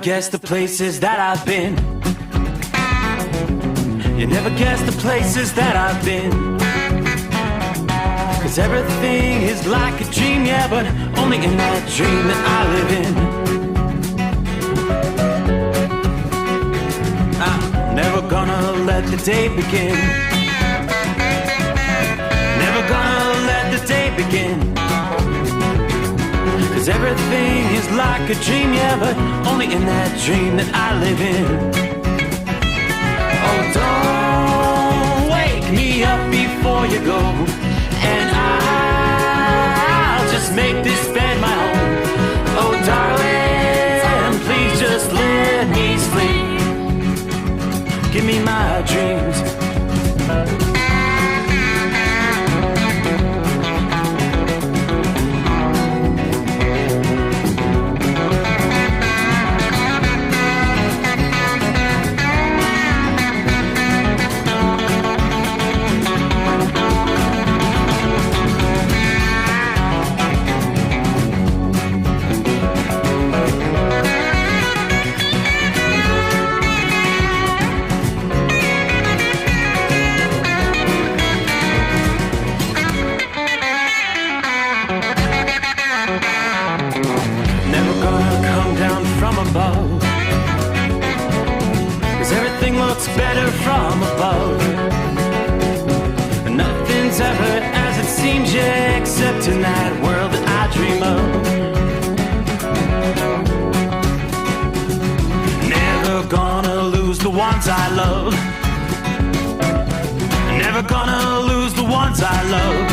guess the places that I've been. You never guess the places that I've been. 'Cause everything is like a dream, yeah, but only in that dream that I live in. I'm never gonna let the day begin. Never gonna let the day begin. 'Cause everything is like a dream, yeah, but only in that dream that I live in. Oh, don't wake me up before you go, and I'll just make this bed my home. Oh, darling, please just let me sleep. Give me my dreams. Above, 'cause everything looks better from above. Nothing's ever as it seems, yeah, except in that world that I dream of. Never gonna lose the ones I love. Never gonna lose the ones I love.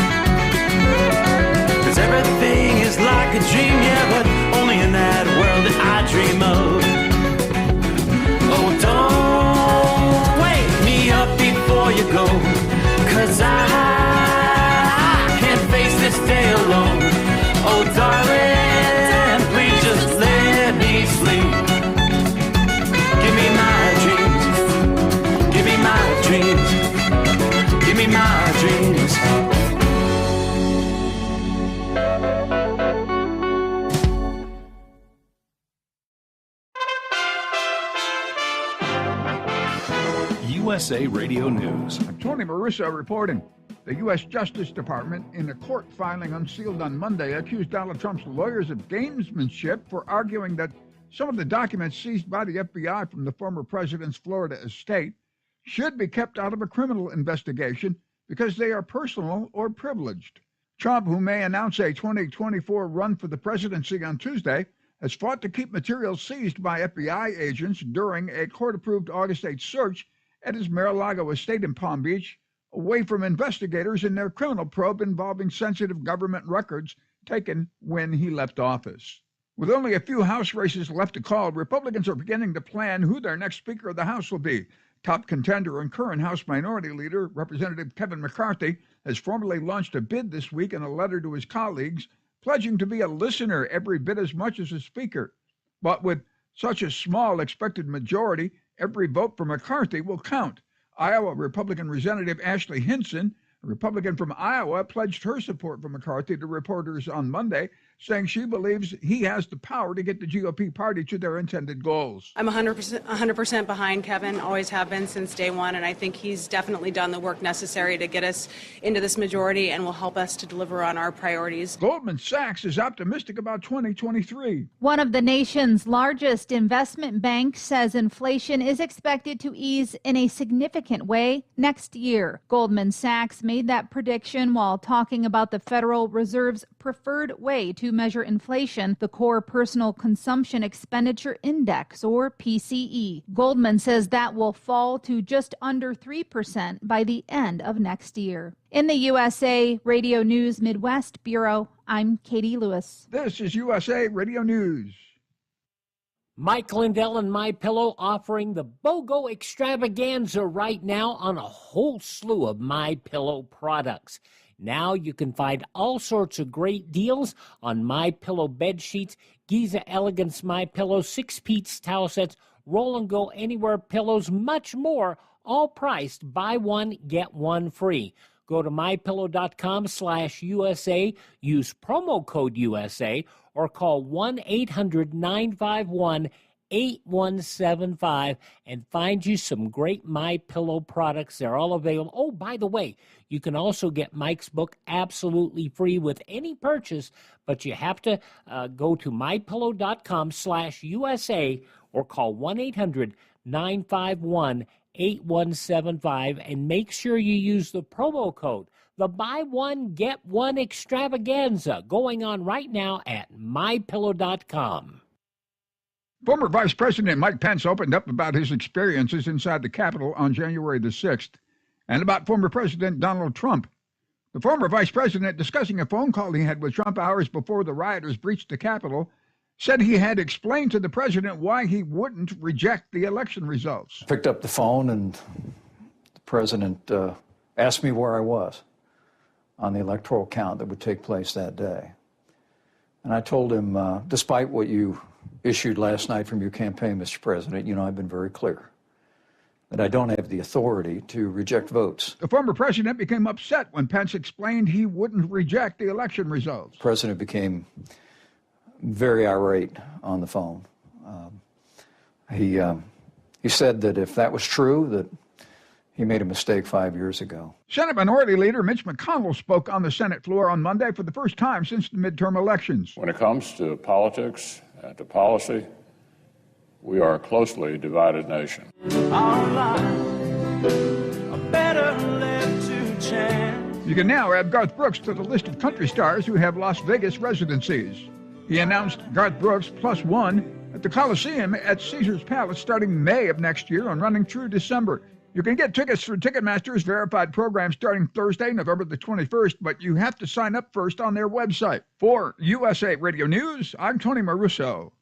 'Cause everything is like a dream, yeah, but only in that world that I dream of. Oh, don't wake me up before you go, 'cause I can't face this day alone. Oh, darling, please just let me sleep. Give me my dreams. Give me my dreams. Give me my dreams. USA Radio News. I'm Tony Marusso reporting. The U.S. Justice Department, in a court filing unsealed on Monday, accused Donald Trump's lawyers of gamesmanship for arguing that some of the documents seized by the FBI from the former president's Florida estate should be kept out of a criminal investigation because they are personal or privileged. Trump, who may announce a 2024 run for the presidency on Tuesday, has fought to keep materials seized by FBI agents during a court-approved August 8 search at his Mar-a-Lago estate in Palm Beach, away from investigators in their criminal probe involving sensitive government records taken when he left office. With only a few House races left to call, Republicans are beginning to plan who their next Speaker of the House will be. Top contender and current House Minority Leader, Representative Kevin McCarthy, has formally launched a bid this week in a letter to his colleagues, pledging to be a listener every bit as much as a speaker. But with such a small expected majority, every vote for McCarthy will count. Iowa Republican Representative Ashley Hinson, a Republican from Iowa, pledged her support for McCarthy to reporters on Monday, saying she believes he has the power to get the GOP party to their intended goals. I'm 100% behind Kevin, always have been since day one, and I think he's definitely done the work necessary to get us into this majority and will help us to deliver on our priorities. Goldman Sachs is optimistic about 2023. One of the nation's largest investment banks says inflation is expected to ease in a significant way next year. Goldman Sachs made that prediction while talking about the Federal Reserve's preferred way to measure inflation, the Core Personal Consumption Expenditure Index, or PCE. Goldman says that will fall to just under 3% by the end of next year. In the USA Radio News Midwest Bureau, I'm Katie Lewis. This is USA Radio News. Mike Lindell and MyPillow offering the BOGO extravaganza right now on a whole slew of MyPillow products. Now you can find all sorts of great deals on MyPillow bed sheets, Giza Elegance MyPillow, 6-piece towel sets, Roll and Go Anywhere pillows, much more, all priced buy one, get one free. Go to mypillow.com/USA, use promo code USA, or call 1-800-951 8175 and find you some great MyPillow products. They're all available. Oh, by the way, you can also get Mike's book absolutely free with any purchase, but you have to go to mypillow.com/USA or call 1-800-951-8175 and make sure you use the promo code, the buy one, get one extravaganza, going on right now at mypillow.com. Former Vice President Mike Pence opened up about his experiences inside the Capitol on January the 6th and about former President Donald Trump. The former vice president, discussing a phone call he had with Trump hours before the rioters breached the Capitol, said he had explained to the president why he wouldn't reject the election results. I picked up the phone and the president asked me where I was on the electoral count that would take place that day. And I told him, despite what you issued last night from your campaign, Mr. President, you know, I've been very clear that I don't have the authority to reject votes. The former president became upset when Pence explained he wouldn't reject the election results. The president became very irate on the phone. He said that if that was true, that he made a mistake 5 years ago. Senate Minority Leader Mitch McConnell spoke on the Senate floor on Monday for the first time since the midterm elections. When it comes to politics and to policy, we are a closely divided nation. Our lives are better left to chance. You can now add Garth Brooks to the list of country stars who have Las Vegas residencies. He announced Garth Brooks +1 at the Coliseum at Caesars Palace starting May of next year and running through December. You can get tickets through Ticketmaster's verified program starting Thursday, November the 21st, but you have to sign up first on their website. For USA Radio News, I'm Tony Marusso.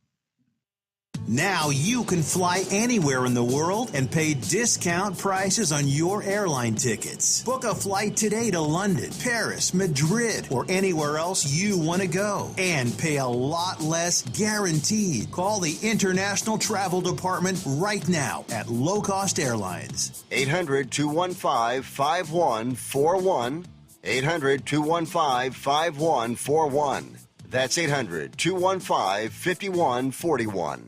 Now you can fly anywhere in the world and pay discount prices on your airline tickets. Book a flight today to London, Paris, Madrid, or anywhere else you want to go. And pay a lot less guaranteed. Call the International Travel Department right now at Low Cost Airlines. 800-215-5141. 800-215-5141. That's 800-215-5141.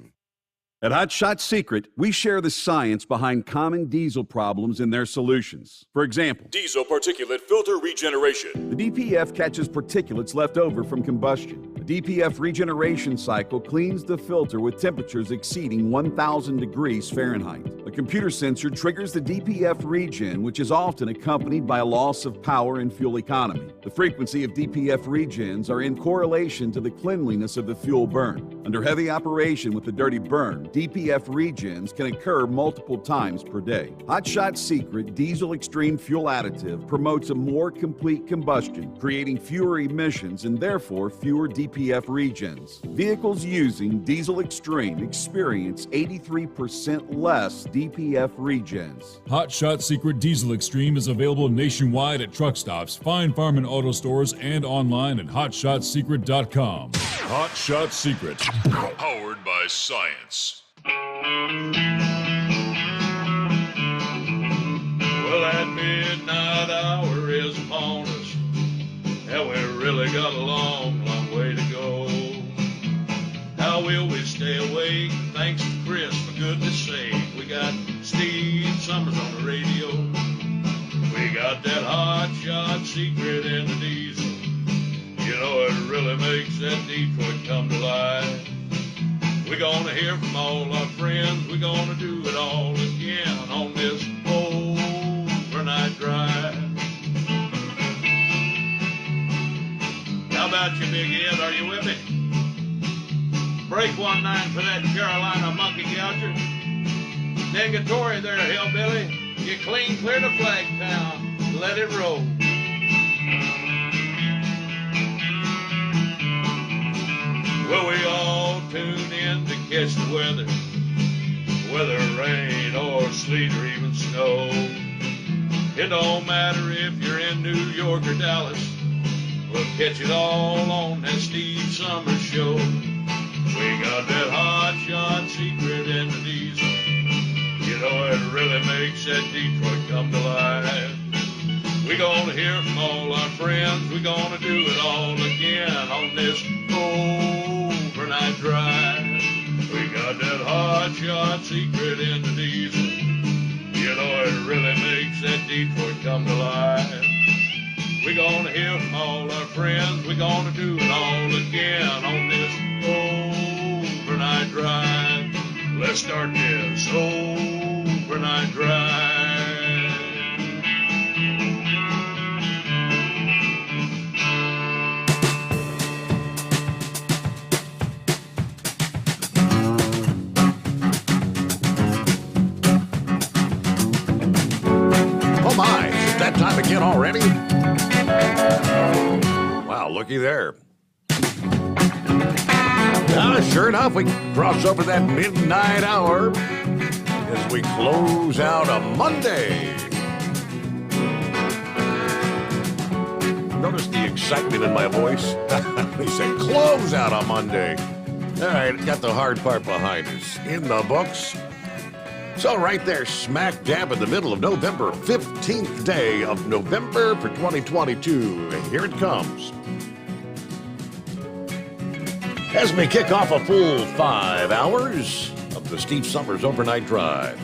At Hot Shot Secret, we share the science behind common diesel problems and their solutions. For example, diesel particulate filter regeneration. The DPF catches particulates left over from combustion. The DPF regeneration cycle cleans the filter with temperatures exceeding 1,000 degrees Fahrenheit. A computer sensor triggers the DPF regen, which is often accompanied by a loss of power and fuel economy. The frequency of DPF regens are in correlation to the cleanliness of the fuel burn. Under heavy operation with the dirty burn, DPF regens can occur multiple times per day. Hot Shot Secret Diesel Extreme Fuel Additive promotes a more complete combustion, creating fewer emissions and therefore fewer DPF regens. Vehicles using Diesel Extreme experience 83% less DPF regens. Hot Shot Secret Diesel Extreme is available nationwide at truck stops, fine farm and auto stores, and online at hotshotsecret.com. Hot Shot Secret, powered by science. Well, that midnight hour is upon us, and we really got a long, long way to go. How will we stay awake? Thanks to Chris, for goodness sake. We got Steve Sommers on the radio. We got that Hot Shot Secret in the diesel. You know, it really makes that Detroit come to life. We're gonna hear from all our friends. We're gonna do it all again on this overnight drive. How about you, Big Ed? Are you with me? Break 1-9 for that Carolina monkey gouger. Negatory there, hillbilly. You clean clear to Flagtown. Let it roll. Well, we all tune in to catch the weather, whether rain or sleet or even snow. It don't matter if you're in New York or Dallas, we'll catch it all on that Steve Sommers show. We got that Hot Shot Secret in the diesel. You know, it really makes that Detroit come to life. We're gonna hear from all our friends. We're gonna do it all again on this overnight drive. We got got that hot shot secret in the diesel. You know it really makes that Detroit come to life. We're gonna hear from all our friends. We're gonna do it all again on this overnight drive. Let's start this overnight drive. Oh my, is it that time again already? Wow, looky there. Sure enough, we cross over that midnight hour as we close out a Monday. Notice the excitement in my voice? They said close out a Monday. All right, got the hard part behind us. In the books. So right there, smack dab in the middle of November, 15th day of November for 2022. Here it comes. As we kick off a full 5 hours of the Steve Sommers Overnight Drive.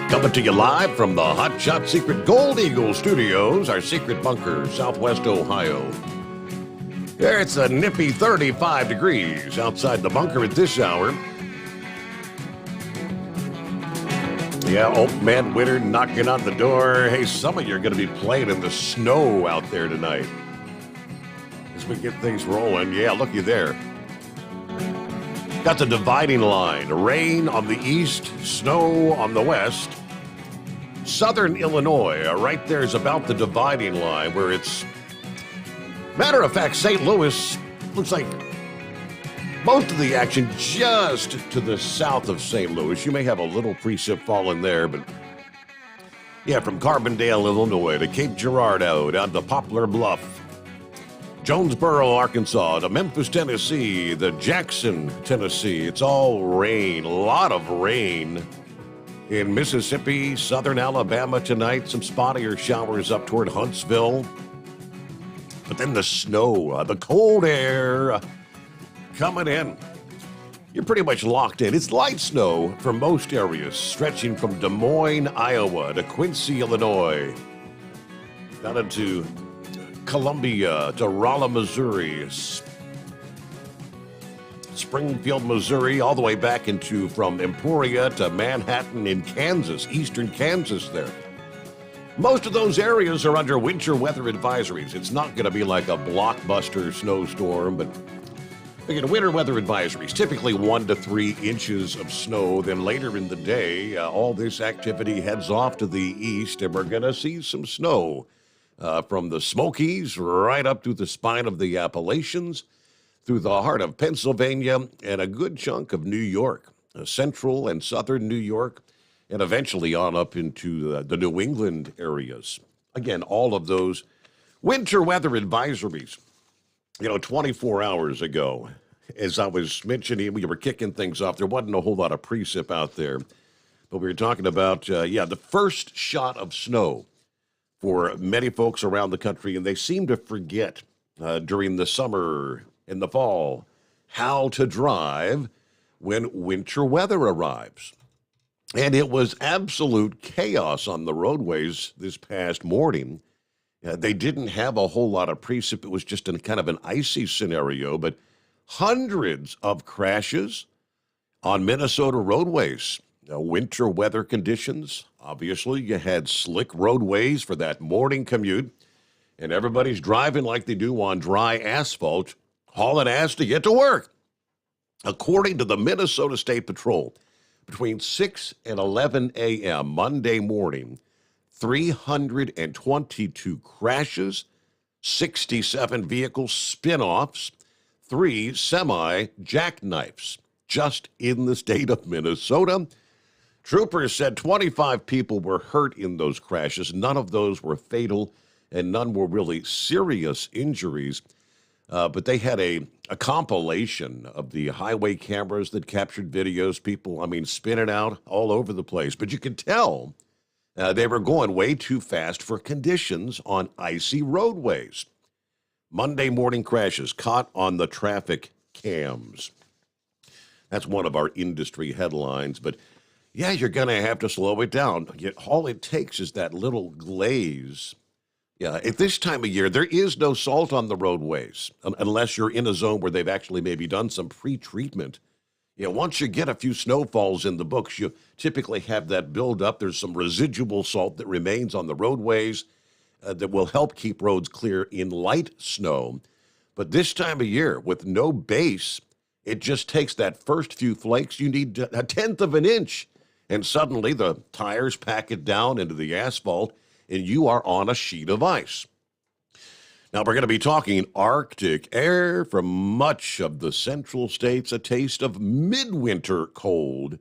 Coming to you live from the Hot Shot Secret Gold Eagle Studios, our secret bunker, Southwest Ohio. There, it's a nippy 35 degrees outside the bunker at this hour. Yeah, old man winter knocking on the door. Hey, some of you are going to be playing in the snow out there tonight. As we get things rolling, yeah, looky there. Got the dividing line. Rain on the east, snow on the west. Southern Illinois, right there is about the dividing line where it's... Matter of fact, St. Louis looks like most of the action just to the south of St. Louis. You may have a little precip falling there, but... Yeah, from Carbondale, Illinois to Cape Girardeau down to Poplar Bluff. Jonesboro, Arkansas, to Memphis, Tennessee, to Jackson, Tennessee. It's all rain, a lot of rain. In Mississippi, southern Alabama tonight, some spottier showers up toward Huntsville. But then the snow, the cold air coming in. You're pretty much locked in. It's light snow for most areas, stretching from Des Moines, Iowa, to Quincy, Illinois, down into Columbia, to Rolla, Missouri, Springfield, Missouri, all the way back into from Emporia to Manhattan in Kansas, eastern Kansas there. Most of those areas are under winter weather advisories. It's not going to be like a blockbuster snowstorm, but again, winter weather advisories, typically 1 to 3 inches of snow. Then later in the day, all this activity heads off to the east, and we're going to see some snow from the Smokies right up to the spine of the Appalachians, through the heart of Pennsylvania, and a good chunk of New York, central and southern New York, and eventually on up into the New England areas. Again, all of those winter weather advisories. 24 hours ago, as I was mentioning, we were kicking things off. There wasn't a whole lot of precip out there, but we were talking about, the first shot of snow for many folks around the country, and they seem to forget during the summer and the fall how to drive when winter weather arrives. And it was absolute chaos on the roadways this past morning. They didn't have a whole lot of precip. It was just kind of an icy scenario, but hundreds of crashes on Minnesota roadways. Winter weather conditions. Obviously, you had slick roadways for that morning commute, and everybody's driving like they do on dry asphalt, hauling ass to get to work. According to the Minnesota State Patrol, between 6 and 11 a.m. Monday morning, 322 crashes, 67 vehicle spin-offs, 3 semi-jackknifes, just in the state of Minnesota. Troopers said 25 people were hurt in those crashes. None of those were fatal, and none were really serious injuries. But they had a compilation of the highway cameras that captured videos, people, spinning out all over the place. But you could tell they were going way too fast for conditions on icy roadways. Monday morning crashes caught on the traffic cams. That's one of our industry headlines. But yeah, you're going to have to slow it down. Yet all it takes is that little glaze. Yeah, at this time of year, there is no salt on the roadways unless you're in a zone where they've actually maybe done some pre-treatment. Once you get a few snowfalls in the books, you typically have that buildup. There's some residual salt that remains on the roadways that will help keep roads clear in light snow. But this time of year, with no base, it just takes that first few flakes. You need a tenth of an inch, and suddenly the tires pack it down into the asphalt, and you are on a sheet of ice. Now, we're going to be talking Arctic air from much of the central states, a taste of midwinter cold.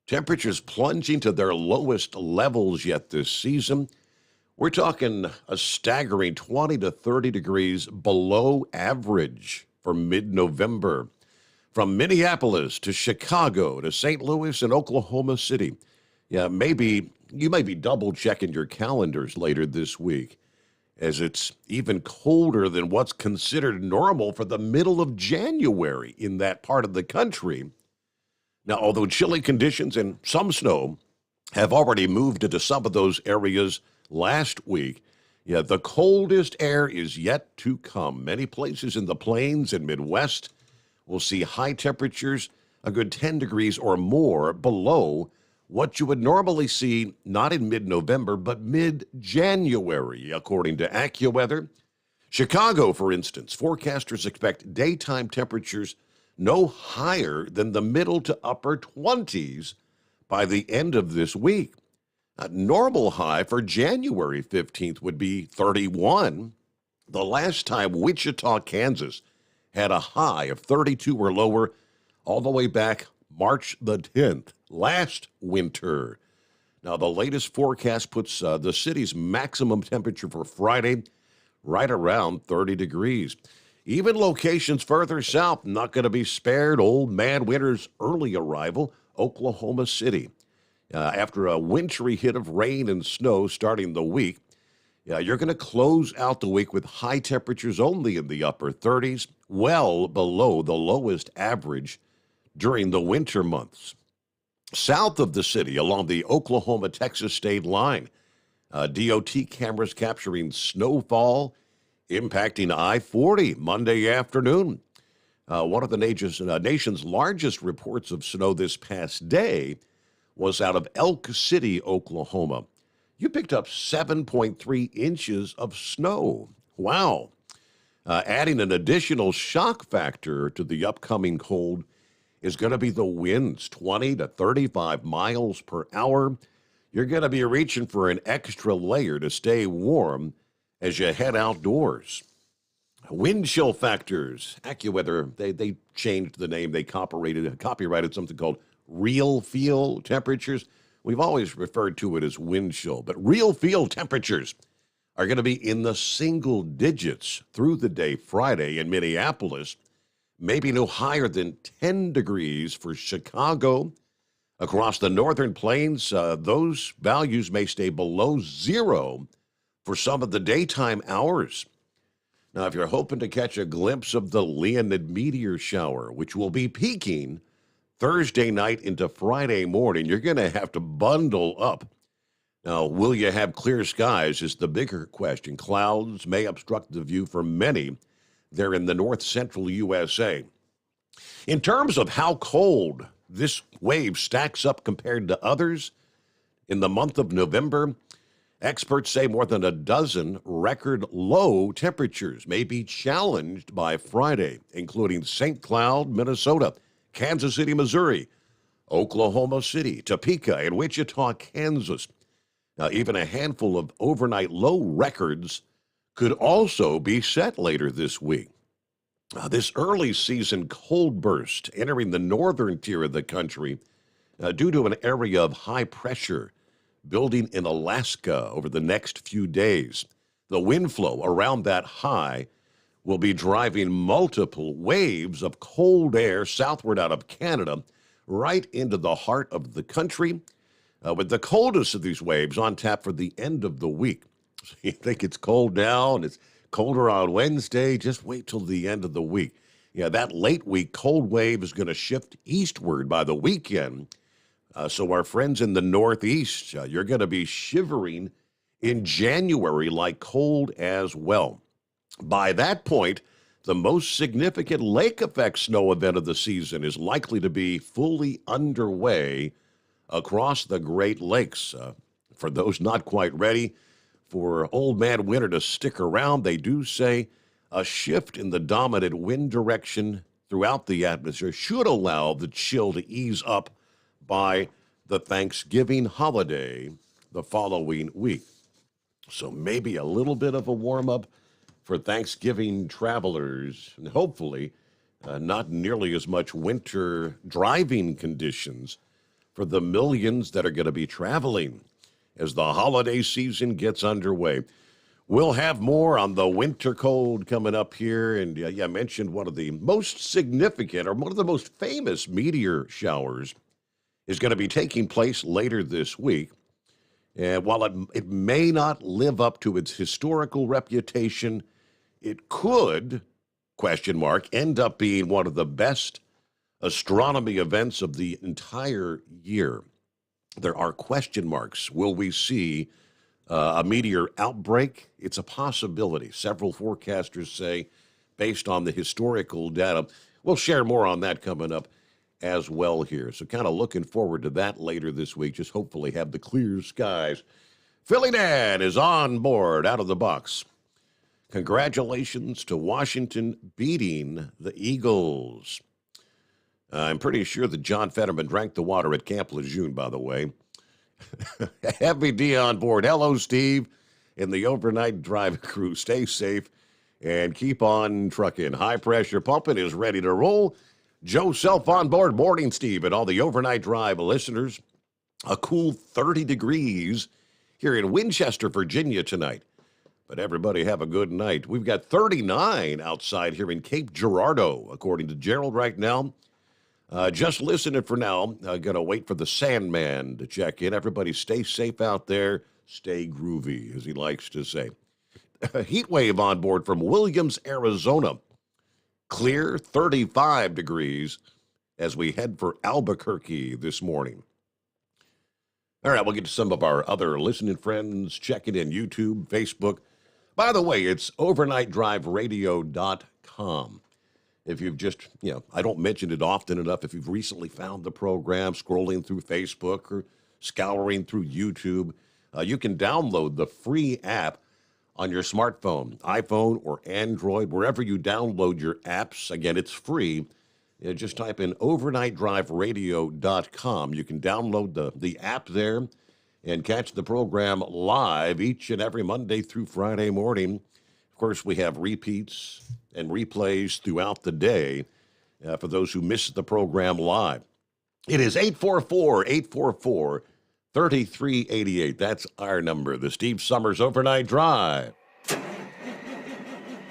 Temperatures plunging to their lowest levels yet this season. We're talking a staggering 20 to 30 degrees below average for mid-November. From Minneapolis to Chicago to St. Louis and Oklahoma City. Yeah, maybe you may be double-checking your calendars later this week, as it's even colder than what's considered normal for the middle of January in that part of the country. Now, although chilly conditions and some snow have already moved into some of those areas last week, yeah, the coldest air is yet to come. Many places in the plains and Midwest will see high temperatures a good 10 degrees or more below what you would normally see not in mid-November, but mid-January, according to AccuWeather. Chicago, for instance, forecasters expect daytime temperatures no higher than the middle to upper 20s by the end of this week. A normal high for January 15th would be 31. The last time Wichita, Kansas had a high of 32 or lower all the way back March the 10th, last winter. Now, the latest forecast puts the city's maximum temperature for Friday right around 30 degrees. Even locations further south not going to be spared. Old Man Winter's early arrival, Oklahoma City. After a wintry hit of rain and snow starting the week, you're going to close out the week with high temperatures only in the upper 30s, well below the lowest average during the winter months. South of the city, along the Oklahoma-Texas state line, DOT cameras capturing snowfall impacting I-40 Monday afternoon. One of the nation's largest reports of snow this past day was out of Elk City, Oklahoma. You picked up 7.3 inches of snow. Wow. Adding an additional shock factor to the upcoming cold is going to be the winds, 20 to 35 miles per hour. You're going to be reaching for an extra layer to stay warm as you head outdoors. Wind chill factors. AccuWeather, they changed the name. They copyrighted something called real feel temperatures. We've always referred to it as wind chill, but real feel temperatures are going to be in the single digits through the day Friday in Minneapolis. Maybe no higher than 10 degrees for Chicago. Across the northern plains, those values may stay below zero for some of the daytime hours. Now, if you're hoping to catch a glimpse of the Leonid meteor shower, which will be peaking Thursday night into Friday morning, you're going to have to bundle up. Now, will you have clear skies is the bigger question. Clouds may obstruct the view for many. They're in the north-central USA. In terms of how cold this wave stacks up compared to others, in the month of November, experts say more than a dozen record low temperatures may be challenged by Friday, including St. Cloud, Minnesota, Kansas City, Missouri, Oklahoma City, Topeka, and Wichita, Kansas. Now, even a handful of overnight low records could also be set later this week. This early season cold burst entering the northern tier of the country due to an area of high pressure building in Alaska over the next few days. The wind flow around that high will be driving multiple waves of cold air southward out of Canada right into the heart of the country, with the coldest of these waves on tap for the end of the week. So you think it's cold now and it's colder on Wednesday, just wait till the end of the week. Yeah, that late week cold wave is going to shift eastward by the weekend. So our friends in the Northeast, you're going to be shivering in January like cold as well. By that point, the most significant lake effect snow event of the season is likely to be fully underway across the Great Lakes. For those not quite ready for Old Man Winter to stick around, they do say a shift in the dominant wind direction throughout the atmosphere should allow the chill to ease up by the Thanksgiving holiday the following week. So maybe a little bit of a warm-up for Thanksgiving travelers, and hopefully not nearly as much winter driving conditions for the millions that are going to be traveling as the holiday season gets underway. We'll have more on the winter cold coming up here, and I mentioned one of the most significant or one of the most famous meteor showers is going to be taking place later this week. And while it may not live up to its historical reputation, it could, end up being one of the best astronomy events of the entire year. There are question marks. Will we see a meteor outbreak? It's a possibility. Several forecasters say, based on the historical data. We'll share more on that coming up as well here. So kind of looking forward to that later this week. Just hopefully have the clear skies. Philly Dad is on board out of the box. Congratulations to Washington beating the Eagles. I'm pretty sure that John Fetterman drank the water at Camp Lejeune, by the way. Heavy D on board. Hello, Steve, and the overnight drive crew. Stay safe and keep on trucking. High pressure pumping is ready to roll. Joe Self on board. Morning, Steve, and all the overnight drive listeners. A cool 30 degrees here in Winchester, Virginia tonight. But everybody have a good night. We've got 39 outside here in Cape Girardeau, according to Gerald right now. Just listening for now. Going to wait for the Sandman to check in. Everybody stay safe out there. Stay groovy, as he likes to say. Heat wave on board from Williams, Arizona. Clear 35 degrees as we head for Albuquerque this morning. All right, we'll get to some of our other listening friends checking in YouTube, Facebook. By the way, it's overnightdriveradio.com. If you've just, I don't mention it often enough. If you've recently found the program, scrolling through Facebook or scouring through YouTube, you can download the free app on your smartphone, iPhone or Android, wherever you download your apps. Again, it's free. Just type in overnightdriveradio.com. You can download the app there and catch the program live each and every Monday through Friday morning. Of course, we have repeats and replays throughout the day for those who miss the program live. It is 844-844-3388. That's our number, the Steve Sommers Overnight Drive.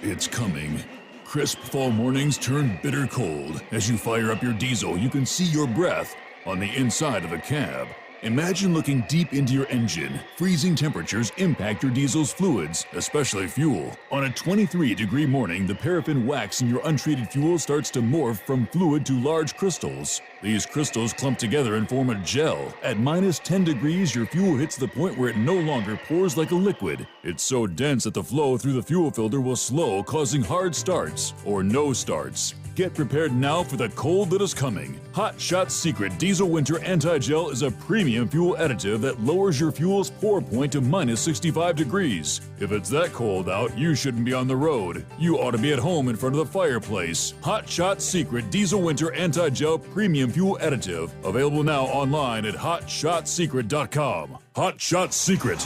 It's coming. Crisp fall mornings turn bitter cold. As you fire up your diesel, you can see your breath on the inside of the cab. Imagine looking deep into your engine. Freezing temperatures impact your diesel's fluids, especially fuel. On a 23-degree morning, the paraffin wax in your untreated fuel starts to morph from fluid to large crystals. These crystals clump together and form a gel. At minus 10 degrees, your fuel hits the point where it no longer pours like a liquid. It's so dense that the flow through the fuel filter will slow, causing hard starts or no starts. Get prepared now for the cold that is coming. Hot Shot Secret Diesel Winter Anti-Gel is a premium fuel additive that lowers your fuel's pour point to minus 65 degrees. If it's that cold out, you shouldn't be on the road. You ought to be at home in front of the fireplace. Hot Shot Secret Diesel Winter Anti-Gel Premium Fuel Additive. Available now online at hotshotsecret.com. Hot Shot Secret.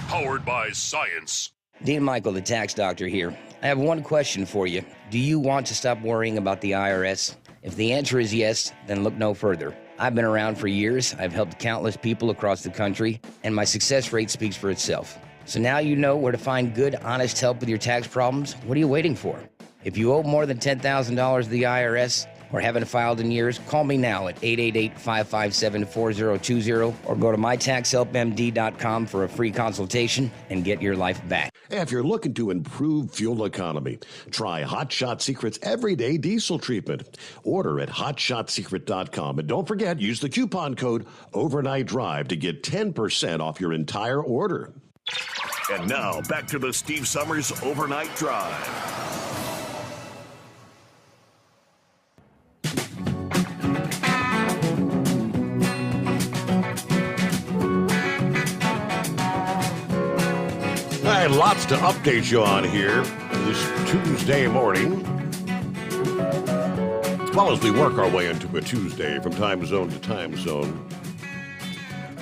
Powered by science. Dean Michael, the tax doctor here. I have one question for you. Do you want to stop worrying about the IRS? If the answer is yes, then look no further. I've been around for years. I've helped countless people across the country, and my success rate speaks for itself. So now you know where to find good, honest help with your tax problems. What are you waiting for? If you owe more than $10,000 to the IRS, or haven't filed in years, call me now at 888-557-4020 or go to mytaxhelpmd.com for a free consultation and get your life back. If you're looking to improve fuel economy, try Hot Shot Secret's Everyday Diesel Treatment. Order at hotshotsecret.com. And don't forget, use the coupon code Overnight Drive to get 10% off your entire order. And now, back to the Steve Sommers Overnight Drive. All right, lots to update you on here this Tuesday morning. As well as we work our way into a Tuesday from time zone to time zone.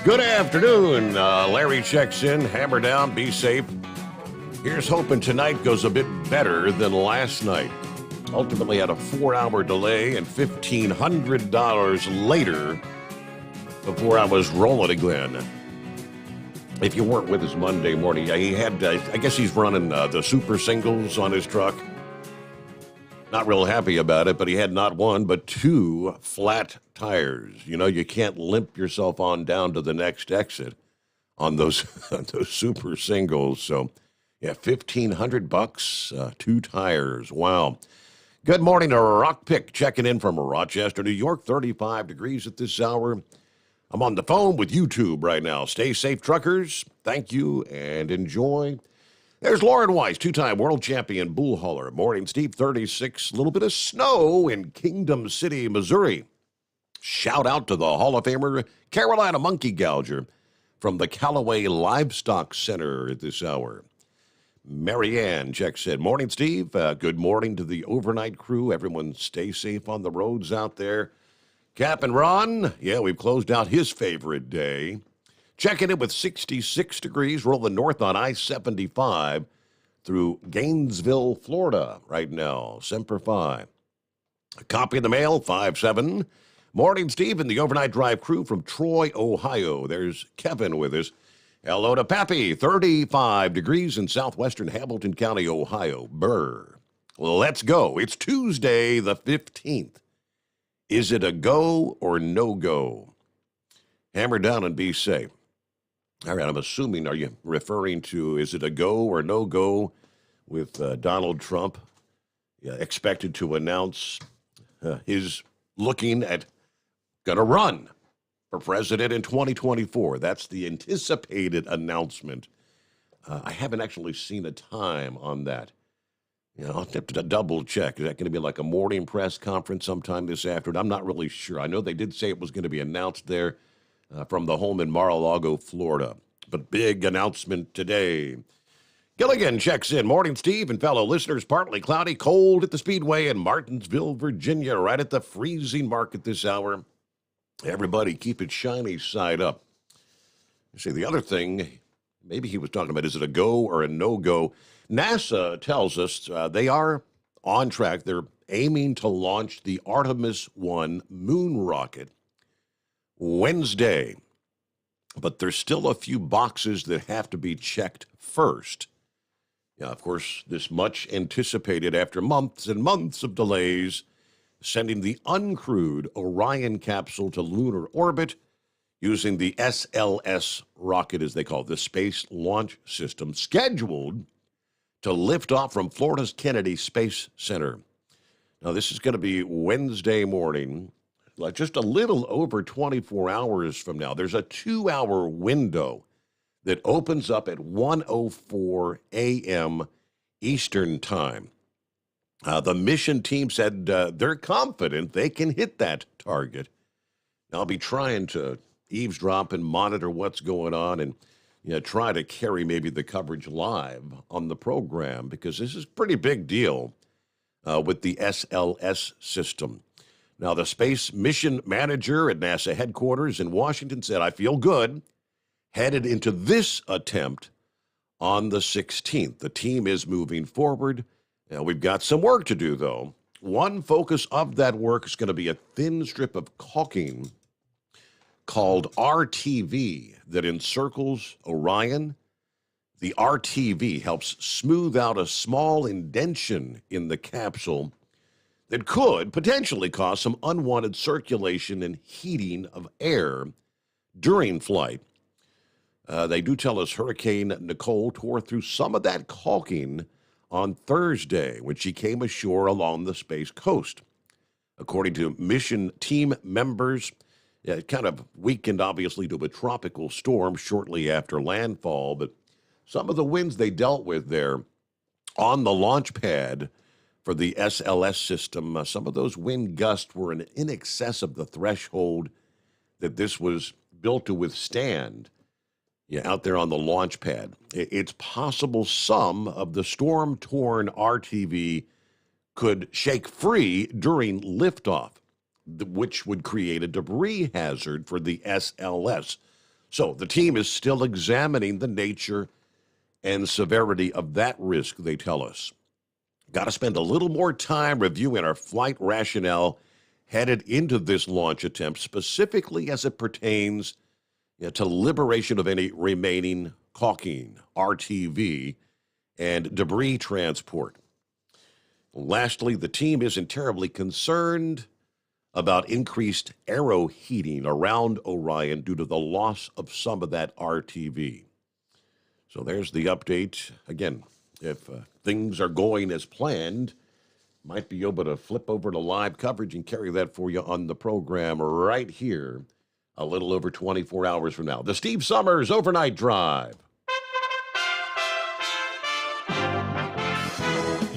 Good afternoon. Larry checks in. Hammer down. Be safe. Here's hoping tonight goes a bit better than last night. Ultimately had a 4-hour delay and $1,500 later before I was rolling again. If you weren't with us Monday morning, he had, I guess he's running the super singles on his truck. Not real happy about it, but he had not one, but 2 flat tires. You know, you can't limp yourself on down to the next exit on those super singles. So, yeah, $1,500, 2 tires. Wow. Good morning to Rock Pick, checking in from Rochester, New York. 35 degrees at this hour. I'm on the phone with YouTube right now. Stay safe, truckers. Thank you and enjoy. There's Lauren Weiss, 2-time world champion bull hauler. Morning, Steve, 36. A little bit of snow in Kingdom City, Missouri. Shout out to the Hall of Famer Carolina Monkey Gouger from the Callaway Livestock Center at this hour. Marianne checks in. Morning, Steve. Good morning to the overnight crew. Everyone stay safe on the roads out there. Cap and Ron, yeah, we've closed out his favorite day. Checking in with 66 degrees, rolling north on I-75 through Gainesville, Florida right now, Semper Fi. A copy in the mail, 5-7. Morning, Steve, and the Overnight Drive crew from Troy, Ohio. There's Kevin with us. Hello to Pappy, 35 degrees in southwestern Hamilton County, Ohio. Brr. Let's go. It's Tuesday the 15th. Is it a go or no-go? Hammer down and be safe. All right, I'm assuming, are you referring to, is it a go or no-go with Donald Trump expected to announce his looking at going to run for president in 2024? That's the anticipated announcement. I haven't actually seen a time on that. You know, I'll have to double check. Is that going to be like a morning press conference sometime this afternoon? I'm not really sure. I know they did say it was going to be announced there from the home in Mar-a-Lago, Florida. But big announcement today. Gilligan checks in. Morning, Steve and fellow listeners. Partly cloudy, cold at the Speedway in Martinsville, Virginia, right at the freezing mark at this hour. Everybody keep it shiny side up. You see, the other thing, maybe he was talking about, is it a go or a no-go? NASA tells us they are on track. They're aiming to launch the Artemis 1 moon rocket Wednesday. But there's still a few boxes that have to be checked first. Yeah, of course, this much anticipated after months and months of delays, sending the uncrewed Orion capsule to lunar orbit using the SLS rocket, as they call it, the Space Launch System, scheduled to lift off from Florida's Kennedy Space Center. Now, this is going to be Wednesday morning, like just a little over 24 hours from now. There's a 2-hour window that opens up at 1:04 a.m. Eastern Time. The mission team said they're confident they can hit that target. I'll be trying to eavesdrop and monitor what's going on and try to carry maybe the coverage live on the program, because this is a pretty big deal with the SLS system. Now, the space mission manager at NASA headquarters in Washington said, I feel good, headed into this attempt on the 16th. The team is moving forward. Now, we've got some work to do, though. One focus of that work is going to be a thin strip of caulking called RTV that encircles Orion. The RTV helps smooth out a small indention in the capsule that could potentially cause some unwanted circulation and heating of air during flight. They do tell us Hurricane Nicole tore through some of that caulking on Thursday when she came ashore along the Space Coast. According to mission team members, it kind of weakened, obviously, to a tropical storm shortly after landfall, but some of the winds they dealt with there on the launch pad for the SLS system, some of those wind gusts were in excess of the threshold that this was built to withstand. Out there on the launch pad. It's possible some of the storm-torn RTV could shake free during liftoff, which would create a debris hazard for the SLS. So the team is still examining the nature and severity of that risk, they tell us. Got to spend a little more time reviewing our flight rationale headed into this launch attempt, specifically as it pertains to liberation of any remaining caulking, RTV, and debris transport. Lastly, the team isn't terribly concerned about increased aero heating around Orion due to the loss of some of that RTV. So there's the update. Again, if things are going as planned, might be able to flip over to live coverage and carry that for you on the program right here a little over 24 hours from now. The Steve Sommers Overnight Drive.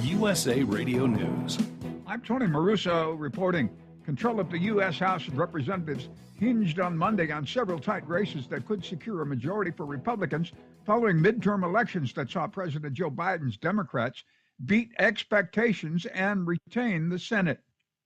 USA Radio News. I'm Tony Maruso reporting. Control of the U.S. House of Representatives hinged on Monday on several tight races that could secure a majority for Republicans following midterm elections that saw President Joe Biden's Democrats beat expectations and retain the Senate.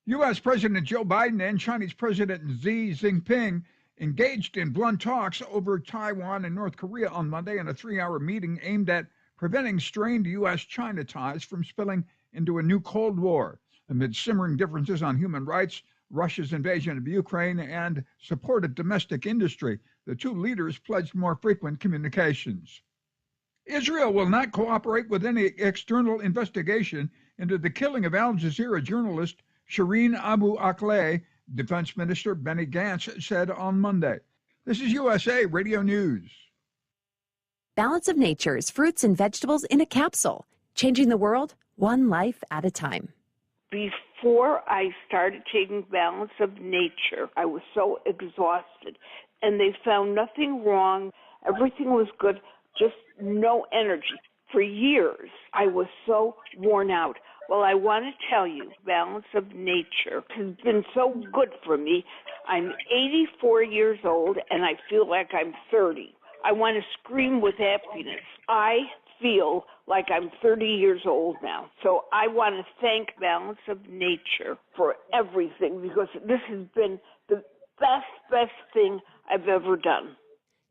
U.S. President Joe Biden and Chinese President Xi Jinping engaged in blunt talks over Taiwan and North Korea on Monday in a 3-hour meeting aimed at preventing strained U.S.-China ties from spilling into a new Cold War. Amid simmering differences on human rights, Russia's invasion of Ukraine, and supported domestic industry, the two leaders pledged more frequent communications. Israel will not cooperate with any external investigation into the killing of Al Jazeera journalist Shireen Abu Akleh, Defense Minister Benny Gantz said on Monday. This is USA Radio News. Balance of Nature's fruits and vegetables in a capsule, changing the world one life at a time. Before I started taking Balance of Nature, I was so exhausted, and they found nothing wrong. Everything was good, just no energy. For years, I was so worn out. Well, I want to tell you, Balance of Nature has been so good for me. I'm 84 years old, and I feel like I'm 30. I want to scream with happiness. I feel like I'm 30 years old now. So I want to thank Balance of Nature for everything, because this has been the best thing I've ever done.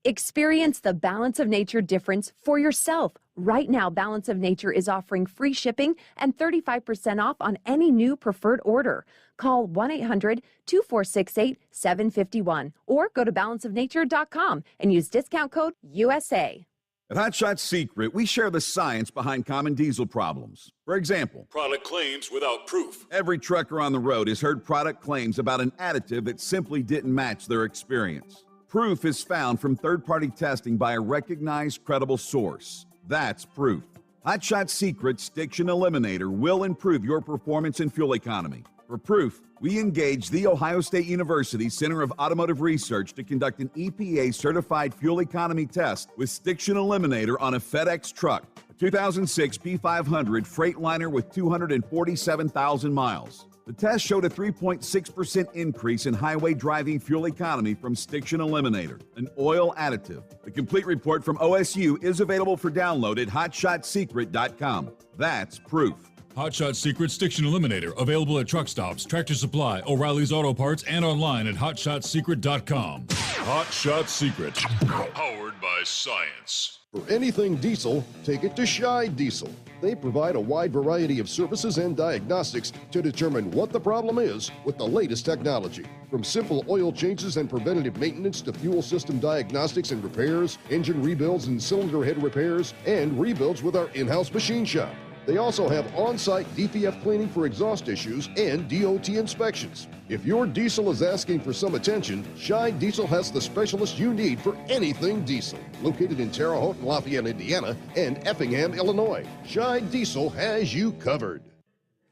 Experience the Balance of Nature difference for yourself. Right now, Balance of Nature is offering free shipping and 35% off on any new preferred order. Call 1-800-2468-751 or go to balanceofnature.com and use discount code USA. At Hot Shot Secret, we share the science behind common diesel problems. For example, product claims without proof. Every trucker on the road has heard product claims about an additive that simply didn't match their experience. Proof is found from third-party testing by a recognized, credible source. That's proof. Hot Shot Secret's Stiction Eliminator will improve your performance and fuel economy. For proof, we engaged The Ohio State University Center of Automotive Research to conduct an EPA-certified fuel economy test with Stiction Eliminator on a FedEx truck, a 2006 P500 Freightliner with 247,000 miles. The test showed a 3.6% increase in highway driving fuel economy from Stiction Eliminator, an oil additive. The complete report from OSU is available for download at hotshotsecret.com. That's proof. Hot Shot Secret Stiction Eliminator, available at truck stops, Tractor Supply, O'Reilly's Auto Parts, and online at hotshotsecret.com. Hot Shot Secret, powered by science. For anything diesel, take it to Scheid Diesel. They provide a wide variety of services and diagnostics to determine what the problem is with the latest technology. From simple oil changes and preventative maintenance to fuel system diagnostics and repairs, engine rebuilds and cylinder head repairs, and rebuilds with our in-house machine shop. They also have on-site DPF cleaning for exhaust issues and DOT inspections. If your diesel is asking for some attention, Scheid Diesel has the specialist you need for anything diesel. Located in Terre Haute, Lafayette, Indiana, and Effingham, Illinois, Scheid Diesel has you covered.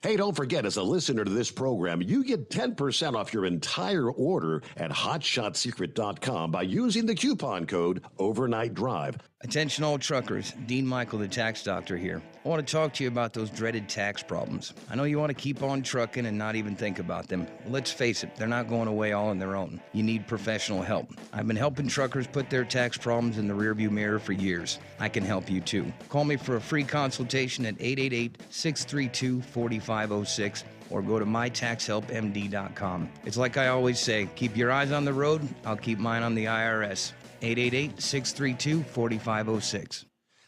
Hey, don't forget, as a listener to this program, you get 10% off your entire order at hotshotsecret.com by using the coupon code Overnight Drive. Attention all truckers, Dean Michael, the tax doctor here. I want to talk to you about those dreaded tax problems. I know you want to keep on trucking and not even think about them. Well, let's face it, they're not going away all on their own. You need professional help. I've been helping truckers put their tax problems in the rearview mirror for years. I can help you too. Call me for a free consultation at 888-632-4506 or go to mytaxhelpmd.com. It's like I always say, keep your eyes on the road, I'll keep mine on the IRS. 888-632-4506.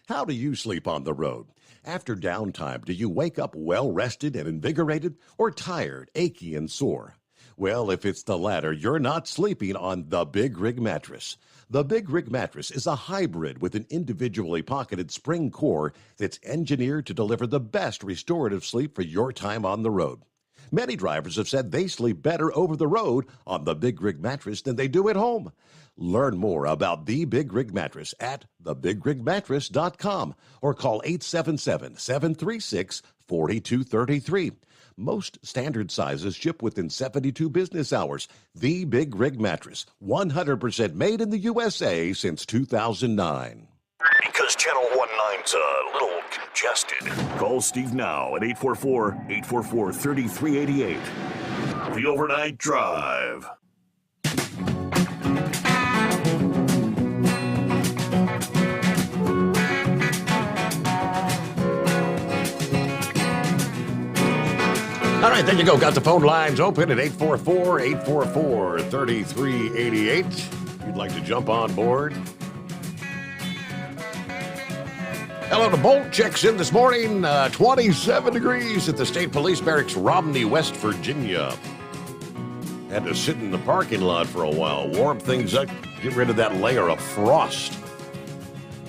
How do you sleep on the road? After downtime, do you wake up well-rested and invigorated or tired, achy, and sore? Well, if it's the latter, you're not sleeping on the Big Rig Mattress. The Big Rig Mattress is a hybrid with an individually pocketed spring core that's engineered to deliver the best restorative sleep for your time on the road. Many drivers have said they sleep better over the road on the Big Rig Mattress than they do at home. Learn more about the Big Rig Mattress at thebigrigmattress.com or call 877-736-4233. Most standard sizes ship within 72 business hours. The Big Rig Mattress, 100% made in the USA since 2009. Because Channel 19's a little congested. Call Steve now at 844-844-3388. The Overnight Drive. All right, there you go. Got the phone lines open at 844-844-3388. If you'd like to jump on board. Hello to Bolt. Checks in this morning. 27 degrees at the State Police Barracks, Romney, West Virginia. Had to sit in the parking lot for a while, warm things up, get rid of that layer of frost.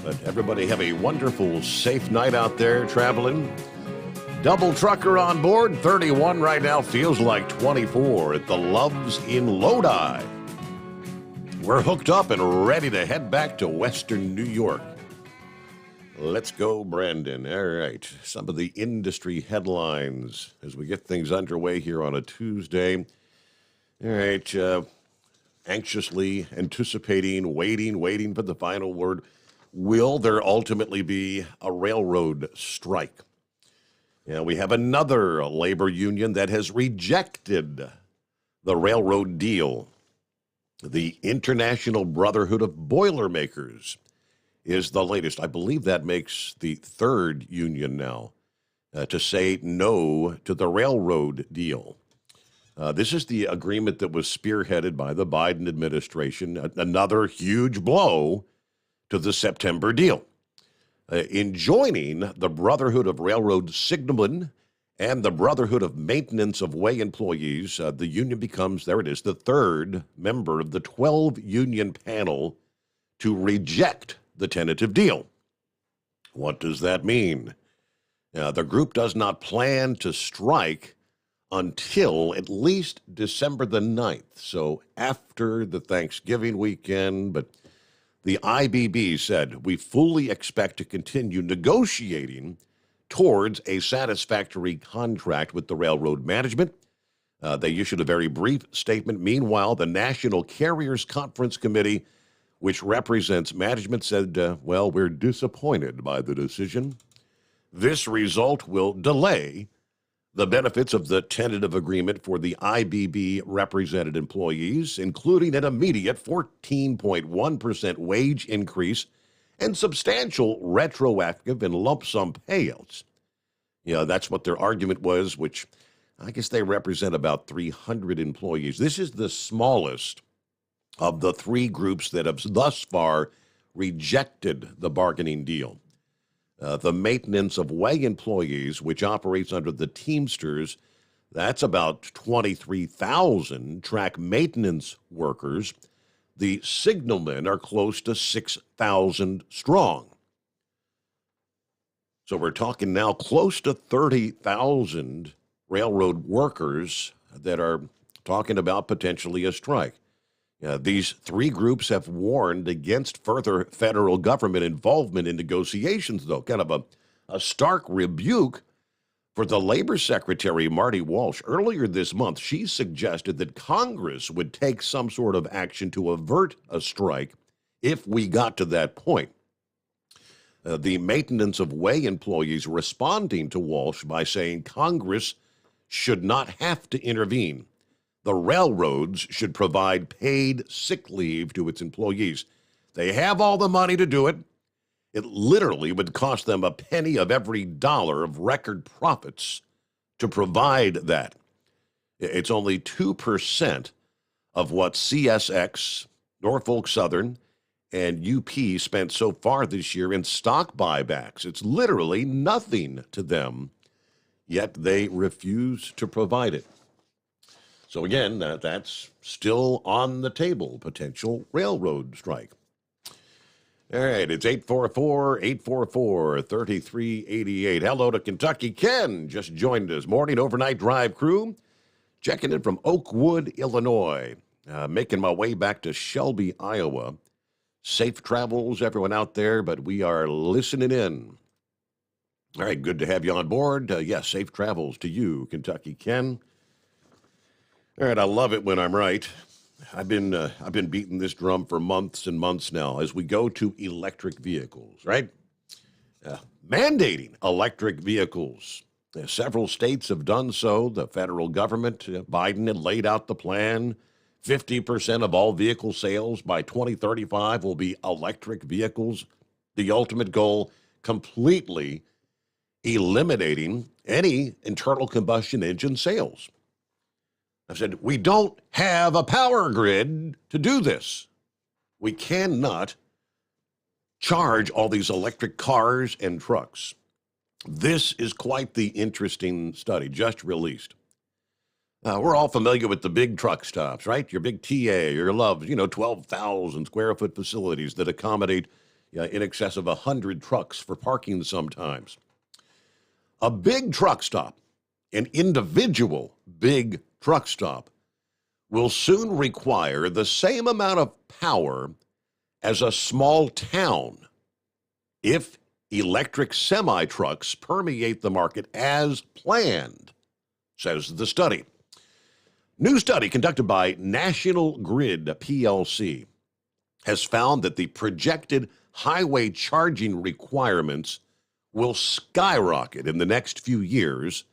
But everybody have a wonderful, safe night out there traveling. Double trucker on board, 31 right now, feels like 24 at the Loves in Lodi. We're hooked up and ready to head back to Western New York. Let's go, Brandon. All right, some of the industry headlines as we get things underway here on a Tuesday. All right, anxiously anticipating, waiting for the final word. Will there ultimately be a railroad strike? Yeah, we have another labor union that has rejected the railroad deal. The International Brotherhood of Boilermakers is the latest. I believe that makes the third union now to say no to the railroad deal. This is the agreement that was spearheaded by the Biden administration, another huge blow to the September deal. In joining the Brotherhood of Railroad Signalmen and the Brotherhood of Maintenance of Way Employees, the union becomes, there it is, the third member of the 12-union panel to reject the tentative deal. What does that mean? The group does not plan to strike until at least December the 9th, so after the Thanksgiving weekend, but the IBB said, we fully expect to continue negotiating towards a satisfactory contract with the railroad management. They issued a very brief statement. Meanwhile, the National Carriers Conference Committee, which represents management, said, well, we're disappointed by the decision. This result will delay the benefits of the tentative agreement for the IBB represented employees, including an immediate 14.1% wage increase and substantial retroactive and lump sum payouts. That's what their argument was, which I guess they represent about 300 employees. This is the smallest of the three groups that have thus far rejected the bargaining deal. The Maintenance of Way Employees, which operates under the Teamsters, that's about 23,000 track maintenance workers. The signalmen are close to 6,000 strong. So we're talking now close to 30,000 railroad workers that are talking about potentially a strike. These three groups have warned against further federal government involvement in negotiations, though. Kind of a stark rebuke for the Labor Secretary, Marty Walsh. Earlier this month, she suggested that Congress would take some sort of action to avert a strike if we got to that point. The maintenance of way employees responding to Walsh by saying Congress should not have to intervene. The railroads should provide paid sick leave to its employees. They have all the money to do it. It literally would cost them a penny of every dollar of record profits to provide that. It's only 2% of what CSX, Norfolk Southern, and UP spent so far this year in stock buybacks. It's literally nothing to them, yet they refuse to provide it. So again, that's still on the table, potential railroad strike. All right, it's 844-844-3388. Hello to Kentucky Ken, just joined us. Morning overnight drive crew, checking in from Oakwood, Illinois. Making my way back to Shelby, Iowa. Safe travels, everyone out there, but we are listening in. All right, good to have you on board. Yes, safe travels to you, Kentucky Ken. All right, I love it when I'm right. I've been beating this drum for months and months now as we go to electric vehicles, right? Mandating electric vehicles. Several states have done so. The federal government, Biden had laid out the plan. 50% of all vehicle sales by 2035 will be electric vehicles. The ultimate goal, completely eliminating any internal combustion engine sales. I said, we don't have a power grid to do this. We cannot charge all these electric cars and trucks. This is quite the interesting study just released. We're all familiar with the big truck stops, right? Your big TA, your Love's, 12,000 square foot facilities that accommodate in excess of 100 trucks for parking sometimes. A big truck stop, an individual big truck stop, will soon require the same amount of power as a small town if electric semi-trucks permeate the market as planned, says the study. New study conducted by National Grid PLC has found that the projected highway charging requirements will skyrocket in the next few years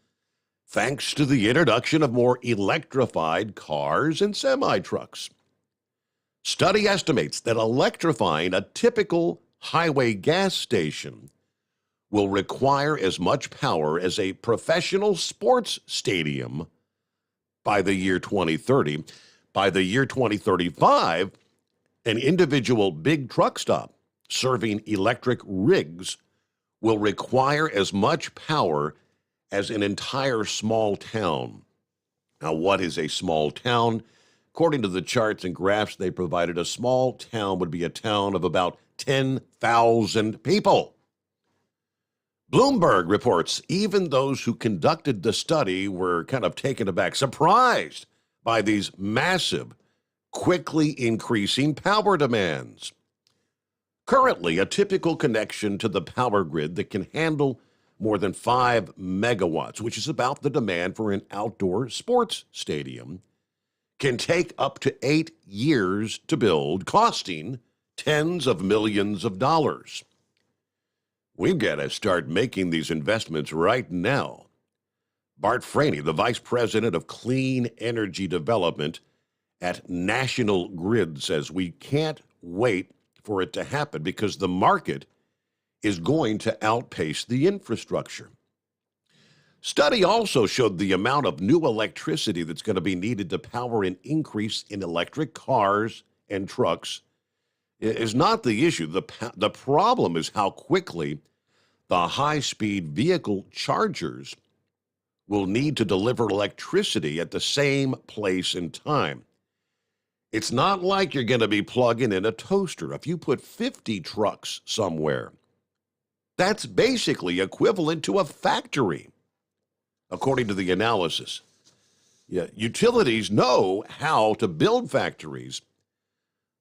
thanks to the introduction of more electrified cars and semi-trucks. Study estimates that electrifying a typical highway gas station will require as much power as a professional sports stadium by the year 2030. By the year 2035, an individual big truck stop serving electric rigs will require as much power as an entire small town. Now, what is a small town? According to the charts and graphs they provided, a small town would be a town of about 10,000 people. Bloomberg reports even those who conducted the study were kind of taken aback, surprised by these massive, quickly increasing power demands. Currently, a typical connection to the power grid that can handle more than 5 megawatts, which is about the demand for an outdoor sports stadium, can take up to 8 years to build, costing tens of millions of dollars. We've got to start making these investments right now. Bart Franey, the Vice President of Clean Energy Development at National Grid, says we can't wait for it to happen because the market is going to outpace the infrastructure. Study also showed the amount of new electricity that's going to be needed to power an increase in electric cars and trucks is not the issue. The problem is how quickly the high-speed vehicle chargers will need to deliver electricity at the same place and time. It's not like you're going to be plugging in a toaster. If you put 50 trucks somewhere, That's basically equivalent to a factory, according to the analysis. Yeah, utilities know how to build factories,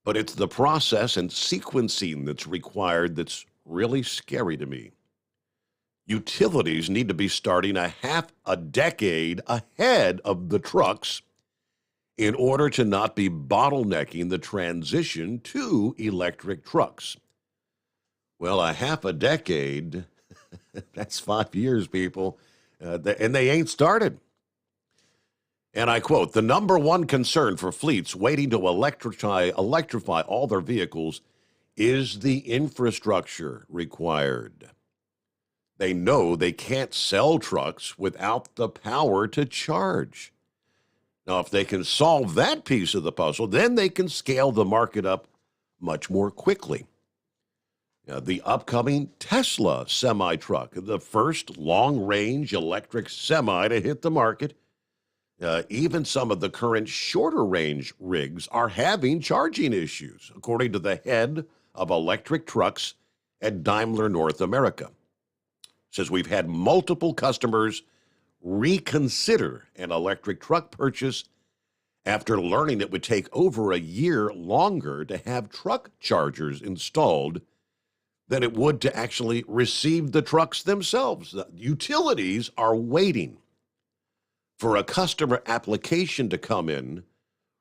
but it's the process and sequencing that's required that's really scary to me. Utilities need to be starting a half a decade ahead of the trucks in order to not be bottlenecking the transition to electric trucks. Well, a half a decade, that's 5 years, people, and they ain't started. And I quote, "The number one concern for fleets waiting to electrify all their vehicles is the infrastructure required. They know they can't sell trucks without the power to charge. Now, if they can solve that piece of the puzzle, then they can scale the market up much more quickly." The upcoming Tesla semi-truck, the first long-range electric semi to hit the market. Even some of the current shorter-range rigs are having charging issues, according to the head of electric trucks at Daimler North America. Says we've had multiple customers reconsider an electric truck purchase after learning it would take over a year longer to have truck chargers installed than it would to actually receive the trucks themselves. The utilities are waiting for a customer application to come in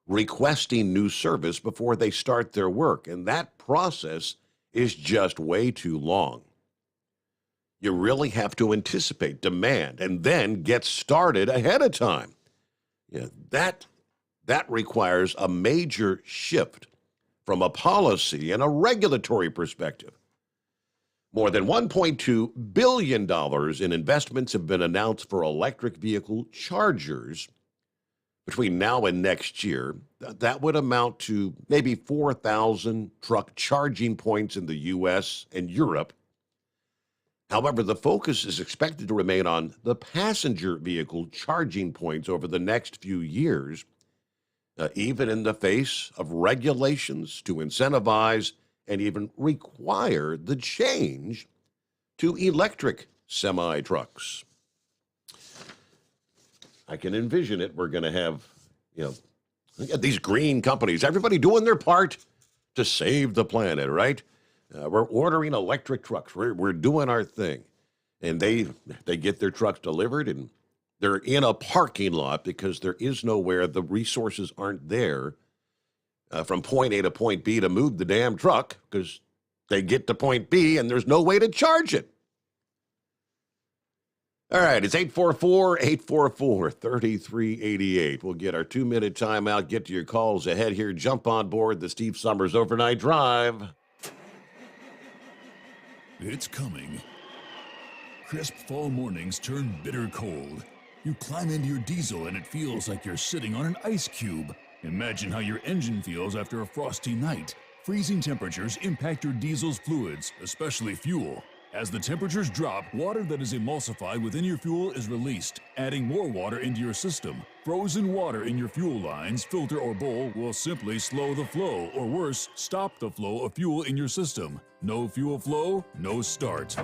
requesting new service before they start their work, and that process is just way too long. You really have to anticipate demand and then get started ahead of time. That requires a major shift from a policy and a regulatory perspective. More than $1.2 billion in investments have been announced for electric vehicle chargers between now and next year. That would amount to maybe 4,000 truck charging points in the U.S. and Europe. However, the focus is expected to remain on the passenger vehicle charging points over the next few years, even in the face of regulations to incentivize and even require the change to electric semi-trucks. I can envision it. We're going to have, these green companies, everybody doing their part to save the planet, right? We're ordering electric trucks. We're doing our thing. And they get their trucks delivered, and they're in a parking lot because there is nowhere, the resources aren't there from point A to point B to move the damn truck because they get to point B and there's no way to charge it. All right, it's 844-844-3388. We'll get our 2-minute timeout, get to your calls ahead here. Jump on board the Steve Sommers Overnight Drive. It's coming. Crisp fall mornings turn bitter cold. You climb into your diesel and it feels like you're sitting on an ice cube. Imagine how your engine feels after a frosty night. Freezing temperatures impact your diesel's fluids, especially fuel. As the temperatures drop, water that is emulsified within your fuel is released, adding more water into your system. Frozen water in your fuel lines, filter, or bowl will simply slow the flow, or worse, stop the flow of fuel in your system. No fuel flow, no start.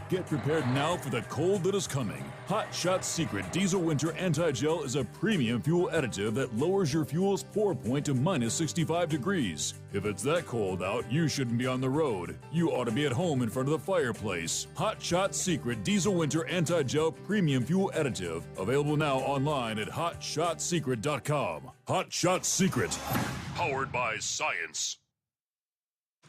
Get prepared now for the cold that is coming. Hot Shot Secret Diesel Winter Anti-Gel is a premium fuel additive that lowers your fuel's pour point to minus 65 degrees. If it's that cold out, you shouldn't be on the road. You ought to be at home in front of the fireplace. Hot Shot Secret Diesel Winter Anti-Gel Premium Fuel Additive. Available now online at hotshotsecret.com. Hot Shot Secret. Powered by science.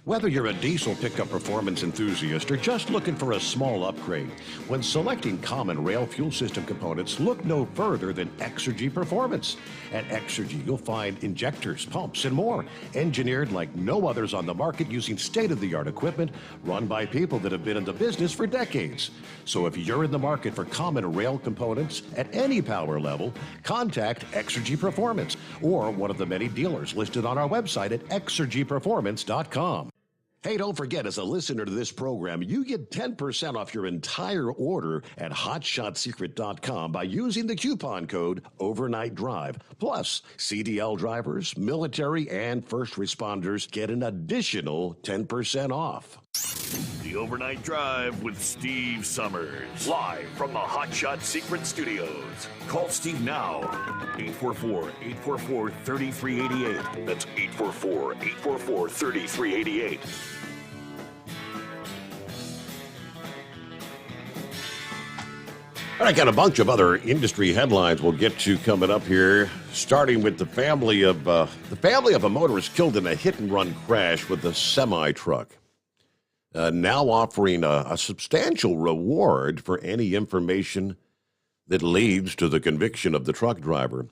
Whether you're a diesel pickup performance enthusiast or just looking for a small upgrade, when selecting common rail fuel system components, look no further than Exergy Performance. At Exergy, you'll find injectors, pumps, and more, engineered like no others on the market using state-of-the-art equipment run by people that have been in the business for decades. So if you're in the market for common rail components at any power level, contact Exergy Performance or one of the many dealers listed on our website at exergyperformance.com. Hey, don't forget, as a listener to this program, you get 10% off your entire order at hotshotsecret.com by using the coupon code Overnight Drive. Plus, CDL drivers, military, and first responders get an additional 10% off. The Overnight Drive with Steve Summers. Live from the Hot Shot Secret Studios. Call Steve now. 844-844-3388. That's 844-844-3388. All right, got a bunch of other industry headlines we'll get to coming up here, starting with the family of a motorist killed in a hit-and-run crash with a semi-truck. Now offering a substantial reward for any information that leads to the conviction of the truck driver.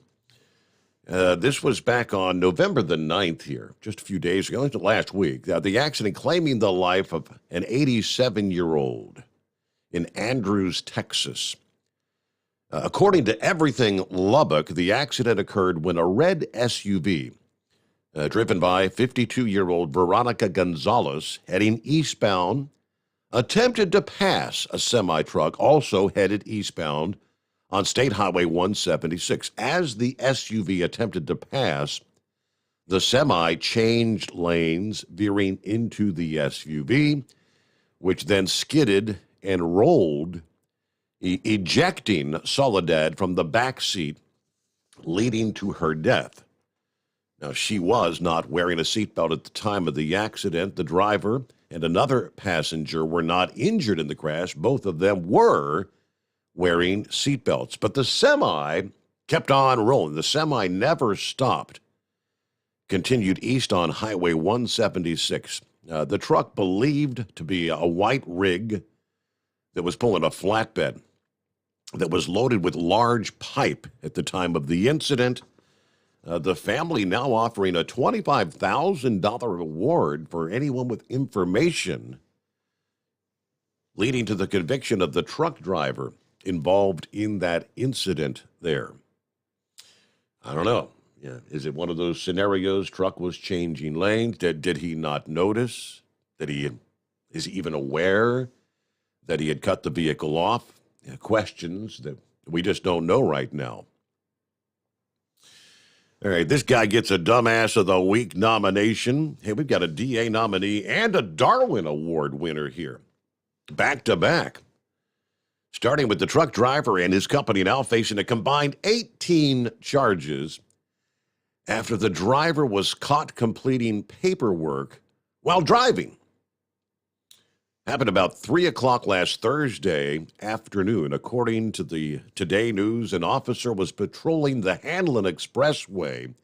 This was back on November the 9th here, just a few days ago, last week. The accident claiming the life of an 87-year-old in Andrews, Texas. According to Everything Lubbock, the accident occurred when a red SUV driven by 52-year-old Veronica Gonzalez, heading eastbound, attempted to pass a semi-truck also headed eastbound on State Highway 176. As the SUV attempted to pass, the semi changed lanes, veering into the SUV, which then skidded and rolled, ejecting Soledad from the back seat, leading to her death. Now, she was not wearing a seatbelt at the time of the accident. The driver and another passenger were not injured in the crash. Both of them were wearing seatbelts. But the semi kept on rolling. The semi never stopped. Continued east on Highway 176. The truck, believed to be a white rig that was pulling a flatbed that was loaded with large pipe at the time of the incident. The family now offering a $25,000 reward for anyone with information leading to the conviction of the truck driver involved in that incident there. I don't know. Yeah. Is it one of those scenarios? Truck was changing lanes. Did he not notice? Is he even aware that he had cut the vehicle off? Questions that we just don't know right now. All right, this guy gets a Dumbass of the Week nomination. Hey, we've got a DA nominee and a Darwin Award winner here, back to back. Starting with the truck driver and his company now facing a combined 18 charges after the driver was caught completing paperwork while driving. Happened about 3 o'clock last Thursday afternoon. According to the Today News, an officer was patrolling the Hanlon Expressway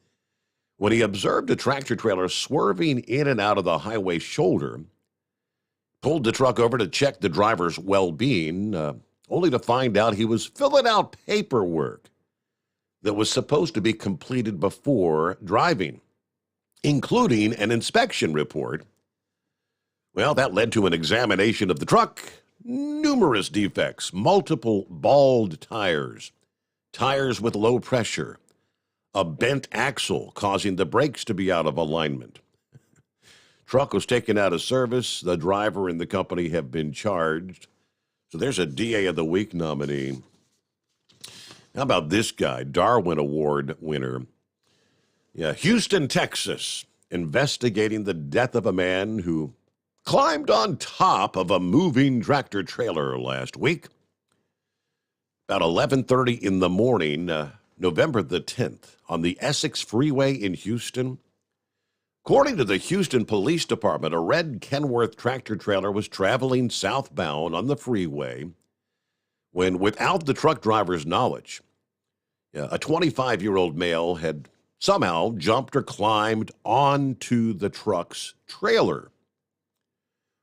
when he observed a tractor-trailer swerving in and out of the highway shoulder, pulled the truck over to check the driver's well-being, only to find out he was filling out paperwork that was supposed to be completed before driving, including an inspection report. Well, that led to an examination of the truck. Numerous defects, multiple bald tires, tires with low pressure, a bent axle causing the brakes to be out of alignment. Truck was taken out of service. The driver and the company have been charged. So there's a DA of the Week nominee. How about this guy, Darwin Award winner? Yeah, Houston, Texas, investigating the death of a man who climbed on top of a moving tractor trailer last week. About 11:30 in the morning, November the 10th, on the Essex Freeway in Houston. According to the Houston Police Department, a red Kenworth tractor trailer was traveling southbound on the freeway when, without the truck driver's knowledge, a 25-year-old male had somehow jumped or climbed onto the truck's trailer.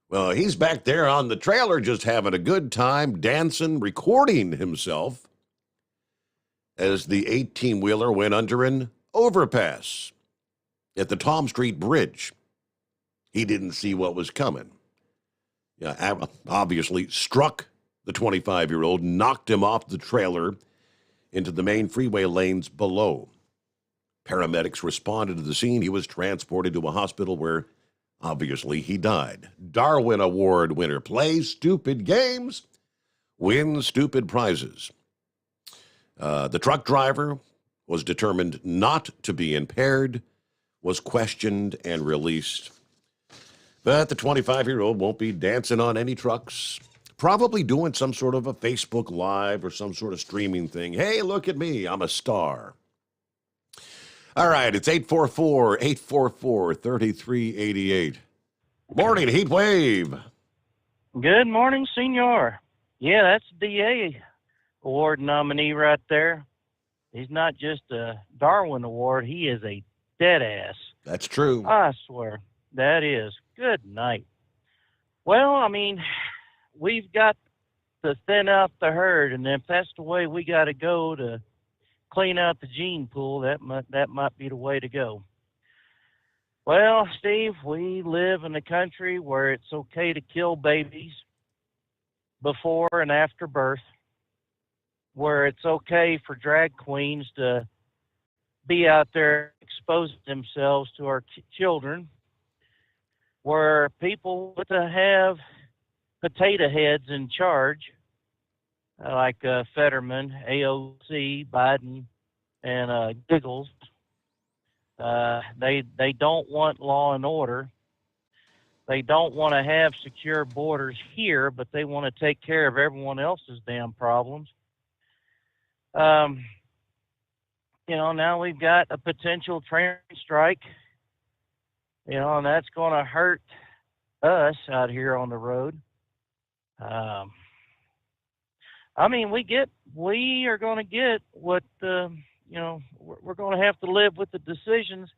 Well, he's back there on the trailer just having a good time, dancing, recording himself as the 18-wheeler went under an overpass at the Tom Street Bridge. He didn't see what was coming. Obviously struck the 25-year-old, knocked him off the trailer into the main freeway lanes below. Paramedics responded to the scene. He was transported to a hospital where obviously he died. Darwin Award winner. Play stupid games, win stupid prizes. The truck driver was determined not to be impaired, was questioned and released. But the 25-year-old won't be dancing on any trucks. Probably doing some sort of a Facebook Live or some sort of streaming thing. Hey, look at me. I'm a star. All right, it's 844-844-3388. Morning, Heat Wave. Good morning, Senor. Yeah, that's a DA award nominee right there. He's not just a Darwin Award. He is a dead ass. That's true. I swear. That is. Good night. Well, I mean, we've got to thin out the herd, and if that's the way we got to go to clean out the gene pool, that might be the way to go. Well, Steve, we live in a country where it's okay to kill babies before and after birth, where it's okay for drag queens to be out there exposing themselves to our children, where people want to have potato heads in charge, like Fetterman, AOC, Biden, and Giggles. They don't want law and order. They don't want to have secure borders here, but they want to take care of everyone else's damn problems. Now we've got a potential train strike, and that's going to hurt us out here on the road. I mean, we are going to get what, we're going to have to live with the decisions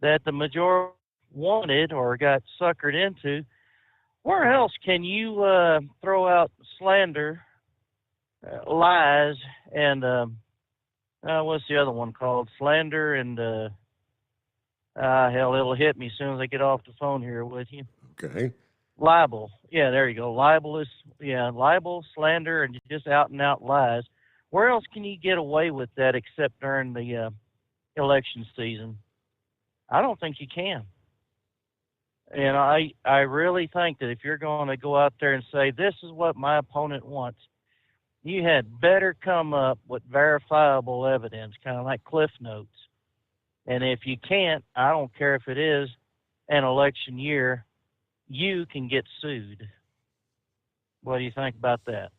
that the majority wanted or got suckered into. Where else can you throw out slander, lies, and what's the other one called? Slander and, hell, it'll hit me as soon as I get off the phone here with you. Okay. Libel. Yeah, there you go. Libel, slander, and just out-and-out lies. Where else can you get away with that except during the election season? I don't think you can. And I really think that if you're going to go out there and say, this is what my opponent wants, you had better come up with verifiable evidence, kind of like Cliff Notes. And if you can't, I don't care if it is an election year, you can get sued. What do you think about that?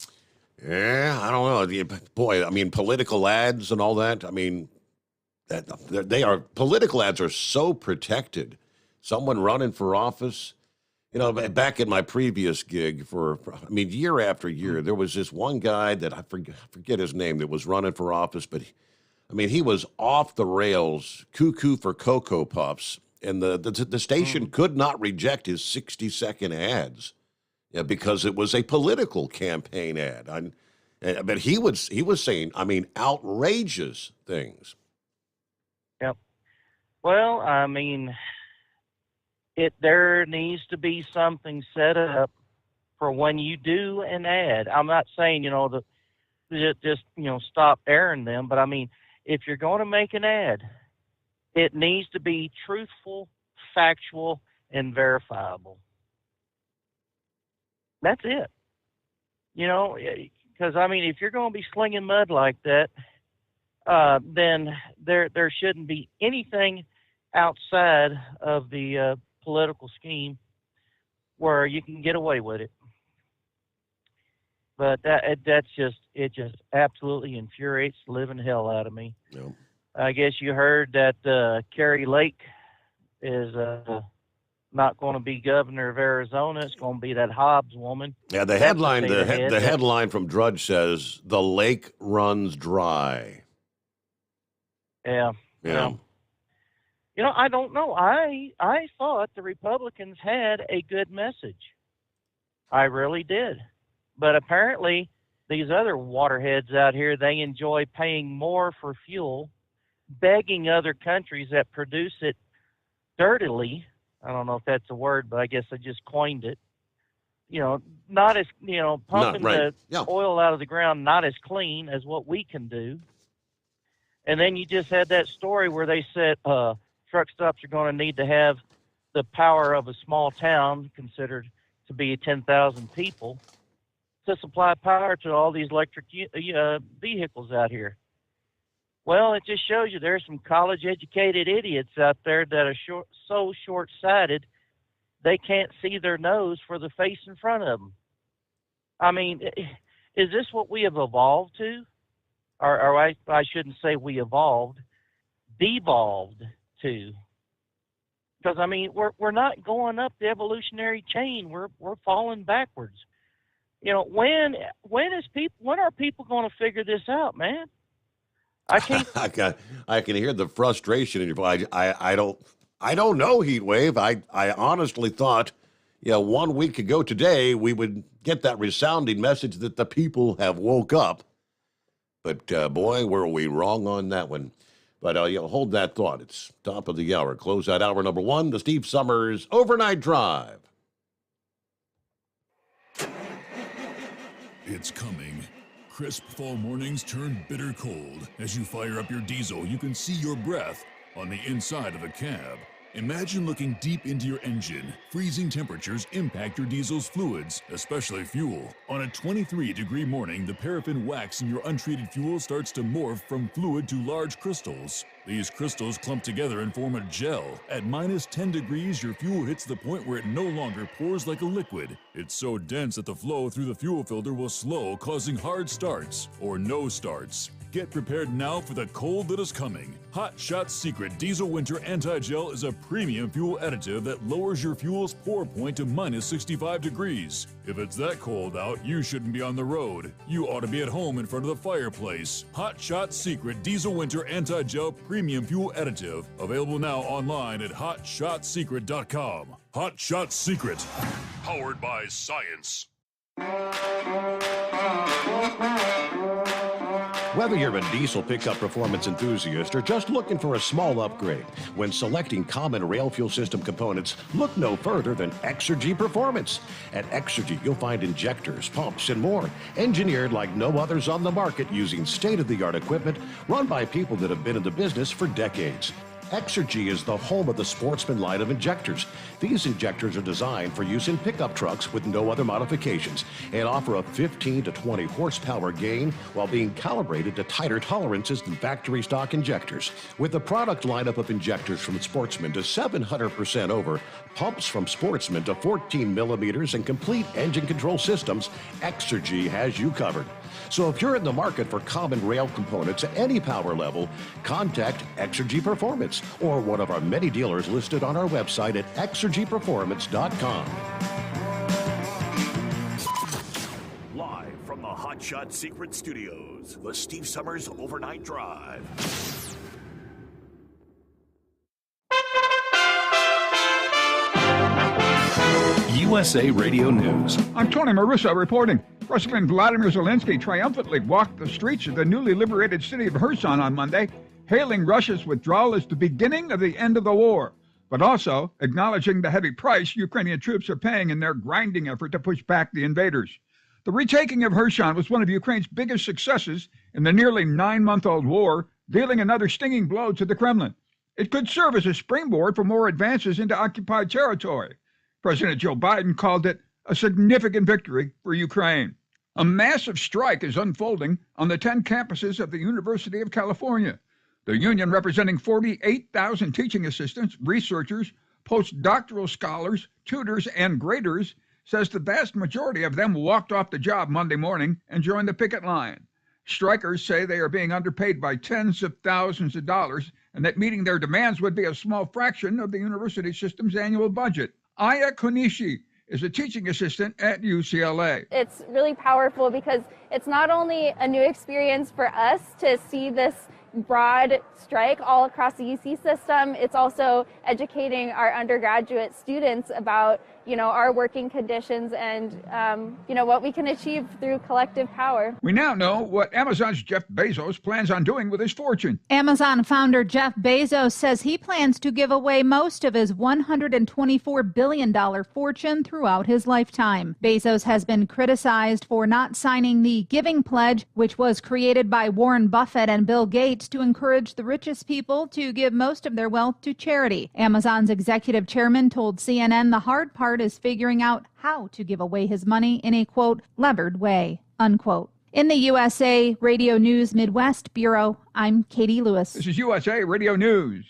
Yeah, I don't know. Boy, I mean, political ads and all that. I mean, political ads are so protected. Someone running for office, back in my previous gig year after year, there was this one guy that I forget his name that was running for office, but he was off the rails, cuckoo for Cocoa Puffs. And the station could not reject his 60-second ads, because it was a political campaign ad. But he was saying, outrageous things. Yep. Well, there needs to be something set up for when you do an ad. I'm not saying just stop airing them, but if you're going to make an ad, it needs to be truthful, factual, and verifiable. That's it. Because, if you're going to be slinging mud like that, then there shouldn't be anything outside of the political scheme where you can get away with it. But it just absolutely infuriates the living hell out of me. Yep. I guess you heard that Carrie Lake is not going to be governor of Arizona. It's going to be that Hobbs woman. Yeah, the headline headline from Drudge says, "The lake runs dry." Yeah. Yeah. I don't know. I thought the Republicans had a good message. I really did. But apparently these other waterheads out here, they enjoy paying more for fuel, begging other countries that produce it dirtily. I don't know if that's a word, but I guess I just coined it. Not as, pumping the oil out of the ground, not as clean as what we can do. And then you just had that story where they said truck stops are going to need to have the power of a small town, considered to be 10,000 people, to supply power to all these electric vehicles out here. Well, it just shows you there's some college-educated idiots out there that are so short-sighted they can't see their nose for the face in front of them. I mean, is this what we have evolved to? Or I shouldn't say we evolved, devolved to. Because, I mean, we're not going up the evolutionary chain. We're falling backwards. You know, when are people going to figure this out, man? I can't. I can hear the frustration in your voice. I don't know, Heatwave. I honestly thought, 1 week ago today we would get that resounding message that the people have woke up. But boy, were we wrong on that one. But hold that thought. It's top of the hour. Close out hour number 1, the Steve Sommers Overnight Drive. It's coming. Crisp fall mornings turn bitter cold. As you fire up your diesel, you can see your breath on the inside of the cab. Imagine looking deep into your engine. Freezing temperatures impact your diesel's fluids, especially fuel. On a 23-degree morning, the paraffin wax in your untreated fuel starts to morph from fluid to large crystals. These crystals clump together and form a gel. At minus 10 degrees, your fuel hits the point where it no longer pours like a liquid. It's so dense that the flow through the fuel filter will slow, causing hard starts or no starts. Get prepared now for the cold that is coming. Hot Shot Secret Diesel Winter Anti-Gel is a premium fuel additive that lowers your fuel's pour point to minus 65 degrees. If it's that cold out, you shouldn't be on the road. You ought to be at home in front of the fireplace. Hot Shot Secret Diesel Winter Anti-Gel Premium Fuel Additive. Available now online at hotshotsecret.com. Hot Shot Secret. Powered by science. Whether you're a diesel pickup performance enthusiast or just looking for a small upgrade, when selecting common rail fuel system components, look no further than Exergy Performance. At Exergy, you'll find injectors, pumps, and more, engineered like no others on the market using state-of-the-art equipment run by people that have been in the business for decades. Exergy is the home of the Sportsman line of injectors. These injectors are designed for use in pickup trucks with no other modifications and offer a 15 to 20 horsepower gain while being calibrated to tighter tolerances than factory stock injectors. With the product lineup of injectors from Sportsman to 700% over, pumps from Sportsman to 14 millimeters, and complete engine control systems, Exergy has you covered. So if you're in the market for common rail components at any power level, contact Exergy Performance or one of our many dealers listed on our website at exergyperformance.com. Live from the Hot Shot Secret Studios, the Steve Sommers Overnight Drive. USA Radio News. I'm Tony Marusso reporting. President Vladimir Zelensky triumphantly walked the streets of the newly liberated city of Kherson on Monday, hailing Russia's withdrawal as the beginning of the end of the war, but also acknowledging the heavy price Ukrainian troops are paying in their grinding effort to push back the invaders. The retaking of Kherson was one of Ukraine's biggest successes in the nearly 9-month-old war, dealing another stinging blow to the Kremlin. It could serve as a springboard for more advances into occupied territory. President Joe Biden called it a significant victory for Ukraine. A massive strike is unfolding on the 10 campuses of the University of California. The union, representing 48,000 teaching assistants, researchers, postdoctoral scholars, tutors, and graders, says the vast majority of them walked off the job Monday morning and joined the picket line. Strikers say they are being underpaid by tens of thousands of dollars and that meeting their demands would be a small fraction of the university system's annual budget. Aya Konishi is a teaching assistant at UCLA. It's really powerful because it's not only a new experience for us to see this broad strike all across the UC system, it's also educating our undergraduate students about, our working conditions and, what we can achieve through collective power. We now know what Amazon's Jeff Bezos plans on doing with his fortune. Amazon founder Jeff Bezos says he plans to give away most of his $124 billion fortune throughout his lifetime. Bezos has been criticized for not signing the Giving Pledge, which was created by Warren Buffett and Bill Gates to encourage the richest people to give most of their wealth to charity. Amazon's executive chairman told CNN the hard part is figuring out how to give away his money in a, quote, levered way, unquote. In the USA Radio News Midwest Bureau, I'm Katie Lewis. This is USA Radio News.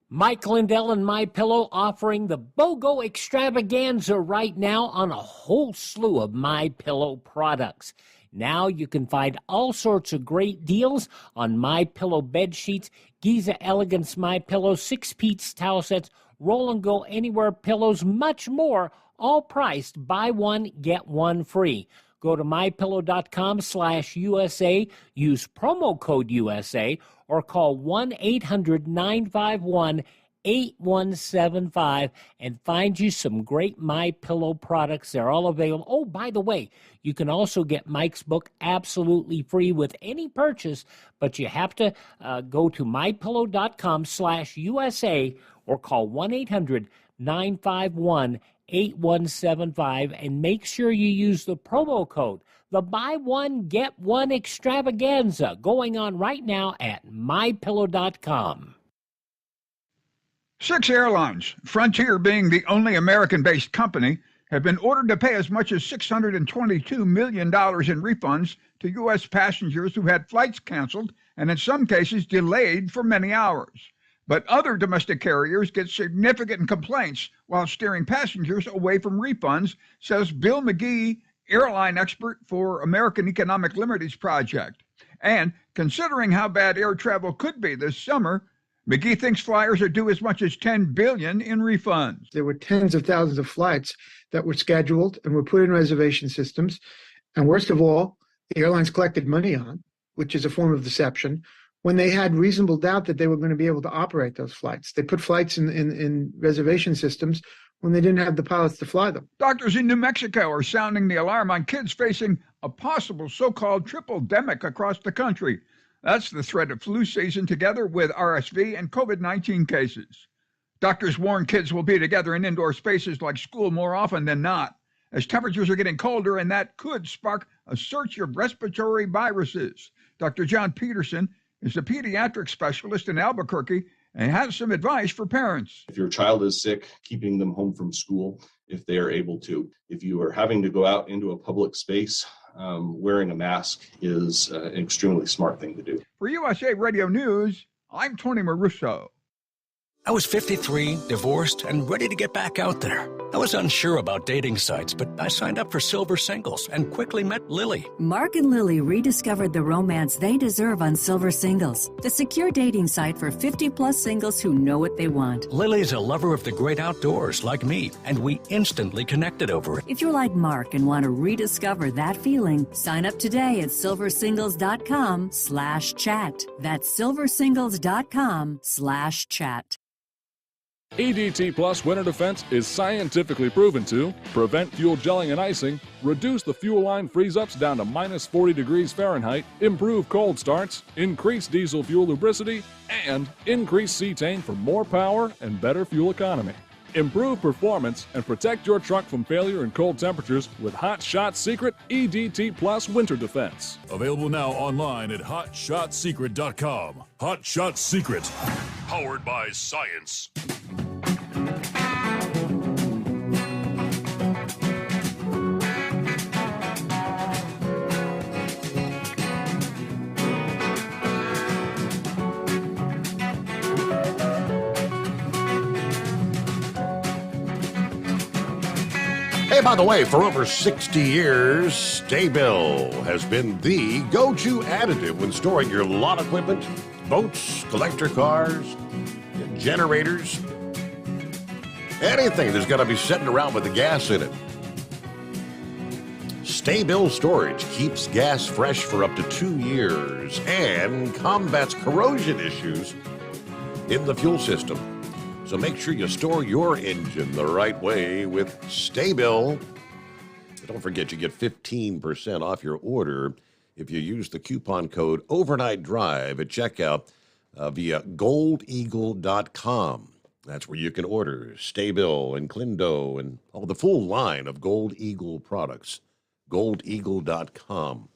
Mike Lindell and My Pillow offering the BOGO extravaganza right now on a whole slew of My Pillow products. Now you can find all sorts of great deals on My Pillow bed sheets, Giza Elegance My Pillow, 6-piece towel sets, Roll and Go Anywhere pillows, much more, all priced buy one, get one free. Go to mypillow.com/USA, use promo code USA, or call 1-800-951-8175 and find you some great My Pillow products. They're all available. Oh, by the way, you can also get Mike's book absolutely free with any purchase, but you have to go to mypillow.com/USA or call 1-800-951-8175 and make sure you use the promo code, the buy one, get one extravaganza, going on right now at mypillow.com. 6 airlines, Frontier being the only American-based company, have been ordered to pay as much as $622 million in refunds to U.S. passengers who had flights canceled and in some cases delayed for many hours. But other domestic carriers get significant complaints while steering passengers away from refunds, says Bill McGee, airline expert for American Economic Liberties Project. And considering how bad air travel could be this summer, McGee thinks flyers are due as much as $10 billion in refunds. There were tens of thousands of flights that were scheduled and were put in reservation systems. And worst of all, the airlines collected money on, which is a form of deception, when they had reasonable doubt that they were going to be able to operate those flights. They put flights in reservation systems when they didn't have the pilots to fly them. Doctors in New Mexico are sounding the alarm on kids facing a possible so-called triple-demic across the country. That's the threat of flu season together with RSV and COVID-19 cases. Doctors warn kids will be together in indoor spaces like school more often than not, as temperatures are getting colder, and that could spark a surge of respiratory viruses. Dr. John Peterson is a pediatric specialist in Albuquerque and has some advice for parents. If your child is sick, keeping them home from school if they are able to. If you are having to go out into a public space, wearing a mask is an extremely smart thing to do. For USA Radio News, I'm Tony Marusso. I was 53, divorced, and ready to get back out there. I was unsure about dating sites, but I signed up for Silver Singles and quickly met Lily. Mark and Lily rediscovered the romance they deserve on Silver Singles, the secure dating site for 50-plus singles who know what they want. Lily's a lover of the great outdoors like me, and we instantly connected over it. If you're like Mark and want to rediscover that feeling, sign up today at silversingles.com/chat. That's silversingles.com/chat. EDT Plus Winter Defense is scientifically proven to prevent fuel gelling and icing, reduce the fuel line freeze-ups down to minus 40 degrees Fahrenheit, improve cold starts, increase diesel fuel lubricity, and increase cetane for more power and better fuel economy. Improve performance and protect your truck from failure in cold temperatures with Hot Shot Secret EDT Plus Winter Defense. Available now online at hotshotsecret.com. Hot Shot Secret, powered by science. Hey, by the way, for over 60 years, Staybill has been the go-to additive when storing your lawn equipment, boats, collector cars, generators, anything that's going to be sitting around with the gas in it. Staybill storage keeps gas fresh for up to 2 years and combats corrosion issues in the fuel system. So make sure you store your engine the right way with Staybill. Don't forget, you get 15% off your order if you use the coupon code Overnight Drive at checkout via goldeagle.com. That's where you can order Staybill and Clindo and all the full line of Gold Eagle products. goldeagle.com.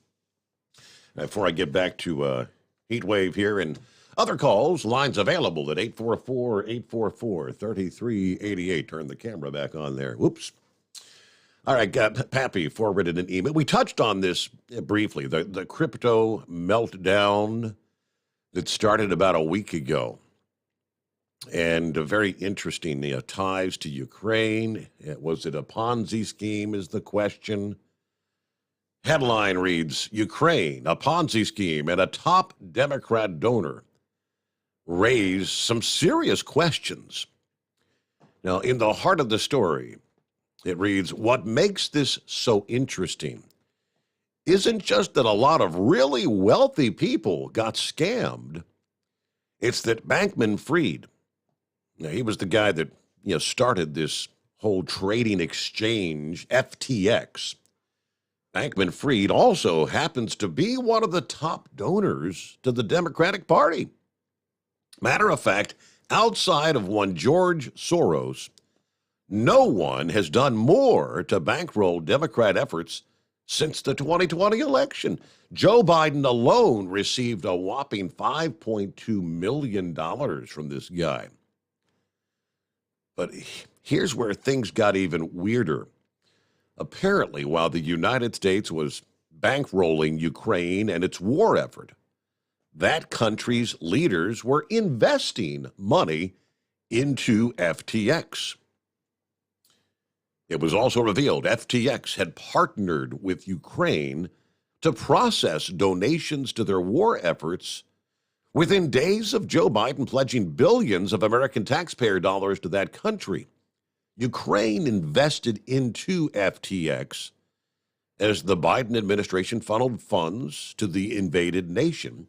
Before I get back to heat wave here and other calls, lines available at 844-844-3388. Turn the camera back on there. Whoops. All right, Pappy forwarded an email. We touched on this briefly, the crypto meltdown that started about a week ago. And very interesting ties to Ukraine. Was it a Ponzi scheme is the question. Headline reads, Ukraine, a Ponzi scheme and a top Democrat donor raise some serious questions. Now, in the heart of the story, it reads, what makes this so interesting isn't just that a lot of really wealthy people got scammed. It's that Bankman-Fried, now, he was the guy that started this whole trading exchange, FTX. Bankman-Fried also happens to be one of the top donors to the Democratic Party. Matter of fact, outside of one George Soros, no one has done more to bankroll Democrat efforts since the 2020 election. Joe Biden alone received a whopping $5.2 million from this guy. But here's where things got even weirder. Apparently, while the United States was bankrolling Ukraine and its war effort, that country's leaders were investing money into FTX. It was also revealed FTX had partnered with Ukraine to process donations to their war efforts within days of Joe Biden pledging billions of American taxpayer dollars to that country. Ukraine invested into FTX as the Biden administration funneled funds to the invaded nation.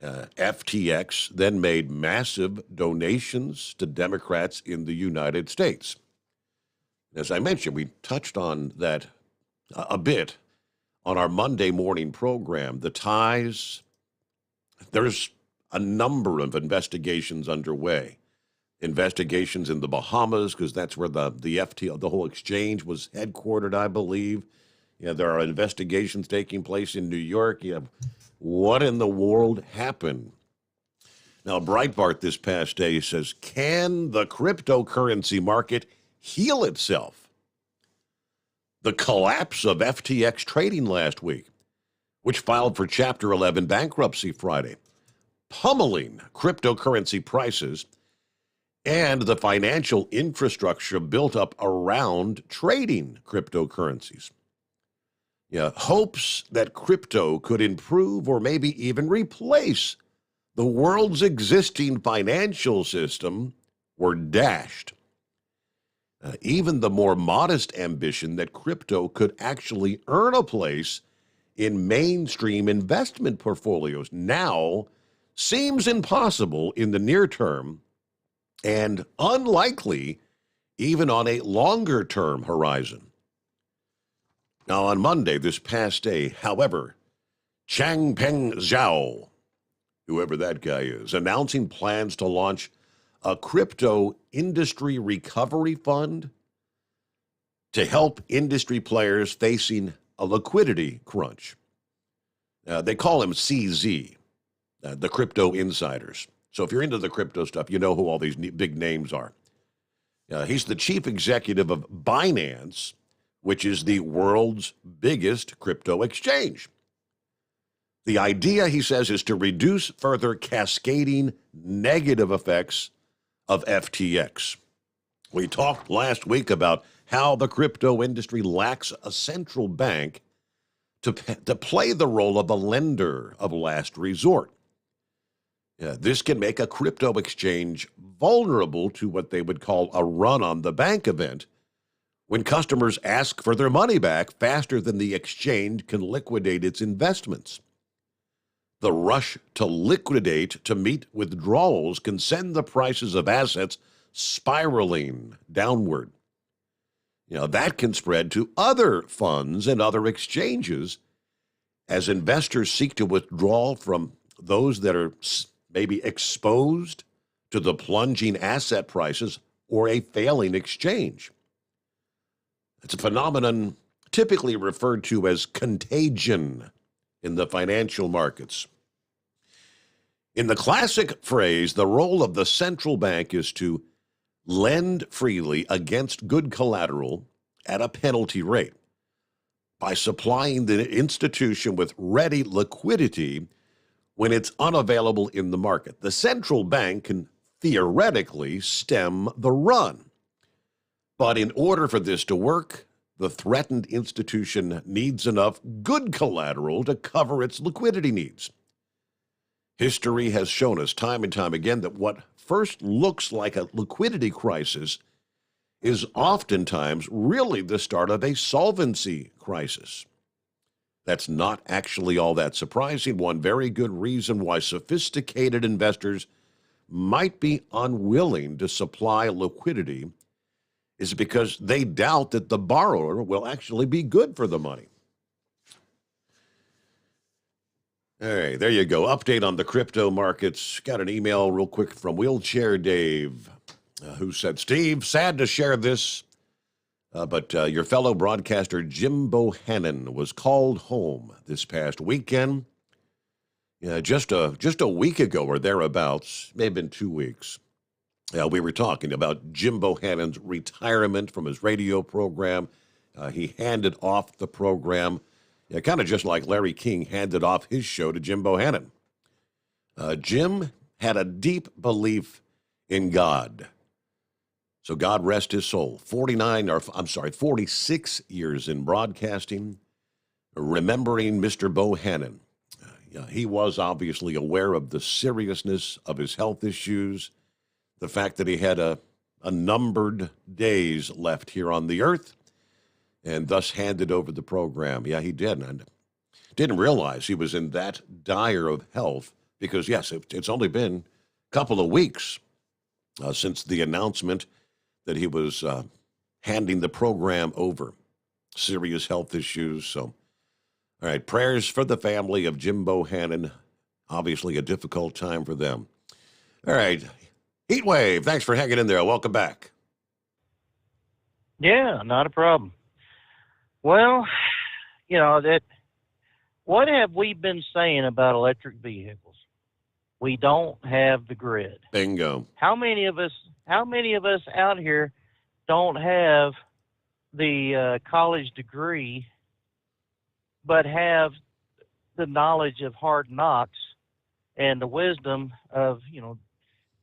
FTX then made massive donations to Democrats in the United States. As I mentioned, we touched on that a bit on our Monday morning program. The ties, there's a number of investigations underway. Investigations in the Bahamas, because that's where the whole exchange was headquartered, I believe. There are investigations taking place in New York. What in the world happened? Now, Breitbart this past day says, can the cryptocurrency market heal itself? The collapse of FTX trading last week, which filed for Chapter 11 bankruptcy Friday, pummeling cryptocurrency prices and the financial infrastructure built up around trading cryptocurrencies. Hopes that crypto could improve or maybe even replace the world's existing financial system were dashed. Even the more modest ambition that crypto could actually earn a place in mainstream investment portfolios now seems impossible in the near term and unlikely even on a longer-term horizon. Now, on Monday, this past day, however, Changpeng Zhao, whoever that guy is, announcing plans to launch a crypto industry recovery fund to help industry players facing a liquidity crunch. They call him CZ, the crypto insiders. So if you're into the crypto stuff, you know who all these big names are. He's the chief executive of Binance, which is the world's biggest crypto exchange. The idea, he says, is to reduce further cascading negative effects of FTX. We talked last week about how the crypto industry lacks a central bank to play the role of a lender of last resort. This can make a crypto exchange vulnerable to what they would call a run on the bank event, when customers ask for their money back faster than the exchange can liquidate its investments. The rush to liquidate to meet withdrawals can send the prices of assets spiraling downward. That can spread to other funds and other exchanges as investors seek to withdraw from those that are maybe exposed to the plunging asset prices or a failing exchange. It's a phenomenon typically referred to as contagion in the financial markets. In the classic phrase, the role of the central bank is to lend freely against good collateral at a penalty rate by supplying the institution with ready liquidity when it's unavailable in the market. The central bank can theoretically stem the run. But in order for this to work, the threatened institution needs enough good collateral to cover its liquidity needs. History has shown us time and time again that what first looks like a liquidity crisis is oftentimes really the start of a solvency crisis. That's not actually all that surprising. One very good reason why sophisticated investors might be unwilling to supply liquidity is because they doubt that the borrower will actually be good for the money. All right, there you go. Update on the crypto markets. Got an email real quick from Wheelchair Dave, who said, Steve, sad to share this, but your fellow broadcaster Jim Bohannon was called home this past weekend. Just a week ago or thereabouts, may have been 2 weeks. We were talking about Jim Bohannon's retirement from his radio program. He handed off the program, kind of just like Larry King handed off his show to Jim Bohannon. Jim had a deep belief in God. So God rest his soul. 46 years in broadcasting, remembering Mr. Bohannon. He was obviously aware of the seriousness of his health issues, the fact that he had a numbered days left here on the earth, and thus handed over the program. Yeah, he did. And didn't realize he was in that dire of health because, yes, it's only been a couple of weeks since the announcement that he was handing the program over. Serious health issues. So, all right, prayers for the family of Jim Bohannon. Obviously a difficult time for them. All right. Heatwave, thanks for hanging in there. Welcome back. Yeah, not a problem. Well, what have we been saying about electric vehicles? We don't have the grid. Bingo. How many of us out here don't have the college degree, but have the knowledge of hard knocks and the wisdom of,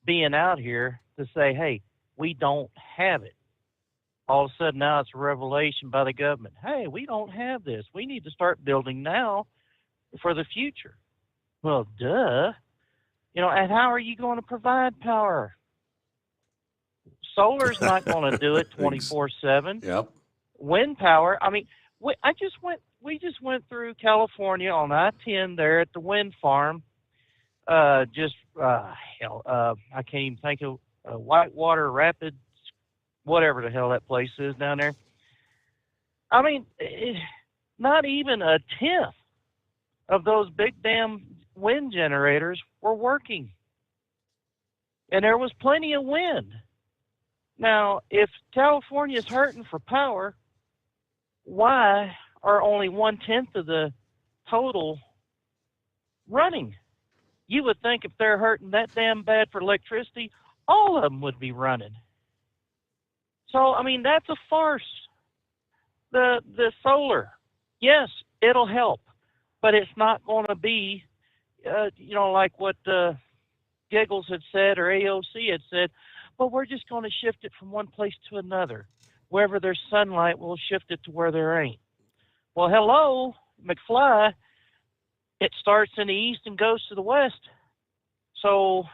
being out here to say, hey, we don't have it. All of a sudden now it's a revelation by the government. Hey, we don't have this. We need to start building now for the future. Well, duh. And how are you going to provide power? Solar's not going to do it 24/7. Yep. Wind power. I mean, we just went through California on I-10 there at the wind farm. I can't even think of Whitewater Rapids, whatever the hell that place is down there. I mean, not even a tenth of those big damn wind generators were working. And there was plenty of wind. Now, if California's hurting for power, why are only 1/10 of the total running? You would think if they're hurting that damn bad for electricity, all of them would be running. So, I mean, that's a farce. The solar, yes, it'll help, but it's not going to be, like what Giggles had said or AOC had said, well, we're just going to shift it from one place to another. Wherever there's sunlight, we'll shift it to where there ain't. Well, hello, McFly. It starts in the east and goes to the west. So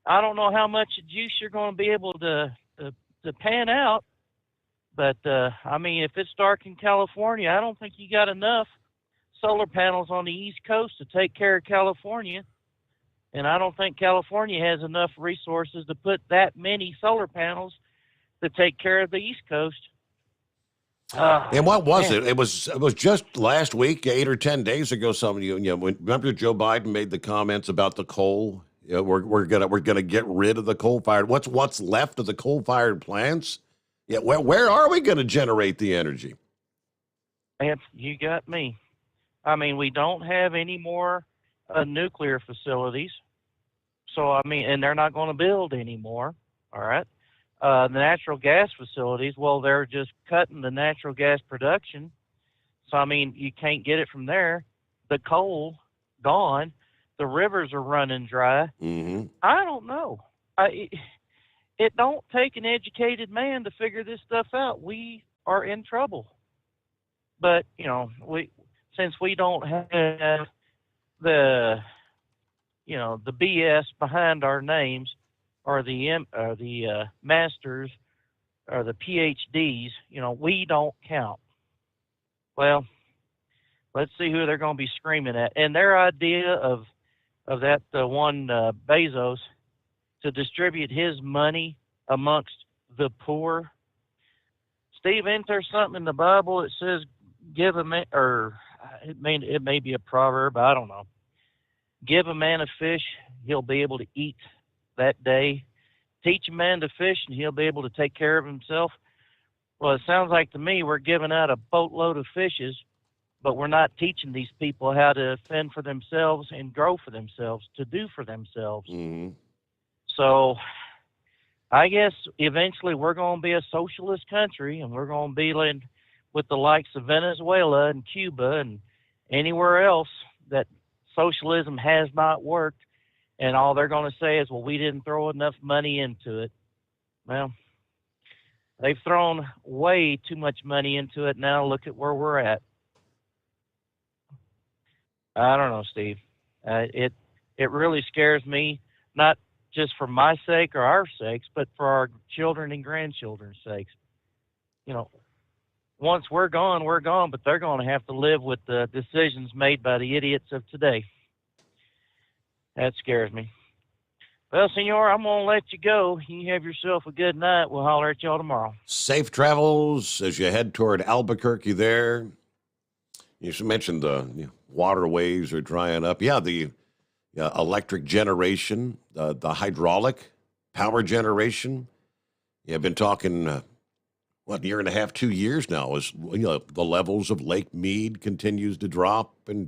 I don't know how much juice you're going to be able to pan out. But, if it's dark in California, I don't think you got enough solar panels on the East Coast to take care of California. And I don't think California has enough resources to put that many solar panels to take care of the East Coast. And what was it? It was just last week, 8 or 10 days ago. Remember Joe Biden made the comments about the coal. We're gonna get rid of the coal fired. What's left of the coal fired plants? Yeah, where are we going to generate the energy? You got me. I mean, we don't have any more nuclear facilities. So and they're not going to build anymore. All right. The natural gas facilities, well, they're just cutting the natural gas production. So, you can't get it from there. The coal, gone. The rivers are running dry. Mm-hmm. I don't know. it don't take an educated man to figure this stuff out. We are in trouble. But, since we don't have the BS behind our names, or the masters or the PhDs, we don't count. Well, let's see who they're going to be screaming at. And their idea of that one Bezos to distribute his money amongst the poor. Steve, ain't there something in the Bible that says give a man, or it may be a proverb, I don't know. Give a man a fish, he'll be able to eat that day. Teach a man to fish, and he'll be able to take care of himself. Well, it sounds like to me we're giving out a boatload of fishes, but we're not teaching these people how to fend for themselves and grow for themselves, to do for themselves. Mm-hmm. So I guess eventually we're going to be a socialist country, and we're going to be with the likes of Venezuela and Cuba and anywhere else that socialism has not worked, and all they're going to say is, well, we didn't throw enough money into it. Well, they've thrown way too much money into it. Now look at where we're at. I don't know, Steve. It really scares me, not just for my sake or our sakes, but for our children and grandchildren's sakes. Once we're gone, but they're going to have to live with the decisions made by the idiots of today. That scares me. Well, senor, I'm going to let you go. You have yourself a good night. We'll holler at y'all tomorrow. Safe travels as you head toward Albuquerque there. You mentioned the waterways are drying up. Yeah, the electric generation, the hydraulic power generation. I've been talking, a year and a half, 2 years now, as the levels of Lake Mead continues to drop. And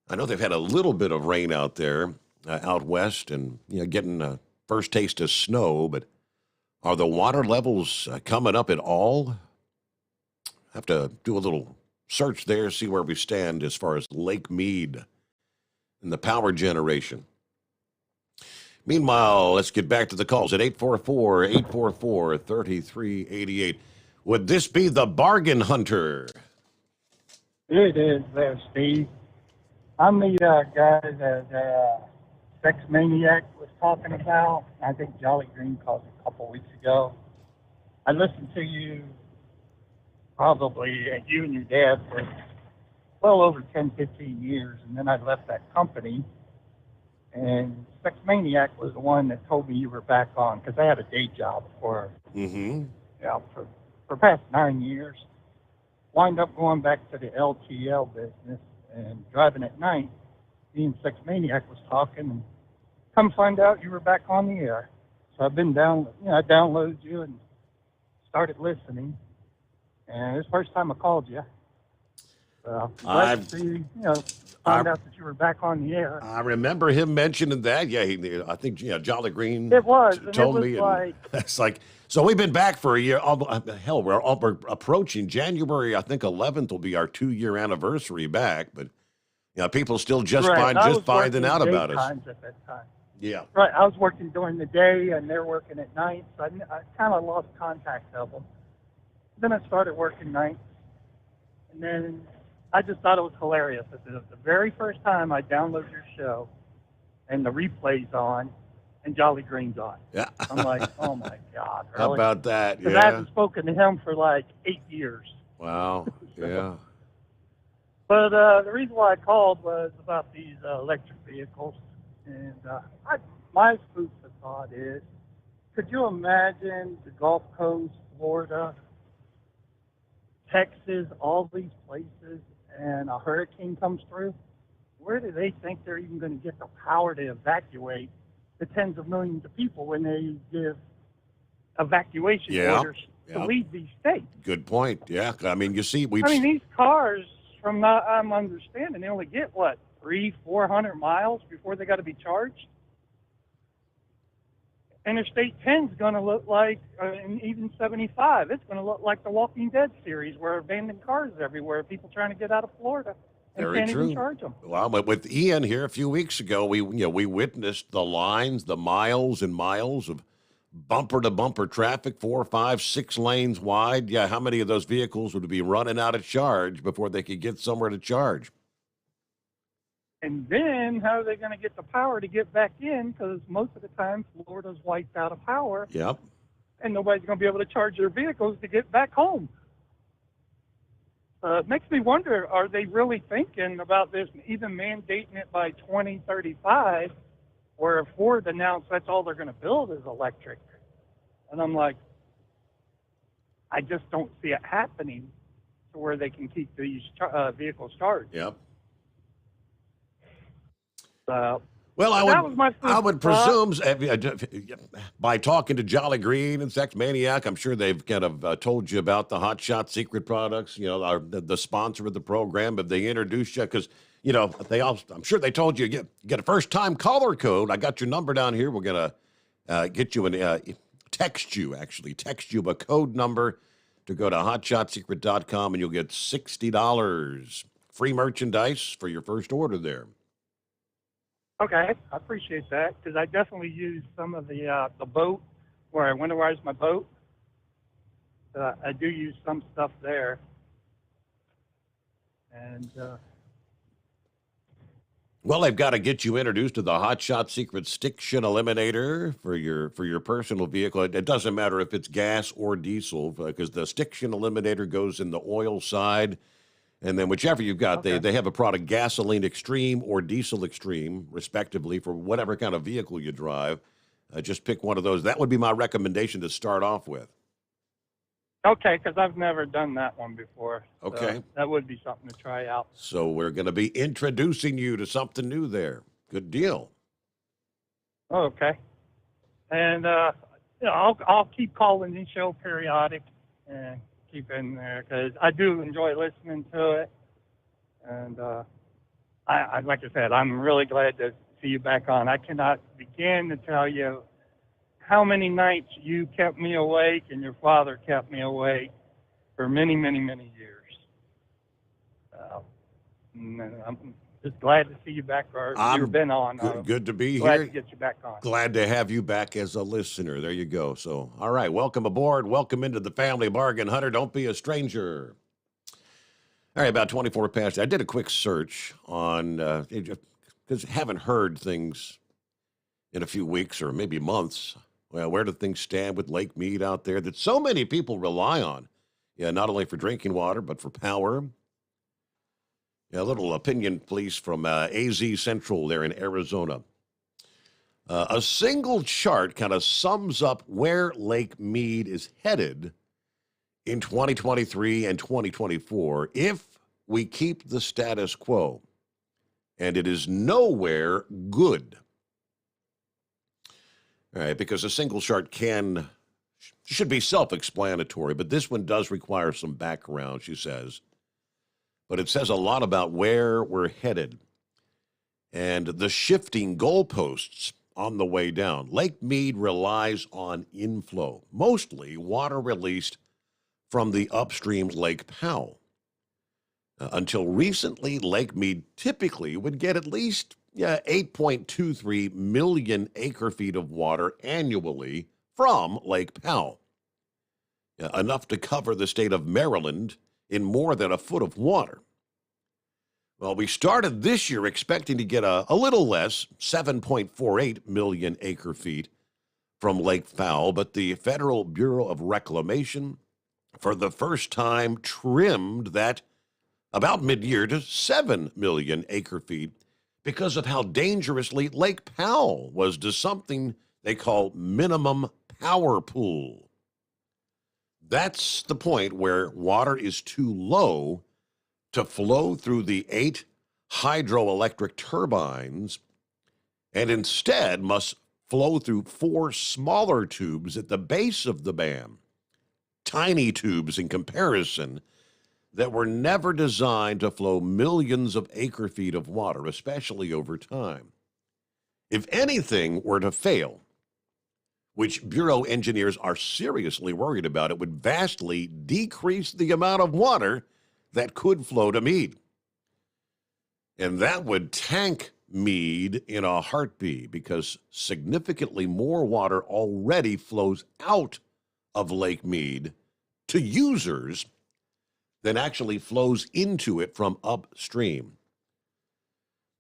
I know they've had a little bit of rain out there, out west, and getting a first taste of snow. But are the water levels coming up at all? Have to do a little search there, see where we stand as far as Lake Mead and the power generation. Meanwhile, let's get back to the calls at 844-844-3388. Would this be the bargain hunter? It is there, Steve. I'm the guy that Sex Maniac was talking about. I think Jolly Green called a couple weeks ago. I listened to you, probably you and your dad, for well over 10, 15 years, and then I left that company. And Sex Maniac was the one that told me you were back on, because I had a day job for for past 9 years. Wind up going back to the LTL business and driving at night. Me and Sex Maniac was talking, and come find out you were back on the air. So I've been I downloaded you and started listening. And it's the first time I called you. Glad to see, find out that you were back on the air. I remember him mentioning that. Yeah, I think Jolly Green told me. And it's like, so we've been back for a year. Hell, we're approaching January. I think 11th will be our 2-year anniversary back. But people still just finding out about us. At that time. Yeah. Right. I was working during the day, and they're working at night. So I kind of lost contact of them. Then I started working nights, and then I just thought it was hilarious. The very first time I downloaded your show, and the replay's on, and Jolly Green's on. Yeah. I'm like, oh my God. Really? How about that? Because I haven't spoken to him for like 8 years. Wow. Yeah. But the reason why I called was about these electric vehicles. And my food for thought is, could you imagine the Gulf Coast, Florida, Texas, all these places, and a hurricane comes through? Where do they think they're even going to get the power to evacuate the tens of millions of people when they give evacuation orders to leave these states? Good point. Yeah. I mean, you see, these cars, from what I'm understanding, they only get, 300-400 miles before they got to be charged? Interstate 10 is going to look like, and even 75, it's going to look like the Walking Dead series where abandoned cars everywhere, people trying to get out of Florida. and Very can't true. even charge them. Well, but with Ian here a few weeks ago, we witnessed the lines, the miles and miles of bumper-to-bumper traffic, 4, 5, 6 lanes wide. Yeah, how many of those vehicles would be running out of charge before they could get somewhere to charge? And then how are they going to get the power to get back in? Because most of the time Florida's wiped out of power, Yep. and nobody's going to be able to charge their vehicles to get back home. It makes me wonder, are they really thinking about this, even mandating it by 2035, where Ford announced that's all they're going to build is electric? And I'm like, I just don't see it happening to where they can keep these vehicles charged. Yep. Well, I would presume by talking to Jolly Green and Sex Maniac, I'm sure they've kind of told you about the Hot Shot Secret products. You know, the sponsor of the program, but they introduced you because I'm sure they told you get a first time caller code. I got your number down here. We're gonna get you text you a code number to go to hotshotsecret.com, and you'll get $60 free merchandise for your first order there. Okay, I appreciate that, because I definitely use some of the boat where I winterize my boat. I do use some stuff there, and well, they've got to get you introduced to the Hot Shot Secret Stiction Eliminator for your personal vehicle. It doesn't matter if it's gas or diesel, because the Stiction Eliminator goes in the oil side. And then whichever you've got, they have a product, Gasoline Extreme or Diesel Extreme, respectively, for whatever kind of vehicle you drive. Just pick one of those. That would be my recommendation to start off with. okay, because I've never done that one before. So Okay. that would be something to try out. So we're going to be introducing you to something new there. Good deal. Okay, and I'll keep calling the show periodic and keep in there, because I do enjoy listening to it, and I like I said, I'm really glad to see you back on. I cannot begin to tell you how many nights you kept me awake and your father kept me awake for many, many, many years. And I'm just glad to see you back, or you've been on. Good to be glad here. to get you back on. Glad to have you back as a listener. There you go. So, all right, welcome aboard. Welcome into the family, Bargain Hunter. Don't be a stranger. All right, about 24 past. I did a quick search on, because I haven't heard things in a few weeks or maybe months. Well, where do things stand with Lake Mead out there that so many people rely on? Yeah, not only for drinking water, but for power. Yeah, a little opinion, please, from AZ Central there in Arizona. A single chart kind of sums up where Lake Mead is headed in 2023 and 2024 if we keep the status quo. And it is nowhere good. All right, because a single chart should be self-explanatory, but this one does require some background, she says. But it says a lot about where we're headed and the shifting goalposts on the way down. Lake Mead relies on inflow, mostly water released from the upstream Lake Powell. Until recently, Lake Mead typically would get at least 8.23 million acre-feet of water annually from Lake Powell, enough to cover the state of Maryland in more than a foot of water. Well, we started this year expecting to get a little less, 7.48 million acre-feet from Lake Powell, but the Federal Bureau of Reclamation, for the first time, trimmed that about mid-year to 7 million acre-feet because of how dangerously Lake Powell was to something they call minimum power pool. That's the point where water is too low to flow through the 8 hydroelectric turbines and instead must flow through 4 smaller tubes at the base of the dam. Tiny tubes in comparison that were never designed to flow millions of acre-feet of water, especially over time. If anything were to fail, which Bureau engineers are seriously worried about, it would vastly decrease the amount of water that could flow to Mead. And that would tank Mead in a heartbeat because significantly more water already flows out of Lake Mead to users than actually flows into it from upstream.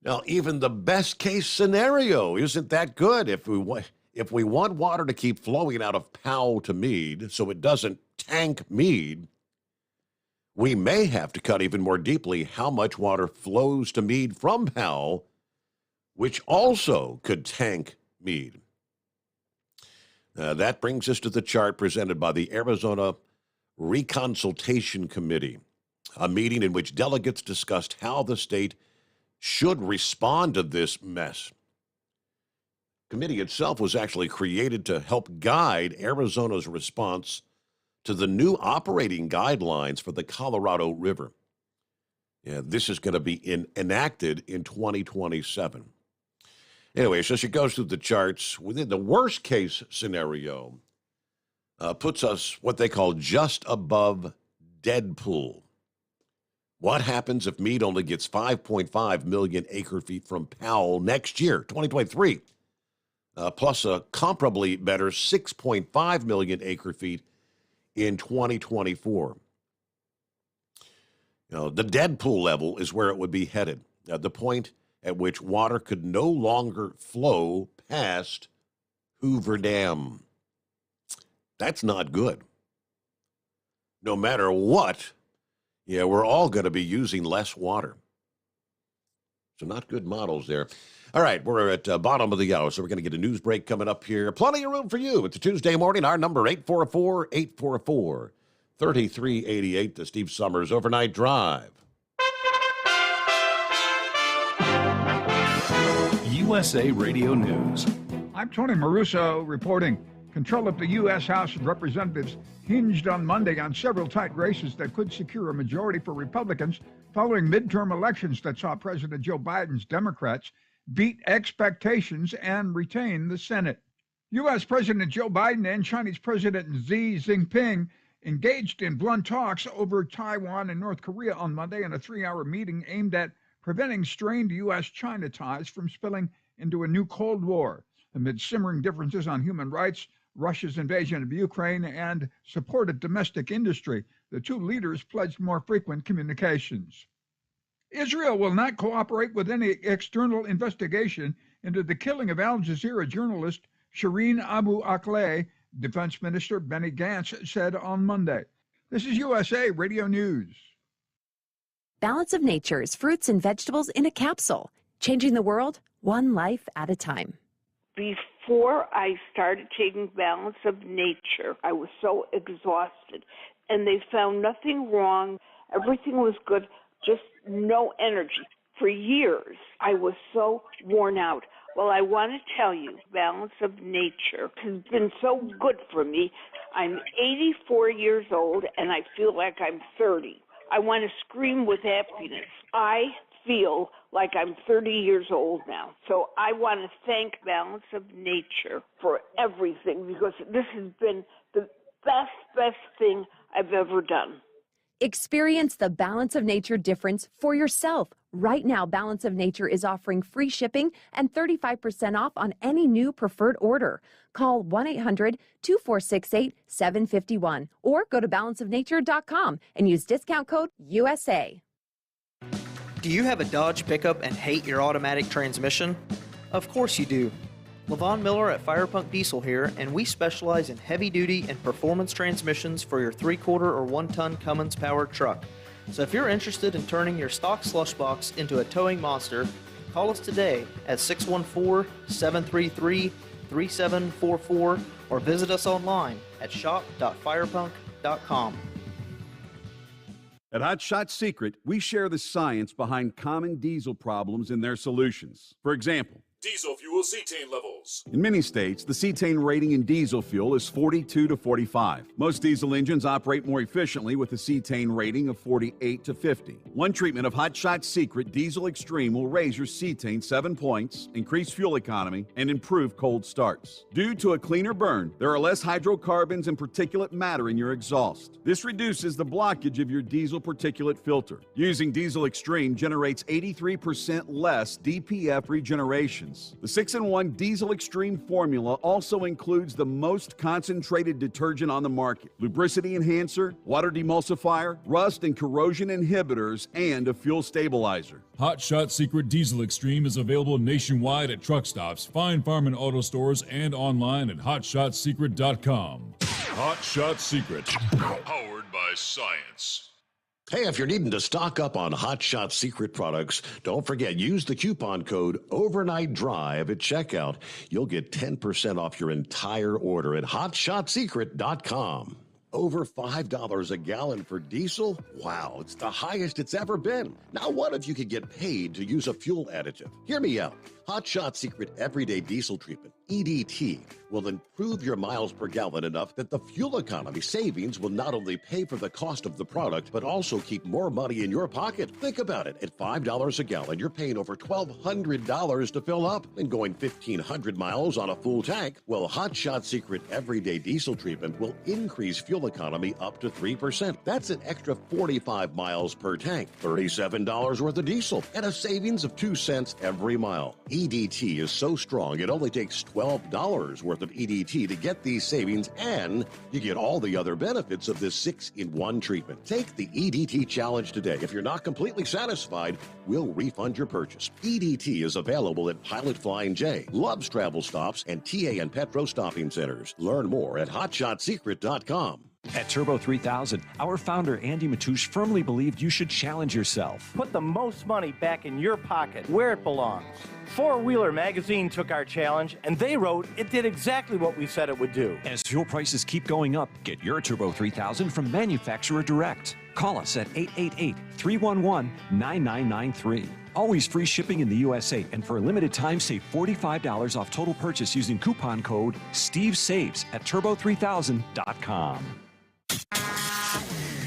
Now, even the best case scenario isn't that good. If we want water to keep flowing out of Powell to Mead so it doesn't tank Mead, we may have to cut even more deeply how much water flows to Mead from Powell, which also could tank Mead. That brings us to the chart presented by the Arizona Reconsultation Committee, a meeting in which delegates discussed how the state should respond to this mess. The committee itself was actually created to help guide Arizona's response to the new operating guidelines for the Colorado River. Yeah, this is going to be enacted in 2027. Anyway, so she goes through the charts. Within the worst case scenario, puts us what they call just above Deadpool. What happens if Mead only gets 5.5 million acre feet from Powell next year, 2023, plus a comparably better 6.5 million acre feet in 2024? The Deadpool level is where it would be headed, the point at which water could no longer flow past Hoover Dam. That's not good. No matter what, we're all going to be using less water. So not good models there. All right, we're at bottom of the hour, so we're going to get a news break coming up here. Plenty of room for you. It's a Tuesday morning. Our number, 844-844-3388, the Steve Sommers Overnight Drive. USA Radio News. I'm Tony Maruso reporting. Control of the U.S. House of Representatives hinged on Monday on several tight races that could secure a majority for Republicans following midterm elections that saw President Joe Biden's Democrats beat expectations and retain the Senate. U.S. President Joe Biden and Chinese President Xi Jinping engaged in blunt talks over Taiwan and North Korea on Monday in a 3-hour meeting aimed at preventing strained U.S.-China ties from spilling into a new Cold War. Amid simmering differences on human rights, Russia's invasion of Ukraine, and supported domestic industry, the two leaders pledged more frequent communications. Israel will not cooperate with any external investigation into the killing of Al Jazeera journalist Shireen Abu Akleh, Defense Minister Benny Gantz said on Monday. This is USA Radio News. Balance of Nature's fruits and vegetables in a capsule, changing the world one life at a time. Before I started taking Balance of Nature, I was so exhausted, and they found nothing wrong. Everything was good, just no energy. For years, I was so worn out. Well, I want to tell you, Balance of Nature has been so good for me. I'm 84 years old, and I feel like I'm 30. I want to scream with happiness. I feel like I'm 30 years old now. So I want to thank Balance of Nature for everything, because this has been the best thing I've ever done. Experience the Balance of Nature difference for yourself. Right now, Balance of Nature is offering free shipping and 35% off on any new preferred order. Call 1-800-2468-751 or go to balanceofnature.com and use discount code USA. Do you have a Dodge pickup and hate your automatic transmission? Of course you do. Levon Miller at Firepunk Diesel here, and we specialize in heavy-duty and performance transmissions for your 3-quarter or 1-ton Cummins-powered truck. So if you're interested in turning your stock slush box into a towing monster, call us today at 614-733-3744 or visit us online at shop.firepunk.com. At Hot Shot Secret, we share the science behind common diesel problems and their solutions. For example, Diesel fuel cetane levels. In many states, the cetane rating in diesel fuel is 42 to 45. Most diesel engines operate more efficiently with a cetane rating of 48 to 50. One treatment of Hot Shot Secret Diesel Extreme will raise your cetane 7 points, increase fuel economy, and improve cold starts. Due to a cleaner burn, there are less hydrocarbons and particulate matter in your exhaust. This reduces the blockage of your diesel particulate filter. Using Diesel Extreme generates 83% less DPF regenerations. The 6-in-1 Diesel Extreme formula also includes the most concentrated detergent on the market, lubricity enhancer, water demulsifier, rust and corrosion inhibitors, and a fuel stabilizer. Hot Shot Secret Diesel Extreme is available nationwide at truck stops, fine farm and auto stores, and online at hotshotsecret.com. Hot Shot Secret, powered by science. Hey, if you're needing to stock up on Hot Shot Secret products, don't forget, use the coupon code Overnight Drive at checkout. You'll get 10% off your entire order at hotshotsecret.com. Over $5 a gallon for diesel? Wow, it's the highest it's ever been. Now, what if you could get paid to use a fuel additive? Hear me out. Hot Shot Secret Everyday Diesel Treatment, EDT, will improve your miles per gallon enough that the fuel economy savings will not only pay for the cost of the product, but also keep more money in your pocket. Think about it. At $5 a gallon, you're paying over $1,200 to fill up and going 1,500 miles on a full tank. Well, Hot Shot Secret Everyday Diesel Treatment will increase fuel economy up to 3%. That's an extra 45 miles per tank, $37 worth of diesel, and a savings of 2 cents every mile. EDT is so strong, it only takes $12 worth of EDT to get these savings, and you get all the other benefits of this 6-in-1 treatment. Take the EDT challenge today. If you're not completely satisfied, we'll refund your purchase. EDT is available at Pilot Flying J, Love's Travel Stops, and TA and Petro Stopping Centers. Learn more at hotshotsecret.com. At Turbo 3000, our founder Andy Matouche firmly believed you should challenge yourself. Put the most money back in your pocket, where it belongs. Four Wheeler magazine took our challenge, and they wrote it did exactly what we said it would do. As fuel prices keep going up, get your Turbo 3000 from manufacturer direct. Call us at 888-311-9993. Always free shipping in the USA, and for a limited time, save $45 off total purchase using coupon code STEVESAVES at turbo3000.com.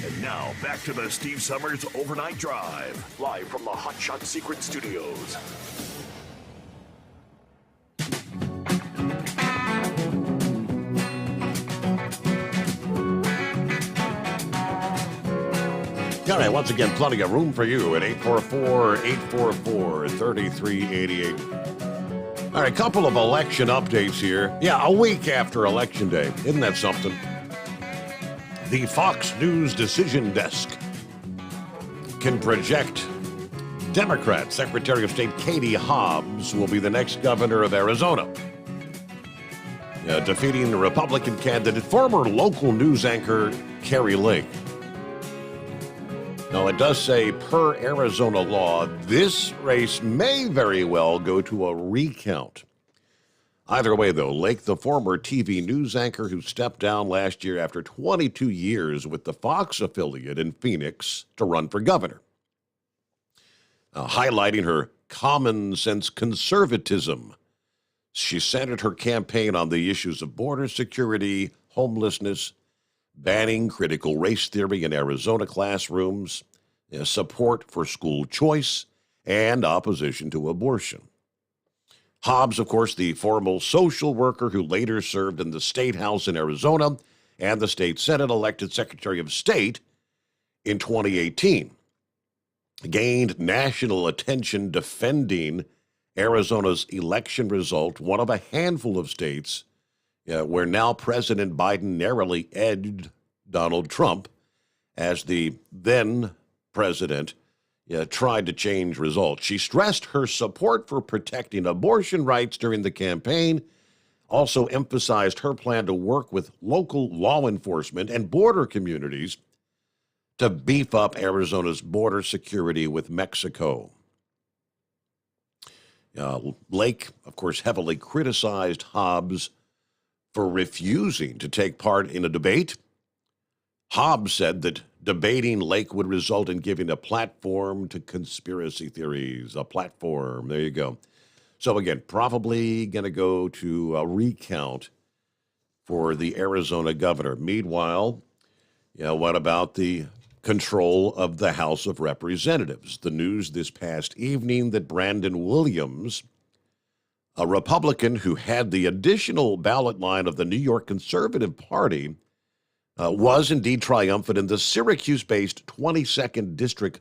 And now, back to the Steve Summers Overnight Drive, live from the Hot Shot Secret Studios. All right, once again, plenty of room for you at 844-844-3388. All right, a couple of election updates here. Yeah, a week after Election Day. Isn't that something? The Fox News Decision Desk can project Democrat Secretary of State Katie Hobbs will be the next governor of Arizona, defeating the Republican candidate, former local news anchor Carrie Lake. Now, it does say, per Arizona law, this race may very well go to a recount. Either way, though, Lake, the former TV news anchor who stepped down last year after 22 years with the Fox affiliate in Phoenix to run for governor, highlighting her common-sense conservatism. She centered her campaign on the issues of border security, homelessness, banning critical race theory in Arizona classrooms, support for school choice, and opposition to abortion. Hobbs, of course, the former social worker who later served in the State House in Arizona and the State Senate, elected Secretary of State in 2018, gained national attention defending Arizona's election result, one of a handful of states where now President Biden narrowly edged Donald Trump as the then president tried to change results. She stressed her support for protecting abortion rights during the campaign, also emphasized her plan to work with local law enforcement and border communities to beef up Arizona's border security with Mexico. Lake, of course, heavily criticized Hobbs for refusing to take part in a debate. Hobbs said that debating Lake would result in giving a platform to conspiracy theories. A platform, there you go. So again, probably going to go to a recount for the Arizona governor. Meanwhile, what about the control of the House of Representatives? The news this past evening that Brandon Williams, a Republican who had the additional ballot line of the New York Conservative Party, was indeed triumphant in the Syracuse-based 22nd district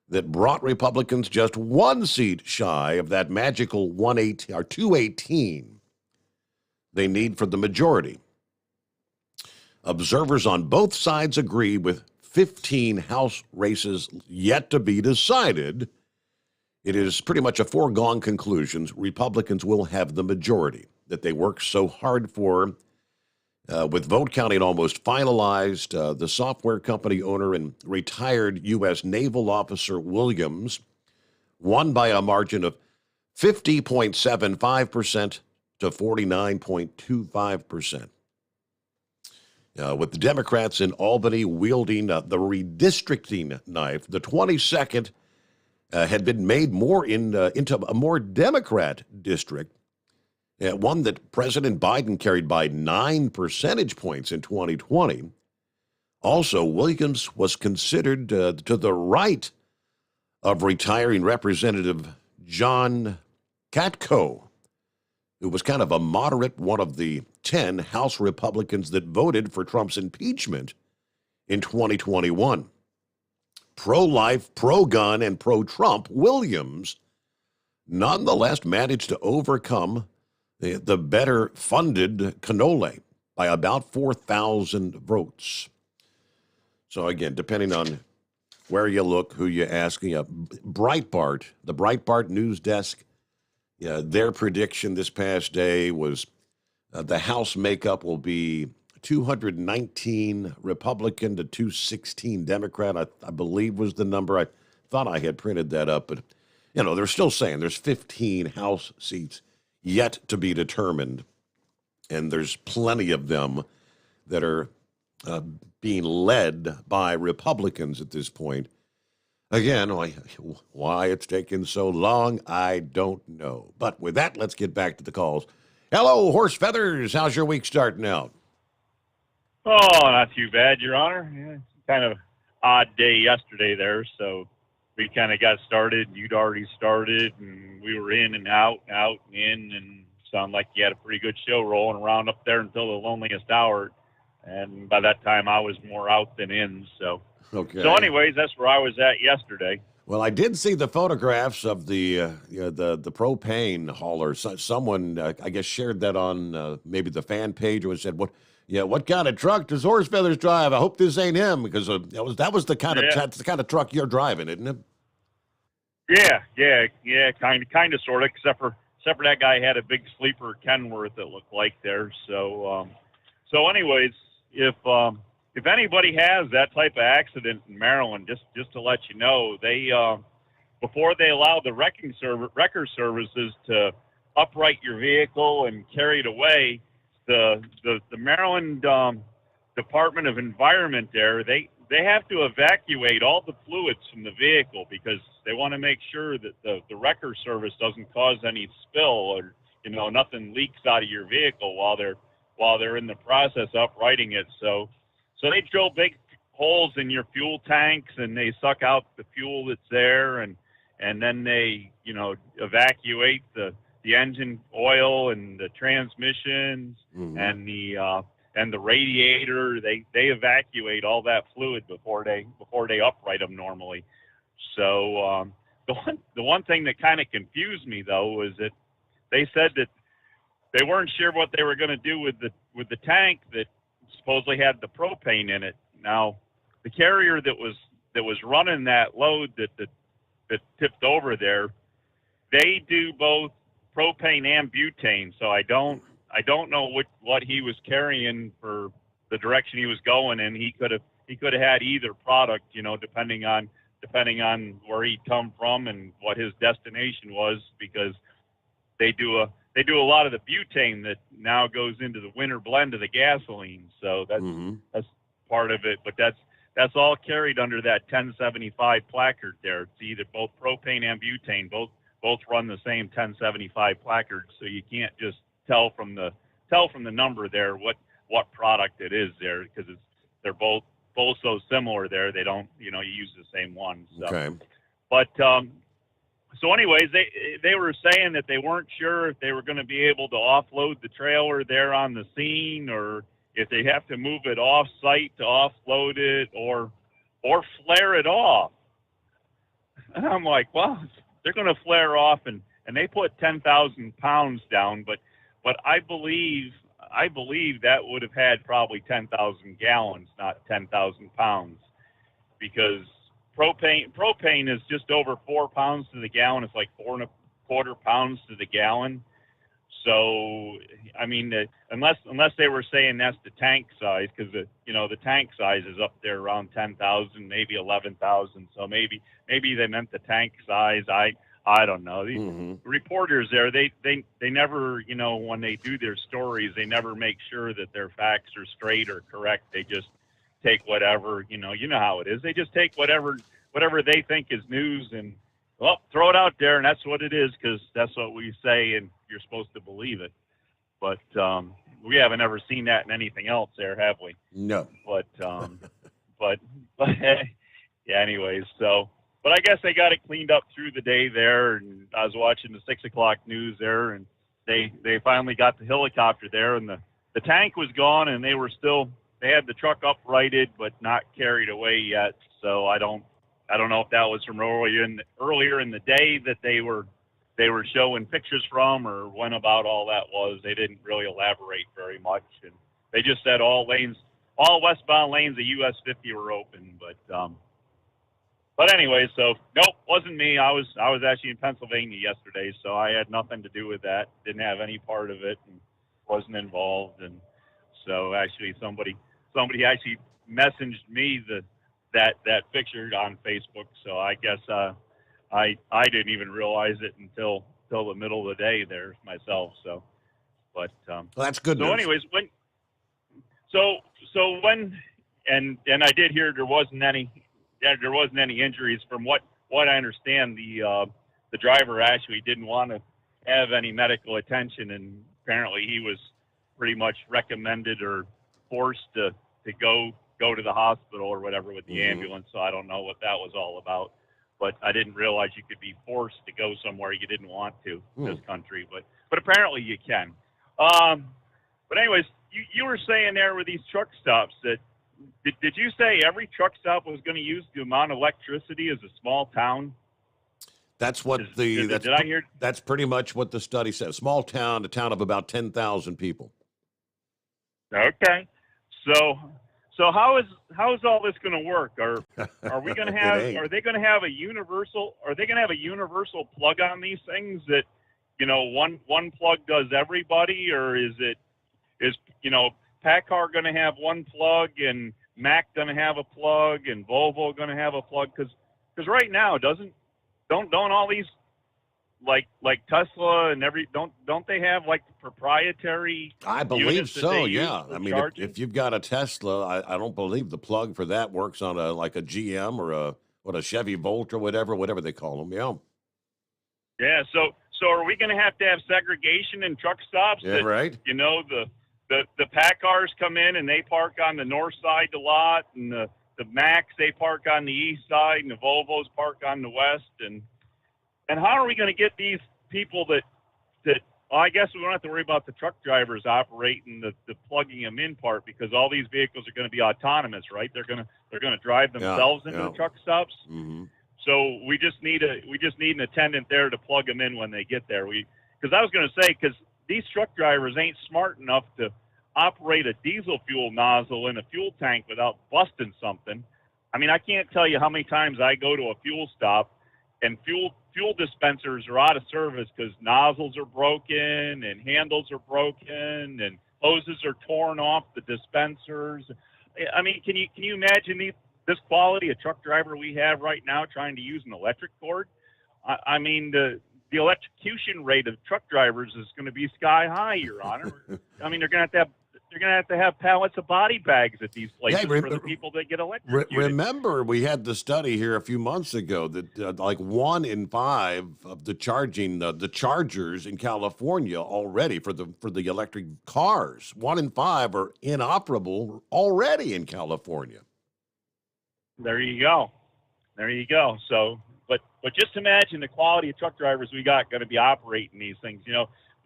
that brought Republicans just one seat shy of that magical 218 they need for the majority. Observers on both sides agree with 15 House races yet to be decided. It is pretty much a foregone conclusion Republicans will have the majority that they worked so hard for. With vote counting almost finalized, the software company owner and retired U.S. naval officer Williams won by a margin of 50.75% to 49.25%. With the Democrats in Albany wielding the redistricting knife, the 22nd had been made more into a more Democrat district, one that President Biden carried by 9 percentage points in 2020. Also, Williams was considered to the right of retiring Representative John Katko, who was kind of a moderate, one of the 10 House Republicans that voted for Trump's impeachment in 2021. Pro-life, pro-gun, and pro-Trump, Williams nonetheless managed to overcome the better-funded Canole by about 4,000 votes. So again, depending on where you look, who you ask, Breitbart, the Breitbart news desk, their prediction this past day was the House makeup will be 219 Republican to 216 Democrat, I believe was the number. I thought I had printed that up, but, they're still saying there's 15 House seats yet to be determined, and there's plenty of them that are being led by Republicans at this point. Again, why it's taken so long, I don't know. But with that, let's get back to the calls. Hello, Horse Feathers. How's your week starting out? Oh, not too bad, Your Honor. Yeah, kind of odd day yesterday there, so we kind of got started. You'd already started, and we were in and out and in, and sounded like you had a pretty good show rolling around up there until the loneliest hour. And by that time, I was more out than in. So, okay. So anyways, that's where I was at yesterday. Well, I did see the photographs of the propane hauler. Someone, I guess, shared that on maybe the fan page and said, "What kind of truck does Horse Feathers drive? I hope this ain't him," because that was the kind of truck you're driving, isn't it? Yeah, kind of, sort of, except for that guy had a big sleeper Kenworth that looked like there. So anyways, if anybody has that type of accident in Maryland, just to let you know, they before they allow the wrecker services to upright your vehicle and carry it away, the Maryland Department of Environment there, they have to evacuate all the fluids from the vehicle because they want to make sure that the wrecker service doesn't cause any spill or nothing leaks out of your vehicle while they're in the process of uprighting it. So they drill big holes in your fuel tanks and they suck out the fuel that's there and then they evacuate the engine oil and the transmissions and the radiator. They evacuate all that fluid before they upright them normally. So the one thing that kind of confused me though was that they said that they weren't sure what they were going to do with the tank that supposedly had the propane in it. Now, the carrier that was running that load that tipped over there, they do both propane and butane. So I don't know what he was carrying for the direction he was going in. He could have had either product, depending on where he'd come from and what his destination was, because they do a lot of the butane that now goes into the winter blend of the gasoline. So that's part of it, but that's all carried under that 1075 placard there. It's either both propane and butane, both run the same 1075 placard, so you can't just tell from the number there what product it is there, because they're both so similar there. They don't, you use the same one. So. Okay. But so anyways, they were saying that they weren't sure if they were going to be able to offload the trailer there on the scene, or if they have to move it off site to offload it, or flare it off. And I'm like, well, they're going to flare off, and they put 10,000 pounds down, but I believe that would have had probably 10,000 gallons, not 10,000 pounds, because propane is just over 4 pounds to the gallon. It's like 4.25 pounds to the gallon. So, I mean, unless they were saying that's the tank size, because the tank size is up there around 10,000, maybe 11,000. So maybe they meant the tank size. I don't know. The reporters there, they never, when they do their stories, they never make sure that their facts are straight or correct. They just take whatever, you know how it is. They just take whatever they think is news and, well, throw it out there, and that's what it is, because that's what we say, and you're supposed to believe it. But we haven't ever seen that in anything else there, have we? No. But yeah, anyways, so. But I guess they got it cleaned up through the day there, and I was watching the 6 o'clock news there, and they finally got the helicopter there, and the tank was gone, and they had the truck uprighted but not carried away yet. So I don't know if that was from earlier in the day that they were showing pictures from, or when about all that was. They didn't really elaborate very much, and they just said all westbound lanes of US 50 were open, But anyway, so nope, wasn't me. I was actually in Pennsylvania yesterday, so I had nothing to do with that. Didn't have any part of it, and wasn't involved. And so actually, somebody actually messaged me that picture on Facebook. So I guess I didn't even realize it until the middle of the day there myself. So, but well, that's good. So news. anyways, when I did hear there wasn't any injuries. From what I understand, the driver actually didn't want to have any medical attention, and apparently he was pretty much recommended or forced to go to the hospital or whatever with the ambulance. So I don't know what that was all about, but I didn't realize you could be forced to go somewhere you didn't want to in this country, but apparently you can. But anyways, you were saying there with these truck stops that. Did you say every truck stop was going to use the amount of electricity as a small town? That's what did I hear? That's pretty much what the study says. Small town, a town of about 10,000 people. Okay, so how is all this going to work? Are we going to have? Are they going to have a universal? Are they going to have a universal plug on these things that one plug does everybody, or is PACCAR going to have one plug, and Mack going to have a plug, and Volvo going to have a plug? Because right now don't all these like Tesla and don't they have like proprietary? I believe so. Yeah. I mean, if you've got a Tesla, I don't believe the plug for that works on a GM or a Chevy Volt or whatever they call them. Yeah. Yeah. So are we going to have segregation in truck stops? Yeah. Right. The PACCARs come in and they park on the north side of the lot, and the Macks, they park on the east side, and the Volvos park on the west. And how are we going to get these people that well, I guess we don't have to worry about the truck drivers operating the plugging them in part, because all these vehicles are going to be autonomous, right? They're going to drive themselves into the truck stops. Mm-hmm. So we just need an attendant there to plug them in when they get there. Because I was going to say, because these truck drivers ain't smart enough to operate a diesel fuel nozzle in a fuel tank without busting something. I mean, I can't tell you how many times I go to a fuel stop and fuel dispensers are out of service because nozzles are broken and handles are broken and hoses are torn off the dispensers. I mean, can you imagine this quality of truck driver we have right now trying to use an electric cord? I mean, the electrocution rate of truck drivers is going to be sky high, Your Honor. I mean, they're going to have You're going to have pallets of body bags at these places for the people that get electrocuted. Remember, we had the study here a few months ago that like 1 in 5 of the chargers in California already for the electric cars, 1 in 5 are inoperable already in California. There you go. So, but just imagine the quality of truck drivers we got going to be operating these things.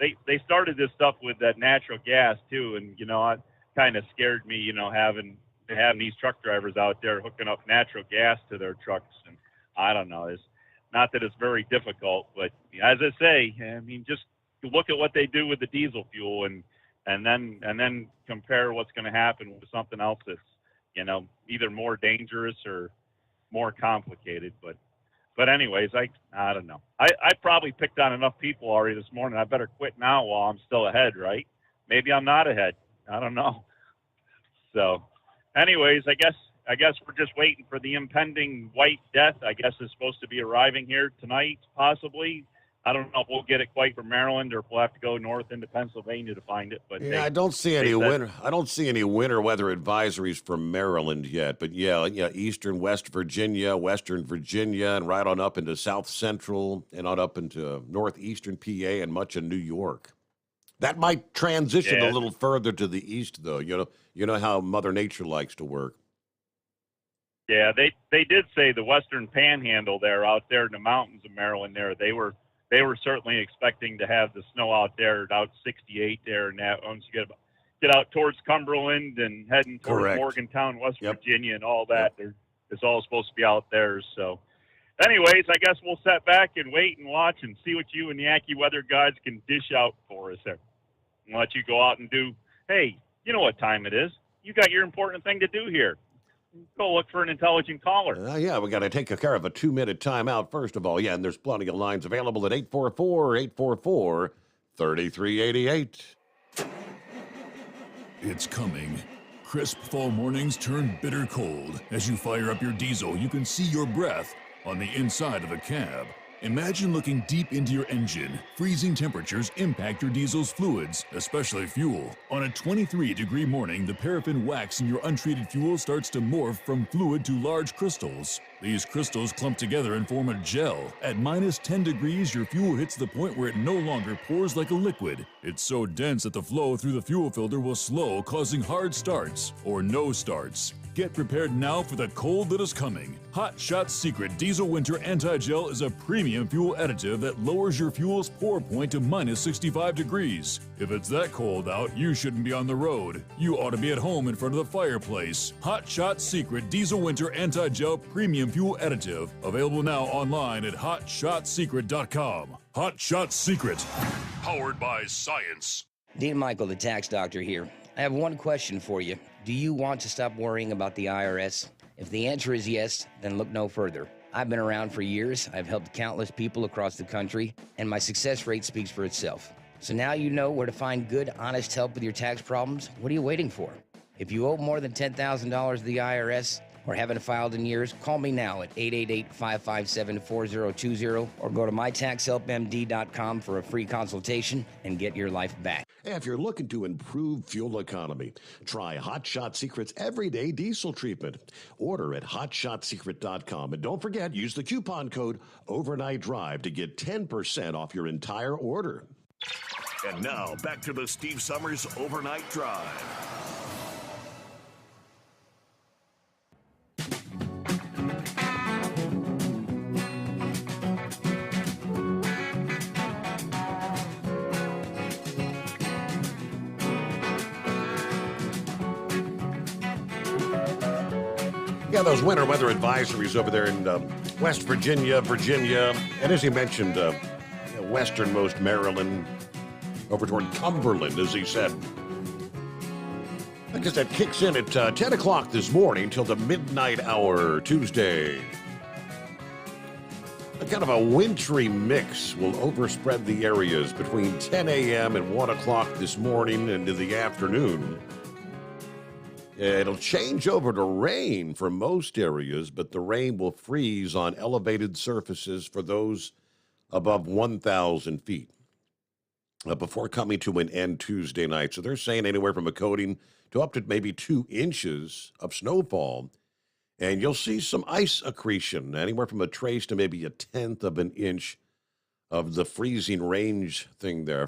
They started this stuff with that natural gas too, and it kind of scared me. Having these truck drivers out there hooking up natural gas to their trucks, and I don't know. It's not that it's very difficult, but as I say, I mean, just look at what they do with the diesel fuel, and then compare what's going to happen with something else that's either more dangerous or more complicated. But anyways, I don't know. I probably picked on enough people already this morning. I better quit now while I'm still ahead, right? Maybe I'm not ahead. I don't know. So, anyways, I guess we're just waiting for the impending White Death. I guess is supposed to be arriving here tonight, possibly. I don't know if we'll get it quite from Maryland or if we'll have to go north into Pennsylvania to find it. But I don't see any winter. I don't see any winter weather advisories from Maryland yet. But yeah, eastern West Virginia, western Virginia, and right on up into South Central and on up into northeastern PA and much of New York. That might transition a little further to the east, though. You know how Mother Nature likes to work. Yeah, they did say the Western Panhandle there, out there in the mountains of Maryland, they were certainly expecting to have the snow out there, out 68 there, and that once you get out towards Cumberland and heading towards Morgantown, West Virginia, and all that, it's all supposed to be out there. So, anyways, I guess we'll sit back and wait and watch and see what you and the AccuWeather guys can dish out for us there, and let you go out and do. Hey, you know what time it is? You got your important thing to do here. Go look for an intelligent caller. Yeah, we got to take care of a 2-minute timeout first of all. Yeah, and there's plenty of lines available at 844-844-3388. It's coming. Crisp fall mornings turn bitter cold. As you fire up your diesel, you can see your breath on the inside of the cab. Imagine looking deep into your engine. Freezing temperatures impact your diesel's fluids, especially fuel. On a 23-degree morning, the paraffin wax in your untreated fuel starts to morph from fluid to large crystals. These crystals clump together and form a gel. At minus 10 degrees, your fuel hits the point where it no longer pours like a liquid. It's so dense that the flow through the fuel filter will slow, causing hard starts or no starts. Get prepared now for the cold that is coming. Hot Shot Secret Diesel Winter Anti-Gel is a premium fuel additive that lowers your fuel's pour point to minus 65 degrees. If it's that cold out, you shouldn't be on the road. You ought to be at home in front of the fireplace. Hot Shot Secret Diesel Winter Anti-Gel Premium Fuel Additive. Available now online at hotshotsecret.com. Hot Shot Secret. Powered by science. Dean Michael, the tax doctor here. I have one question for you. Do you want to stop worrying about the IRS? If the answer is yes, then look no further. I've been around for years, I've helped countless people across the country, and my success rate speaks for itself. So now you know where to find good, honest help with your tax problems. What are you waiting for? If you owe more than $10,000 to the IRS or haven't filed in years, call me now at 888-557-4020 or go to mytaxhelpmd.com for a free consultation and get your life back. If you're looking to improve fuel economy, try Hot Shot Secret's Everyday Diesel Treatment. Order at hotshotsecret.com. And don't forget, use the coupon code Overnight Drive to get 10% off your entire order. And now, back to the Steve Sommers Overnight Drive. Yeah, those winter weather advisories over there in West Virginia, and as he mentioned, westernmost Maryland, over toward Cumberland, as he said. I guess that kicks in at 10 o'clock this morning till the midnight hour, Tuesday. A kind of a wintry mix will overspread the areas between 10 a.m. and 1 o'clock this morning into the afternoon. It'll change over to rain for most areas, but the rain will freeze on elevated surfaces for those above 1,000 feet. before coming to an end Tuesday night. So they're saying anywhere from a coating to up to maybe 2 inches of snowfall. And you'll see some ice accretion, anywhere from a trace to maybe a tenth of an inch of the freezing rain thing there.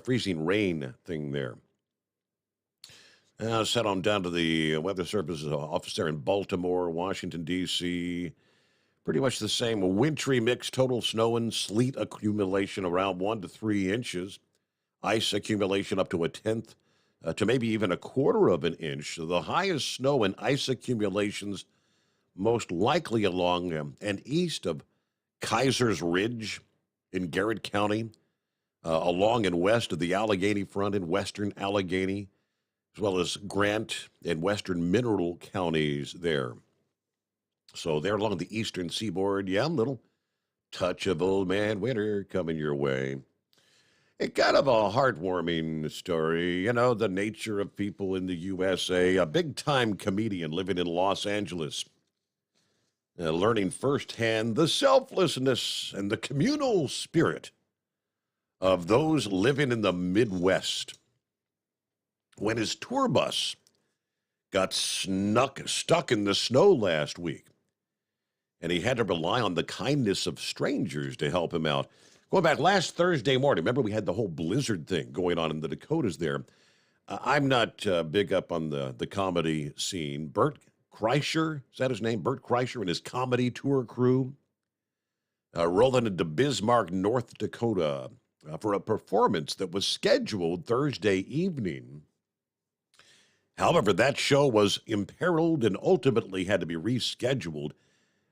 Now, let's head on down to the Weather Service office there in Baltimore, Washington, D.C. Pretty much the same wintry mix, total snow and sleet accumulation around 1 to 3 inches. Ice accumulation up to a tenth to maybe even a quarter of an inch. So the highest snow and ice accumulations most likely along and east of Kaiser's Ridge in Garrett County, along and west of the Allegheny Front in western Allegheny, as well as Grant and western Mineral counties there. So they're along the eastern seaboard. Yeah, a little touch of old man winter coming your way. It's kind of a heartwarming story, you know, the nature of people in the USA. A big-time comedian living in Los Angeles, learning firsthand the selflessness and the communal spirit of those living in the Midwest. When his tour bus got stuck in the snow last week, and he had to rely on the kindness of strangers to help him out. Going back last Thursday morning, remember we had the whole blizzard thing going on in the Dakotas there. I'm not big up on the comedy scene. Bert Kreischer, is that his name? Bert Kreischer and his comedy tour crew rolling into Bismarck, North Dakota for a performance that was scheduled Thursday evening. However, that show was imperiled and ultimately had to be rescheduled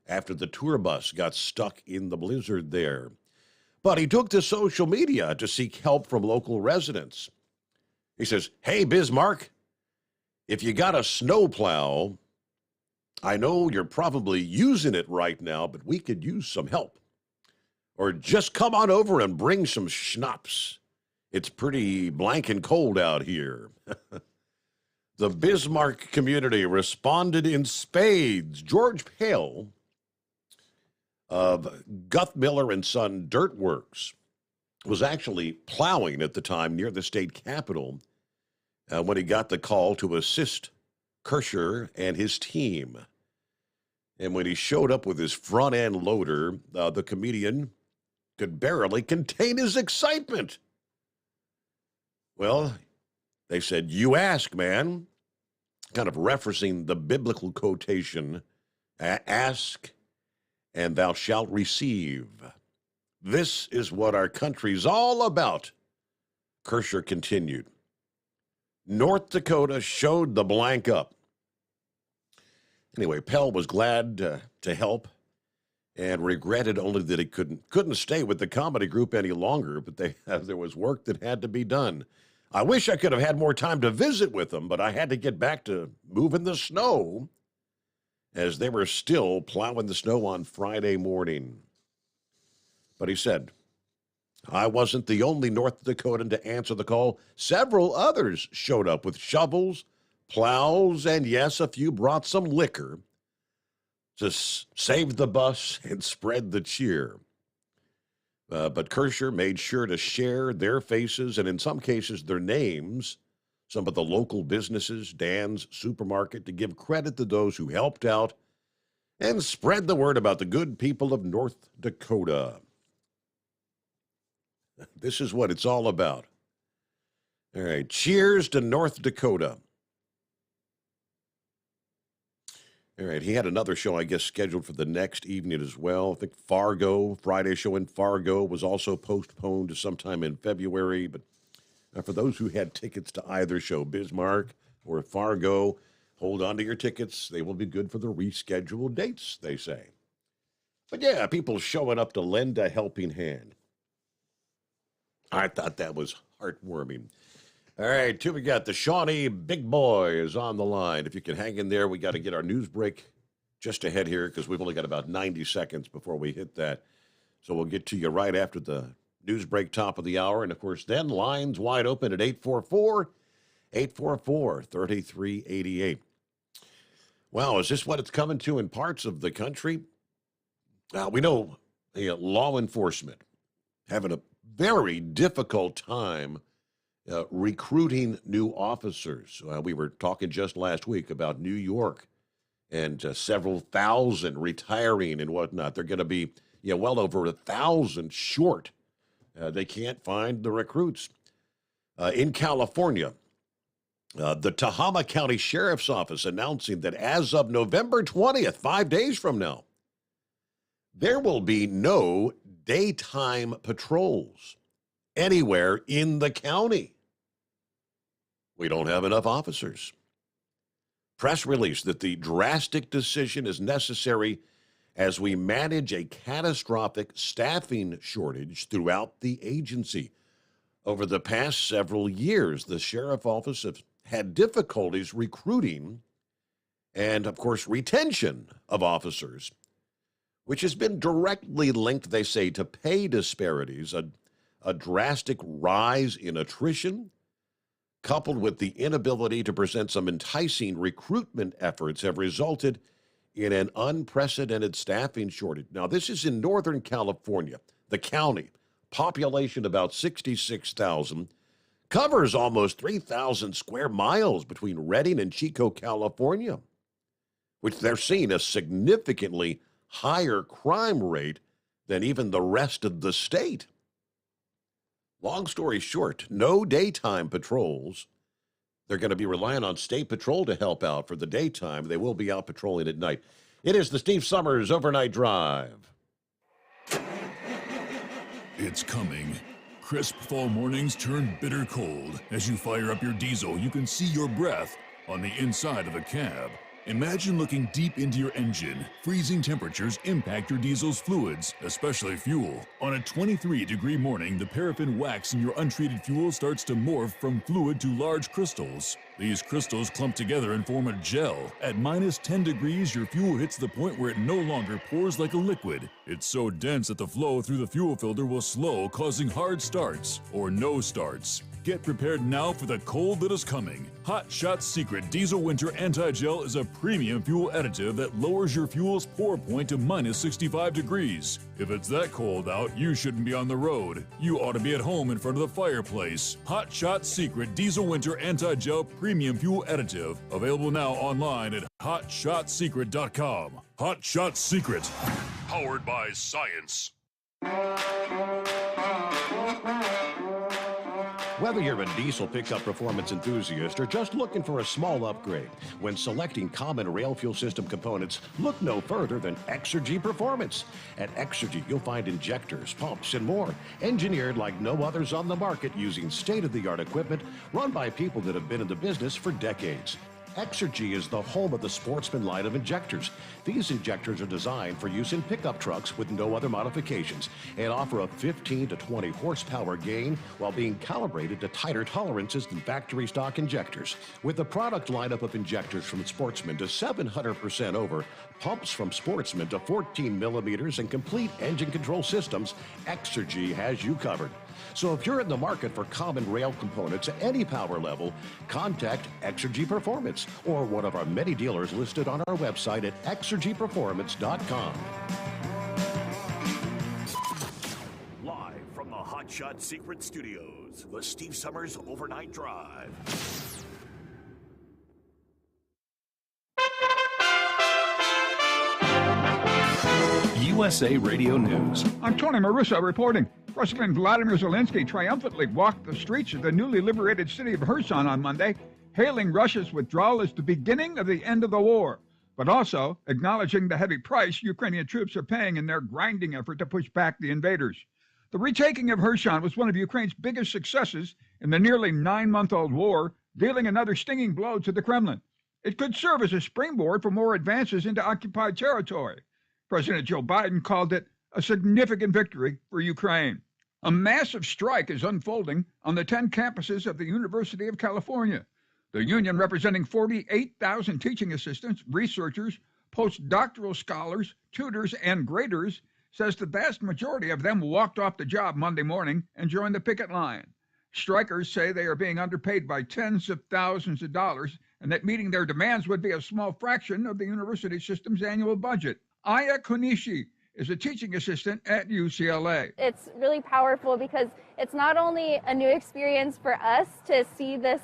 after the tour bus got stuck in the blizzard there. But he took to social media to seek help from local residents. He says, "Hey, Bismarck, if you got a snowplow, I know you're probably using it right now, but we could use some help. Or just come on over and bring some schnapps. It's pretty blank and cold out here." The Bismarck community responded in spades. George Pale of Guthmiller and Son Dirt Works was actually plowing at the time near the state capitol when he got the call to assist Kirscher and his team. And when he showed up with his front-end loader, the comedian could barely contain his excitement. Well, they said, "You ask, man," kind of referencing the biblical quotation, "Ask and thou shalt receive." This is what our country's all about, Kirscher continued. North Dakota showed the blank up. Anyway, Pell was glad to help and regretted only that he couldn't stay with the comedy group any longer, but there was work that had to be done. "I wish I could have had more time to visit with them, but I had to get back to moving the snow," as they were still plowing the snow on Friday morning. But he said, "I wasn't the only North Dakotan to answer the call. Several others showed up with shovels, plows, and yes, a few brought some liquor to save the bus and spread the cheer." But Kirscher made sure to share their faces and in some cases their names, some of the local businesses, Dan's Supermarket, to give credit to those who helped out and spread the word about the good people of North Dakota. This is what it's all about. All right, cheers to North Dakota. All right, he had another show, I guess, scheduled for the next evening as well. I think Friday show in Fargo was also postponed to sometime in February. But for those who had tickets to either show, Bismarck or Fargo, hold on to your tickets. They will be good for the rescheduled dates, they say. But yeah, people showing up to lend a helping hand. I thought that was heartwarming. All right, we got the Shawnee Big Boy is on the line. If you can hang in there, we got to get our news break just ahead here because we've only got about 90 seconds before we hit that. So we'll get to you right after the news break, top of the hour. And, of course, then lines wide open at 844-3388. Wow, is this what it's coming to in parts of the country? We know law enforcement having a very difficult time recruiting new officers. We were talking just last week about New York and several thousand retiring and whatnot. They're going to be well over 1,000 short. They can't find the recruits. In California, the Tehama County Sheriff's Office announcing that as of November 20th, 5 days from now, there will be no daytime patrols anywhere in the county. We don't have enough officers. Press release that the drastic decision is necessary as we manage a catastrophic staffing shortage throughout the agency. Over the past several years, the sheriff's office has had difficulties recruiting and, of course, retention of officers, which has been directly linked, they say, to pay disparities, a drastic rise in attrition, coupled with the inability to present some enticing recruitment efforts, have resulted in an unprecedented staffing shortage. Now, this is in Northern California. The county, population about 66,000, covers almost 3,000 square miles between Redding and Chico, California, which they're seeing a significantly higher crime rate than even the rest of the state. Long story short, no daytime patrols. They're going to be relying on State Patrol to help out for the daytime. They will be out patrolling at night. It is the Steve Sommers Overnight Drive. It's coming. Crisp fall mornings turn bitter cold. As you fire up your diesel, you can see your breath on the inside of the cab. Imagine looking deep into your engine. Freezing temperatures impact your diesel's fluids, especially fuel. On a 23-degree morning, the paraffin wax in your untreated fuel starts to morph from fluid to large crystals. These crystals clump together and form a gel. At minus 10 degrees, your fuel hits the point where it no longer pours like a liquid. It's so dense that the flow through the fuel filter will slow, causing hard starts or no starts. Get prepared now for the cold that is coming. Hot Shot's Secret Diesel Winter Anti-Gel is a premium fuel additive that lowers your fuel's pour point to minus 65 degrees. If it's that cold out, you shouldn't be on the road. You ought to be at home in front of the fireplace. Hot Shot's Secret Diesel Winter Anti-Gel Premium Fuel Additive. Available now online at hotshotsecret.com. Hot Shot Secret. Powered by science. Whether you're a diesel pickup performance enthusiast or just looking for a small upgrade, when selecting common rail fuel system components, look no further than Exergy Performance. At Exergy, you'll find injectors, pumps, and more, engineered like no others on the market using state-of-the-art equipment run by people that have been in the business for decades. Exergy is the home of the Sportsman line of injectors. These injectors are designed for use in pickup trucks with no other modifications and offer a 15 to 20 horsepower gain while being calibrated to tighter tolerances than factory stock injectors. With the product lineup of injectors from Sportsman to 700% over, pumps from Sportsman to 14 millimeters, and complete engine control systems, Exergy has you covered. So if you're in the market for common rail components at any power level, contact Exergy Performance or one of our many dealers listed on our website at exergyperformance.com. Live from the Hot Shot Secret Studios, the Steve Sommers Overnight Drive. USA Radio News. I'm Tony Marussa reporting. President Vladimir Zelensky triumphantly walked the streets of the newly liberated city of Kherson on Monday, hailing Russia's withdrawal as the beginning of the end of the war, but also acknowledging the heavy price Ukrainian troops are paying in their grinding effort to push back the invaders. The retaking of Kherson was one of Ukraine's biggest successes in the nearly 9-month-old war, dealing another stinging blow to the Kremlin. It could serve as a springboard for more advances into occupied territory. President Joe Biden called it a significant victory for Ukraine. A massive strike is unfolding on the 10 campuses of the University of California. The union, representing 48,000 teaching assistants, researchers, postdoctoral scholars, tutors, and graders, says the vast majority of them walked off the job Monday morning and joined the picket line. Strikers say they are being underpaid by tens of thousands of dollars and that meeting their demands would be a small fraction of the university system's annual budget. Aya Konishi is a teaching assistant at UCLA. It's really powerful because it's not only a new experience for us to see this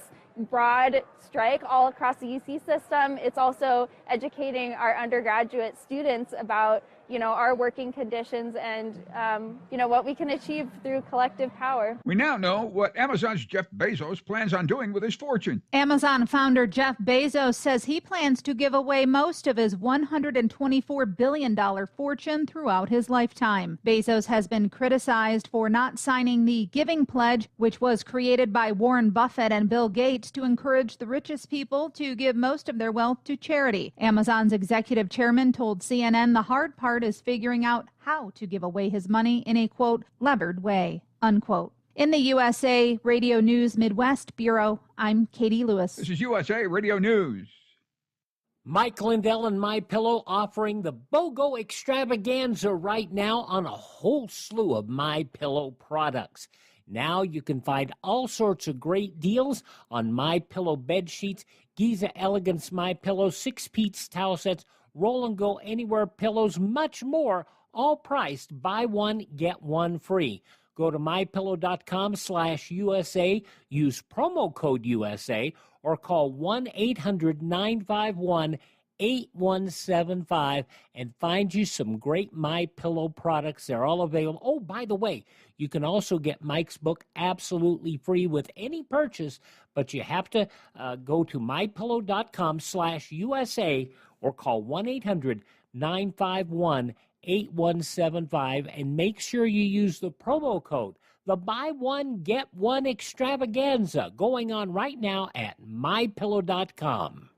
broad strike all across the UC system, it's also educating our undergraduate students about, our working conditions and, what we can achieve through collective power. We now know what Amazon's Jeff Bezos plans on doing with his fortune. Amazon founder Jeff Bezos says he plans to give away most of his $124 billion fortune throughout his lifetime. Bezos has been criticized for not signing the Giving Pledge, which was created by Warren Buffett and Bill Gates to encourage the richest people to give most of their wealth to charity. Amazon's executive chairman told CNN the hard part is figuring out how to give away his money in a, quote, levered way, unquote. In the USA Radio News Midwest Bureau, I'm Katie Lewis. This is USA Radio News. Mike Lindell and My Pillow offering the BOGO extravaganza right now on a whole slew of My Pillow products. Now you can find all sorts of great deals on My Pillow bed sheets, Giza Elegance My Pillow 6-piece towel sets, Roll and Go Anywhere pillows, much more, all priced buy one, get one free. Go to mypillow.com/USA, use promo code USA, or call 1-800-951-8175 and find you some great My Pillow products. They're all available. Oh, by the way, you can also get Mike's book absolutely free with any purchase, but you have to go to mypillow.com/USA or call 1-800-951-8175 and make sure you use the promo code. The buy one, get one extravaganza going on right now at mypillow.com.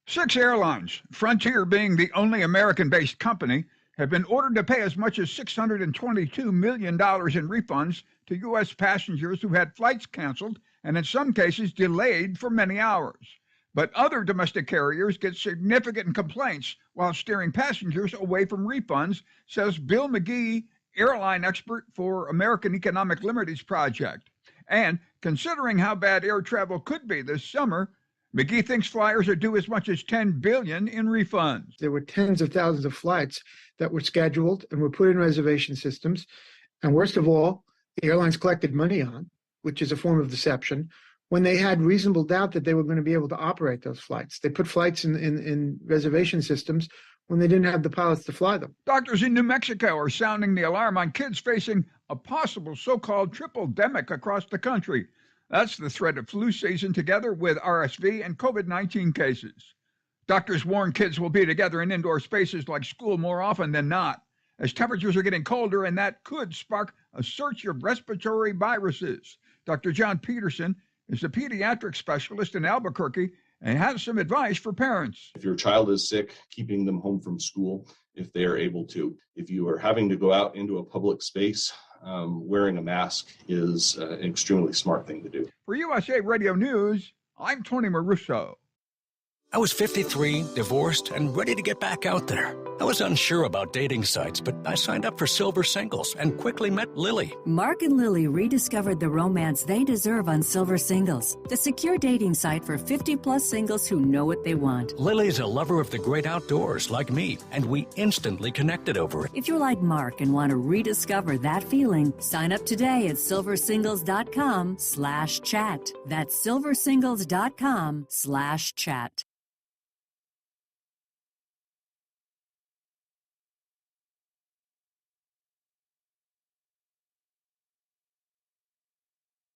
6 airlines, Frontier being the only American-based company, have been ordered to pay as much as $622 million in refunds to U.S. passengers who had flights canceled and in some cases delayed for many hours. But other domestic carriers get significant complaints while steering passengers away from refunds, says Bill McGee, airline expert for American Economic Liberties Project. And considering how bad air travel could be this summer, McGee thinks flyers are due as much as $10 billion in refunds. There were tens of thousands of flights that were scheduled and were put in reservation systems. And worst of all, the airlines collected money on, which is a form of deception, when they had reasonable doubt that they were going to be able to operate those flights. They put flights in reservation systems when they didn't have the pilots to fly them. Doctors in New Mexico are sounding the alarm on kids facing a possible so-called triple-demic across the country. That's the threat of flu season together with RSV and COVID-19 cases. Doctors warn kids will be together in indoor spaces like school more often than not, as temperatures are getting colder, and that could spark a surge of respiratory viruses. Dr. John Peterson is a pediatric specialist in Albuquerque and has some advice for parents. If your child is sick, keeping them home from school if they are able to. If you are having to go out into a public space, wearing a mask is an extremely smart thing to do. For USA Radio News, I'm Tony Marusso. I was 53, divorced, and ready to get back out there. I was unsure about dating sites, but I signed up for Silver Singles and quickly met Lily. Mark and Lily rediscovered the romance they deserve on Silver Singles, the secure dating site for 50-plus singles who know what they want. Lily's a lover of the great outdoors like me, and we instantly connected over it. If you're like Mark and want to rediscover that feeling, sign up today at silversingles.com/chat. That's silversingles.com/chat.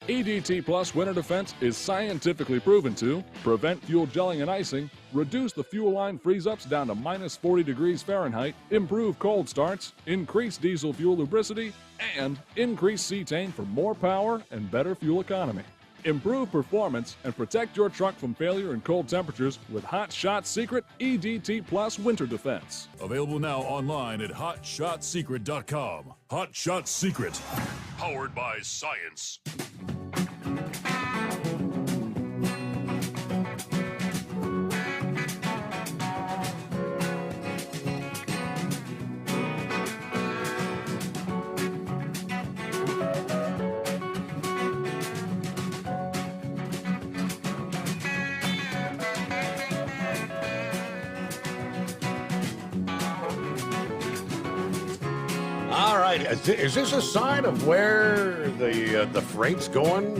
EDT Plus Winter Defense is scientifically proven to prevent fuel gelling and icing, reduce the fuel line freeze-ups down to minus 40 degrees Fahrenheit, improve cold starts, increase diesel fuel lubricity, and increase cetane for more power and better fuel economy. Improve performance and protect your truck from failure in cold temperatures with Hot Shot Secret EDT Plus Winter Defense. Available now online at hotshotsecret.com. Hot Shot Secret, powered by science. right. Is this a sign of where the freight's going?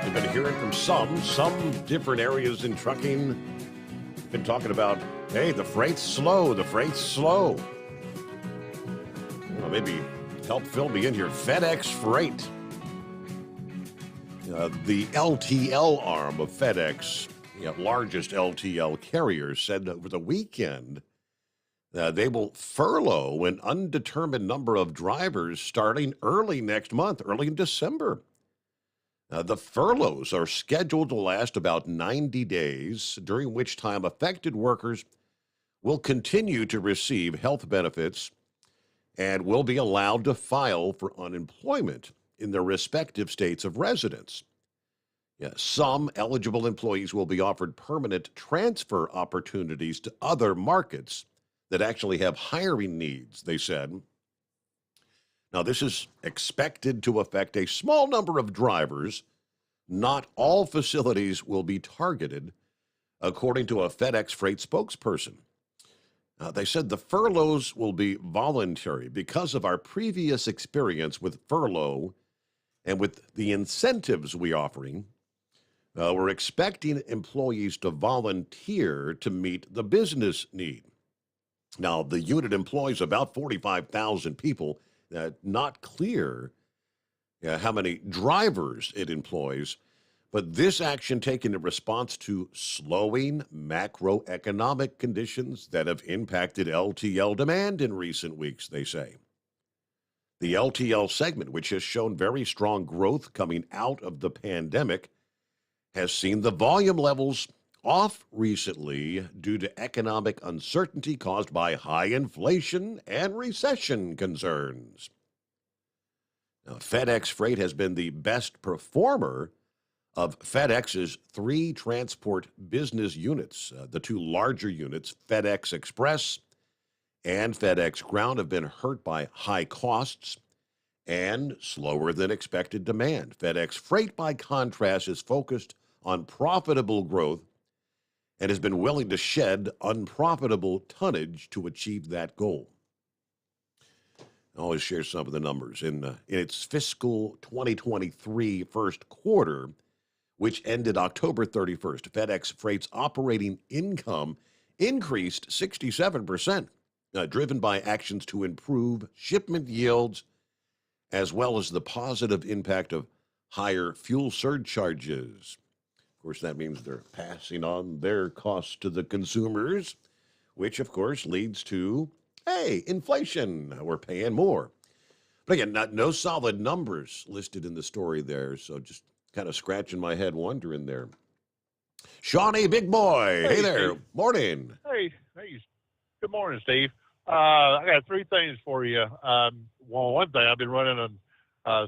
We've been hearing from some different areas in trucking. Been talking about, hey, the freight's slow. Well, maybe help fill me in here. FedEx Freight. The LTL arm of FedEx, largest LTL carrier, said over the weekend they will furlough an undetermined number of drivers starting early next month, early in December. The furloughs are scheduled to last about 90 days, during which time affected workers will continue to receive health benefits and will be allowed to file for unemployment in their respective states of residence. Some eligible employees will be offered permanent transfer opportunities to other markets that actually have hiring needs, they said. Now, this is expected to affect a small number of drivers. Not all facilities will be targeted, according to a FedEx Freight spokesperson. They said the furloughs will be voluntary because of our previous experience with furlough and with the incentives we're offering. We're expecting employees to volunteer to meet the business need. Now, the unit employs about 45,000 people. Not clear how many drivers it employs, but this action taken in response to slowing macroeconomic conditions that have impacted LTL demand in recent weeks, they say. The LTL segment, which has shown very strong growth coming out of the pandemic, has seen the volume levels off recently due to economic uncertainty caused by high inflation and recession concerns. Now, FedEx Freight has been the best performer of FedEx's 3 transport business units. The 2 larger units, FedEx Express and FedEx Ground, have been hurt by high costs and slower than expected demand. FedEx Freight, by contrast, is focused on profitable growth and has been willing to shed unprofitable tonnage to achieve that goal. I'll always share some of the numbers. In its fiscal 2023 first quarter, which ended October 31st, FedEx Freight's operating income increased 67%, driven by actions to improve shipment yields, as well as the positive impact of higher fuel surcharges. Of course, that means they're passing on their costs to the consumers, which, of course, leads to, hey, inflation. We're paying more. But again, no solid numbers listed in the story there, so just kind of scratching my head wondering there. Shawnee, big boy. Hey there. Steve. Morning. Hey. Good morning, Steve. I got 3 things for you. One thing, I've been running on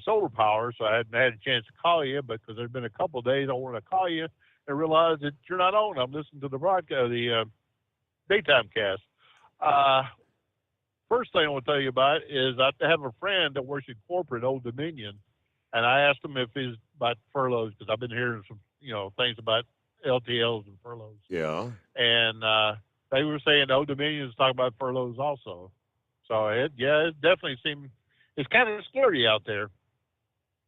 solar power, so I hadn't had a chance to call you, but because there's been a couple of days I wanted to call you and realize that you're not on. I'm listening to the broadcast, the daytime cast. First thing I want to tell you about is I have a friend that works in corporate, Old Dominion, and I asked him if he's about furloughs, because I've been hearing some, things about LTLs and furloughs. Yeah. And they were saying Old Dominion is talking about furloughs also. So it definitely seemed, it's kind of scary out there.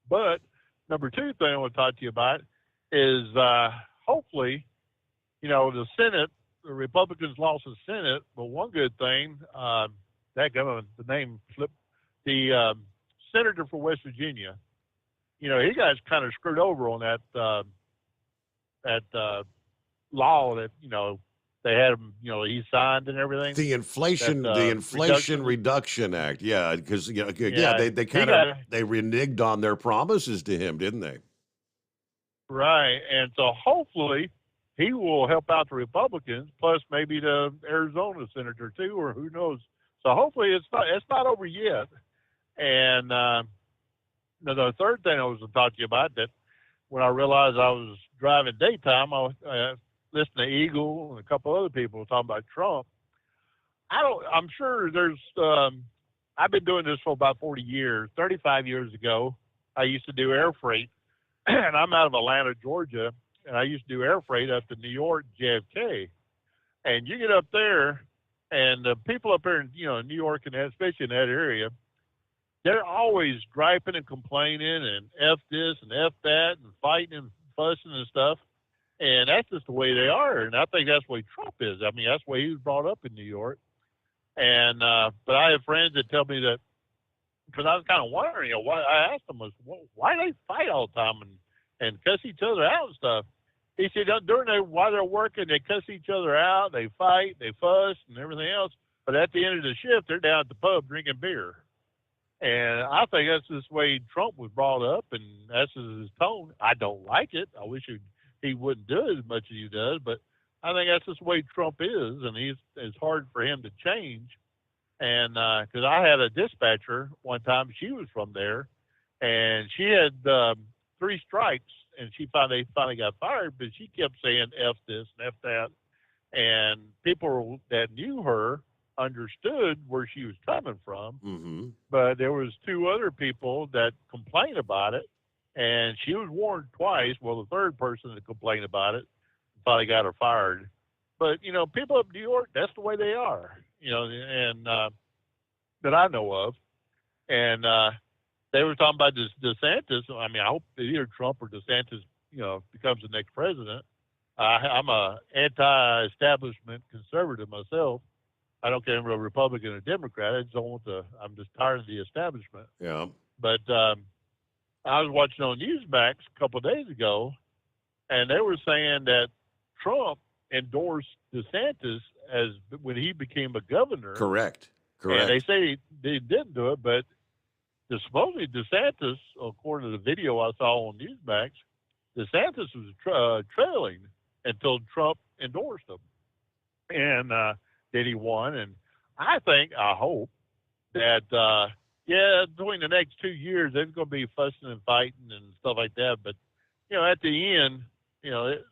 But number 2 thing I want to talk to you about is hopefully, the Senate, the Republicans lost the Senate, but one good thing, the name slipped, the senator for West Virginia, he got kind of screwed over on that law that, they had him, he signed and everything. The Inflation Reduction Act. Yeah, because they kind of they reneged on their promises to him, didn't they? Right. And so hopefully he will help out the Republicans, plus maybe the Arizona senator too, or who knows. So hopefully it's not over yet. And the third thing I was going to talk to you about, that when I realized I was driving daytime, I listened to Eagle and a couple other people talking about Trump. I'm sure there's, I've been doing this for about 40 years. 35 years ago, I used to do air freight, and I'm out of Atlanta, Georgia, and I used to do air freight up to New York, JFK. And you get up there, and the people up there in, New York, and especially in that area, they're always griping and complaining and F this and F that and fighting and fussing and stuff. And that's just the way they are. And I think that's the way Trump is. I mean, that's the way he was brought up in New York. And but I have friends that tell me that, because I was kind of wondering, why I asked them was, why do they fight all the time and cuss each other out and stuff? He said while they're working, they cuss each other out, they fight, they fuss, and everything else. But at the end of the shift, they're down at the pub drinking beer. And I think that's just the way Trump was brought up, and that's his tone. I don't like it. I wish he wouldn't do it as much as he does, but I think that's just the way Trump is, and it's hard for him to change. And because I had a dispatcher one time, she was from there, and she had 3 strikes, and she finally got fired, but she kept saying F this and F that, and people that knew her understood where she was coming from. Mm-hmm. But there was 2 other people that complained about it, and she was warned twice. Well, the third person that complained about it finally got her fired. But people up in New York, that's the way they are. And that I know of. And they were talking about DeSantis. I mean, I hope that either Trump or DeSantis, becomes the next president. I'm a anti-establishment conservative myself. I don't care if I'm a Republican or Democrat. I just don't want I'm just tired of the establishment. Yeah. But I was watching on Newsmax a couple of days ago, and they were saying that Trump endorsed DeSantis when he became a governor. Correct. And they say they didn't do it, but supposedly DeSantis, according to the video I saw on Newsmax, DeSantis was trailing until Trump endorsed him. And then he won. And I hope that, between the next 2 years, there's going to be fussing and fighting and stuff like that. But, at the end,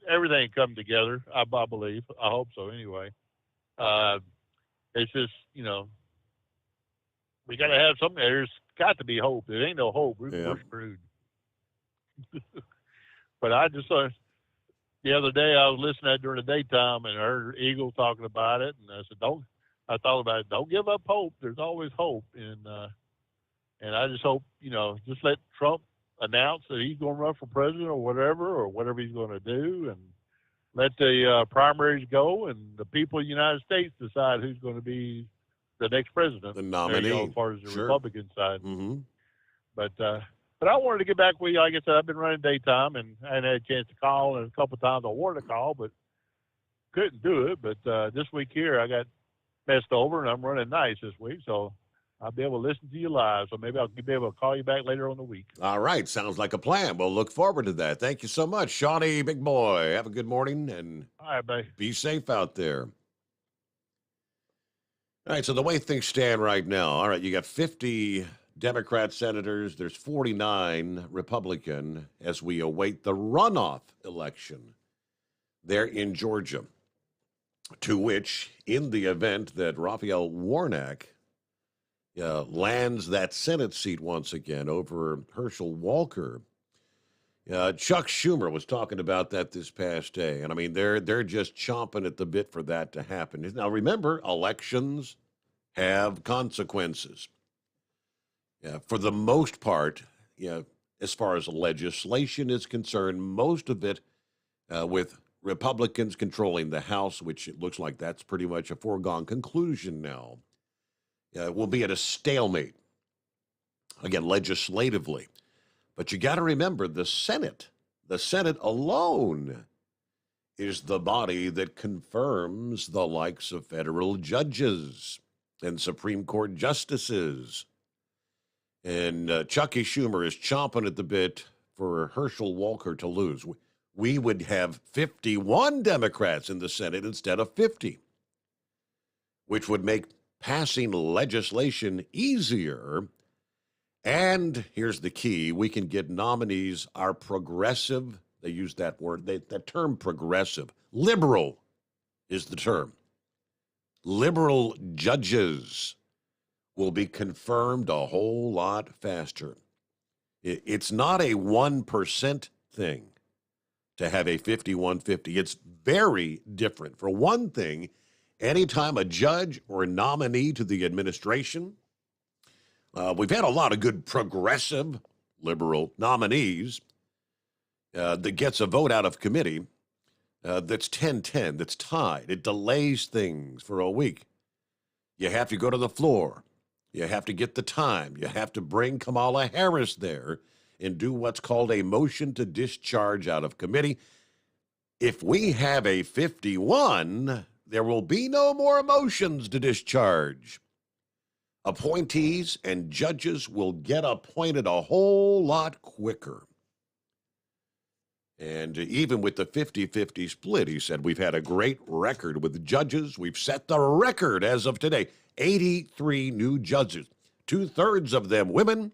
everything come together, I believe. I hope so anyway. It's just, we got to have something. There's got to be hope. There ain't no hope. We're screwed. But I just the other day I was listening to it during the daytime and I heard Eagle talking about it, and I said, I thought about it. Don't give up hope. There's always hope, and I just hope just let Trump announce that he's going to run for president or whatever he's going to do, and let the primaries go, and the people of the United States decide who's going to be the next president, the nominee, as far as the sure. Republican side. Mm-hmm. But I wanted to get back with you. Like I said, I've been running daytime, and I hadn't had a chance to call, and a couple of times I wanted to call, but couldn't do it. But this week here, I got messed over, and I'm running nights this week, so I'll be able to listen to you live. So maybe I'll be able to call you back later on the week. All right. Sounds like a plan. We'll look forward to that. Thank you so much, Shawnee, big boy. Have a good morning, and all right, buddy. Be safe out there. All right, so the way things stand right now, all right, you got 50 Democrat senators, there's 49 Republican as we await the runoff election there in Georgia, to which, in the event that Raphael Warnock lands that Senate seat once again over Herschel Walker, Chuck Schumer was talking about that this past day. And I mean, they're just chomping at the bit for that to happen. Now, remember, elections have consequences. For the most part, as far as legislation is concerned, most of it with Republicans controlling the House, which it looks like that's pretty much a foregone conclusion now, will be at a stalemate, again, legislatively. But you got to remember the Senate alone is the body that confirms the likes of federal judges and Supreme Court justices. And Chucky Schumer is chomping at the bit for Herschel Walker to lose. We would have 51 Democrats in the Senate instead of 50, which would make passing legislation easier. And here's the key: we can get nominees are progressive. They use that word, that term progressive. Liberal is the term. Liberal judges will be confirmed a whole lot faster. It's not a 1% thing to have a 51-50. It's very different. For one thing, anytime a judge or a nominee to the administration, We've had a lot of good progressive liberal nominees that gets a vote out of committee that's 10-10, that's tied. It delays things for a week. You have to go to the floor. You have to get the time. You have to bring Kamala Harris there and do what's called a motion to discharge out of committee. If we have a 51, there will be no more motions to discharge. Appointees and judges will get appointed a whole lot quicker. And even with the 50-50 split, he said, we've had a great record with judges. We've set the record as of today. 83 new judges, 2/3 of them women,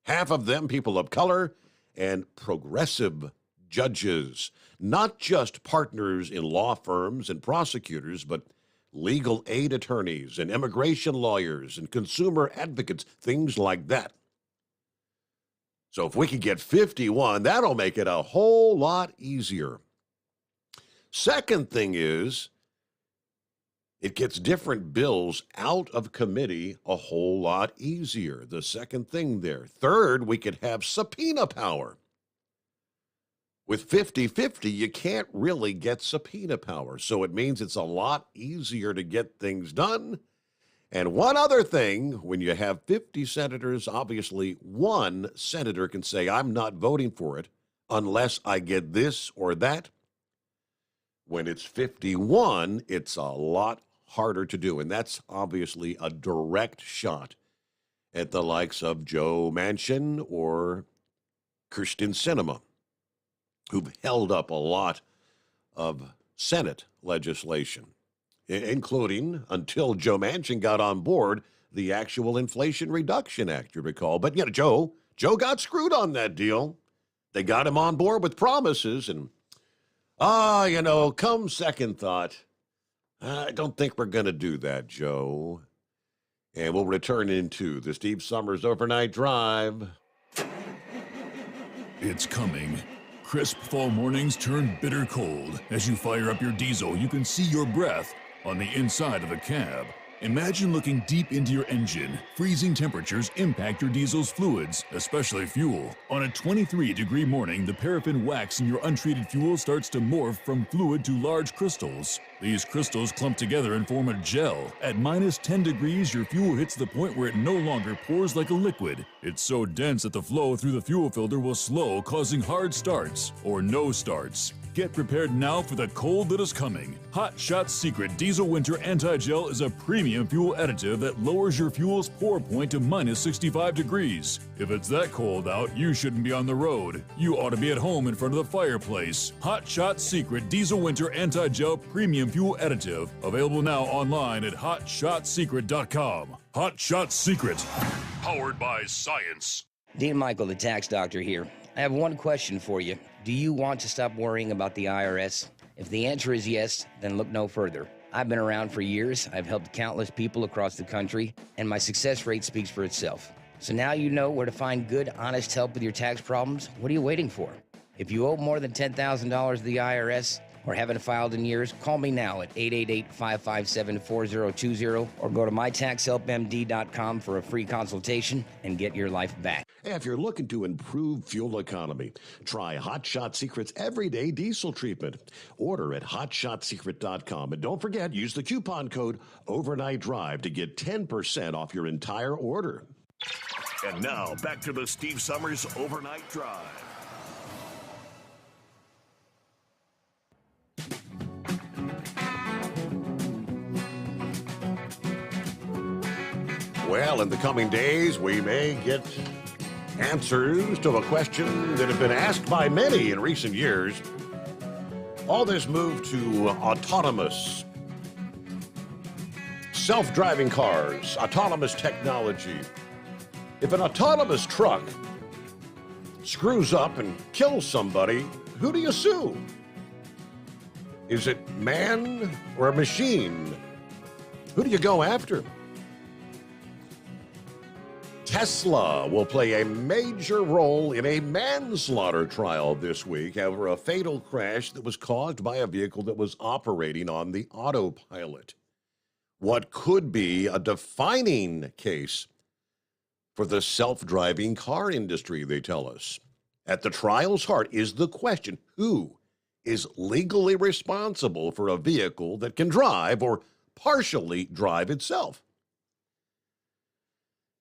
half of them people of color, and progressive judges, not just partners in law firms and prosecutors, but legal aid attorneys and immigration lawyers and consumer advocates, things like that. So if we could get 51, that'll make it a whole lot easier. Second thing is, it gets different bills out of committee a whole lot easier. The second thing there. Third, we could have subpoena power. With 50-50, you can't really get subpoena power. So it means it's a lot easier to get things done. And one other thing, when you have 50 senators, obviously one senator can say, I'm not voting for it unless I get this or that. When it's 51, it's a lot harder to do. And that's obviously a direct shot at the likes of Joe Manchin or Kyrsten Sinema, who've held up a lot of Senate legislation, including, until Joe Manchin got on board, the actual Inflation Reduction Act, you recall. But, you know, Joe got screwed on that deal. They got him on board with promises, and, come second thought, I don't think we're going to do that, Joe. And we'll return into the Steve Sommers Overnight Drive. It's coming. Crisp fall mornings turn bitter cold. As you fire up your diesel, you can see your breath on the inside of the cab. Imagine looking deep into your engine. Freezing temperatures impact your diesel's fluids, especially fuel. On a 23-degree morning, the paraffin wax in your untreated fuel starts to morph from fluid to large crystals. These crystals clump together and form a gel. At minus 10 degrees, your fuel hits the point where it no longer pours like a liquid. It's so dense that the flow through the fuel filter will slow, causing hard starts or no starts. Get prepared now for the cold that is coming. Hot Shot Secret Diesel Winter Anti-Gel is a premium fuel additive that lowers your fuel's pour point to minus 65 degrees. If it's that cold out, you shouldn't be on the road. You ought to be at home in front of the fireplace. Hot Shot Secret Diesel Winter Anti-Gel Premium Fuel Additive. Available now online at hotshotsecret.com. Hot Shot Secret. Powered by science. Dean Michael, the tax doctor here. I have one question for you. Do you want to stop worrying about the IRS? If the answer is yes, then look no further. I've been around for years, I've helped countless people across the country, and my success rate speaks for itself. So now you know where to find good, honest help with your tax problems. What are you waiting for? If you owe more than $10,000 to the IRS or haven't filed in years, call me now at 888-557-4020 or go to mytaxhelpmd.com for a free consultation and get your life back. If you're looking to improve fuel economy, try Hot Shot Secret's Everyday Diesel Treatment. Order at hotshotsecret.com. And don't forget, use the coupon code Overnight Drive to get 10% off your entire order. And now, back to the Steve Sommers Overnight Drive. Well, in the coming days, we may get answers to a question that have been asked by many in recent years. All this move to autonomous, self-driving cars, autonomous technology. If an autonomous truck screws up and kills somebody, who do you sue? Is it man or a machine? Who do you go after? Tesla will play a major role in a manslaughter trial this week over a fatal crash that was caused by a vehicle that was operating on the autopilot. What could be a defining case for the self-driving car industry, they tell us. At the trial's heart is the question, who is legally responsible for a vehicle that can drive or partially drive itself?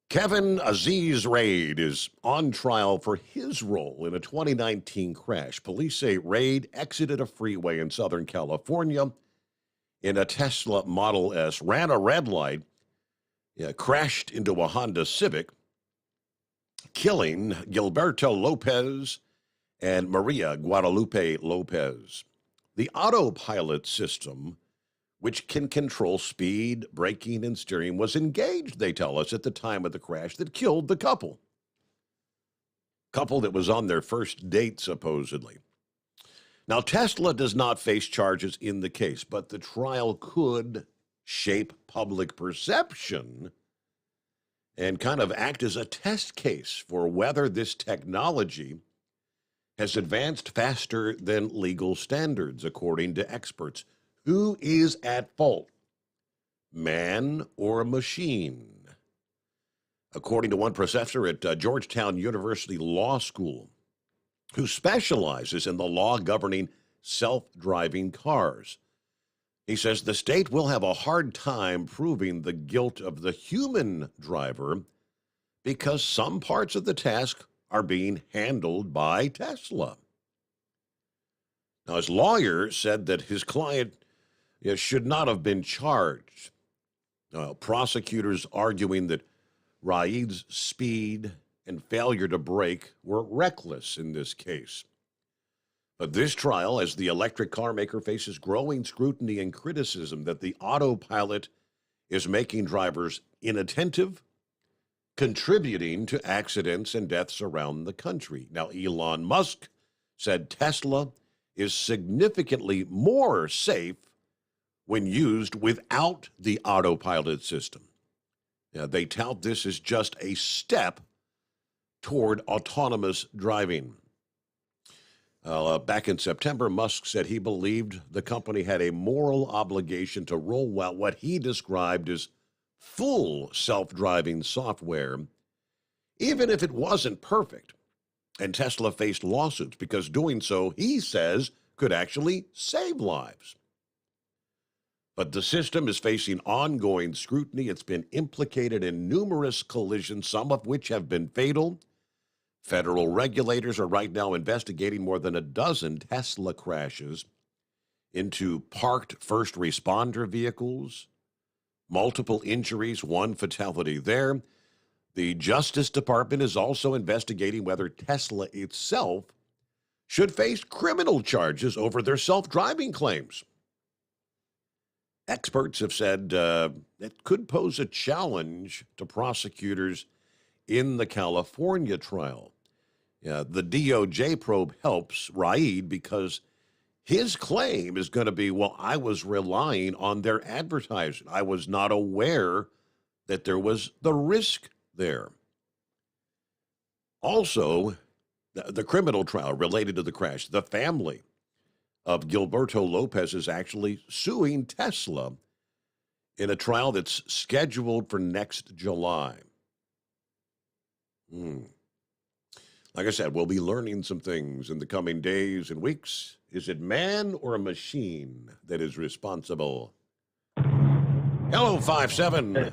Kevin Aziz Raid is on trial for his role in a 2019 crash. Police say Raid exited a freeway in Southern California in a Tesla Model S, ran a red light, crashed into a Honda Civic, killing Gilberto Lopez and Maria Guadalupe Lopez. The autopilot system, which can control speed, braking, and steering, was engaged, they tell us, at the time of the crash that killed the couple. Couple that was on their first date, supposedly. Now, Tesla does not face charges in the case, but the trial could shape public perception and kind of act as a test case for whether this technology has advanced faster than legal standards, according to experts. Who is at fault, man or machine? According to one professor at Georgetown University Law School, who specializes in the law governing self-driving cars, he says the state will have a hard time proving the guilt of the human driver because some parts of the task are being handled by Tesla. Now, his lawyer said that his client should not have been charged. Prosecutors arguing that Raid's speed and failure to brake were reckless in this case. But this trial, as the electric car maker faces growing scrutiny and criticism that the autopilot is making drivers inattentive, contributing to accidents and deaths around the country. Now, Elon Musk said Tesla is significantly more safe when used without the autopilot system. Now, they tout this as just a step toward autonomous driving. Back in September, Musk said he believed the company had a moral obligation to roll out what he described as full self-driving software, even if it wasn't perfect. And Tesla faced lawsuits because doing so, he says, could actually save lives. But the system is facing ongoing scrutiny. It's been implicated in numerous collisions, some of which have been fatal. Federal regulators are right now investigating more than a dozen Tesla crashes into parked first responder vehicles, multiple injuries, one fatality there. The Justice Department is also investigating whether Tesla itself should face criminal charges over their self-driving claims. Experts have said it could pose a challenge to prosecutors in the California trial. The DOJ probe helps Raid because his claim is going to be, well, I was relying on their advertising. I was not aware that there was the risk there. Also, the criminal trial related to the crash, the family of Gilberto Lopez is actually suing Tesla in a trial that's scheduled for next July. Like I said, we'll be learning some things in the coming days and weeks. Is it man or a machine that is responsible? Hello, 5-7.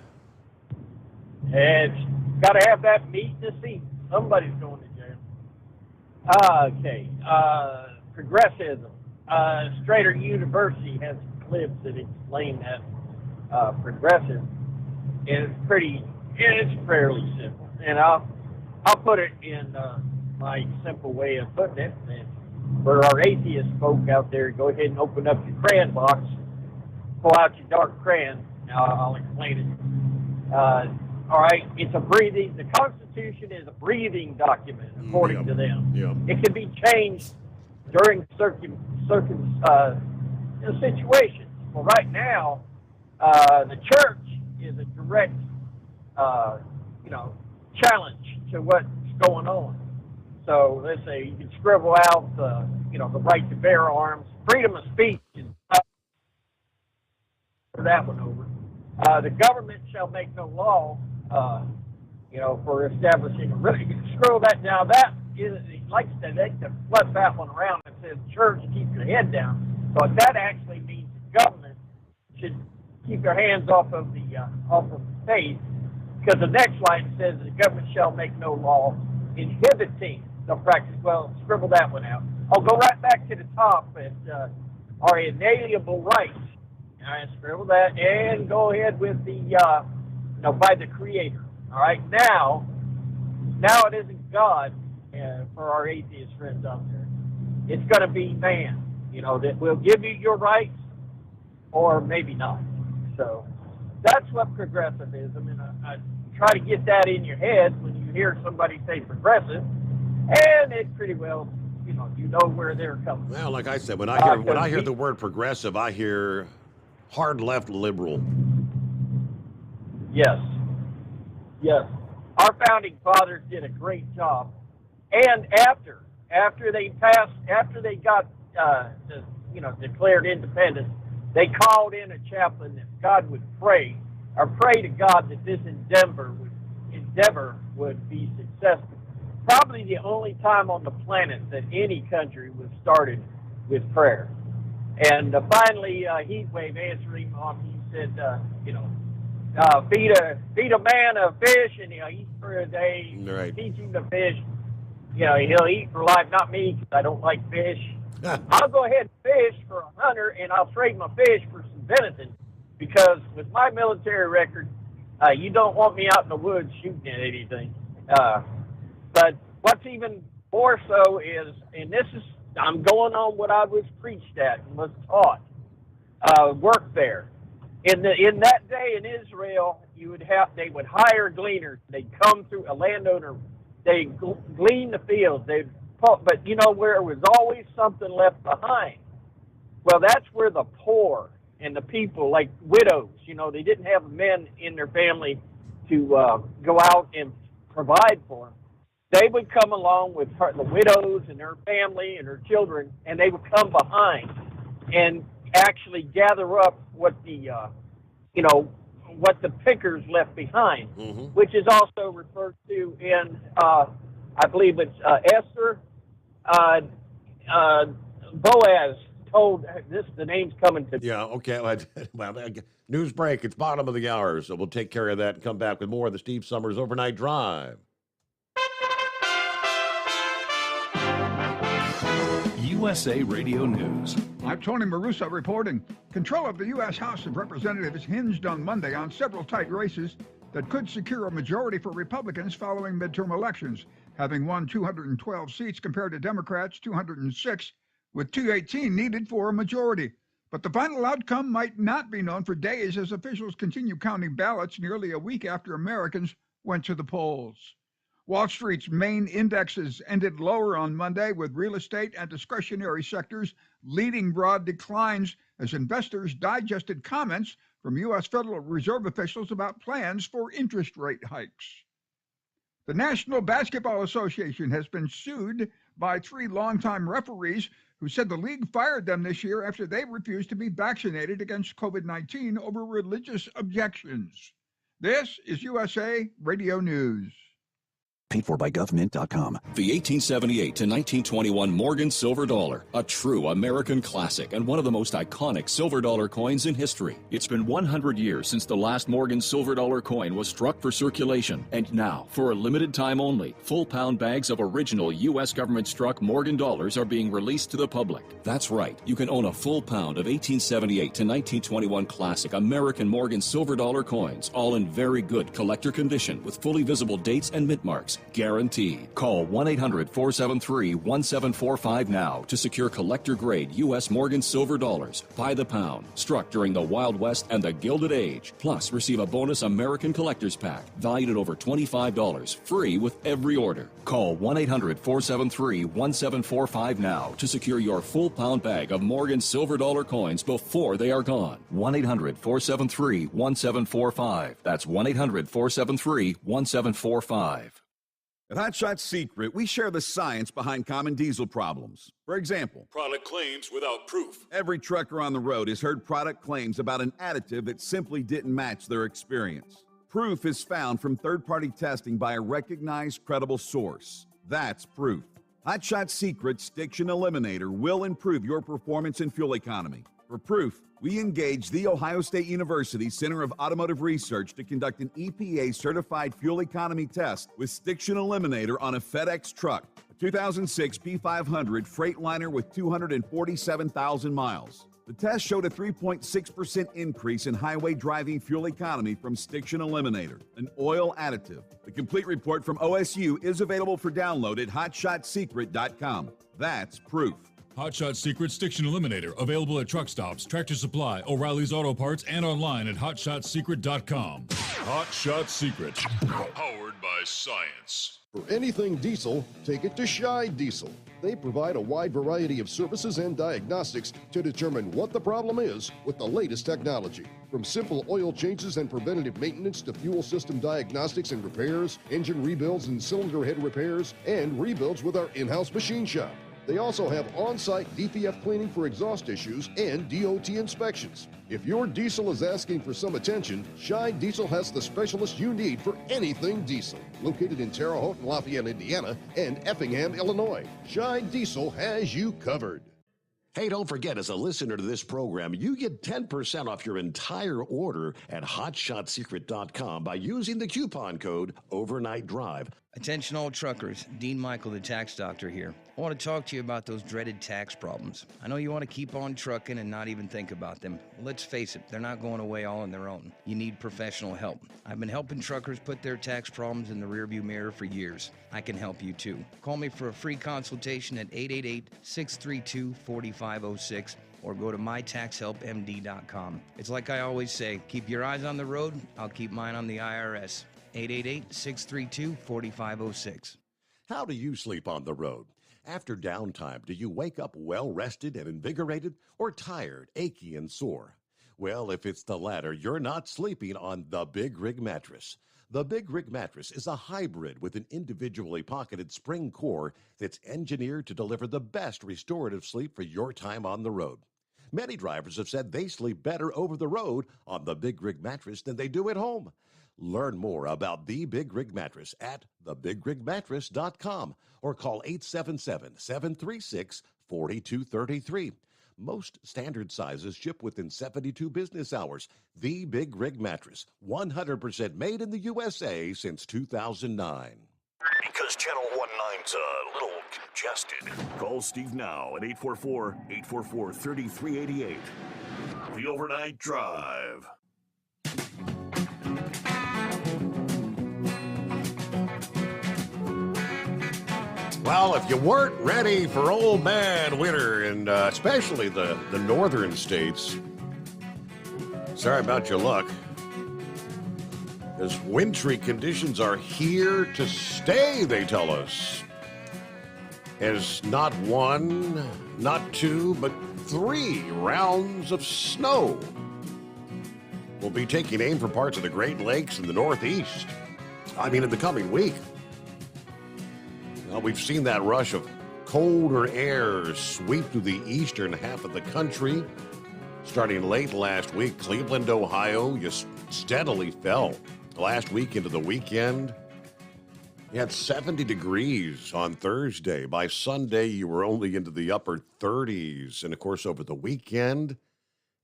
It's got to have that meat in the seat. Somebody's going to jail. Okay. Progressivism. Strader University has clips that explain that progressive is it's fairly simple. And I'll put it in my simple way of putting it. And for our atheist folk out there, go ahead and open up your crayon box, pull out your dark crayon. Now I'll explain it. All right, the Constitution is a breathing document, according to them. It can be changed during certain situations. Well, right now, the church is a direct, challenge to what's going on. So let's say you can scribble out, the right to bear arms, freedom of speech, and that one over. The government shall make no law for establishing a really scroll that now. That is, like I said, they can flip that one around and says, church, keep your head down. So that actually means the government should keep their hands off of the faith, because the next line says the government shall make no law inhibiting the practice. Well, scribble that one out. I'll go right back to the top at our inalienable rights. I scribble that and go ahead with the by the Creator. All right, now it isn't God for our atheist friends out there. It's going to be man. That will give you your rights, or maybe not. So that's what progressivism, and I try to get that in your head when you hear somebody say progressive, and it pretty well, you know where they're coming from. Well, like I said, when I hear the word progressive, I hear hard left liberal. Yes. Our founding fathers did a great job, and after they got declared independence, they called in a chaplain that God would pray to God that this endeavor would be successful. Probably the only time on the planet that any country was started with prayer. And finally, Heatwave answered him on. He said, feed a man a fish, and he'll eat for a day. Right. Teach him to fish. He'll eat for life. Not me, because I don't like fish. I'll go ahead and fish for a hunter, and I'll trade my fish for some venison, because with my military record, you don't want me out in the woods shooting at anything. But what's even more so is, and this is, I'm going on what I was preached at and was taught, work there. In that day in Israel, they would hire gleaners. They'd come through a landowner. They'd glean the fields. But where there was always something left behind. Well, that's where the poor and the people, like widows, they didn't have men in their family to go out and provide for them. They would come along with the widows and their family and their children, and they would come behind and actually gather up what the pickers left behind, which is also referred to in, I believe it's Esther. Boaz told this. The name's coming to. Yeah. Okay. Well, news break. It's bottom of the hour, so we'll take care of that and come back with more of the Steve Sommers Overnight Drive. USA Radio News. I'm Tony Marusa reporting. Control of the U.S. House of Representatives hinged on Monday on several tight races that could secure a majority for Republicans following midterm elections, having won 212 seats compared to Democrats' 206, with 218 needed for a majority. But the final outcome might not be known for days as officials continue counting ballots nearly a week after Americans went to the polls. Wall Street's main indexes ended lower on Monday, with real estate and discretionary sectors leading broad declines as investors digested comments from U.S. Federal Reserve officials about plans for interest rate hikes. The National Basketball Association has been sued by 3 longtime referees who said the league fired them this year after they refused to be vaccinated against COVID-19 over religious objections. This is USA Radio News. Paid for by government.com. The 1878 to 1921 Morgan Silver Dollar, a true American classic and one of the most iconic silver dollar coins in history. It's been 100 years since the last Morgan Silver Dollar coin was struck for circulation, and now, for a limited time only, full pound bags of original U.S. government-struck Morgan dollars are being released to the public. That's right, you can own a full pound of 1878 to 1921 classic American Morgan Silver Dollar coins, all in very good collector condition with fully visible dates and mint marks. Guaranteed. Call 1-800-473-1745 now to secure collector-grade U.S. Morgan Silver Dollars by the pound, struck during the Wild West and the Gilded Age. Plus, receive a bonus American Collector's Pack valued at over $25, free with every order. Call 1-800-473-1745 now to secure your full pound bag of Morgan Silver Dollar coins before they are gone. 1-800-473-1745. That's 1-800-473-1745. At Hot Shot Secret, we share the science behind common diesel problems. For example, Product claims without proof. every trucker on the road has heard product claims about an additive that simply didn't match their experience. Proof is found from third-party testing by a recognized, credible source. That's proof. Hot Shot Secret's Stiction Eliminator will improve your performance and fuel economy. For proof, we engaged the Ohio State University Center of Automotive Research to conduct an EPA-certified fuel economy test with Stiction Eliminator on a FedEx truck, a 2006 P500 Freightliner with 247,000 miles. The test showed a 3.6% increase in highway driving fuel economy from Stiction Eliminator, an oil additive. The complete report from OSU is available for download at hotshotsecret.com. That's proof. Hot Shot Secret Stiction Eliminator, available at truck stops, Tractor Supply, O'Reilly's Auto Parts, and online at hotshotsecret.com. Hot Shot Secret, powered by science. For anything diesel, take it to Scheid Diesel. They provide a wide variety of services and diagnostics to determine what the problem is with the latest technology. From simple oil changes and preventative maintenance to fuel system diagnostics and repairs, engine rebuilds and cylinder head repairs, and rebuilds with our in-house machine shop. They also have on-site DPF cleaning for exhaust issues and DOT inspections. If your diesel is asking for some attention, Scheid Diesel has the specialist you need for anything diesel. Located in Terre Haute and Lafayette, Indiana, and Effingham, Illinois, Scheid Diesel has you covered. Hey, don't forget, as a listener to this program, you get 10% off your entire order at hotshotsecret.com by using the coupon code Overnight Drive. Attention all truckers, Dean Michael, the tax doctor here. I want to talk to you about those dreaded tax problems. I know you want to keep on trucking and not even think about them. Well, let's face it, they're not going away all on their own. You need professional help. I've been helping truckers put their tax problems in the rearview mirror for years. I can help you too. Call me for a free consultation at 888-632-4506 or go to mytaxhelpmd.com. It's like I always say, keep your eyes on the road, I'll keep mine on the IRS. 888-632-4506. How do you sleep on the road? After downtime, do you wake up well-rested and invigorated or tired, achy, and sore? Well, if it's the latter, you're not sleeping on the Big Rig Mattress. The Big Rig Mattress is a hybrid with an individually pocketed spring core that's engineered to deliver the best restorative sleep for your time on the road. Many drivers have said they sleep better over the road on the Big Rig Mattress than they do at home. Learn more about the Big Rig Mattress at thebigrigmattress.com or call 877-736-4233. Most standard sizes ship within 72 business hours. The Big Rig Mattress, 100% made in the USA since 2009. Because Channel 19's a little congested. Call Steve now at 844-844-3388. The Overnight Drive. Well, if you weren't ready for old man winter, and especially the northern states, sorry about your luck. As wintry conditions are here to stay, they tell us. As not one, not two, but 3 rounds of snow will be taking aim for parts of the Great Lakes and the Northeast. In the coming week. Well, we've seen that rush of colder air sweep through the eastern half of the country. Starting late last week, Cleveland, Ohio, just steadily fell. Last week into the weekend, you had 70 degrees on Thursday. By Sunday, you were only into the upper 30s. And, of course, over the weekend,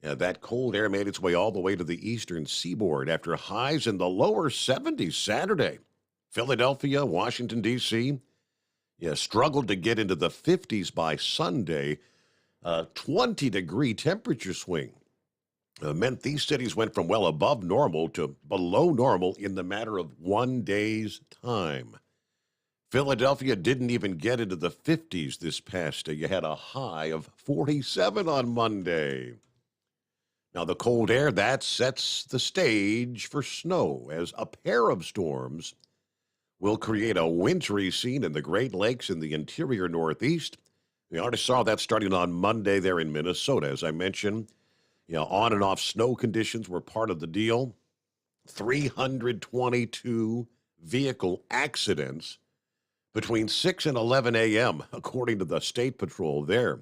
that cold air made its way all the way to the eastern seaboard after highs in the lower 70s Saturday. Philadelphia, Washington, D.C., struggled to get into the 50s by Sunday. 20-degree temperature swing meant these cities went from well above normal to below normal in the matter of 1 day's time. Philadelphia didn't even get into the 50s this past day. You had a high of 47 on Monday. Now, the cold air, that sets the stage for snow as a pair of storms will create a wintry scene in the Great Lakes in the interior Northeast. We already saw that starting on Monday there in Minnesota. As I mentioned, on and off snow conditions were part of the deal. 322 vehicle accidents between 6 and 11 a.m., according to the State Patrol there.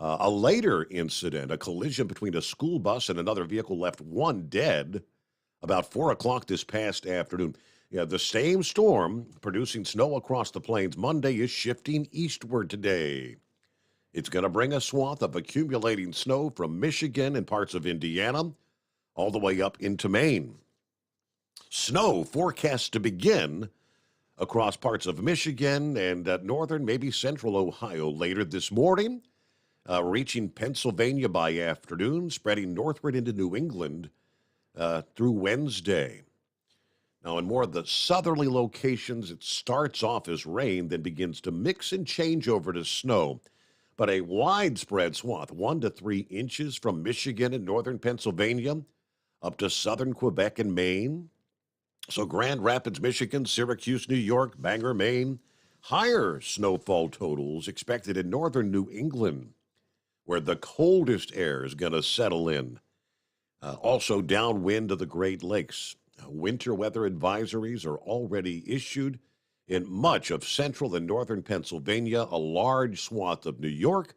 A later incident, a collision between a school bus and another vehicle, left 1 dead. about 4 o'clock this past afternoon. Yeah, the same storm producing snow across the plains Monday is shifting eastward today. It's going to bring a swath of accumulating snow from Michigan and parts of Indiana all the way up into Maine. Snow forecast to begin across parts of Michigan and northern, maybe central Ohio later this morning, reaching Pennsylvania by afternoon, spreading northward into New England through Wednesday. Now, in more of the southerly locations, it starts off as rain, then begins to mix and change over to snow. But a widespread swath, 1 to 3 inches from Michigan and northern Pennsylvania up to southern Quebec and Maine. So Grand Rapids, Michigan, Syracuse, New York, Bangor, Maine. Higher snowfall totals expected in northern New England, where the coldest air is going to settle in. Also downwind of the Great Lakes. Winter weather advisories are already issued in much of central and northern Pennsylvania, a large swath of New York,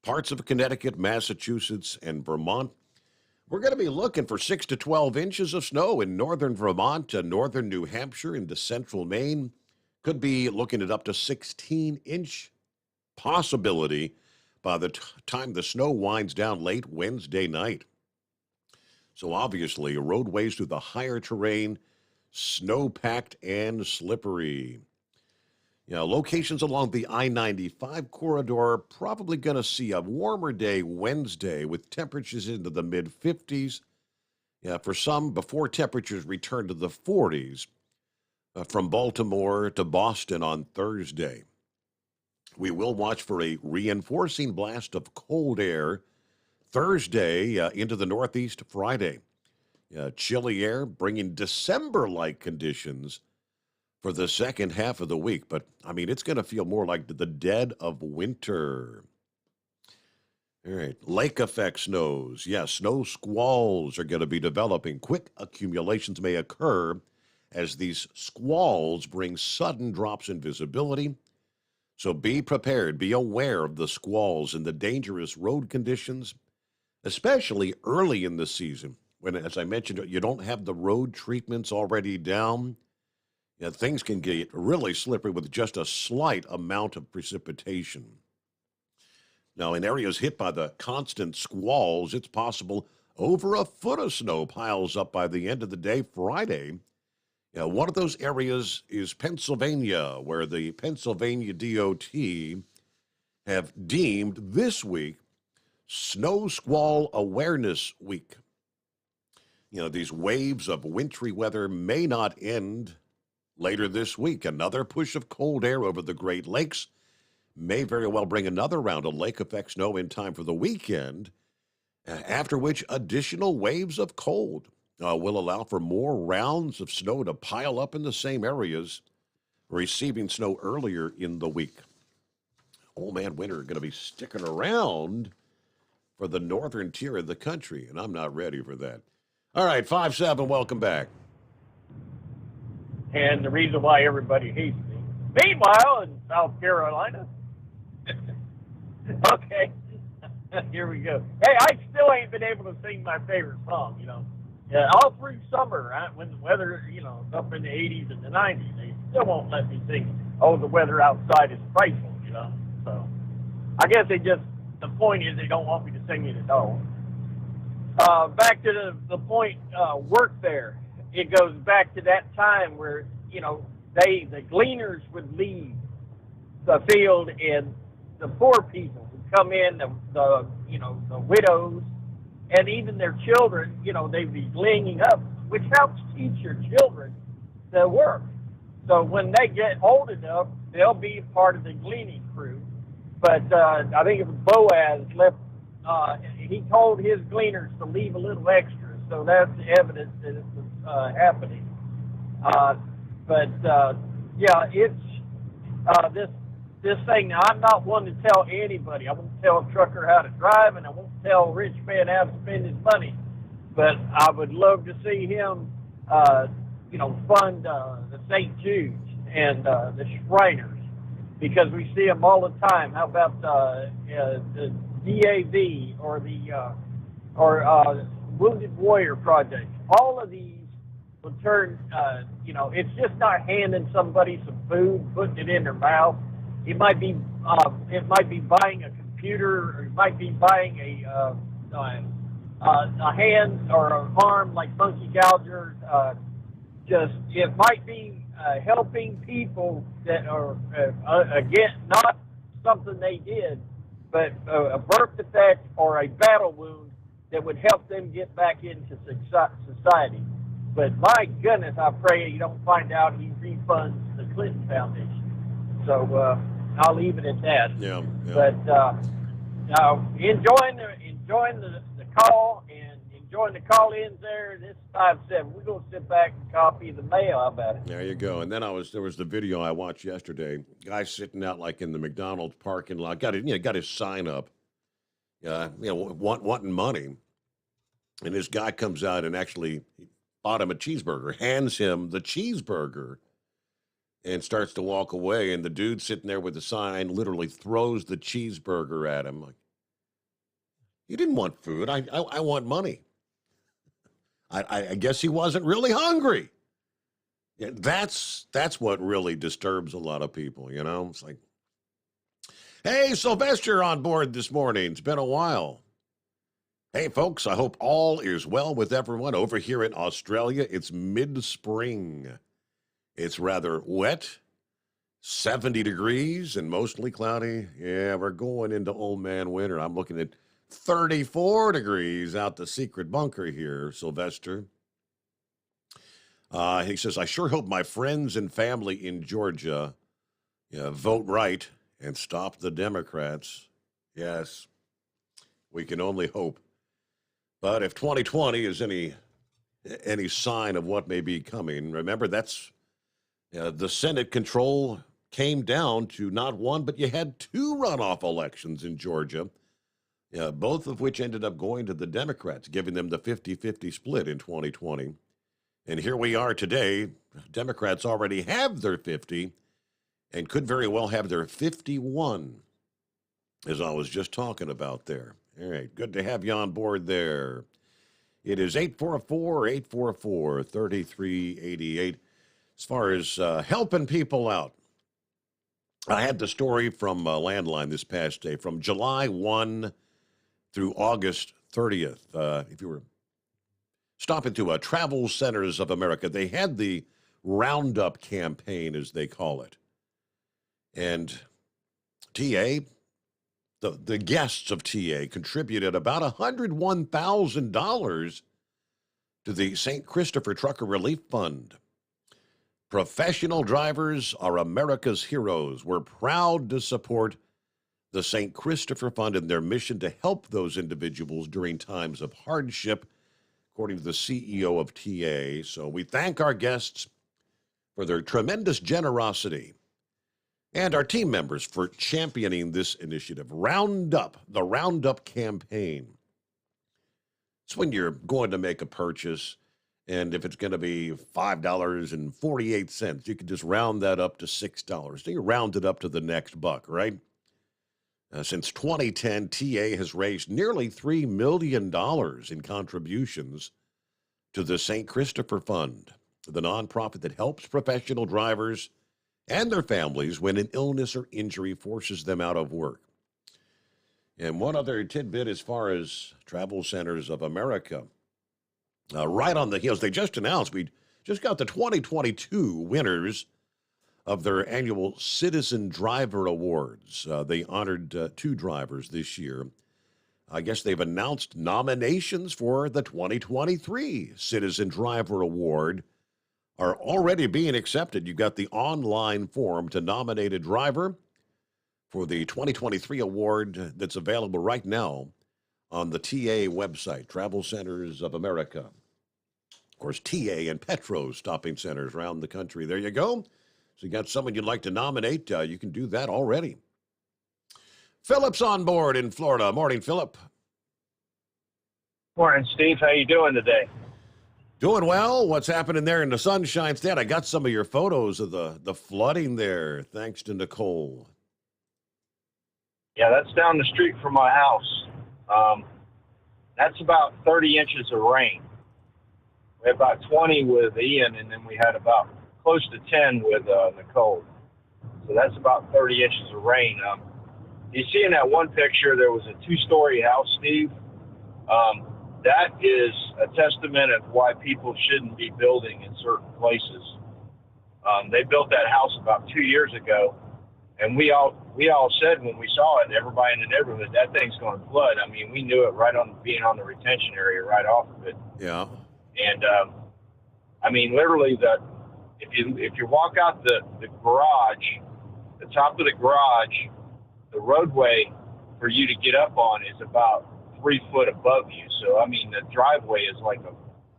parts of Connecticut, Massachusetts, and Vermont. We're going to be looking for 6 to 12 inches of snow in northern Vermont, northern New Hampshire, into central Maine. Could be looking at up to 16-inch possibility by the time the snow winds down late Wednesday night. So obviously, roadways through the higher terrain, snow-packed and slippery. Locations along the I-95 corridor probably going to see a warmer day Wednesday with temperatures into the mid-50s. For some, before temperatures return to the 40s from Baltimore to Boston on Thursday. We will watch for a reinforcing blast of cold air Thursday into the Northeast Friday. Chilly air bringing December-like conditions for the second half of the week. But, it's going to feel more like the dead of winter. All right, lake effect snows. Yes, snow squalls are going to be developing. Quick accumulations may occur as these squalls bring sudden drops in visibility. So be prepared. Be aware of the squalls and the dangerous road conditions, especially early in the season when, as I mentioned, you don't have the road treatments already down. Things can get really slippery with just a slight amount of precipitation. Now, in areas hit by the constant squalls, it's possible over a foot of snow piles up by the end of the day Friday. One of those areas is Pennsylvania, where the Pennsylvania DOT have deemed this week Snow Squall Awareness Week. These waves of wintry weather may not end later this week. Another push of cold air over the Great Lakes may very well bring another round of lake effect snow in time for the weekend, after which additional waves of cold will allow for more rounds of snow to pile up in the same areas receiving snow earlier in the week. Old man winter going to be sticking around for the northern tier of the country, and I'm not ready for that. All right, 5-7, welcome back. And the reason why everybody hates me. Meanwhile, in South Carolina, okay, here we go. Hey, I still ain't been able to sing my favorite song, all through summer, when the weather, is up in the 80s and the 90s, they still won't let me sing, oh, the weather outside is frightful, So I guess the point is they don't want me to sing it at all. Back to the point, work there. It goes back to that time where, the gleaners would leave the field and the poor people would come in, the widows, and even their children, they'd be gleaning up, which helps teach your children to work. So when they get old enough, they'll be part of the gleaning crew. But I think it was Boaz left, he told his gleaners to leave a little extra, so that's evidence that it was happening. It's this thing. Now, I'm not one to tell anybody. I won't tell a trucker how to drive, and I won't tell a rich man how to spend his money. But I would love to see him, fund the St. Jude's and the Shriners, because we see them all the time. How about the DAV or the Wounded Warrior Project? All of these will turn, it's just not handing somebody some food, putting it in their mouth. It might be buying a computer, or it might be buying a hand or an arm like Monkey Gouger. It might be helping people that are, again, not something they did, but a birth defect or a battle wound that would help them get back into society. But my goodness, I pray you don't find out he refunds the Clinton Foundation. So I'll leave it at that. Yeah. But enjoying the call and enjoying the call-ins there. This is 5-7. We're going to sit back and copy the mail. How about it? There you go. And then there was the video I watched yesterday. Guy sitting out like in the McDonald's parking lot, got his sign up, wanting money. And this guy comes out and actually bought him a cheeseburger, hands him the cheeseburger, and starts to walk away. And the dude sitting there with the sign literally throws the cheeseburger at him. Like, you didn't want food. I want money. I guess he wasn't really hungry. Yeah, that's what really disturbs a lot of people, you know? It's like, hey, Sylvester on board this morning. It's been a while. Hey, folks, I hope all is well with everyone. Over here in Australia, it's mid-spring. It's rather wet, 70 degrees, and mostly cloudy. Yeah, we're going into old man winter. I'm looking at 34 degrees out the secret bunker here, Sylvester. He says, I sure hope my friends and family in Georgia vote right and stop the Democrats. Yes, we can only hope. But if 2020 is any sign of what may be coming, remember that's the Senate control came down to not one, but you had two runoff elections in Georgia, both of which ended up going to the Democrats, giving them the 50-50 split in 2020. And here we are today. Democrats already have their 50 and could very well have their 51, as I was just talking about there. All right, good to have you on board there. It is 844-844-3388. As far as helping people out, I had the story from Landline this past day, from July 1 through August 30th. If you were stopping to Travel Centers of America, they had the Roundup campaign, as they call it. And TA, the guests of TA contributed about $101,000 to the St. Christopher Trucker Relief Fund. Professional drivers are America's heroes. We're proud to support the St. Christopher Fund in their mission to help those individuals during times of hardship, according to the CEO of TA. So we thank our guests for their tremendous generosity and our team members for championing this initiative. Roundup, the Roundup campaign. It's when you're going to make a purchase, and if it's going to be $5.48, you can just round that up to $6. Then you round it up to the next buck, right? Since 2010, TA has raised nearly $3 million in contributions to the St. Christopher Fund, the nonprofit that helps professional drivers and their families when an illness or injury forces them out of work. And one other tidbit as far as Travel Centers of America. Right on the heels, they just announced, we just got the 2022 winners of their annual Citizen Driver Awards. They honored two drivers this year. I guess they've announced nominations for the 2023 Citizen Driver Award are already being accepted. You've got the online form to nominate a driver for the 2023 award that's available right now on the TA website, Travel Centers of America. Of course, TA and Petro stopping centers around the country. There you go. So you got someone you'd like to nominate, you can do that already. Philip's on board in Florida. Morning, Philip. Morning, Steve. How you doing today? Doing well. What's happening there in the Sunshine State? I got some of your photos of the flooding there, thanks to Nicole. Yeah, that's down the street from my house. That's about 30 inches of rain. We had about 20 with Ian, and then we had about close to 10 with Nicole. So that's about 30 inches of rain. You see in that one picture, there was a 2-story house, Steve. That is a testament of why people shouldn't be building in certain places. They built that house about 2 years ago, and we all said when we saw it, everybody in the neighborhood, that thing's going to flood. I mean, we knew it right on being on the retention area, right off of it. Yeah. And I mean, literally, if you walk out the garage, the top of the garage, the roadway for you to get up on is about 3 foot above you. So I mean, the driveway is like a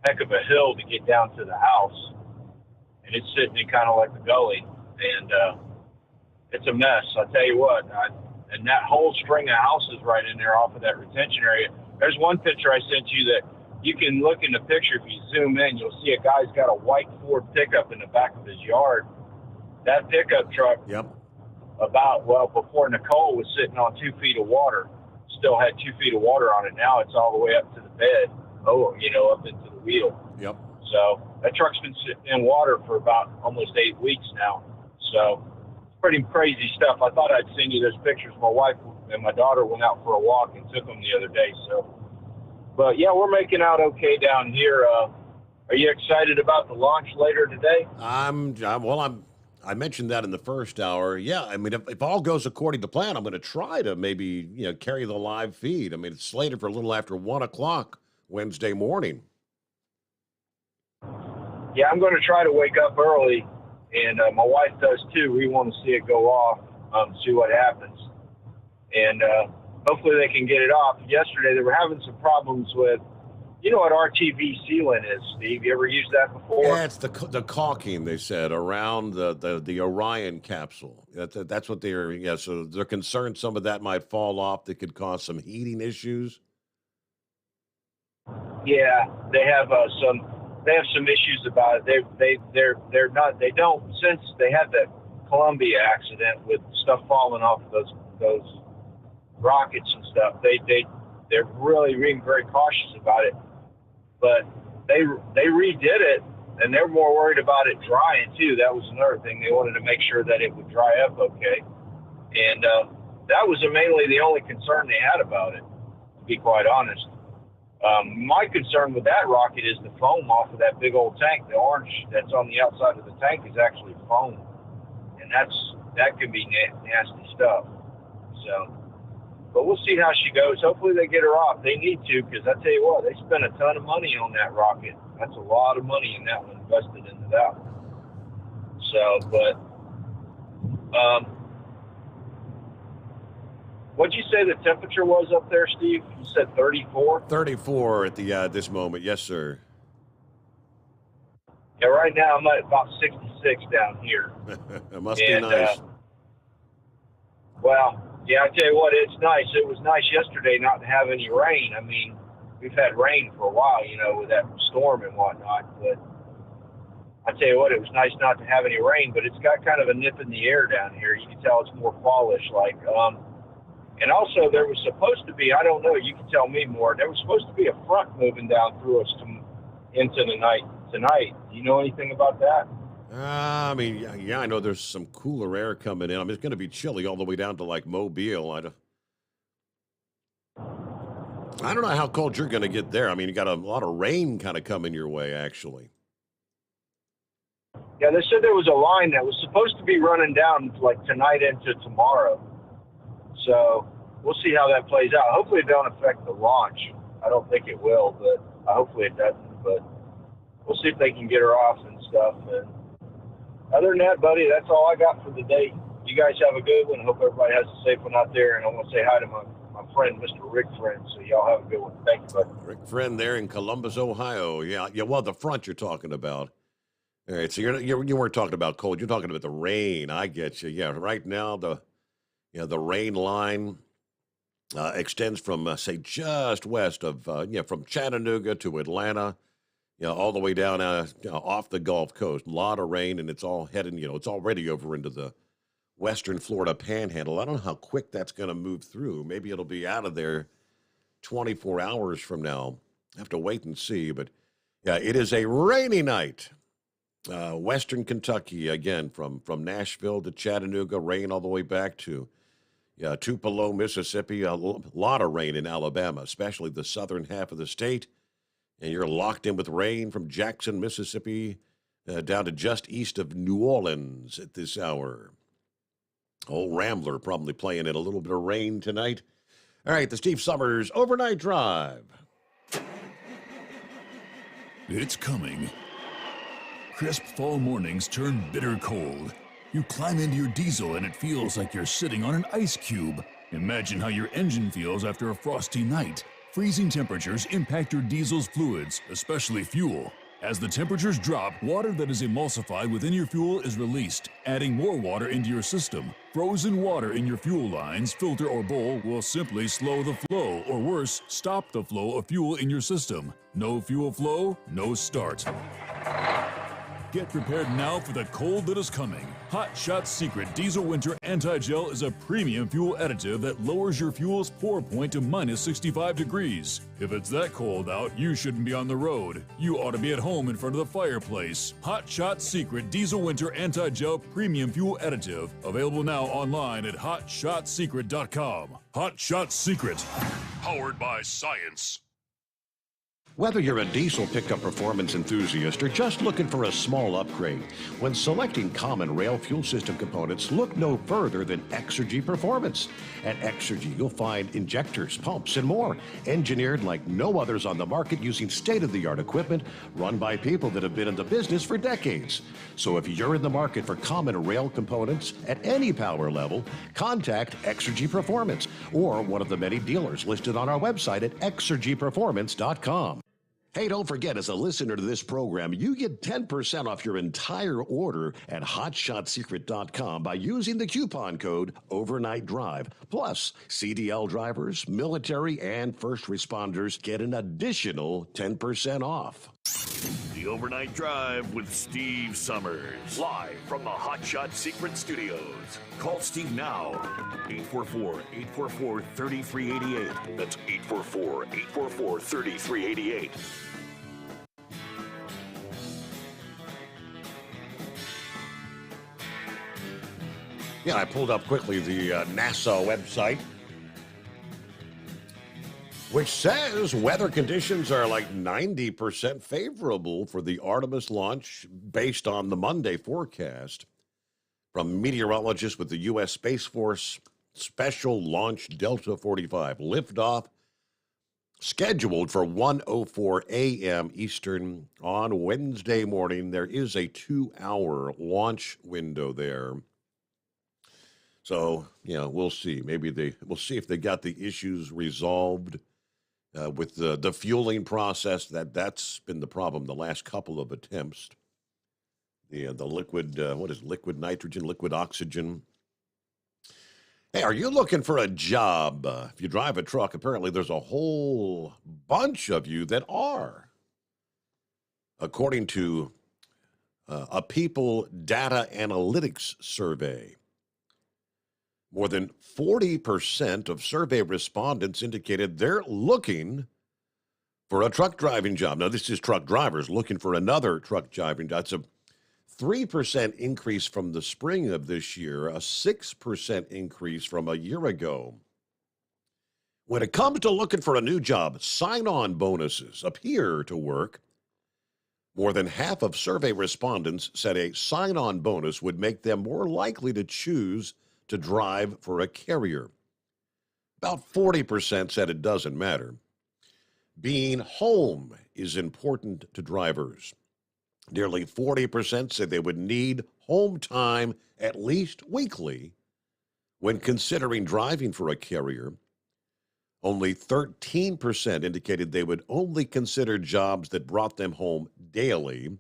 heck of a hill to get down to the house, and it's sitting in kind of like a gully, and it's a mess. I tell you what, and that whole string of houses right in there off of that retention area. There's one picture I sent you that you can look in the picture. If you zoom in, you'll see a guy's got a white Ford pickup in the back of his yard. That pickup truck, before Nicole was sitting on 2 feet of water, still had 2 feet of water on it. Now it's all the way up to the bed, up into the wheel. Yep. So that truck's been sitting in water for about almost 8 weeks now. So it's pretty crazy stuff. I thought I'd send you those pictures. My wife and my daughter went out for a walk and took them the other day. So, but yeah, we're making out okay down here. Are you excited about the launch later today? I mentioned that in the first hour. Yeah, I mean, if all goes according to plan, I'm going to try to maybe carry the live feed. I mean, it's slated for a little after 1 o'clock Wednesday morning. Yeah, I'm going to try to wake up early, and my wife does too. We want to see it go off, see what happens, and hopefully they can get it off. Yesterday they were having some problems with, you know what RTV sealant is, Steve? You ever used that before? Yeah, it's the caulking, they said, around the Orion capsule. That's what they're, so they're concerned some of that might fall off that could cause some heating issues. Yeah, they have some issues about it. They don't, since they had the Columbia accident with stuff falling off of those rockets and stuff, they're really being very cautious about it. But they redid it, and they're more worried about it drying too. That was another thing. They wanted to make sure that it would dry up okay, and that was mainly the only concern they had about it, to be quite honest. My concern with that rocket is the foam off of that big old tank. The orange that's on the outside of the tank is actually foam, and that could be nasty stuff. So, but we'll see how she goes. Hopefully they get her off. They need to, because I tell you what, they spent a ton of money on that rocket. That's a lot of money in that one invested into that one. So, but what'd you say the temperature was up there, Steve? You said 34? 34 at this moment. Yes, sir. Yeah, right now I'm at about 66 down here. It must be nice. Well, yeah, I tell you what, it's nice. It was nice yesterday not to have any rain. I mean, we've had rain for a while, with that storm and whatnot. But I tell you what, it was nice not to have any rain, but it's got kind of a nip in the air down here. You can tell it's more fallish, like. And also, there was supposed to be, I don't know, you can tell me more, there was supposed to be a front moving down through us into the night tonight. Do you know anything about that? I mean, yeah, I know there's some cooler air coming in. I mean, it's going to be chilly all the way down to, like, Mobile. I don't know how cold you're going to get there. I mean, you got a lot of rain kind of coming your way, actually. Yeah, they said there was a line that was supposed to be running down, like, tonight into tomorrow. So we'll see how that plays out. Hopefully it don't affect the launch. I don't think it will, but hopefully it doesn't. But we'll see if they can get her off and stuff. And other than that, buddy, that's all I got for the day. You guys have a good one. Hope everybody has a safe one out there. And I want to say hi to my friend, Mr. Rick Friend. So y'all have a good one. Thank you, buddy. Rick Friend there in Columbus, Ohio. Yeah. Well, the front you're talking about. All right. So you weren't talking about cold. You're talking about the rain. I get you. Yeah. Right now, the rain line extends from, say, just west of, from Chattanooga to Atlanta, all the way down off the Gulf Coast. A lot of rain, and it's all heading, it's already over into the western Florida panhandle. I don't know how quick that's going to move through. Maybe it'll be out of there 24 hours from now. I have to wait and see. But Yeah, it is a rainy night. Western Kentucky, again, from Nashville to Chattanooga, rain all the way back to Tupelo, Mississippi. A lot of rain in Alabama, especially the southern half of the state. And you're locked in with rain from Jackson, Mississippi, down to just east of New Orleans at this hour. Old Rambler probably playing in a little bit of rain tonight. All right, the Steve Sommers Overnight Drive. It's coming. Crisp fall mornings turn bitter cold. You climb into your diesel and it feels like you're sitting on an ice cube. Imagine how your engine feels after a frosty night. Freezing temperatures impact your diesel's fluids, especially fuel. As the temperatures drop, water that is emulsified within your fuel is released, adding more water into your system. Frozen water in your fuel lines, filter, or bowl will simply slow the flow, or worse, stop the flow of fuel in your system. No fuel flow, no start. Get prepared now for the cold that is coming. Hot Shot Secret Diesel Winter Anti-Gel is a premium fuel additive that lowers your fuel's pour point to minus 65 degrees. If it's that cold out, you shouldn't be on the road. You ought to be at home in front of the fireplace. Hot Shot Secret Diesel Winter Anti-Gel Premium Fuel Additive. Available now online at hotshotsecret.com. Hot Shot Secret. Powered by science. Whether you're a diesel pickup performance enthusiast or just looking for a small upgrade, when selecting common rail fuel system components, look no further than Exergy Performance. At Exergy, you'll find injectors, pumps, and more, engineered like no others on the market using state-of-the-art equipment run by people that have been in the business for decades. So if you're in the market for common rail components at any power level, contact Exergy Performance or one of the many dealers listed on our website at exergyperformance.com. Hey, don't forget, as a listener to this program, you get 10% off your entire order at hotshotsecret.com by using the coupon code Overnight Drive. Plus, CDL drivers, military, and first responders get an additional 10% off. The Overnight Drive with Steve Sommers. Live from the Hot Shot Secret Studios. Call Steve now. 844-844-3388. That's 844-844-3388. Yeah, I pulled up quickly the NASA website, which says weather conditions are like 90% favorable for the Artemis launch based on the Monday forecast from meteorologists with the U.S. Space Force Special Launch Delta 45. Liftoff scheduled for 1:04 a.m. Eastern on Wednesday morning. There is a 2-hour launch window there. So, we'll see. We'll see if they got the issues resolved with the fueling process. That's been the problem the last couple of attempts. The liquid, liquid nitrogen, liquid oxygen. Hey, are you looking for a job? If you drive a truck, apparently there's a whole bunch of you that are. According to a People Data Analytics survey, more than 40% of survey respondents indicated they're looking for a truck driving job. Now, this is truck drivers looking for another truck driving job. It's a 3% increase from the spring of this year, a 6% increase from a year ago. When it comes to looking for a new job, sign-on bonuses appear to work. More than half of survey respondents said a sign-on bonus would make them more likely to choose to drive for a carrier. About 40% said it doesn't matter. Being home is important to drivers. Nearly 40% said they would need home time at least weekly when considering driving for a carrier. Only 13% indicated they would only consider jobs that brought them home daily.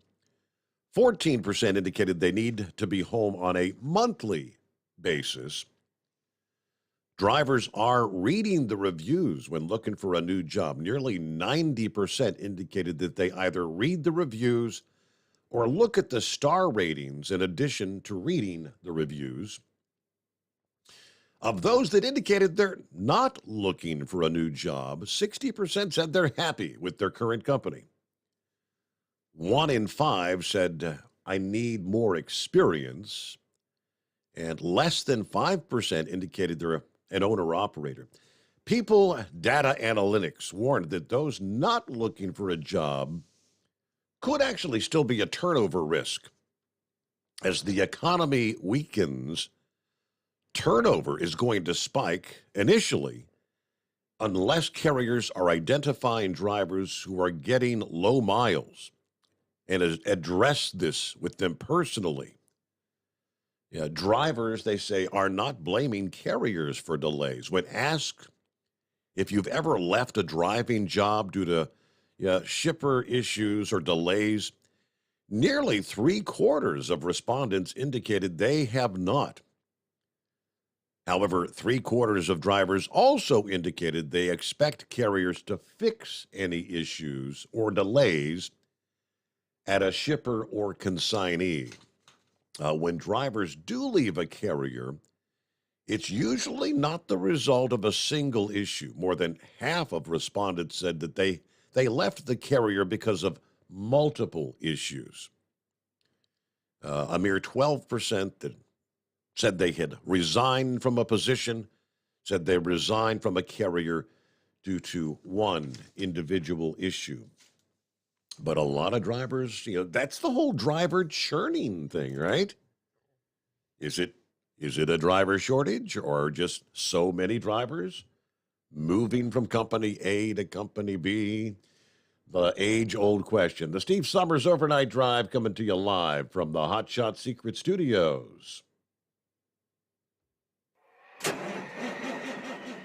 14% indicated they need to be home on a monthly basis. Drivers are reading the reviews when looking for a new job. Nearly 90% indicated that they either read the reviews or look at the star ratings in addition to reading the reviews. Of those that indicated they're not looking for a new job, 60% said they're happy with their current company. 1 in 5 said, I need more experience. And less than 5% indicated they're an owner-operator. People Data Analytics warned that those not looking for a job could actually still be a turnover risk. As the economy weakens, turnover is going to spike initially unless carriers are identifying drivers who are getting low miles and address this with them personally. Yeah, drivers, they say, are not blaming carriers for delays. When asked if you've ever left a driving job due to shipper issues or delays, nearly 3/4 of respondents indicated they have not. However, 3/4 of drivers also indicated they expect carriers to fix any issues or delays at a shipper or consignee. When drivers do leave a carrier, it's usually not the result of a single issue. More than half of respondents said that they left the carrier because of multiple issues. A mere 12% that said they had resigned from a position, said they resigned from a carrier due to one individual issue. But a lot of drivers, that's the whole driver churning thing, right? Is it a driver shortage or just so many drivers moving from company A to company B? The age-old question. The Steve Sommers Overnight Drive coming to you live from the Hot Shot Secret Studios.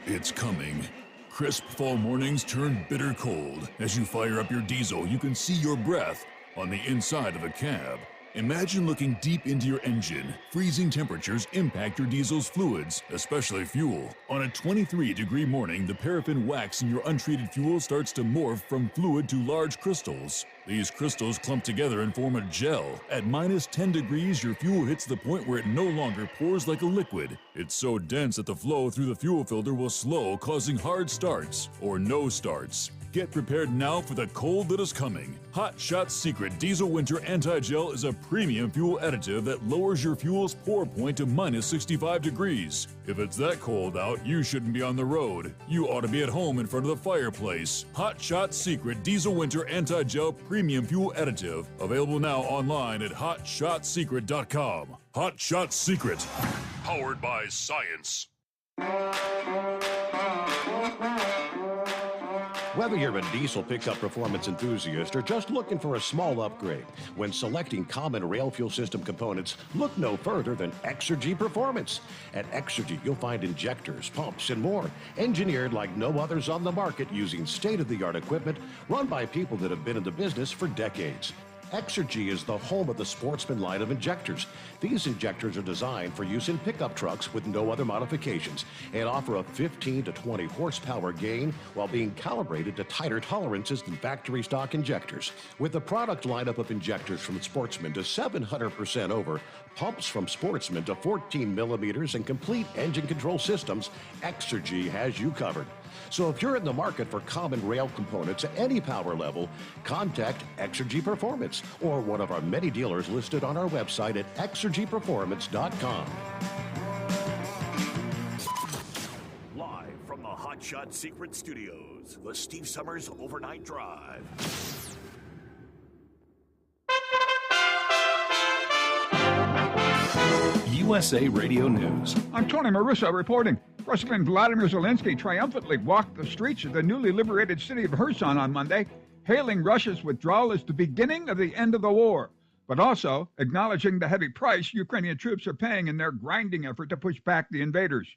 It's coming. Crisp fall mornings turn bitter cold. As you fire up your diesel, you can see your breath on the inside of the cab. Imagine looking deep into your engine. Freezing temperatures impact your diesel's fluids, especially fuel. On a 23-degree morning, the paraffin wax in your untreated fuel starts to morph from fluid to large crystals. These crystals clump together and form a gel. At minus 10 degrees, your fuel hits the point where it no longer pours like a liquid. It's so dense that the flow through the fuel filter will slow, causing hard starts or no starts. Get prepared now for the cold that is coming. Hot Shot Secret Diesel Winter Anti-Gel is a premium fuel additive that lowers your fuel's pour point to minus 65 degrees. If it's that cold out, you shouldn't be on the road. You ought to be at home in front of the fireplace. Hot Shot Secret Diesel Winter Anti-Gel Premium Fuel Additive. Available now online at hotshotsecret.com. Hot Shot Secret. Powered by science. Whether you're a diesel pickup performance enthusiast or just looking for a small upgrade, when selecting common rail fuel system components, look no further than Exergy Performance. At Exergy, you'll find injectors, pumps, and more, engineered like no others on the market using state-of-the-art equipment run by people that have been in the business for decades. Exergy is the home of the Sportsman line of injectors. These injectors are designed for use in pickup trucks with no other modifications and offer a 15 to 20 horsepower gain while being calibrated to tighter tolerances than factory stock injectors. With the product lineup of injectors from Sportsman to 700% over, pumps from Sportsman to 14 millimeters, and complete engine control systems, Exergy has you covered. So if you're in the market for common rail components at any power level, contact Exergy Performance or one of our many dealers listed on our website at exergyperformance.com. Live from the Hot Shot Secret Studios, the Steve Sommers Overnight Drive. USA Radio News. I'm Tony Marissa reporting. President Vladimir Zelensky triumphantly walked the streets of the newly liberated city of Kherson on Monday, hailing Russia's withdrawal as the beginning of the end of the war, but also acknowledging the heavy price Ukrainian troops are paying in their grinding effort to push back the invaders.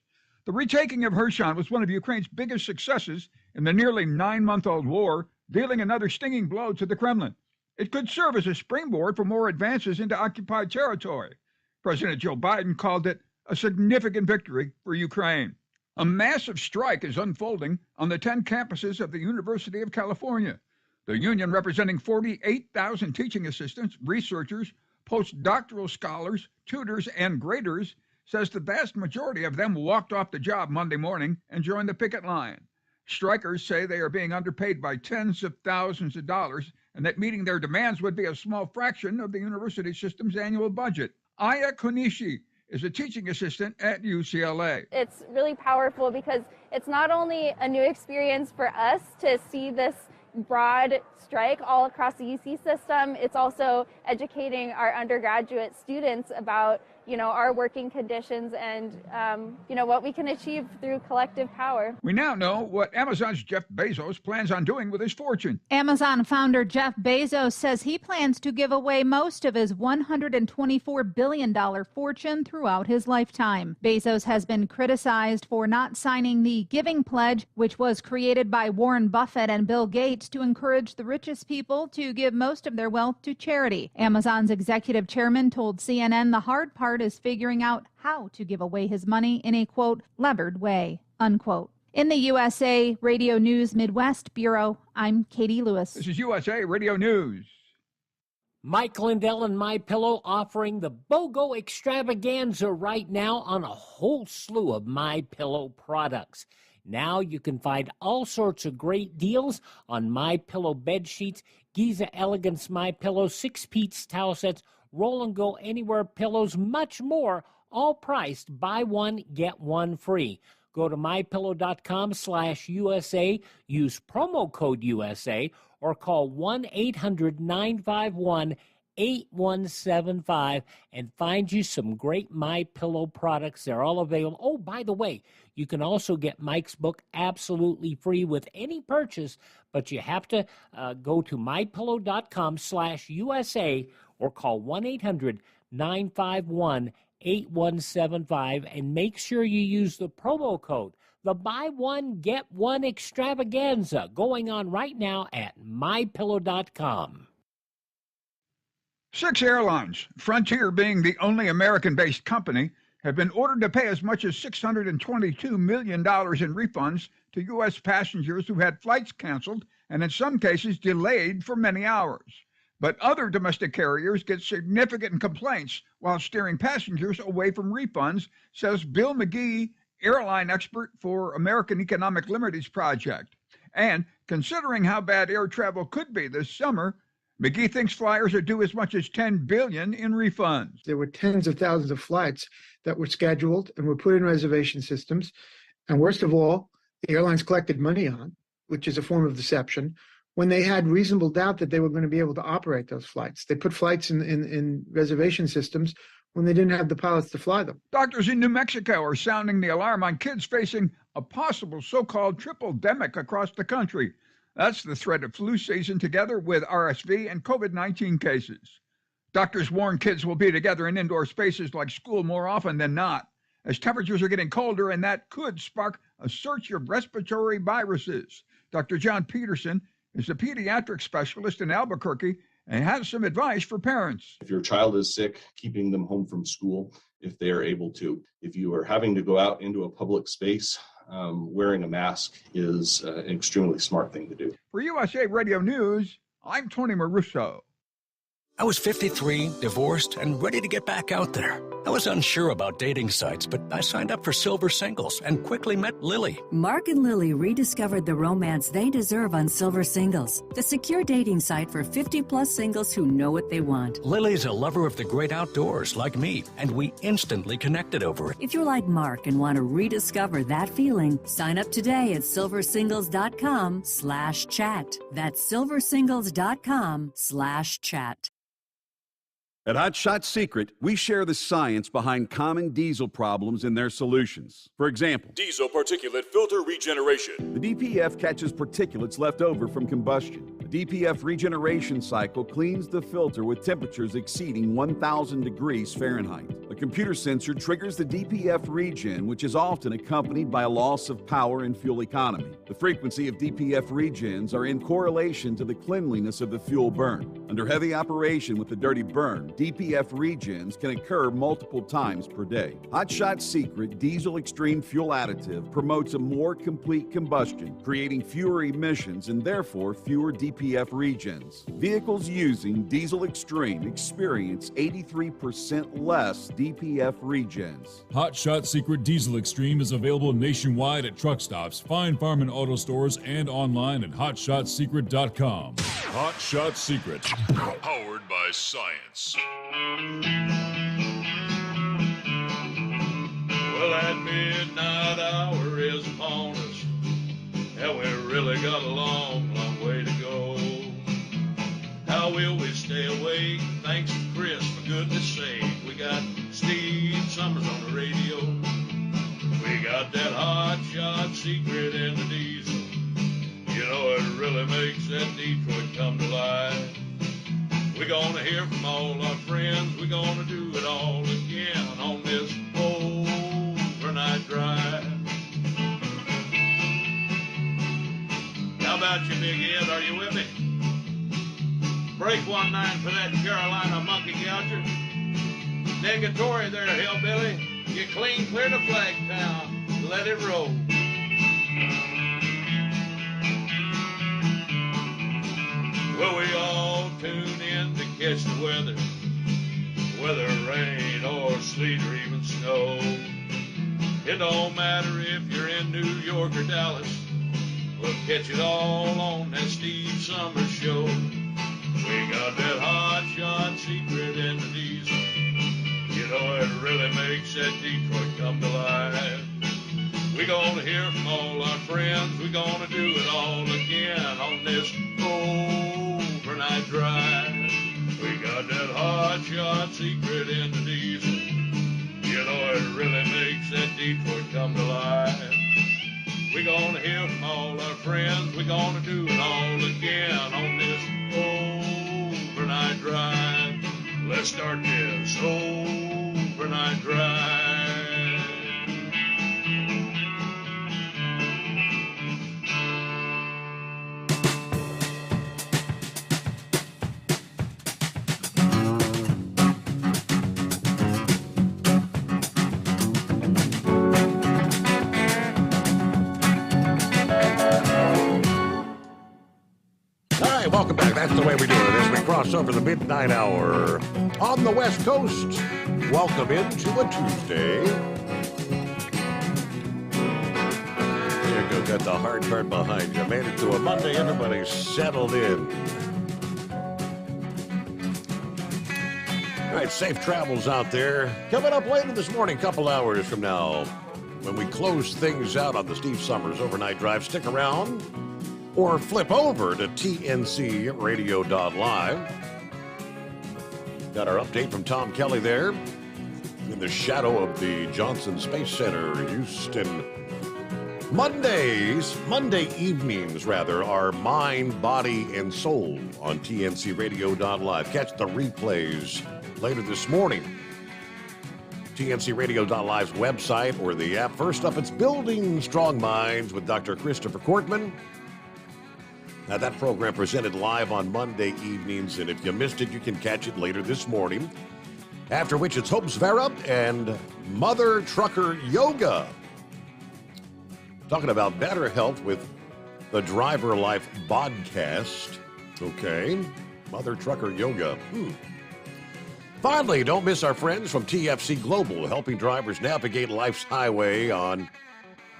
The retaking of Kherson was one of Ukraine's biggest successes in the nearly 9-month-old war, dealing another stinging blow to the Kremlin. It could serve as a springboard for more advances into occupied territory. President Joe Biden called it a significant victory for Ukraine. A massive strike is unfolding on the 10 campuses of the University of California. The union, representing 48,000 teaching assistants, researchers, postdoctoral scholars, tutors, and graders, says the vast majority of them walked off the job Monday morning and joined the picket line. Strikers say they are being underpaid by tens of thousands of dollars and that meeting their demands would be a small fraction of the university system's annual budget. Aya Konishi is a teaching assistant at UCLA. It's really powerful because it's not only a new experience for us to see this broad strike all across the UC system, it's also educating our undergraduate students about, our working conditions and, what we can achieve through collective power. We now know what Amazon's Jeff Bezos plans on doing with his fortune. Amazon founder Jeff Bezos says he plans to give away most of his $124 billion fortune throughout his lifetime. Bezos has been criticized for not signing the Giving Pledge, which was created by Warren Buffett and Bill Gates to encourage the richest people to give most of their wealth to charity. Amazon's executive chairman told CNN the hard part is figuring out how to give away his money in a, quote, levered way, unquote. In the USA Radio News Midwest Bureau, I'm Katie Lewis. This is USA Radio News. Mike Lindell and MyPillow offering the BOGO extravaganza right now on a whole slew of MyPillow products. Now you can find all sorts of great deals on MyPillow bed sheets, Giza Elegance MyPillow, 6-piece towel sets, Roll and Go Anywhere pillows, much more, all priced buy one, get one free. Go to mypillow.com/USA, use promo code USA, or call 1-800-951-8175 and find you some great MyPillow products. They're all available. Oh, by the way, you can also get Mike's book absolutely free with any purchase, but you have to go to mypillow.com/USA or call 1-800-951-8175 and make sure you use the promo code. The buy one, get one extravaganza going on right now at mypillow.com. 6 airlines, Frontier being the only American-based company, have been ordered to pay as much as $622 million in refunds to U.S. passengers who had flights canceled and in some cases delayed for many hours. But other domestic carriers get significant complaints while steering passengers away from refunds, says Bill McGee, airline expert for American Economic Liberties Project. And considering how bad air travel could be this summer, McGee thinks flyers are due as much as $10 billion in refunds. There were tens of thousands of flights that were scheduled and were put in reservation systems. And worst of all, the airlines collected money on, which is a form of deception, when they had reasonable doubt that they were going to be able to operate those flights. They put flights in reservation systems when they didn't have the pilots to fly them. Doctors in New Mexico are sounding the alarm on kids facing a possible so-called triple-demic across the country. That's the threat of flu season together with RSV and COVID-19 cases. Doctors warn kids will be together in indoor spaces like school more often than not, as temperatures are getting colder, and that could spark a surge of respiratory viruses. Dr. John Peterson is a pediatric specialist in Albuquerque and has some advice for parents. If your child is sick, keeping them home from school if they are able to. If you are having to go out into a public space, wearing a mask is an extremely smart thing to do. For USA Radio News, I'm Tony Marusso. I was 53, divorced, and ready to get back out there. I was unsure about dating sites, but I signed up for Silver Singles and quickly met Lily. Mark and Lily rediscovered the romance they deserve on Silver Singles, the secure dating site for 50-plus singles who know what they want. Lily's a lover of the great outdoors like me, and we instantly connected over it. If you're like Mark and want to rediscover that feeling, sign up today at silversingles.com/chat. That's silversingles.com/chat. At Hot Shot Secret, we share the science behind common diesel problems and their solutions. For example, diesel particulate filter regeneration. The DPF catches particulates left over from combustion. The DPF regeneration cycle cleans the filter with temperatures exceeding 1,000 degrees Fahrenheit. A computer sensor triggers the DPF regen, which is often accompanied by a loss of power and fuel economy. The frequency of DPF regens are in correlation to the cleanliness of the fuel burn. Under heavy operation with the dirty burn, DPF regens can occur multiple times per day. Hot Shot Secret Diesel Extreme Fuel Additive promotes a more complete combustion, creating fewer emissions and therefore fewer DPF regens. Vehicles using Diesel Extreme experience 83% less DPF Regens. Hot Shot Secret Diesel Extreme is available nationwide at truck stops, fine farm and auto stores, and online at hotshotsecret.com. Hot Shot Secret, powered by science. Well, that midnight hour is upon us, and we really got a long, long way to go. How will we stay awake? Thanks to Chris, for goodness sake. We got Steve Summers on the radio. We got that hot shot secret in the diesel. You know, it really makes that Detroit come to life. We're gonna hear from all our friends. We're gonna do it all again on this overnight drive. How about you, Big Ed? Are you with me? Break 1-9 for that Carolina monkey gouger. Negatory there, hillbilly. You clean clear to Flagtown. Let it roll. Well, we all tune in to catch the weather, whether rain or sleet or even snow. It don't matter if you're in New York or Dallas. We'll catch it all on that Steve Summers show. We got that hot shot secret in the diesel. You know, it really makes that Detroit come to life. We're gonna hear from all our friends. We're gonna do it all again on this overnight drive. We got that hot shot secret in the diesel. You know, it really makes that Detroit come to life. We're gonna hear from all our friends. We're gonna do it all again on this overnight drive. Let's start this overnight drive. Welcome back. That's the way we do it as we cross over the midnight hour on the West Coast. Welcome into a Tuesday. There you go. Got the hard part behind you. Made it to a Monday. Everybody's settled in. All right, safe travels out there. Coming up later this morning, couple hours from now, when we close things out on the Steve Summers Overnight Drive. Stick around. Or flip over to tncradio.live. Got our update from Tom Kelly there in the shadow of the Johnson Space Center, Houston. Monday evenings, are Mind, Body, and Soul on tncradio.live. Catch the replays later this morning. tncradio.live's website or the app. First up, it's Building Strong Minds with Dr. Christopher Kortman. Now, that program presented live on Monday evenings, and if you missed it, you can catch it later this morning. After which, it's Hope Zverup and Mother Trucker Yoga. Talking about better health with the Driver Life podcast. Okay, Mother Trucker Yoga. Finally, don't miss our friends from TFC Global, helping drivers navigate life's highway on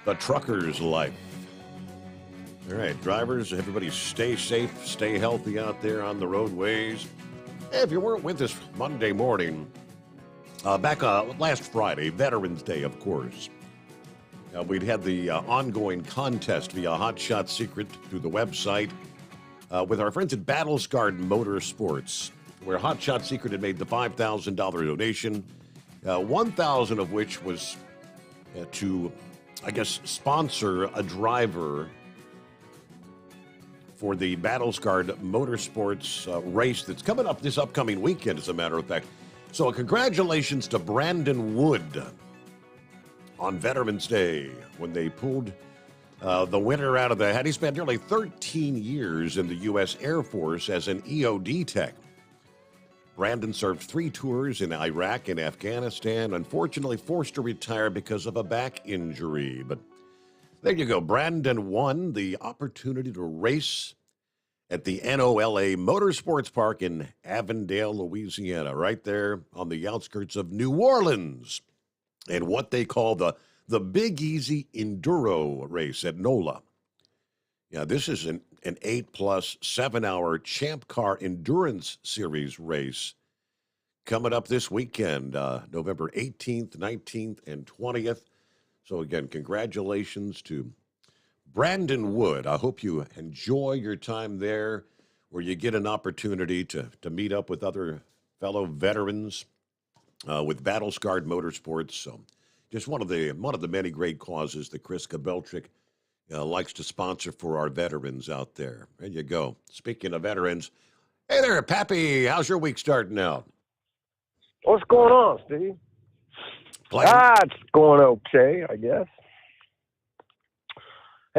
the trucker's life. All right, drivers, everybody stay safe, stay healthy out there on the roadways. If you weren't with us Monday morning, back last Friday, Veterans Day, of course, we'd had the ongoing contest via Hot Shot Secret through the website with our friends at Battlesguard Motorsports, where Hot Shot Secret had made the $5,000 donation, $1,000 of which was to, I guess, sponsor a driver for the Battlesguard Motorsports race that's coming up this upcoming weekend, as a matter of fact. So congratulations to Brandon Wood on Veterans Day when they pulled the winner out of the hat. He spent nearly 13 years in the U.S. Air Force as an EOD tech. Brandon served 3 tours in Iraq and Afghanistan, unfortunately forced to retire because of a back injury. But there you go. Brandon won the opportunity to race at the NOLA Motorsports Park in Avondale, Louisiana, right there on the outskirts of New Orleans, and what they call the Big Easy Enduro race at NOLA. Yeah, this is an 8+ 7-hour Champ Car Endurance Series race coming up this weekend, November 18th, 19th, and 20th. So again, congratulations to Brandon Wood. I hope you enjoy your time there, where you get an opportunity to meet up with other fellow veterans with Battle Scarred Motorsports. So just one of the many great causes that Chris Kabelchik likes to sponsor for our veterans out there. There you go. Speaking of veterans, hey there, Pappy. How's your week starting out? What's going on, Steve? It's going okay, I guess.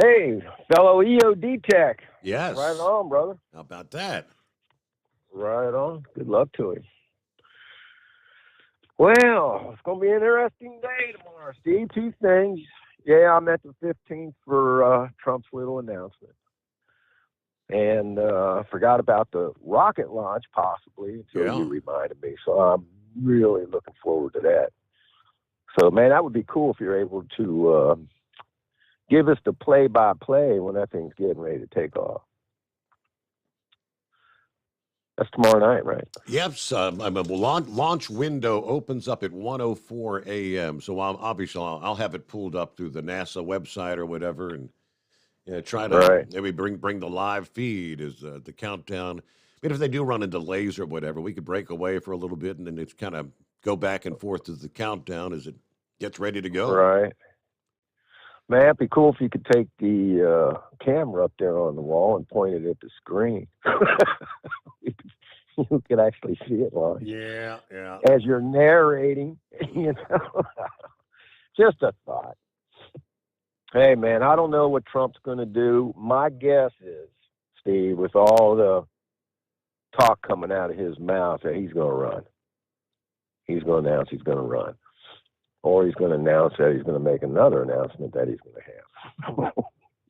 Hey, fellow EOD tech. Yes. Right on, brother. How about that? Right on. Good luck to him. Well, it's going to be an interesting day tomorrow, Steve. Two things. Yeah, I'm at the 15th for Trump's little announcement. And I forgot about the rocket launch, possibly, until you reminded me. So I'm really looking forward to that. So, man, that would be cool if you're able to give us the play-by-play when that thing's getting ready to take off. That's tomorrow night, right? Yep. Launch window opens up at 1:04 a.m. So I'll have it pulled up through the NASA website or whatever, and try to maybe bring the live feed as the countdown. I mean, if they do run into delays or whatever, we could break away for a little bit and then it's kind of go back and forth to the countdown as it gets ready to go. Right. Man, it'd be cool if you could take the camera up there on the wall and point it at the screen. You could actually see it launch. Yeah. As you're narrating, you know. Just a thought. Hey, man, I don't know what Trump's going to do. My guess is, Steve, with all the talk coming out of his mouth, that he's going to run. He's going to announce he's going to run. Or he's going to announce that he's going to make another announcement that he's going to have.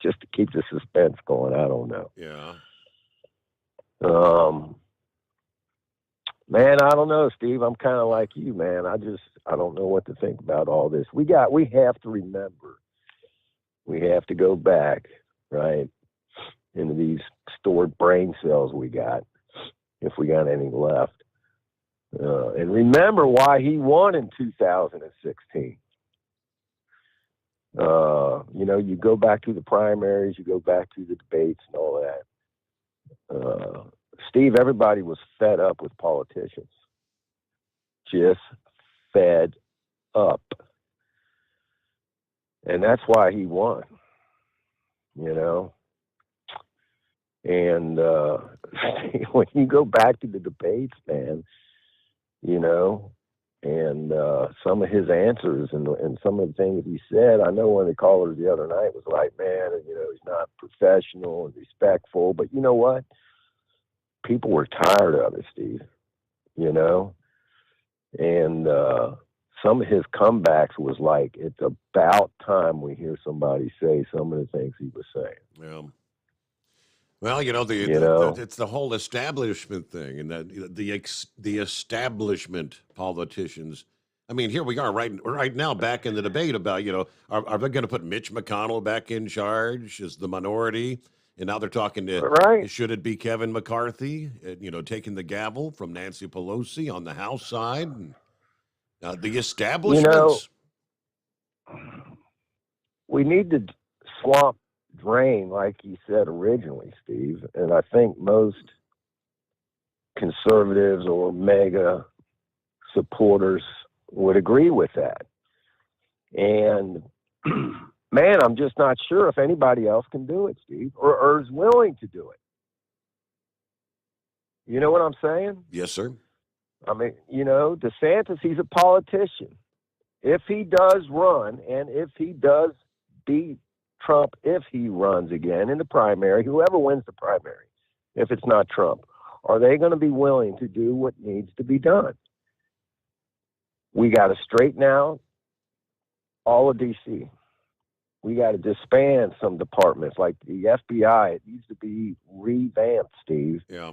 Just to keep the suspense going. I don't know. Yeah. Man, I don't know, Steve. I'm kind of like you, man. I don't know what to think about all this. We have to remember. We have to go back, right, into these stored brain cells we got, if we got any left. And remember why he won in 2016. You go back to the primaries, you go back to the debates and all that. Steve, everybody was fed up with politicians. Just fed up. And that's why he won, And when you go back to the debates, man, and some of his answers and some of the things he said, I know one of the callers the other night was like, man, he's not professional and respectful. But you know what? People were tired of it, Steve, and some of his comebacks was like, it's about time we hear somebody say some of the things he was saying. Yeah. Well, it's the whole establishment thing, and the establishment politicians. I mean, here we are right now back in the debate about, are they going to put Mitch McConnell back in charge as the minority? And now they're talking to, should it be Kevin McCarthy, taking the gavel from Nancy Pelosi on the House side? And, the establishments. We need to swamp drain, like you said originally, Steve. And I think most conservatives or mega supporters would agree with that. And man, I'm just not sure if anybody else can do it, Steve, or is willing to do it. You know what I'm saying? Yes, sir. I mean, DeSantis, he's a politician. If he does run, and if he does beat Trump, if he runs again in the primary, whoever wins the primary, if it's not Trump, are they going to be willing to do what needs to be done? We got to straighten out all of D.C. We got to disband some departments like the FBI. It needs to be revamped, Steve. Yeah.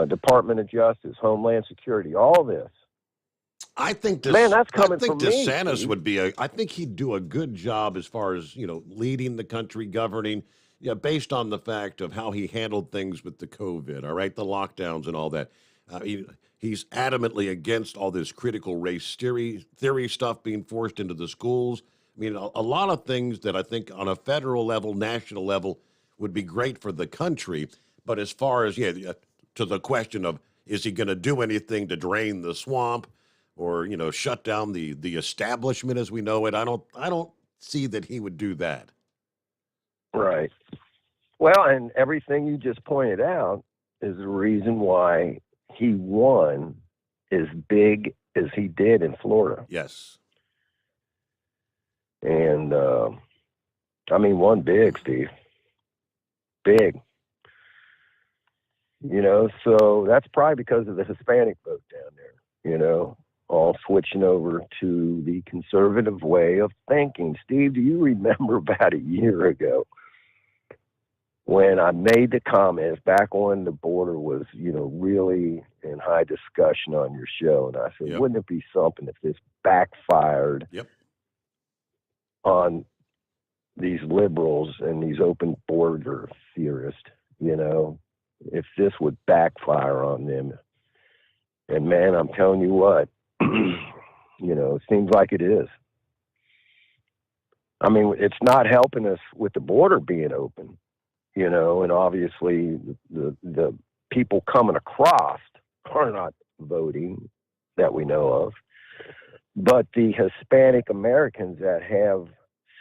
Department of Justice, Homeland Security, all this. I think Man, that's coming I think from me, DeSantis Steve. would be I think he'd do a good job as far as, leading the country, governing, based on the fact of how he handled things with the COVID, all right, the lockdowns and all that. He's adamantly against all this critical race theory stuff being forced into the schools. I mean, a lot of things that I think on a federal level, national level, would be great for the country. But as far as, to the question of, is he going to do anything to drain the swamp or, shut down the establishment as we know it, I don't see that he would do that. Right. Well, and everything you just pointed out is the reason why he won as big as he did in Florida. Yes. And, won big, Steve. Big. So that's probably because of the Hispanic vote down there, all switching over to the conservative way of thinking. Steve, do you remember about a year ago when I made the comments back when the border was, really in high discussion on your show? And I said, wouldn't it be something if this backfired on these liberals and these open border theorists, if this would backfire on them? And man, I'm telling you what, it seems like it is. I mean, it's not helping us with the border being open, and obviously the people coming across are not voting that we know of, but the Hispanic Americans that have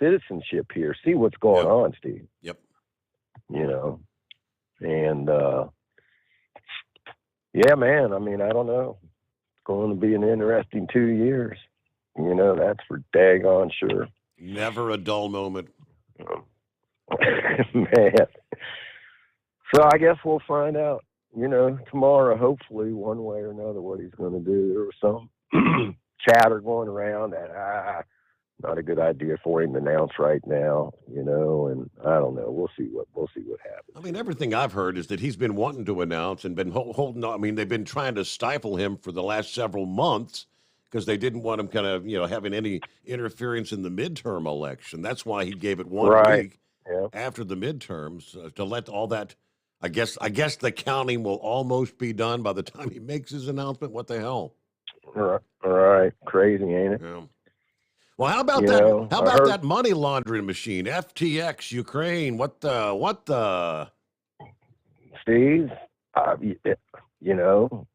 citizenship here see what's going on, Steve. Yep. And yeah, man, I don't know. It's going to be an interesting 2 years. That's for daggone sure. Never a dull moment. Man. So I guess we'll find out, tomorrow, hopefully, one way or another, what he's going to do. There was some chatter going around that, not a good idea for him to announce right now, and I don't know. We'll see what happens. I mean, everything I've heard is that he's been wanting to announce and been holding on. I mean, they've been trying to stifle him for the last several months because they didn't want him kind of, having any interference in the midterm election. That's why he gave it 1 week after the midterms to let all that. I guess the counting will almost be done by the time he makes his announcement. What the hell? All right. Crazy, ain't it? Yeah. Well, how about that? How about that money laundering machine, FTX, Ukraine? What the? Steve,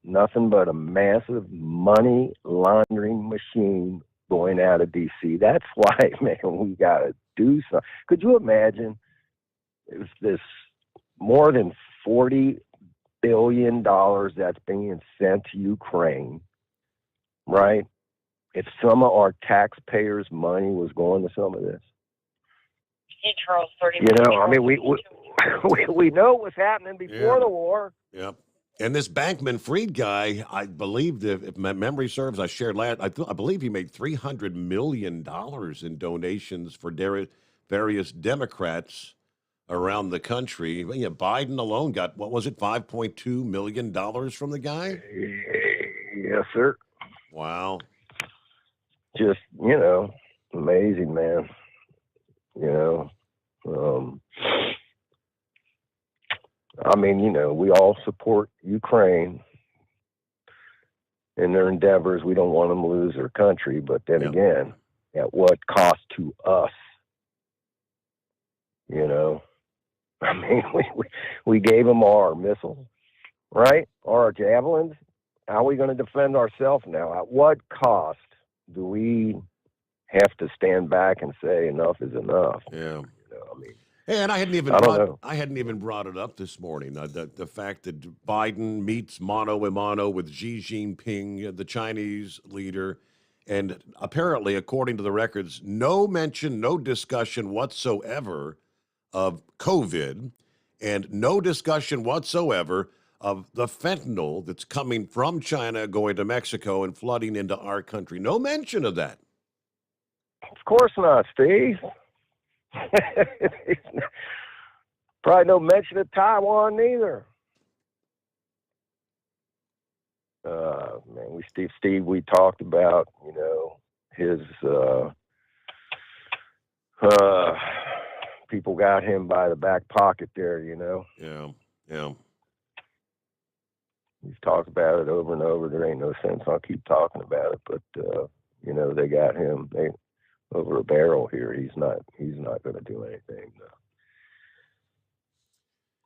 nothing but a massive money laundering machine going out of D.C. That's why, man, we got to do something. Could you imagine if this more than $40 billion that's being sent to Ukraine, right? If some of our taxpayers' money was going to some of this. Hey, Charles, 30 we know what's happening before the war. Yep. And this Bankman-Fried guy, I believe, if my memory serves, I shared I believe he made $300 million in donations for various Democrats around the country. Yeah, Biden alone got, what was it, $5.2 million from the guy? Yes, sir. Wow. Just, amazing, man. We all support Ukraine in their endeavors. We don't want them to lose their country, but then again, at what cost to us? We gave them our missiles, right? Our javelins. How are we going to defend ourselves now? At what cost do we have to stand back and say enough is enough? Yeah. Hey, and I hadn't even brought it up this morning. The fact that Biden meets mano a mano with Xi Jinping, the Chinese leader, and apparently, according to the records, no mention, no discussion whatsoever of COVID, and no discussion whatsoever of the fentanyl that's coming from China, going to Mexico, and flooding into our country. No mention of that. It's course not, Steve. Probably no mention of Taiwan neither. Man, Steve, we talked about, his people got him by the back pocket there, Yeah. We've talked about it over and over. There ain't no sense I'll keep talking about it, but they got him over a barrel here. He's not going to do anything. No.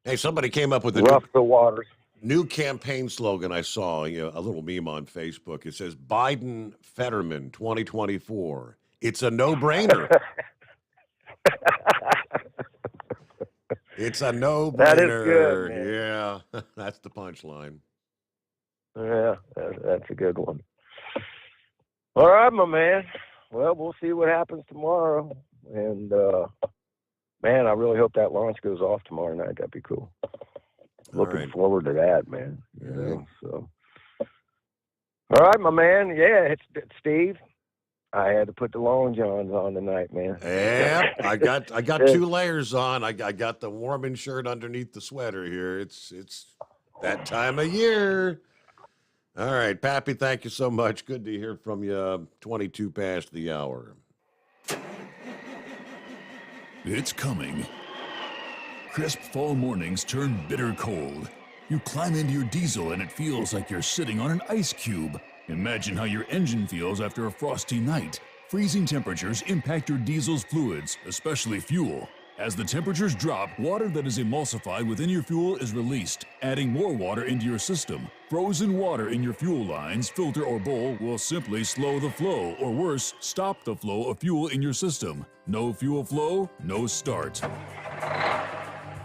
Hey, somebody came up with the waters. New campaign slogan I saw, a little meme on Facebook. It says Biden Fetterman 2024. It's a no-brainer. It's a no-brainer. That is good, man. Yeah, that's the punchline. Yeah, that's a good one. All right, my man. Well, we'll see what happens tomorrow. And, man, I really hope that launch goes off tomorrow night. That'd be cool. Looking forward to that, man. So. All right, my man. Yeah, it's Steve. I had to put the long johns on tonight, man. Yeah, I got 2 layers on. I got the warming shirt underneath the sweater here. It's that time of year. All right, Pappy, thank you so much. Good to hear from you. 22 past the hour. It's coming. Crisp fall mornings turn bitter cold. You climb into your diesel and it feels like you're sitting on an ice cube. Imagine how your engine feels after a frosty night. Freezing temperatures impact your diesel's fluids, especially fuel. As the temperatures drop, water that is emulsified within your fuel is released, adding more water into your system. Frozen water in your fuel lines, filter, or bowl will simply slow the flow, or worse, stop the flow of fuel in your system. No fuel flow, no start.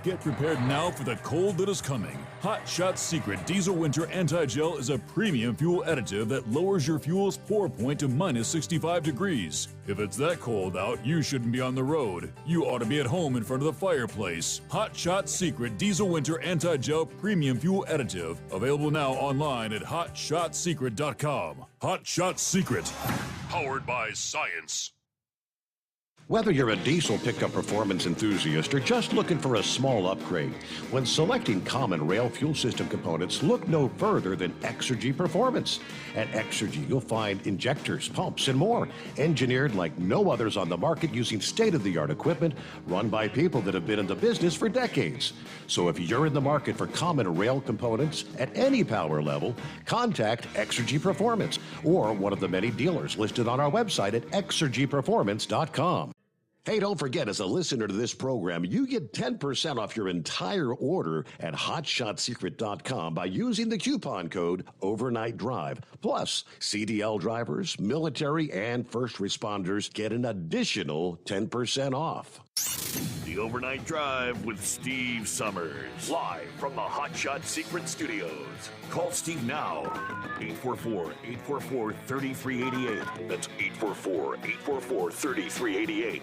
Get prepared now for the cold that is coming. Hot Shot Secret Diesel Winter Anti-Gel is a premium fuel additive that lowers your fuel's pour point to minus 65 degrees. If it's that cold out, you shouldn't be on the road. You ought to be at home in front of the fireplace. Hot Shot Secret Diesel Winter Anti-Gel Premium Fuel Additive. Available now online at hotshotsecret.com. Hot Shot Secret. Powered by science. Whether you're a diesel pickup performance enthusiast or just looking for a small upgrade, when selecting common rail fuel system components, look no further than Exergy Performance. At Exergy, you'll find injectors, pumps, and more, engineered like no others on the market using state-of-the-art equipment run by people that have been in the business for decades. So if you're in the market for common rail components at any power level, contact Exergy Performance or one of the many dealers listed on our website at exergyperformance.com. Hey, don't forget, as a listener to this program, you get 10% off your entire order at hotshotsecret.com by using the coupon code Overnight Drive. Plus, CDL drivers, military, and first responders get an additional 10% off. The Overnight Drive with Steve Sommers. Live from the Hot Shot Secret Studios. Call Steve now. 844-844-3388. That's 844-844-3388.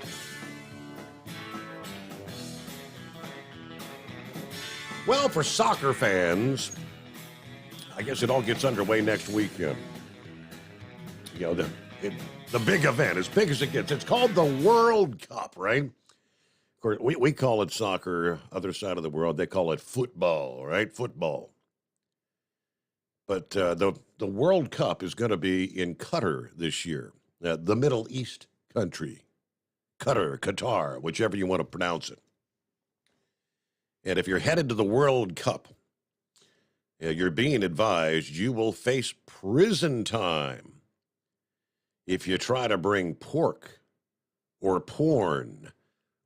Well, for soccer fans, I guess it all gets underway next weekend. The big event, as big as it gets. It's called the World Cup, right? Of course, we call it soccer. Other side of the world, they call it football, right? Football. But the World Cup is going to be in Qatar this year, the Middle East country. Qatar, whichever you want to pronounce it. And if you're headed to the World Cup, you're being advised you will face prison time if you try to bring pork or porn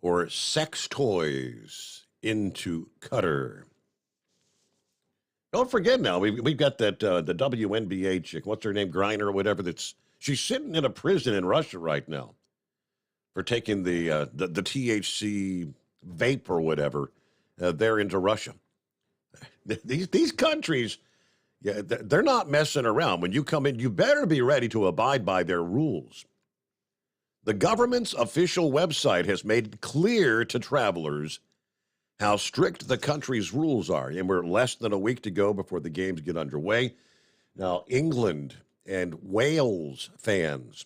or sex toys into Qatar. Don't forget now, we've got that the WNBA chick, what's her name, Griner or whatever, she's sitting in a prison in Russia right now for taking the THC vape or whatever there into Russia. These countries, they're not messing around. When you come in, you better be ready to abide by their rules. The government's official website has made clear to travelers how strict the country's rules are. And we're less than a week to go before the games get underway. Now, England and Wales fans,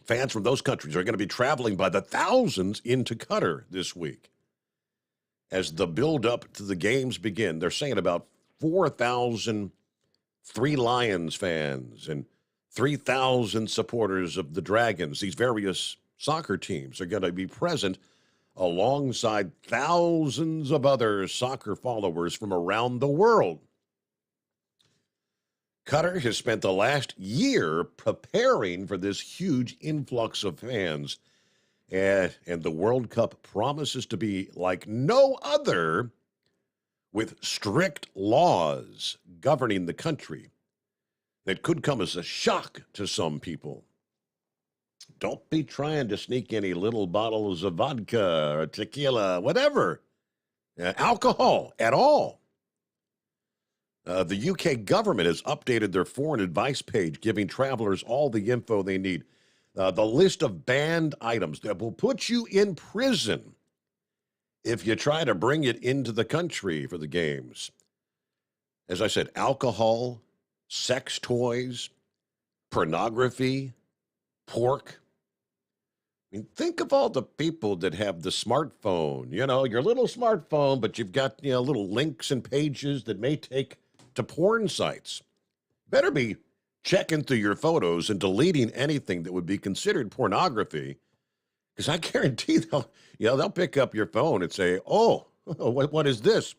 Fans from those countries are going to be traveling by the thousands into Qatar this week. As the build-up to the games begin, they're saying about 4,000 Three Lions fans and 3,000 supporters of the Dragons, these various soccer teams, are going to be present alongside thousands of other soccer followers from around the world. Qatar has spent the last year preparing for this huge influx of fans, and the World Cup promises to be like no other, with strict laws governing the country that could come as a shock to some people. Don't be trying to sneak any little bottles of vodka or tequila, whatever, alcohol at all. The UK government has updated their foreign advice page, giving travelers all the info they need. The list of banned items that will put you in prison if you try to bring it into the country for the games. As I said, alcohol, sex toys, pornography, pork. I mean, think of all the people that have the smartphone, your little smartphone, but you've got, little links and pages that may take to porn sites. Better be checking through your photos and deleting anything that would be considered pornography, because I guarantee they'll pick up your phone and say, oh, what is this?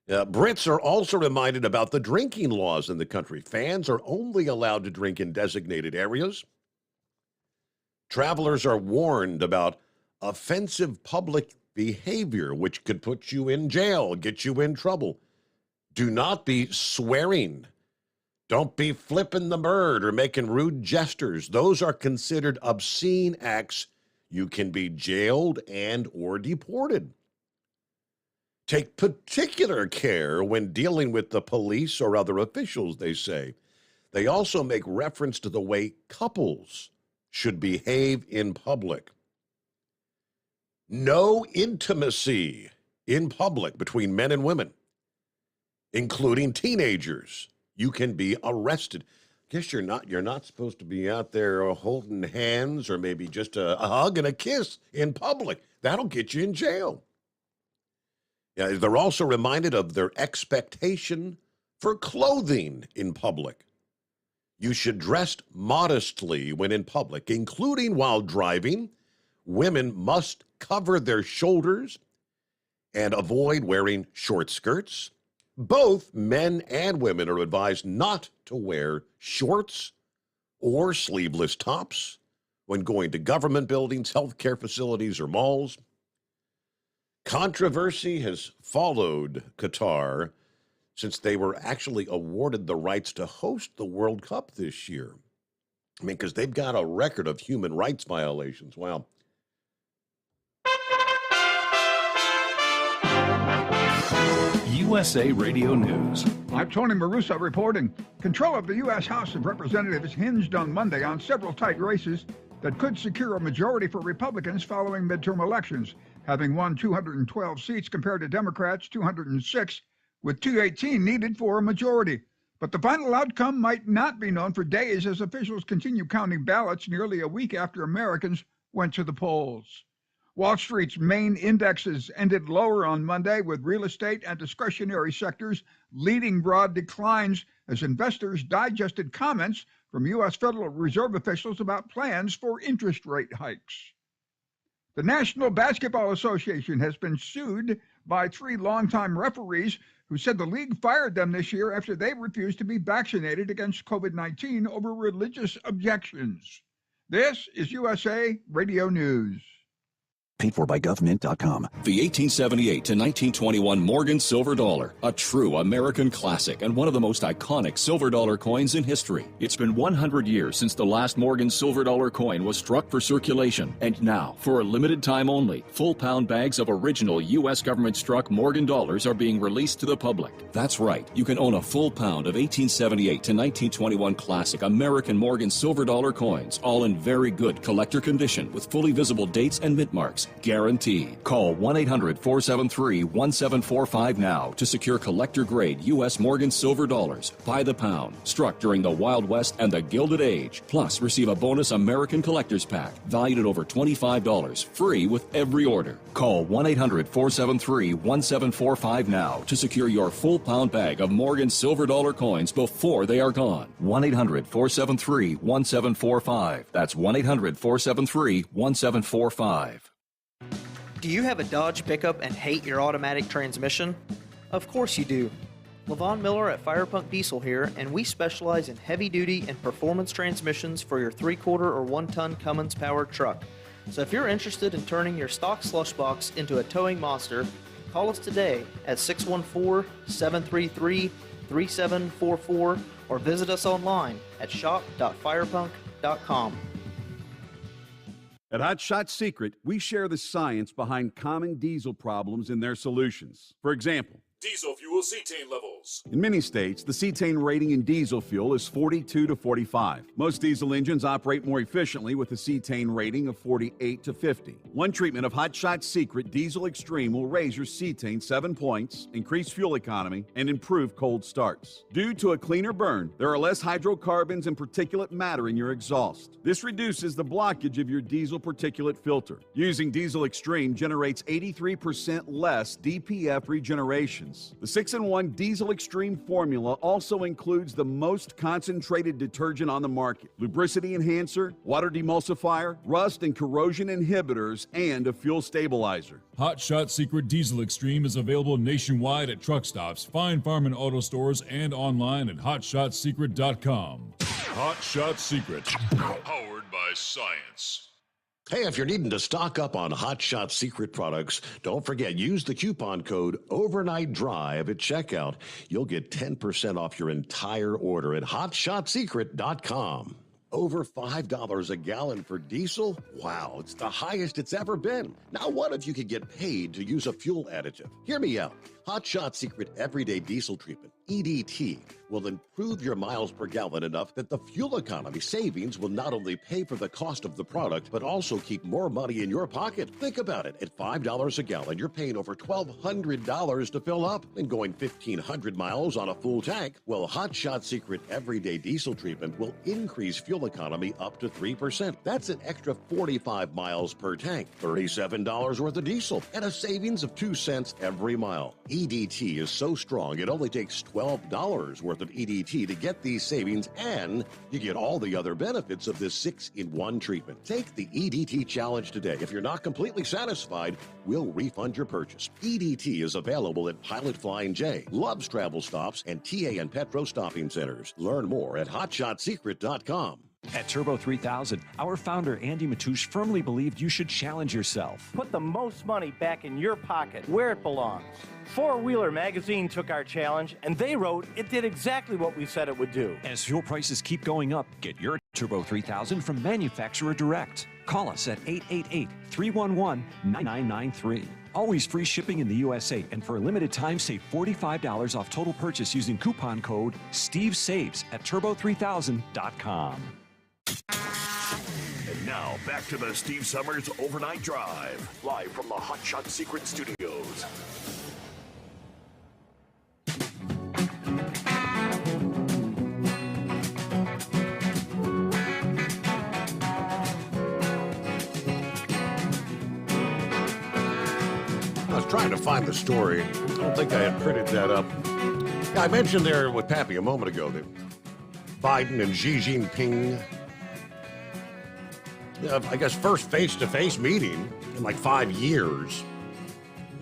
Brits are also reminded about the drinking laws in the country. Fans are only allowed to drink in designated areas. Travelers are warned about offensive public behavior, which could put you in jail, get you in trouble. Do not be swearing. Don't be flipping the bird or making rude gestures. Those are considered obscene acts. You can be jailed and or deported. Take particular care when dealing with the police or other officials, they say. They also make reference to the way couples should behave in public. No intimacy in public between men and women, including teenagers. You can be arrested. Guess you're not supposed to be out there holding hands or maybe just a hug and a kiss in public. That'll get you in jail. Yeah, they're also reminded of their expectation for clothing in public. You should dress modestly when in public, including while driving. Women must cover their shoulders and avoid wearing short skirts. Both men and women are advised not to wear shorts or sleeveless tops when going to government buildings, healthcare facilities, or malls. Controversy has followed Qatar since they were actually awarded the rights to host the World Cup this year. I mean, because they've got a record of human rights violations. Wow. USA Radio News. I'm Tony Marusa reporting. Control of the U.S. House of Representatives hinged on Monday on several tight races that could secure a majority for Republicans following midterm elections, having won 212 seats compared to Democrats' 206, with 218 needed for a majority. But the final outcome might not be known for days as officials continue counting ballots nearly a week after Americans went to the polls. Wall Street's main indexes ended lower on Monday, with real estate and discretionary sectors leading broad declines as investors digested comments from U.S. Federal Reserve officials about plans for interest rate hikes. The National Basketball Association has been sued by 3 longtime referees who said the league fired them this year after they refused to be vaccinated against COVID-19 over religious objections. This is USA Radio News. Paid for by government.com. The 1878 to 1921 Morgan silver dollar, a true American classic and one of the most iconic silver dollar coins in history. It's been 100 years since the last Morgan silver dollar coin was struck for circulation. And now, for a limited time only, full pound bags of original U.S. government struck Morgan dollars are being released to the public. That's right. You can own a full pound of 1878 to 1921 classic American Morgan silver dollar coins, all in very good collector condition with fully visible dates and mint marks. guaranteed. Call 1-800-473-1745 now to secure collector-grade U.S. Morgan silver dollars by the pound, struck during the Wild West and the Gilded Age. Plus, receive a bonus American Collector's Pack valued at over $25, free with every order. Call 1-800-473-1745 now to secure your full pound bag of Morgan silver dollar coins before they are gone. 1-800-473-1745. That's 1-800-473-1745. Do you have a Dodge pickup and hate your automatic transmission? Of course you do. Levon Miller at Firepunk Diesel here, and we specialize in heavy-duty and performance transmissions for your 3/4 or 1-ton Cummins-powered truck. So if you're interested in turning your stock slush box into a towing monster, call us today at 614-733-3744 or visit us online at shop.firepunk.com. At Hot Shot Secret, we share the science behind common diesel problems and their solutions. For example, Diesel fuel cetane levels. in many states, the cetane rating in diesel fuel is 42 to 45. Most diesel engines operate more efficiently with a cetane rating of 48 to 50. One treatment of Hot Shot Secret Diesel Extreme will raise your cetane 7 points, increase fuel economy, and improve cold starts. Due to a cleaner burn, there are less hydrocarbons and particulate matter in your exhaust. This reduces the blockage of your diesel particulate filter. Using Diesel Extreme generates 83% less DPF regeneration. The 6-in-1 Diesel Extreme formula also includes the most concentrated detergent on the market, lubricity enhancer, water demulsifier, rust and corrosion inhibitors, and a fuel stabilizer. Hot Shot Secret Diesel Extreme is available nationwide at truck stops, fine farm and auto stores, and online at hotshotsecret.com. Hot Shot Secret, powered by science. Hey, if you're needing to stock up on Hot Shot Secret products, don't forget, use the coupon code Overnight Drive at checkout. You'll get 10% off your entire order at hotshotsecret.com. Over $5 a gallon for diesel? Wow, it's the highest it's ever been. Now, what if you could get paid to use a fuel additive? Hear me out. Hot Shot Secret Everyday Diesel Treatment, EDT, will improve your miles per gallon enough that the fuel economy savings will not only pay for the cost of the product, but also keep more money in your pocket. Think about it. At $5 a gallon, you're paying over $1,200 to fill up and going 1,500 miles on a full tank. Well, Hot Shot Secret Everyday Diesel Treatment will increase fuel economy up to 3%. That's an extra 45 miles per tank, $37 worth of diesel, and a savings of 2 cents every mile. EDT is so strong, it only takes $12 worth of EDT to get these savings, and you get all the other benefits of this 6-in-1 treatment. Take the EDT challenge today. If you're not completely satisfied, we'll refund your purchase. EDT is available at Pilot Flying J, Love's Travel Stops, and TA and Petro Stopping Centers. Learn more at hotshotsecret.com. At Turbo 3000, our founder Andy Matouche firmly believed you should challenge yourself. Put the most money back in your pocket, where it belongs. Four Wheeler magazine took our challenge, and they wrote it did exactly what we said it would do. As fuel prices keep going up, get your Turbo 3000 from manufacturer direct. Call us at 888-311-9993. Always free shipping in the USA, and for a limited time, save $45 off total purchase using coupon code STEVESAVES at turbo3000.com. And now, back to the Steve Summers Overnight Drive, live from the Hot Shot Secret Studios. I was trying to find the story. I don't think I had printed that up. Yeah, I mentioned there with Pappy a moment ago that Biden and Xi Jinping, I guess, first face-to-face meeting in like 5 years.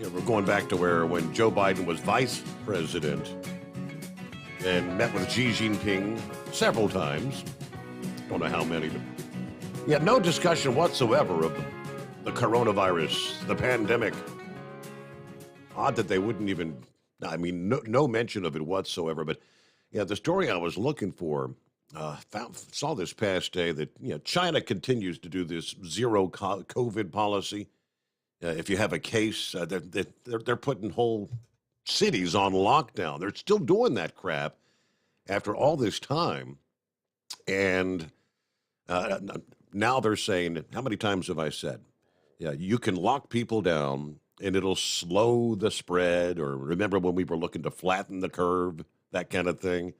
We're going back to when Joe Biden was vice president and met with Xi Jinping several times. Don't know how many. Yet no discussion whatsoever of the coronavirus, the pandemic. Odd that they wouldn't even, no mention of it whatsoever. But yeah, the story I was looking for, saw this past day that China continues to do this zero COVID policy. If you have a case, they're putting whole cities on lockdown. They're still doing that crap after all this time. And now they're saying, how many times have I said? Yeah, you can lock people down and it'll slow the spread, or remember when we were looking to flatten the curve, that kind of thing.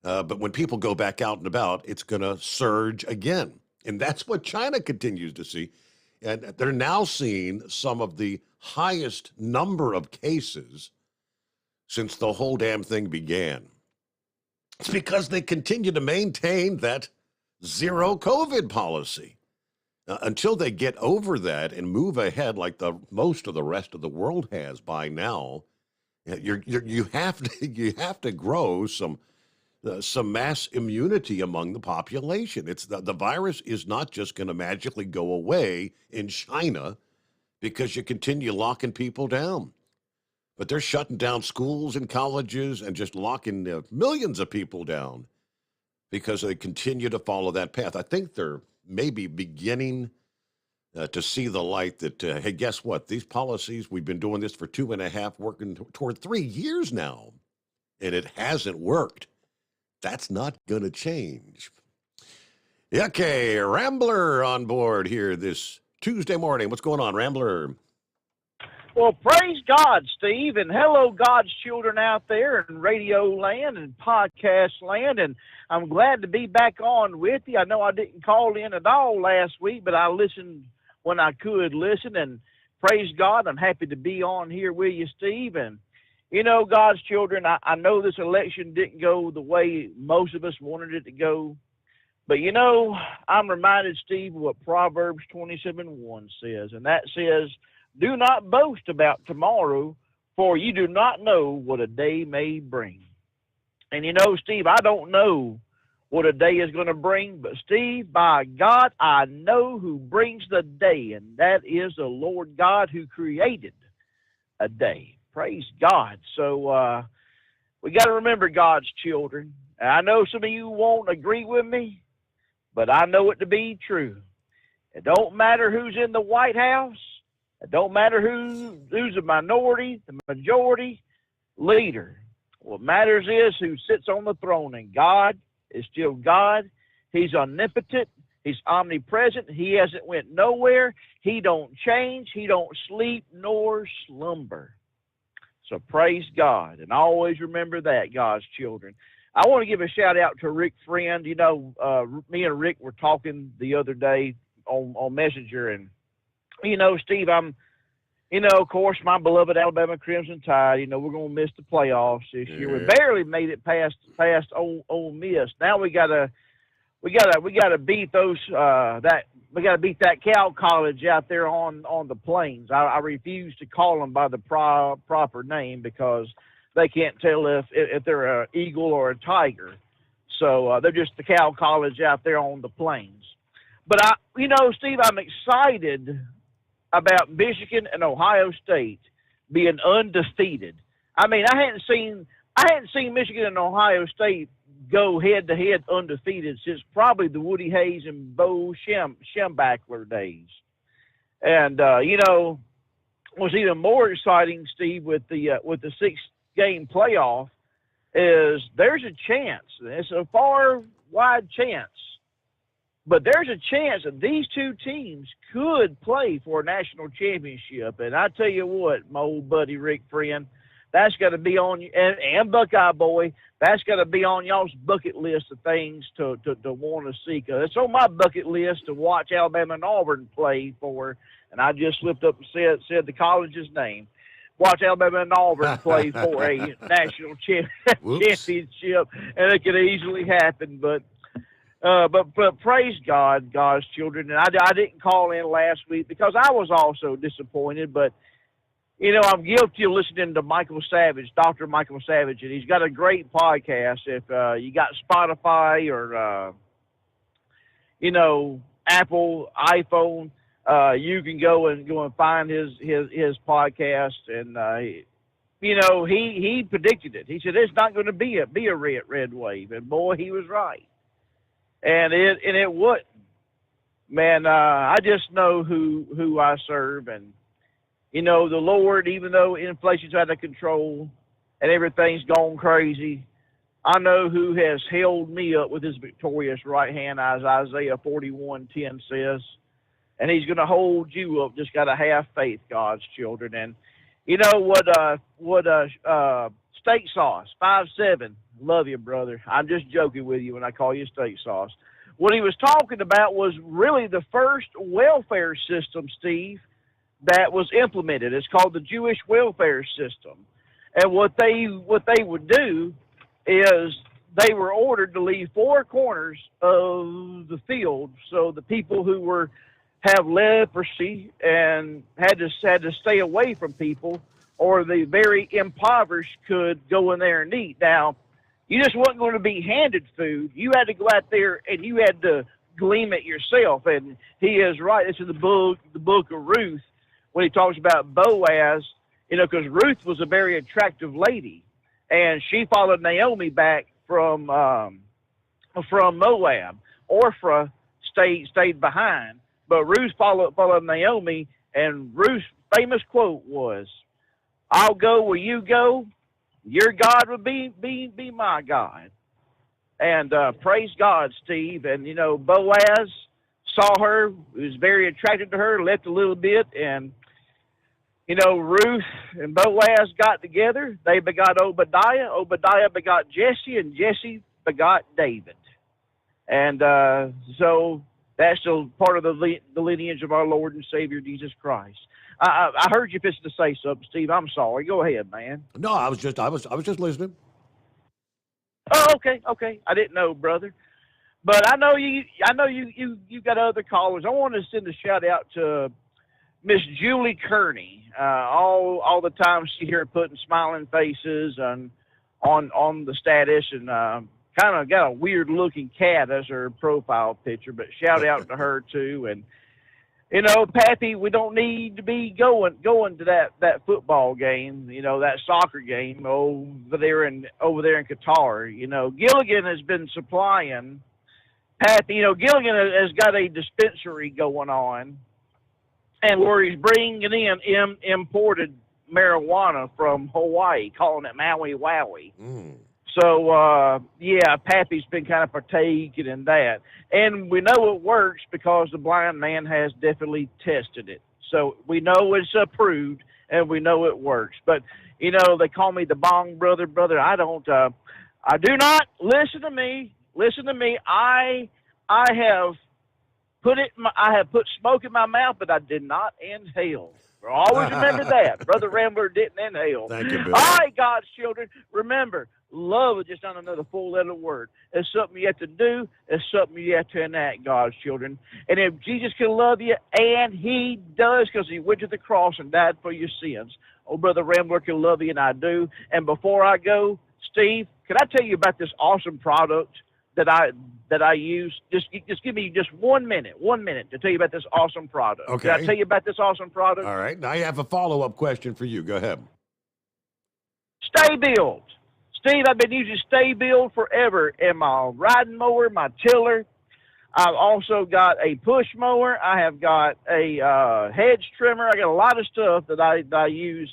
But when people go back out and about, it's going to surge again. And that's what China continues to see. And they're now seeing some of the highest number of cases since the whole damn thing began. It's because they continue to maintain that zero COVID policy. Until they get over that and move ahead like most of the rest of the world has by now, you have to grow some mass immunity among the population. It's the virus is not just going to magically go away in China because you continue locking people down. But they're shutting down schools and colleges and just locking millions of people down because they continue to follow that path. I think they're maybe beginning to see the light that, hey, guess what? These policies, we've been doing this for 2.5, working toward 3 years now, and it hasn't worked. That's not going to change. Okay, Rambler on board here this Tuesday morning. What's going on, Rambler? Well, praise God, Steve, and hello, God's children out there in radio land and podcast land, and I'm glad to be back on with you. I know I didn't call in at all last week, but I listened when I could listen, and praise God, I'm happy to be on here with you, Steve. And, you know, God's children, I know this election didn't go the way most of us wanted it to go, but, you know, I'm reminded, Steve, of what Proverbs 27:1 says, and that says, do not boast about tomorrow, for you do not know what a day may bring. And you know, Steve, I don't know what a day is going to bring, but Steve, by God, I know who brings the day, and that is the Lord God who created a day. Praise God. So we got to remember, God's children. I know some of you won't agree with me, but I know it to be true. It don't matter who's in the White House. It don't matter who's a minority, the majority leader. What matters is who sits on the throne, and God is still God. He's omnipotent. He's omnipresent. He hasn't went nowhere. He don't change. He don't sleep nor slumber. So praise God, and always remember that, God's children. I want to give a shout out to Rick Friend. You know, me and Rick were talking the other day on Messenger, and you know, Steve, of course, my beloved Alabama Crimson Tide, you know, we're going to miss the playoffs this year. We barely made it past Ole Miss. Now we gotta beat those we gotta beat that Cal College out there on the plains. I refuse to call them by the proper name because they can't tell if they're an eagle or a tiger. So they're just the Cal College out there on the plains. But Steve, I'm excited about Michigan and Ohio State being undefeated. I mean, I hadn't seen Michigan and Ohio State go head-to-head undefeated since probably the Woody Hayes and Bo Schembechler days. And, what's even more exciting, Steve, with the 6-game playoff is there's a chance. It's a far wide chance. But there's a chance that these two teams could play for a national championship. And I tell you what, my old buddy Rick Friend, that's got to be on – and Buckeye Boy, that's got to be on y'all's bucket list of things to want to see. Because it's on my bucket list to watch Alabama and Auburn play for, and I just slipped up and said the college's name. Watch Alabama and Auburn play for a national championship, and it could easily happen. But praise God, God's children. And I didn't call in last week because I was also disappointed. But, you know, I'm guilty of listening to Michael Savage, Dr. Michael Savage, and he's got a great podcast. If you got Spotify or, Apple, iPhone, you can go and find his podcast. And, he predicted it. He said it's not going to be a red wave. And, boy, he was right. And it wouldn't. Man, I just know who I serve. And, the Lord, even though inflation's out of control and everything's gone crazy, I know who has held me up with his victorious right hand, as Isaiah 41:10 says. and he's going to hold you up. Just got to have faith, God's children. And you know what? Steak sauce 5'7". Love you, brother. I'm just joking with you when I call you steak sauce. What he was talking about was really the first welfare system, Steve, that was implemented. It's called the Jewish welfare system. And what they would do is they were ordered to leave four corners of the field, so the people who have leprosy and had to stay away from people, or the very impoverished could go in there and eat. Now, you just wasn't going to be handed food. You had to go out there and you had to glean it yourself. And he is right. It's in the book of Ruth, when he talks about Boaz, because Ruth was a very attractive lady, and she followed Naomi back from Moab. Orpha stayed behind, but Ruth followed Naomi, and Ruth's famous quote was, "I'll go where you go. Your God will be my God." And praise God, Steve. And, Boaz saw her, was very attracted to her, left a little bit, and, Ruth and Boaz got together. They begot Obadiah. Obadiah begot Jesse, and Jesse begot David. And so that's still part of the lineage of our Lord and Savior, Jesus Christ. I heard you fixing to say something, Steve. I'm sorry. Go ahead, man. No, I was just listening. Oh, okay. I didn't know, brother. But I know you got other callers. I want to send a shout out to Miss Julie Kearney. All the time she here putting smiling faces on the status, and kind of got a weird looking cat as her profile picture. But shout out to her too. And Pappy, we don't need to be going to that football game, that soccer game over there in Qatar. Gilligan has been supplying Pappy. Gilligan has got a dispensary going on, and where he's bringing in imported marijuana from Hawaii, calling it Maui Wowie. So, Pappy's been kind of partaking in that. And we know it works because the blind man has definitely tested it. So we know it's approved, and we know it works. But, they call me the bong brother. Brother, I don't, I do not, listen to me. I have put smoke in my mouth, but I did not inhale. Always remember that. Brother Rambler didn't inhale. Thank you, Bill. All right, God's children, remember, love is just not another four-letter word. It's something you have to do. It's something you have to enact, God's children. And if Jesus can love you, and he does, because he went to the cross and died for your sins, Brother Rambler can love you, and I do. And before I go, Steve, can I tell you about this awesome product that I use? Just give me just 1 minute to tell you about this awesome product. Okay. Can I tell you about this awesome product? All right. Now I have a follow-up question for you. Go ahead. Stay Build. Steve, I've been using Stay Build forever in my riding mower, my tiller. I've also got a push mower. I have got a hedge trimmer. I got a lot of stuff that I use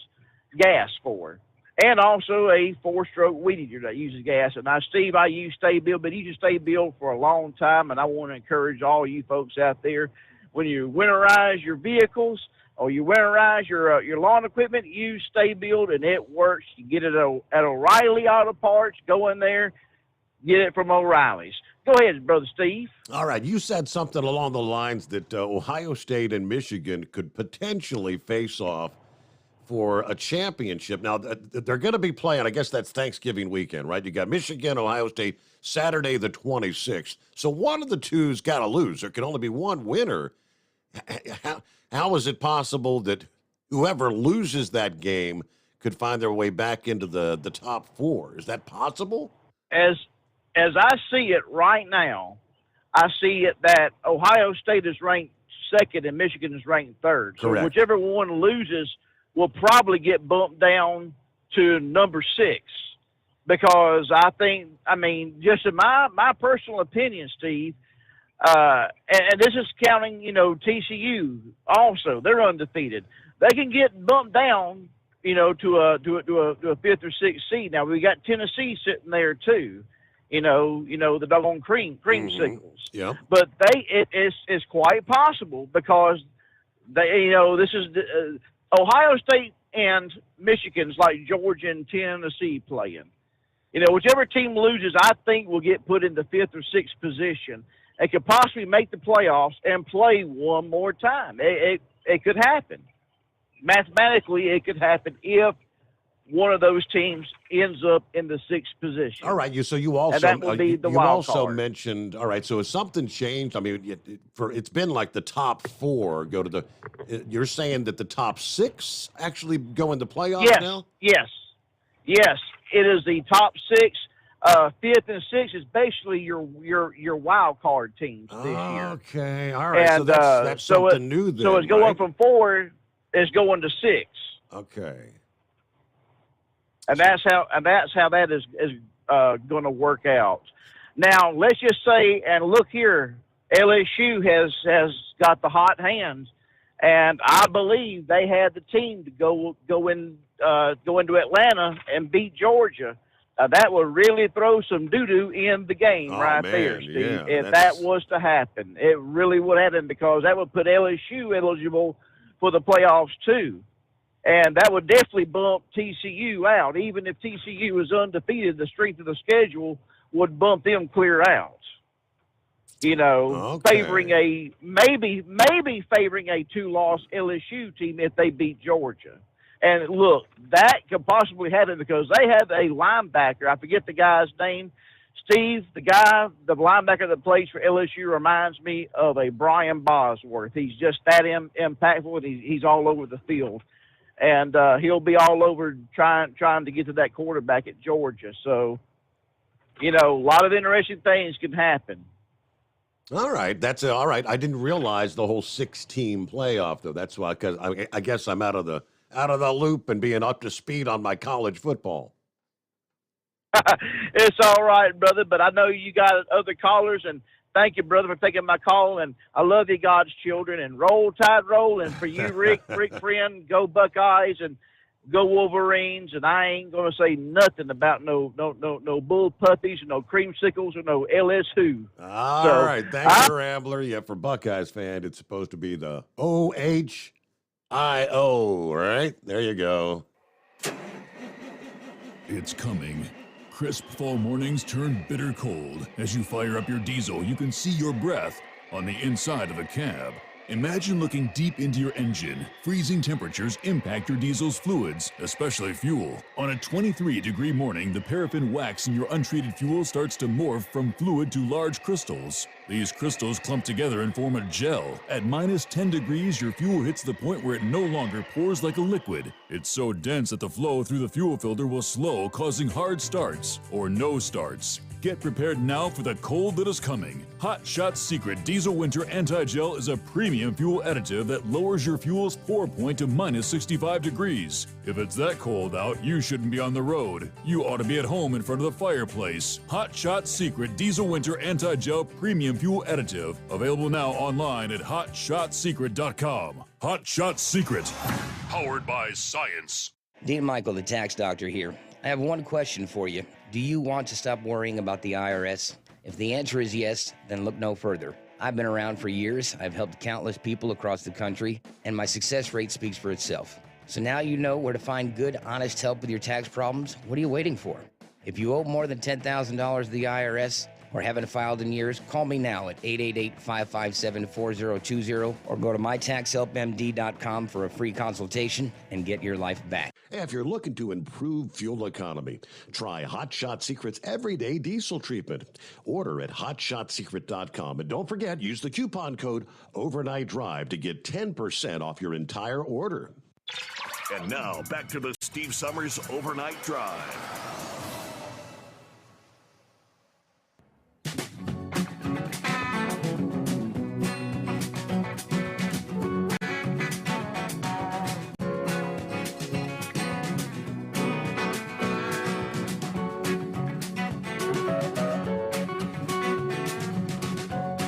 gas for. And also a 4-stroke weed eater that uses gas. And now, Steve, I use Stay Build, but you use Stay Build for a long time, and I want to encourage all you folks out there, when you winterize your vehicles or you winterize your lawn equipment, use Stay Build, and it works. You get it at O'Reilly Auto Parts. Go in there, get it from O'Reilly's. Go ahead, Brother Steve. All right. You said something along the lines that Ohio State and Michigan could potentially face off for a championship. Now, they're going to be playing, I guess that's Thanksgiving weekend, right? You got Michigan, Ohio State, Saturday the 26th. So one of the two's got to lose. There can only be one winner. How is it possible that whoever loses that game could find their way back into the top four? Is that possible? As I see it right now, I see it that Ohio State is ranked second and Michigan is ranked third. So Correct. whichever one loses will probably get bumped down to number 6, because just in my personal opinion, Steve, and this is counting, TCU also, they're undefeated. They can get bumped down, to a 5th or 6th seed. Now we got Tennessee sitting there too, the doggone creamsicles. Yeah. But it's quite possible because this is Ohio State and Michigan's like Georgia and Tennessee playing. Whichever team loses, I think will get put in the 5th or 6th position. It could possibly make the playoffs and play one more time. It could happen. Mathematically, it could happen if one of those teams ends up in the 6th position. All right, you also and that would be the you wild also card. mentioned. All right, so has something changed? I mean, it's been like the top 4 go to the. You're saying that the top 6 actually go into playoffs now? Yes. It is the top 6. 5th and 6th is basically your wild card teams this year. Okay, all right. And, so that's something new then. So it's going right? from 4, it's going to 6. Okay. And that's how that is going to work out. Now let's just say, and look here, LSU has got the hot hand, and I believe they had the team to go into Atlanta and beat Georgia. That would really throw some doo-doo in the game there, Steve. Yeah, if that was to happen, it really would happen because that would put LSU eligible for the playoffs too. And that would definitely bump TCU out. Even if TCU is undefeated, the strength of the schedule would bump them clear out. Favoring maybe favoring a 2-loss LSU team if they beat Georgia. And look, that could possibly happen because they have a linebacker. I forget the guy's name. Steve, the linebacker that plays for LSU reminds me of a Brian Bosworth. He's just that impactful, and he's all over the field. And he'll be all over trying to get to that quarterback at Georgia. So, a lot of interesting things can happen. All right, that's all right. I didn't realize the whole 6-team playoff though. That's why, because I guess I'm out of the loop and being up to speed on my college football. It's all right, brother, but I know you got other callers, and thank you, brother, for taking my call, and I love you, God's children, and roll, tide, roll, and for you, Rick friend, go Buckeyes, and go Wolverines, and I ain't going to say nothing about no bull puppies, and no creamsicles, or no LSU. All right, thanks, Rambler. Yeah, for Buckeyes fan, it's supposed to be the OHIO, right? There you go. It's coming. Crisp fall mornings turn bitter cold. As you fire up your diesel, you can see your breath on the inside of a cab. Imagine looking deep into your engine. Freezing temperatures impact your diesel's fluids, especially fuel. On a 23-degree morning, the paraffin wax in your untreated fuel starts to morph from fluid to large crystals. These crystals clump together and form a gel. At minus 10 degrees, your fuel hits the point where it no longer pours like a liquid. It's so dense that the flow through the fuel filter will slow, causing hard starts or no starts. Get prepared now for the cold that is coming. Hot Shot's Secret Diesel Winter Anti-Gel is a premium fuel additive that lowers your fuel's pour point to minus 65 degrees. If it's that cold out, you shouldn't be on the road. You ought to be at home in front of the fireplace. Hot Shot's Secret Diesel Winter Anti-Gel Premium Fuel Additive. Available now online at hotshotsecret.com. Hot Shot Secret. Powered by science. Dean Michael, the tax doctor here. I have one question for you. Do you want to stop worrying about the IRS? If the answer is yes, then look no further. I've been around for years, I've helped countless people across the country, and my success rate speaks for itself. So now you know where to find good, honest help with your tax problems. What are you waiting for? If you owe more than $10,000 to the IRS or haven't filed in years, call me now at 888-557-4020 or go to mytaxhelpmd.com for a free consultation and get your life back. Hey, if you're looking to improve fuel economy, try Hot Shot Secret's Everyday Diesel Treatment. Order at hotshotsecret.com. And don't forget, use the coupon code Overnight Drive to get 10% off your entire order. And now, back to the Steve Sommers Overnight Drive.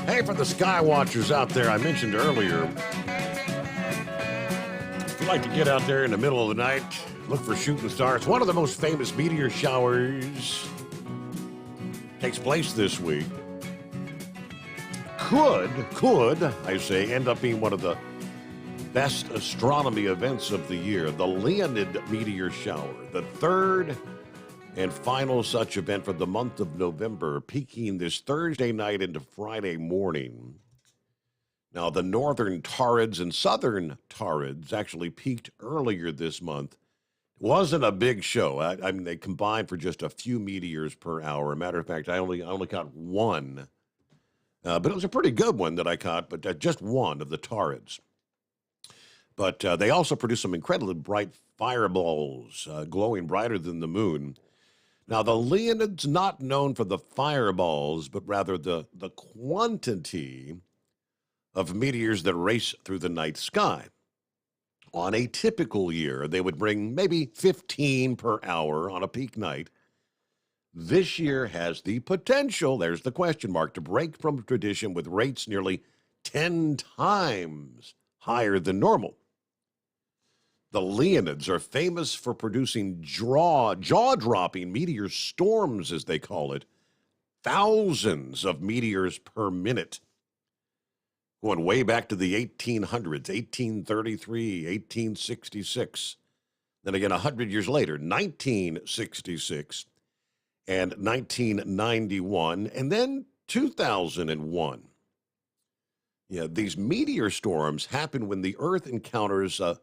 Hey, for the sky watchers out there, I mentioned earlier, if you like to get out there in the middle of the night, look for shooting stars. One of the most famous meteor showers takes place this week could, I say, end up being one of the best astronomy events of the year. The Leonid meteor shower, the third and final such event for the month of November, peaking this Thursday night into Friday morning. Now, the northern Taurids and southern Taurids actually peaked earlier this month. It wasn't a big show. I mean, they combined for just a few meteors per hour. As a matter of fact, I only caught one. But it was a pretty good one that I caught, but just one of the Taurids. But they also produced some incredibly bright fireballs, glowing brighter than the moon. Now, the Leonid's not known for the fireballs, but rather the quantity of meteors that race through the night sky. On a typical year, they would bring maybe 15 per hour on a peak night. This year has the potential, there's the question mark, to break from tradition with rates nearly 10 times higher than normal. The Leonids are famous for producing jaw-dropping meteor storms, as they call it, thousands of meteors per minute. Going way back to the 1800s, 1833, 1866. Then again, 100 years later, 1966. And 1991, and then 2001. Yeah, these meteor storms happen when the Earth encounters a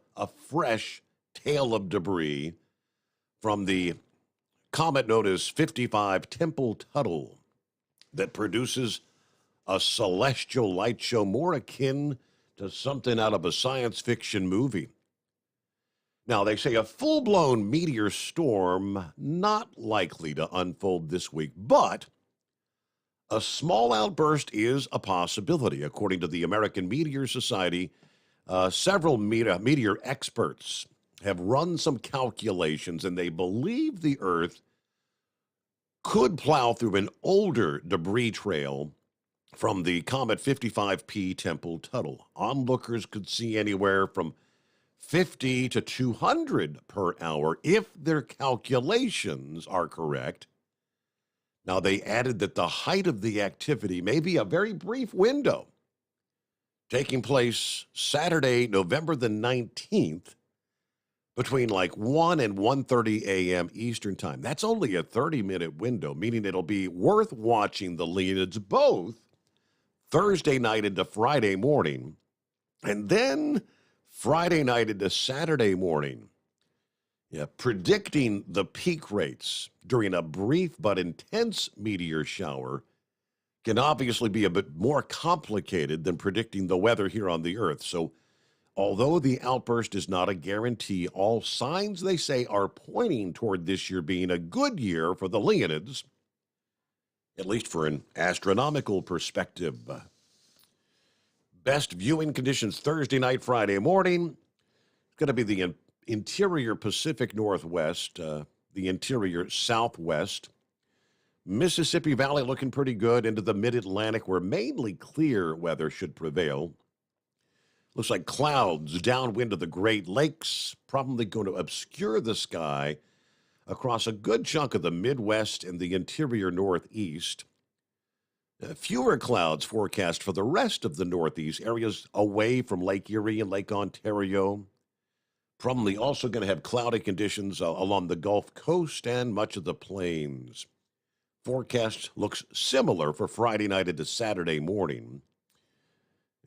fresh tail of debris from the comet known as 55 Tempel-Tuttle that produces a celestial light show more akin to something out of a science fiction movie. Now, they say a full-blown meteor storm not likely to unfold this week, but a small outburst is a possibility. According to the American Meteor Society, several meteor experts have run some calculations, and they believe the Earth could plow through an older debris trail from the comet 55P Tempel-Tuttle. Onlookers could see anywhere from 50 to 200 per hour if their calculations are correct. Now, they added that the height of the activity may be a very brief window, taking place Saturday, November the 19th, between like 1 and 1:30 a.m. Eastern Time. That's only a 30-minute window, meaning it'll be worth watching the Leonids both Thursday night into Friday morning, and then Friday night into Saturday morning. Yeah, predicting the peak rates during a brief but intense meteor shower can obviously be a bit more complicated than predicting the weather here on the Earth. So, although the outburst is not a guarantee, all signs, they say, are pointing toward this year being a good year for the Leonids, at least for an astronomical perspective. Best viewing conditions Thursday night, Friday morning. It's going to be the interior Pacific Northwest, the interior Southwest. Mississippi Valley looking pretty good into the mid-Atlantic, where mainly clear weather should prevail. Looks like clouds downwind of the Great Lakes, probably going to obscure the sky across a good chunk of the Midwest and the interior Northeast. Fewer clouds forecast for the rest of the Northeast, areas away from Lake Erie and Lake Ontario. Probably also going to have cloudy conditions along the Gulf Coast and much of the plains. Forecast looks similar for Friday night into Saturday morning.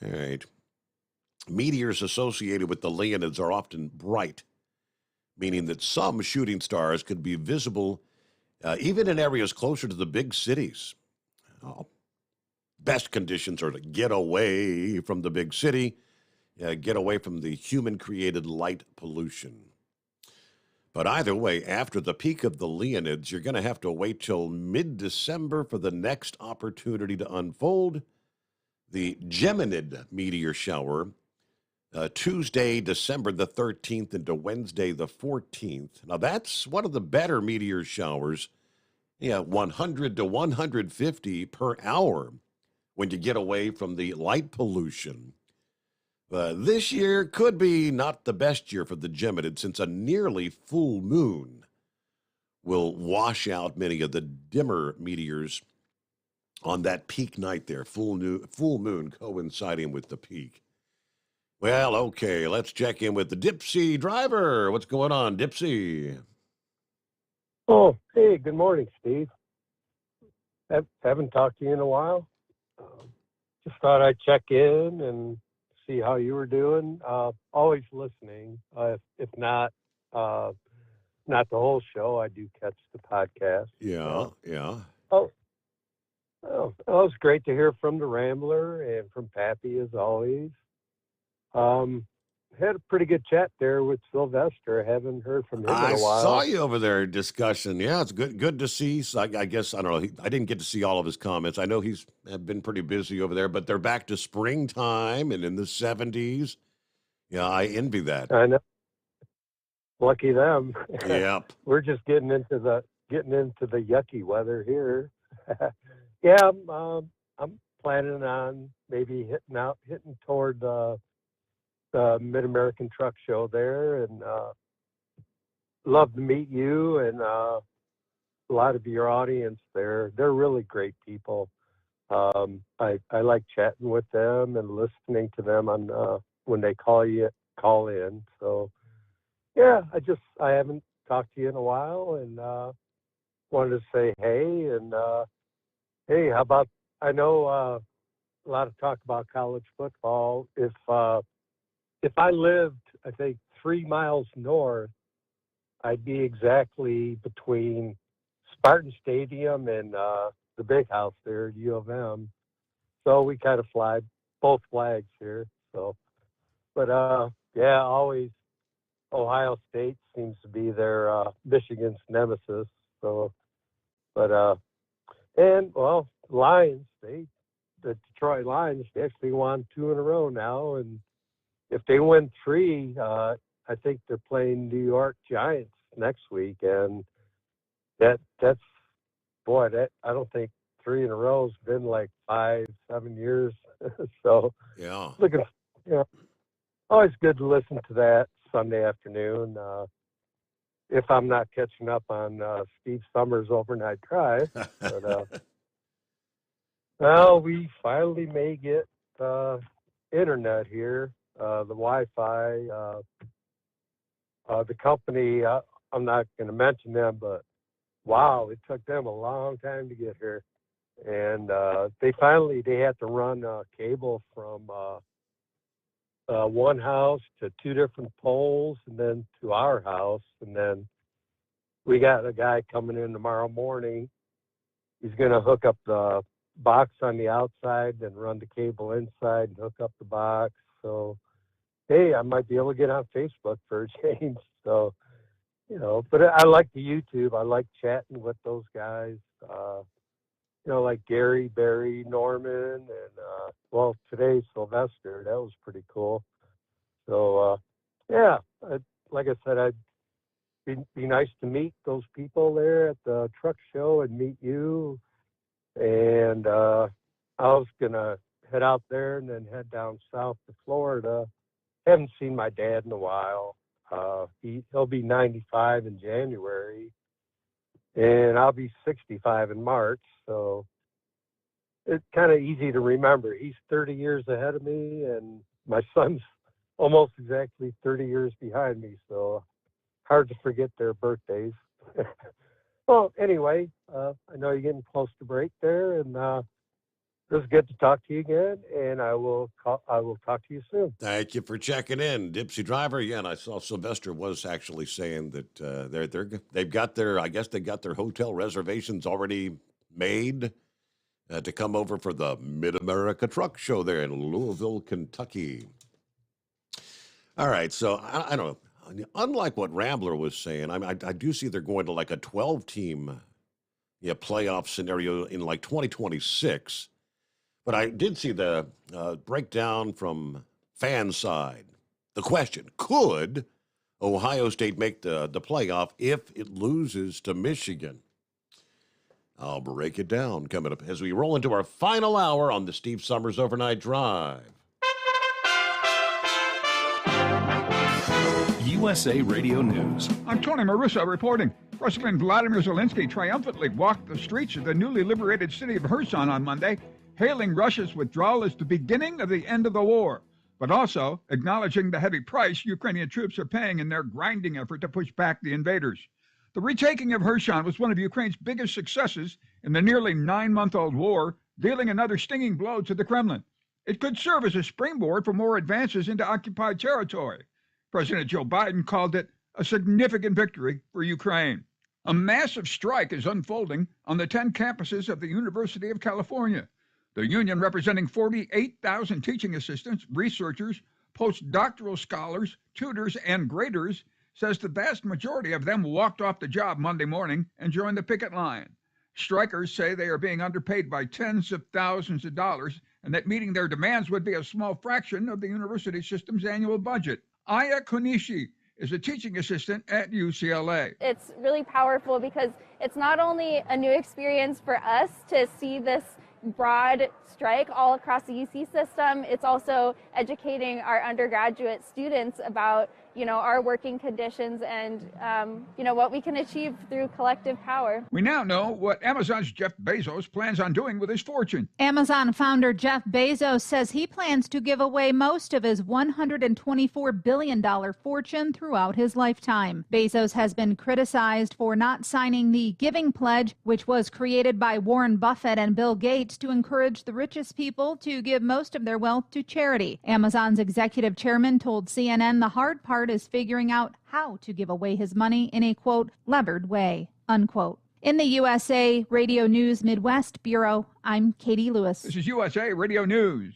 All right. Meteors associated with the Leonids are often bright, meaning that some shooting stars could be visible even in areas closer to the big cities. Best conditions are to get away from the big city, get away from the human-created light pollution. But either way, after the peak of the Leonids, you're going to have to wait till mid-December for the next opportunity to unfold. The Geminid meteor shower, Tuesday, December the 13th into Wednesday the 14th. Now, that's one of the better meteor showers, 100 to 150 per hour when you get away from the light pollution. This year could be not the best year for the Geminid, since a nearly full moon will wash out many of the dimmer meteors on that peak night there, full moon coinciding with the peak. Well, okay, let's check in with the Dipsy driver. What's going on, Dipsy? Oh, hey, good morning, Steve. Haven't talked to you in a while. Just thought I'd check in and see how you were doing. Always listening. If not the whole show, I do catch the podcast. Yeah, yeah. Oh, it was great to hear from the Rambler and from Pappy as always. Had a pretty good chat there with Sylvester. I haven't heard from him in a while. I saw you over there discussing. Yeah, it's good to see. So I guess, I don't know, I didn't get to see all of his comments. I know he's been pretty busy over there, but they're back to springtime and in the 70s. Yeah, I envy that. I know. Lucky them. Yep. We're just getting into the yucky weather here. Yeah, I'm planning on maybe hitting toward the Mid-American Truck Show there, and love to meet you and a lot of your audience there. They're really great people. I like chatting with them and listening to them on when they call in. So yeah, I haven't talked to you in a while, and wanted to say hey, and hey, how about, I know a lot of talk about college football. If I lived, I think, 3 miles north, I'd be exactly between Spartan Stadium and the big house there at U of M. So we kind of fly both flags here. So, but yeah, always Ohio State seems to be their Michigan's nemesis. So, but and well, Lions, the Detroit Lions, they actually won 2 in a row now, and if they win 3, I think they're playing New York Giants next week, and that's I don't think 3 in a row has been like 5-7 years. So yeah, always good to listen to that Sunday afternoon. If I'm not catching up on Steve Summers' overnight drive, but well, we finally may get internet here. The Wi-Fi, the company, I'm not going to mention them, but wow, it took them a long time to get here. And they had to run cable from one house to 2 different poles and then to our house. And then we got a guy coming in tomorrow morning. He's going to hook up the box on the outside, then run the cable inside and hook up the box. So, hey, I might be able to get on Facebook for a change. So, but I like the YouTube. I like chatting with those guys, like Gary, Barry, Norman, and, well, today, Sylvester. That was pretty cool. So, yeah, like I said, I'd be nice to meet those people there at the truck show and meet you. And I was going to head out there and then head down south to Florida. Haven't seen my dad in a while. He'll be 95 in January, and I'll be 65 in March. So it's kind of easy to remember. He's 30 years ahead of me, and my son's almost exactly 30 years behind me. So hard to forget their birthdays. Well, anyway, I know you're getting close to break there, and it was good to talk to you again, and I will talk to you soon. Thank you for checking in, Dipsy Driver. Yeah, and I saw Sylvester was actually saying that they've got their hotel reservations already made to come over for the Mid-America Truck Show there in Louisville, Kentucky. All right, so I don't know. Unlike what Rambler was saying, I do see they're going to like a 12-team playoff scenario in like 2026. But I did see the breakdown from fan side. The question, could Ohio State make the playoff if it loses to Michigan? I'll break it down coming up as we roll into our final hour on the Steve Summers Overnight Drive. USA Radio News. I'm Tony Marissa reporting. President Vladimir Zelensky triumphantly walked the streets of the newly liberated city of Kherson on Monday, hailing Russia's withdrawal as the beginning of the end of the war, but also acknowledging the heavy price Ukrainian troops are paying in their grinding effort to push back the invaders. The retaking of Kherson was one of Ukraine's biggest successes in the nearly 9-month-old war, dealing another stinging blow to the Kremlin. It could serve as a springboard for more advances into occupied territory. President Joe Biden called it a significant victory for Ukraine. A massive strike is unfolding on the 10 campuses of the University of California. The union, representing 48,000 teaching assistants, researchers, postdoctoral scholars, tutors, and graders, says the vast majority of them walked off the job Monday morning and joined the picket line. Strikers say they are being underpaid by tens of thousands of dollars and that meeting their demands would be a small fraction of the university system's annual budget. Aya Konishi is a teaching assistant at UCLA. It's really powerful because it's not only a new experience for us to see this broad strike all across the UC system, it's also educating our undergraduate students about, our working conditions and, what we can achieve through collective power. We now know what Amazon's Jeff Bezos plans on doing with his fortune. Amazon founder Jeff Bezos says he plans to give away most of his $124 billion fortune throughout his lifetime. Bezos has been criticized for not signing the Giving Pledge, which was created by Warren Buffett and Bill Gates to encourage the richest people to give most of their wealth to charity. Amazon's executive chairman told CNN the hard part is figuring out how to give away his money in a, quote, levered way, unquote. In the USA Radio News Midwest Bureau, I'm Katie Lewis. This is USA Radio News.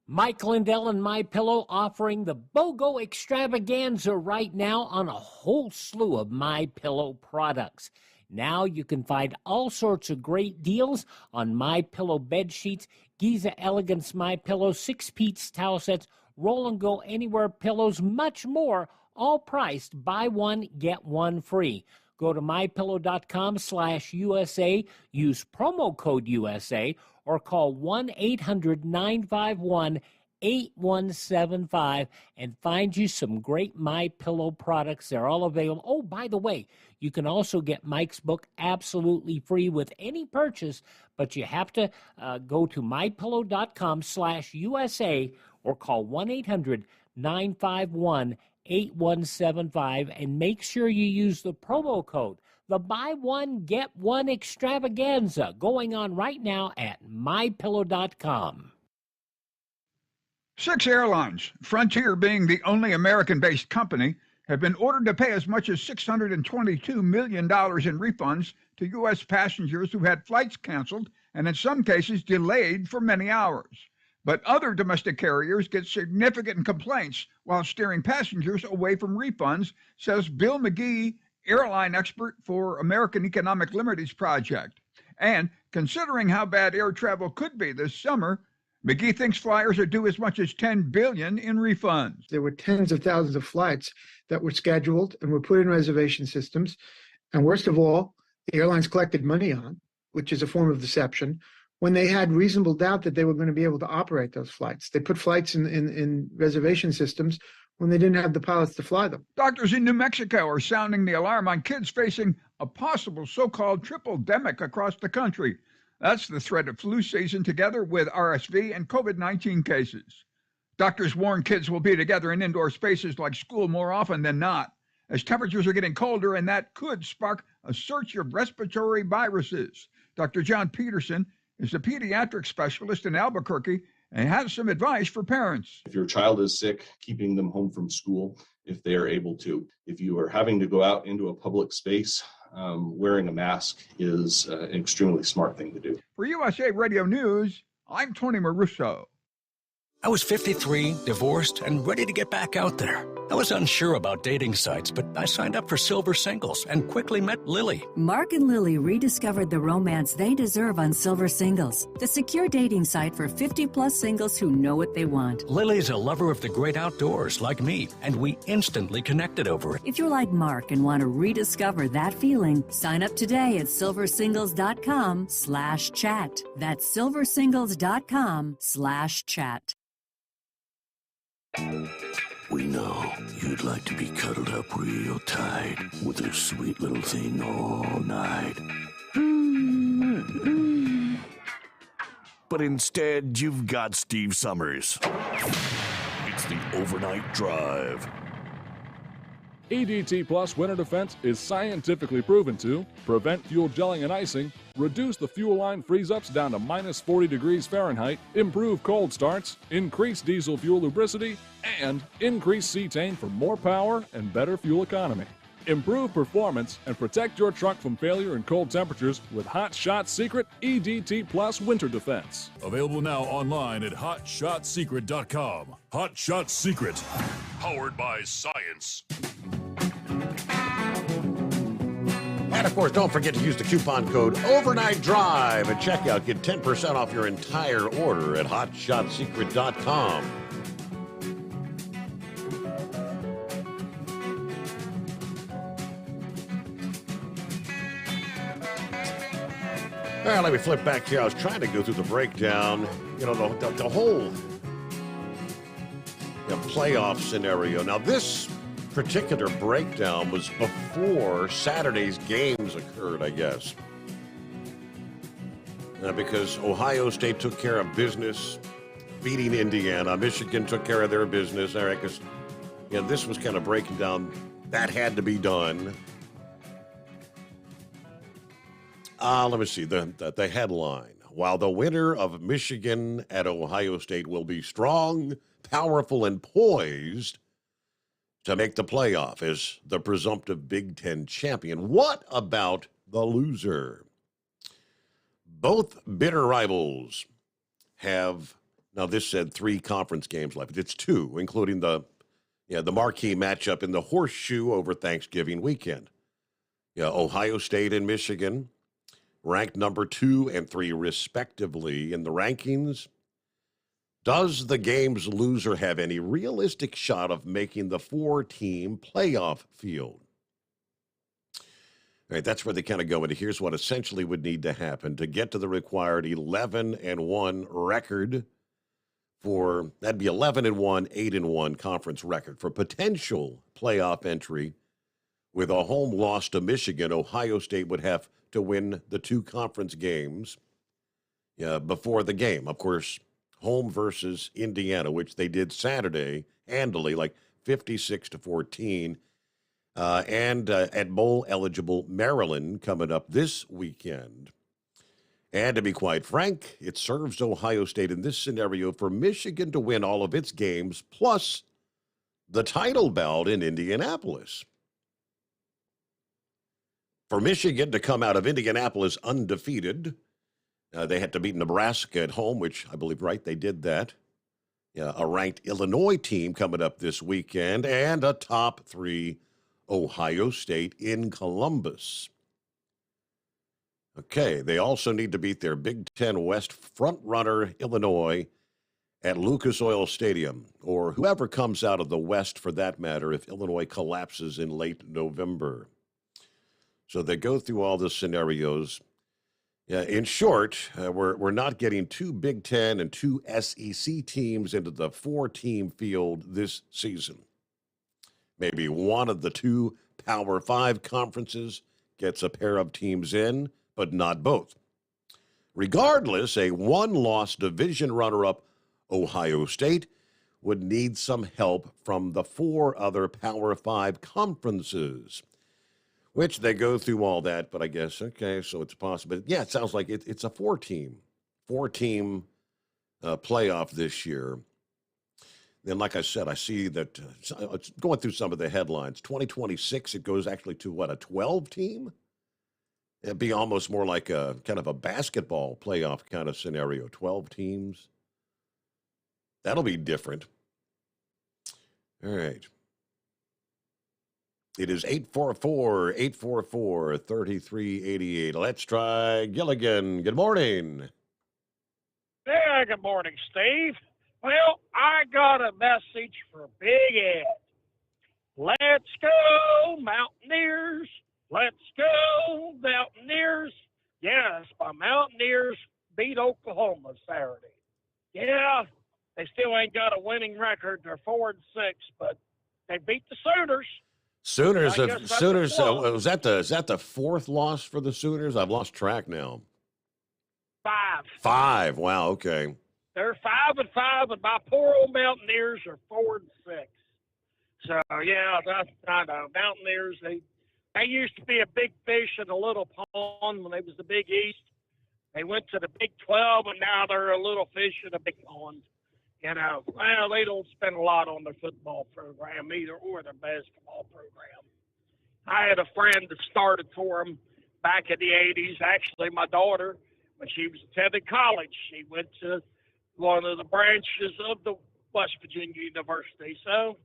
Mike Lindell and MyPillow offering the BOGO extravaganza right now on a whole slew of MyPillow products. Now you can find all sorts of great deals on MyPillow bed sheets, Giza Elegance MyPillow, 6-piece towel sets, Roll and Go Anywhere pillows, much more, all priced buy one, get one free. Go to mypillow.com/USA, use promo code USA, or call 1-800-951-8175 and find you some great MyPillow products. They're all available. Oh, by the way, you can also get Mike's book absolutely free with any purchase, but you have to go to mypillow.com/USA or call 1-800-951-8175 and make sure you use the promo code. The buy one, get one extravaganza going on right now at mypillow.com. 6 airlines, Frontier being the only American-based company, have been ordered to pay as much as $622 million in refunds to U.S. passengers who had flights canceled and in some cases delayed for many hours. But other domestic carriers get significant complaints while steering passengers away from refunds, says Bill McGee, airline expert for American Economic Liberties Project. And considering how bad air travel could be this summer, McGee thinks flyers are due as much as $10 billion in refunds. There were tens of thousands of flights that were scheduled and were put in reservation systems. And worst of all, the airlines collected money on, which is a form of deception, when they had reasonable doubt that they were going to be able to operate those flights. They put flights in reservation systems when they didn't have the pilots to fly them. Doctors in New Mexico are sounding the alarm on kids facing a possible so-called triple-demic across the country. That's the threat of flu season together with RSV and COVID-19 cases. Doctors warn kids will be together in indoor spaces like school more often than not, as temperatures are getting colder, and that could spark a surge of respiratory viruses. Dr. John Peterson is a pediatric specialist in Albuquerque and has some advice for parents. If your child is sick, keeping them home from school if they are able to. If you are having to go out into a public space, wearing a mask is an extremely smart thing to do. For USA Radio News, I'm Tony Marusso. I was 53, divorced, and ready to get back out there. I was unsure about dating sites, but I signed up for Silver Singles and quickly met Lily. Mark and Lily rediscovered the romance they deserve on Silver Singles, the secure dating site for 50-plus singles who know what they want. Lily's a lover of the great outdoors like me, and we instantly connected over it. If you're like Mark and want to rediscover that feeling, sign up today at silversingles.com/chat. That's silversingles.com/chat. We know you'd like to be cuddled up real tight with a sweet little thing all night. But instead, you've got Steve Summers. It's the Overnight Drive. EDT Plus Winter Defense is scientifically proven to prevent fuel gelling and icing, reduce the fuel line freeze-ups down to minus 40 degrees Fahrenheit, improve cold starts, increase diesel fuel lubricity, and increase cetane for more power and better fuel economy. Improve performance and protect your truck from failure in cold temperatures with Hot Shot Secret EDT Plus Winter Defense. Available now online at hotshotsecret.com. Hot Shot Secret, powered by science. And of course, don't forget to use the coupon code Overnight Drive at checkout. Get 10% off your entire order at hotshotsecret.com. All right, let me flip back here. I was trying to go through the breakdown. You know, the whole playoff scenario. Now, this particular breakdown was before Saturday's games occurred, I guess. Because Ohio State took care of business, beating Indiana. Michigan took care of their business. All right, because this was kind of breaking down. That had to be done. Let me see the headline. While the winner of Michigan at Ohio State will be strong, powerful, and poised to make the playoff as the presumptive Big Ten champion, what about the loser? Both bitter rivals have, now this said 3 conference games left. It's 2, including the marquee matchup in the horseshoe over Thanksgiving weekend. Ohio State and Michigan ranked number 2 and 3 respectively in the rankings. Does the game's loser have any realistic shot of making the 4-team playoff field? All right, that's where they kind of go into. Here's what essentially would need to happen to get to the required 11-1 record for, that'd be 11-1, 8-1 conference record for potential playoff entry. With a home loss to Michigan, Ohio State would have to win the 2 conference games before the game. Of course, home versus Indiana, which they did Saturday handily, like 56-14. And at bowl-eligible Maryland coming up this weekend. And to be quite frank, it serves Ohio State in this scenario for Michigan to win all of its games, plus the title bout in Indianapolis. For Michigan to come out of Indianapolis undefeated, they had to beat Nebraska at home, which I believe, right, they did that. A ranked Illinois team coming up this weekend, and a top 3 Ohio State in Columbus. Okay, they also need to beat their Big Ten West frontrunner, Illinois, at Lucas Oil Stadium, or whoever comes out of the West for that matter if Illinois collapses in late November. So they go through all the scenarios. In short, we're not getting 2 Big Ten and 2 SEC teams into the 4-team field this season. Maybe one of the 2 Power 5 conferences gets a pair of teams in, but not both. Regardless, a 1-loss division runner-up Ohio State would need some help from the 4 other Power 5 conferences, which they go through all that, but I guess, okay, so it's possible. Yeah, it sounds like it's a 4-team playoff this year. Then, like I said, I see that it's going through some of the headlines. 2026, it goes actually to, what, a 12-team? It'd be almost more like a kind of a basketball playoff kind of scenario, 12 teams. That'll be different. All right. It is 844-844-3388. Let's try Gilligan. Good morning. Yeah, good morning, Steve. Well, I got a message for Big Ed. Let's go, Mountaineers. Let's go, Mountaineers. Yes, my Mountaineers beat Oklahoma Saturday. Yeah, They still ain't got a winning record. They're 4-6, but they beat the Sooners. Sooners. I guess that's a Sooners. plus. Is that the fourth loss for the Sooners? I've lost track now. 5. 5. Wow. Okay. They're 5-5, and my poor old Mountaineers are 4-6. So yeah, I know Mountaineers. They used to be a big fish in a little pond when they was the Big East. They went to the Big 12, and now they're a little fish in a big pond. You know, well, they don't spend a lot on their football program either, or their basketball program. I had a friend that started for them back in the 80s. Actually, my daughter, when she was attending college, she went to one of the branches of the West Virginia University. So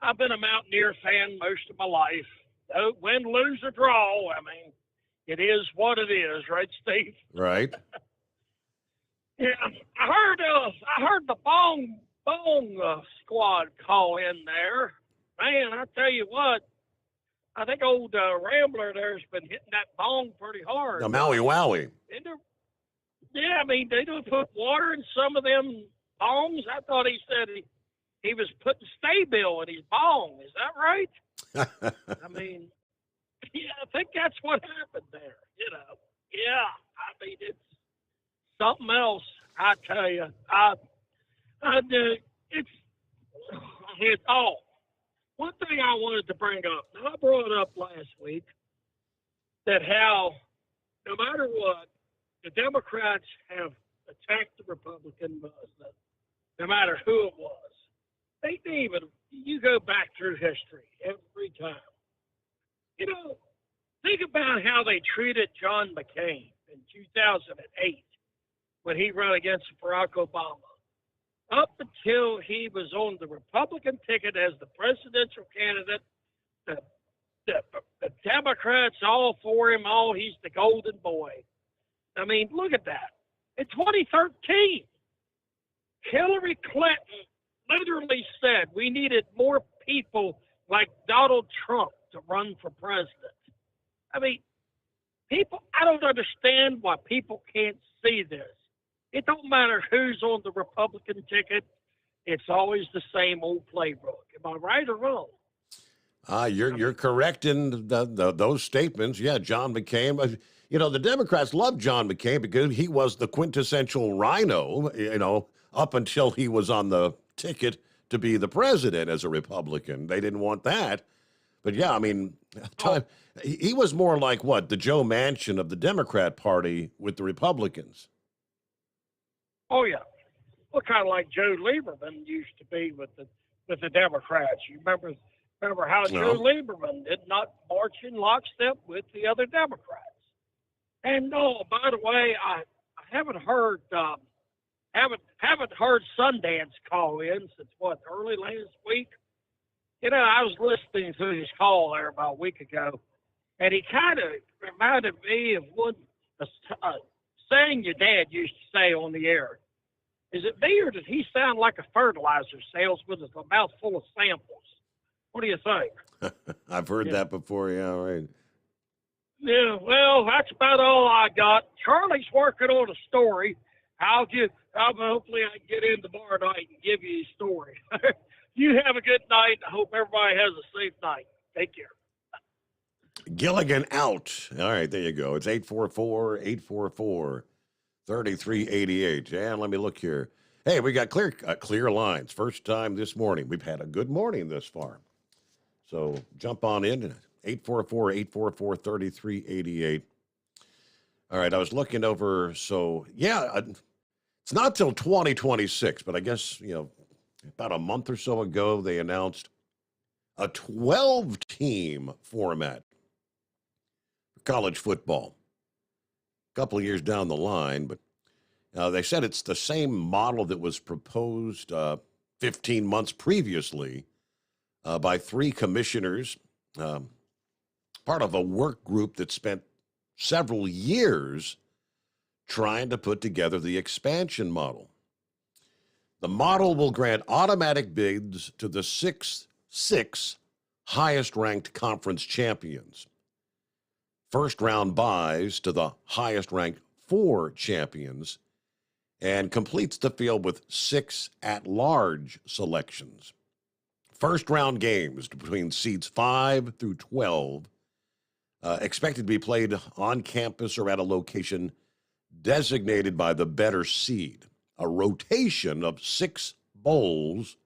I've been a Mountaineer fan most of my life. Win, lose, or draw, I mean, it is what it is, right, Steve? Right. Yeah, I heard the Bong squad call in there. Man, I tell you what, I think old Rambler there's been hitting that bong pretty hard. The Maui Wowie. Yeah, I mean, they don't put water in some of them bongs. I thought he said he was putting Stay-Bill in his bong. Is that right? I mean, yeah, I think that's what happened there. You know, yeah, I mean, it's something else. I tell you, one thing I wanted to bring up. Now, I brought it up last week that how, no matter what, the Democrats have attacked the Republican president, no matter who it was. They even, you go back through history every time. You know, think about how they treated John McCain in 2008 when he ran against Barack Obama. Up until he was on the Republican ticket as the presidential candidate, the Democrats all for him, he's the golden boy. I mean, look at that. In 2013, Hillary Clinton literally said we needed more people like Donald Trump to run for president. I mean, I don't understand why people can't see this. It don't matter who's on the Republican ticket. It's always the same old playbook. Am I right or wrong? You're correct in those statements. Yeah, John McCain. You know, the Democrats loved John McCain because he was the quintessential rhino, you know, up until he was on the ticket to be the president as a Republican. They didn't want that. But, yeah, I mean, he was more like, what, the Joe Manchin of the Democrat Party with the Republicans. Oh, yeah. Well, kind of like Joe Lieberman used to be with the Democrats. You remember how Joe Lieberman did not march in lockstep with the other Democrats. And by the way, I haven't heard Sundance call in since early last week. You know, I was listening to his call there about a week ago, and he kind of reminded me of one saying your dad used to say on the air. Is it me, or did he sound like a fertilizer salesman with a mouth full of samples? What do you think? I've heard that before. Yeah, right. Yeah, well, that's about all I got. Charlie's working on a story. Hopefully I can get in tomorrow night and give you a story. You have a good night. I hope everybody has a safe night. Take care. Gilligan out. All right, there you go. It's 844-844-3388. And let me look here. Hey, we got clear lines. First time this morning. We've had a good morning this far. So jump on in. 844-844-3388. All right, I was looking over. So, yeah, it's not till 2026, but I guess, you know, about a month or so ago, they announced a 12-team format for college football. A couple of years down the line, but they said it's the same model that was proposed 15 months previously by 3 commissioners, part of a work group that spent several years trying to put together the expansion model. The model will grant automatic bids to the six highest-ranked conference champions, first-round buys to the highest-ranked 4 champions, and completes the field with 6 at-large selections. First-round games between seeds 5 through 12 expected to be played on campus or at a location designated by the better seed. A rotation of 6 bowls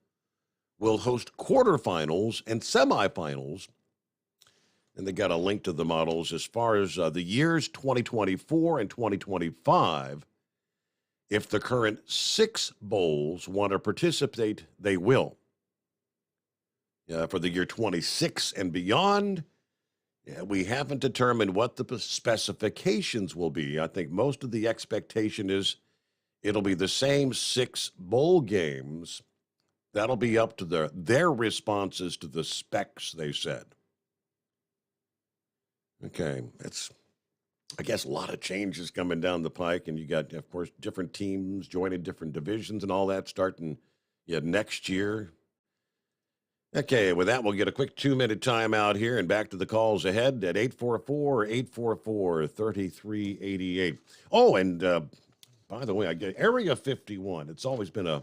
will host quarterfinals and semifinals. And they got a link to the models as far as the years 2024 and 2025. If the current 6 bowls want to participate, they will. For the year 26 and beyond, we haven't determined what the specifications will be. I think most of the expectation is it'll be the same 6 bowl games. That'll be up to their responses to the specs, they said. Okay, it's, I guess, a lot of changes coming down the pike, and you got, of course, different teams joining different divisions and all that starting next year. Okay, with that, we'll get a quick 2-minute timeout here and back to the calls ahead at 844-844-3388. Oh, and by the way, Area 51, it's always been a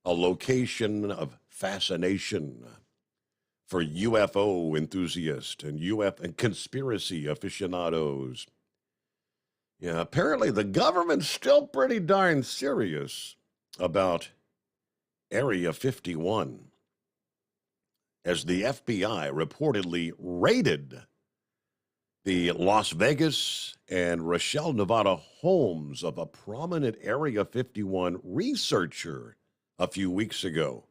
location of fascination for UFO enthusiasts and conspiracy aficionados. Yeah, apparently the government's still pretty darn serious about Area 51, as the FBI reportedly raided the Las Vegas and Rochelle, Nevada homes of a prominent Area 51 researcher a few weeks ago,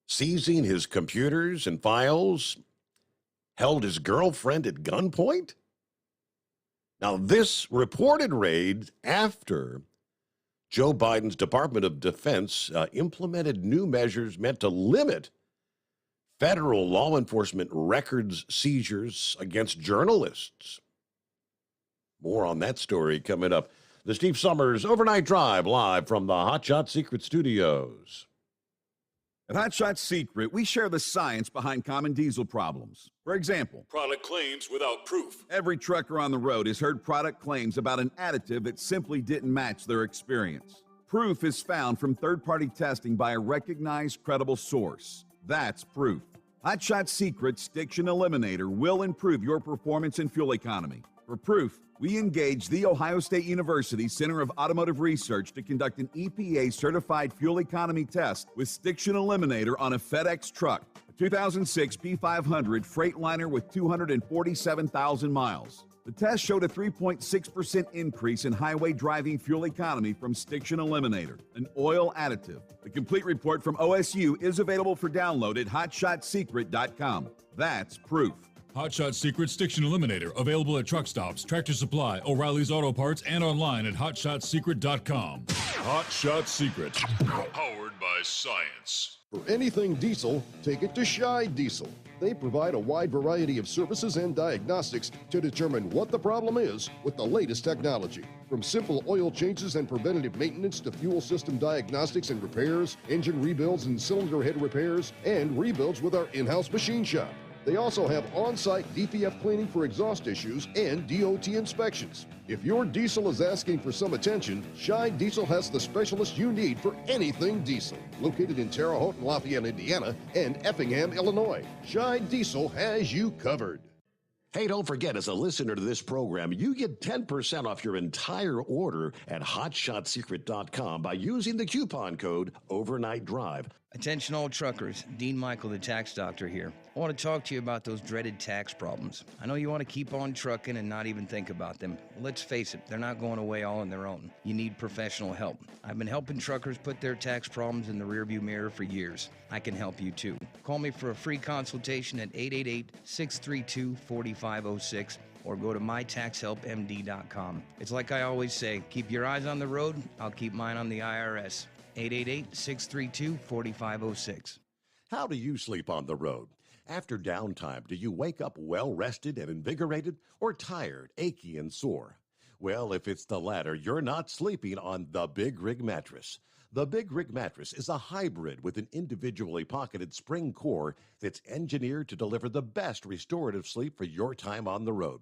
seizing his computers and files, held his girlfriend at gunpoint. Now, this reported raid after Joe Biden's Department of Defense implemented new measures meant to limit federal law enforcement records seizures against journalists. More on that story coming up. The Steve Sommers Overnight Drive, live from the Hot Shot Secret Studios. At Hot Shot Secret, we share the science behind common diesel problems. For example, product claims without proof. Every trucker on the road has heard product claims about an additive that simply didn't match their experience. Proof is found from third-party testing by a recognized, credible source. That's proof. Hot Shot Secret's Stiction Eliminator will improve your performance and fuel economy. For proof, we engaged the Ohio State University Center of Automotive Research to conduct an EPA-certified fuel economy test with Stiction Eliminator on a FedEx truck, a 2006 P500 Freightliner with 247,000 miles. The test showed a 3.6% increase in highway driving fuel economy from Stiction Eliminator, an oil additive. The complete report from OSU is available for download at hotshotsecret.com. That's proof. Hot Shot Secret Stiction Eliminator, available at truck stops, Tractor Supply, O'Reilly's Auto Parts, and online at hotshotsecret.com. Hot Shot Secret, powered by science. For anything diesel, take it to Scheid Diesel. They provide a wide variety of services and diagnostics to determine what the problem is with the latest technology. From simple oil changes and preventative maintenance to fuel system diagnostics and repairs, engine rebuilds and cylinder head repairs, and rebuilds with our in-house machine shop. They also have on-site DPF cleaning for exhaust issues and DOT inspections. If your diesel is asking for some attention, Scheid Diesel has the specialist you need for anything diesel. Located in Terre Haute and Lafayette, Indiana, and Effingham, Illinois, Scheid Diesel has you covered. Hey, don't forget, as a listener to this program, you get 10% off your entire order at hotshotsecret.com by using the coupon code Overnight Drive. Attention all truckers, Dean Michael, the tax doctor here. I want to talk to you about those dreaded tax problems. I know you want to keep on trucking and not even think about them. Well, let's face it, they're not going away all on their own. You need professional help. I've been helping truckers put their tax problems in the rearview mirror for years. I can help you too. Call me for a free consultation at 888-632-4506 or go to mytaxhelpmd.com. It's like I always say, keep your eyes on the road, I'll keep mine on the IRS. 888-632-4506. How do you sleep on the road? After downtime, do you wake up well-rested and invigorated or tired, achy, and sore? Well, if it's the latter, you're not sleeping on the Big Rig Mattress. The Big Rig Mattress is a hybrid with an individually pocketed spring core that's engineered to deliver the best restorative sleep for your time on the road.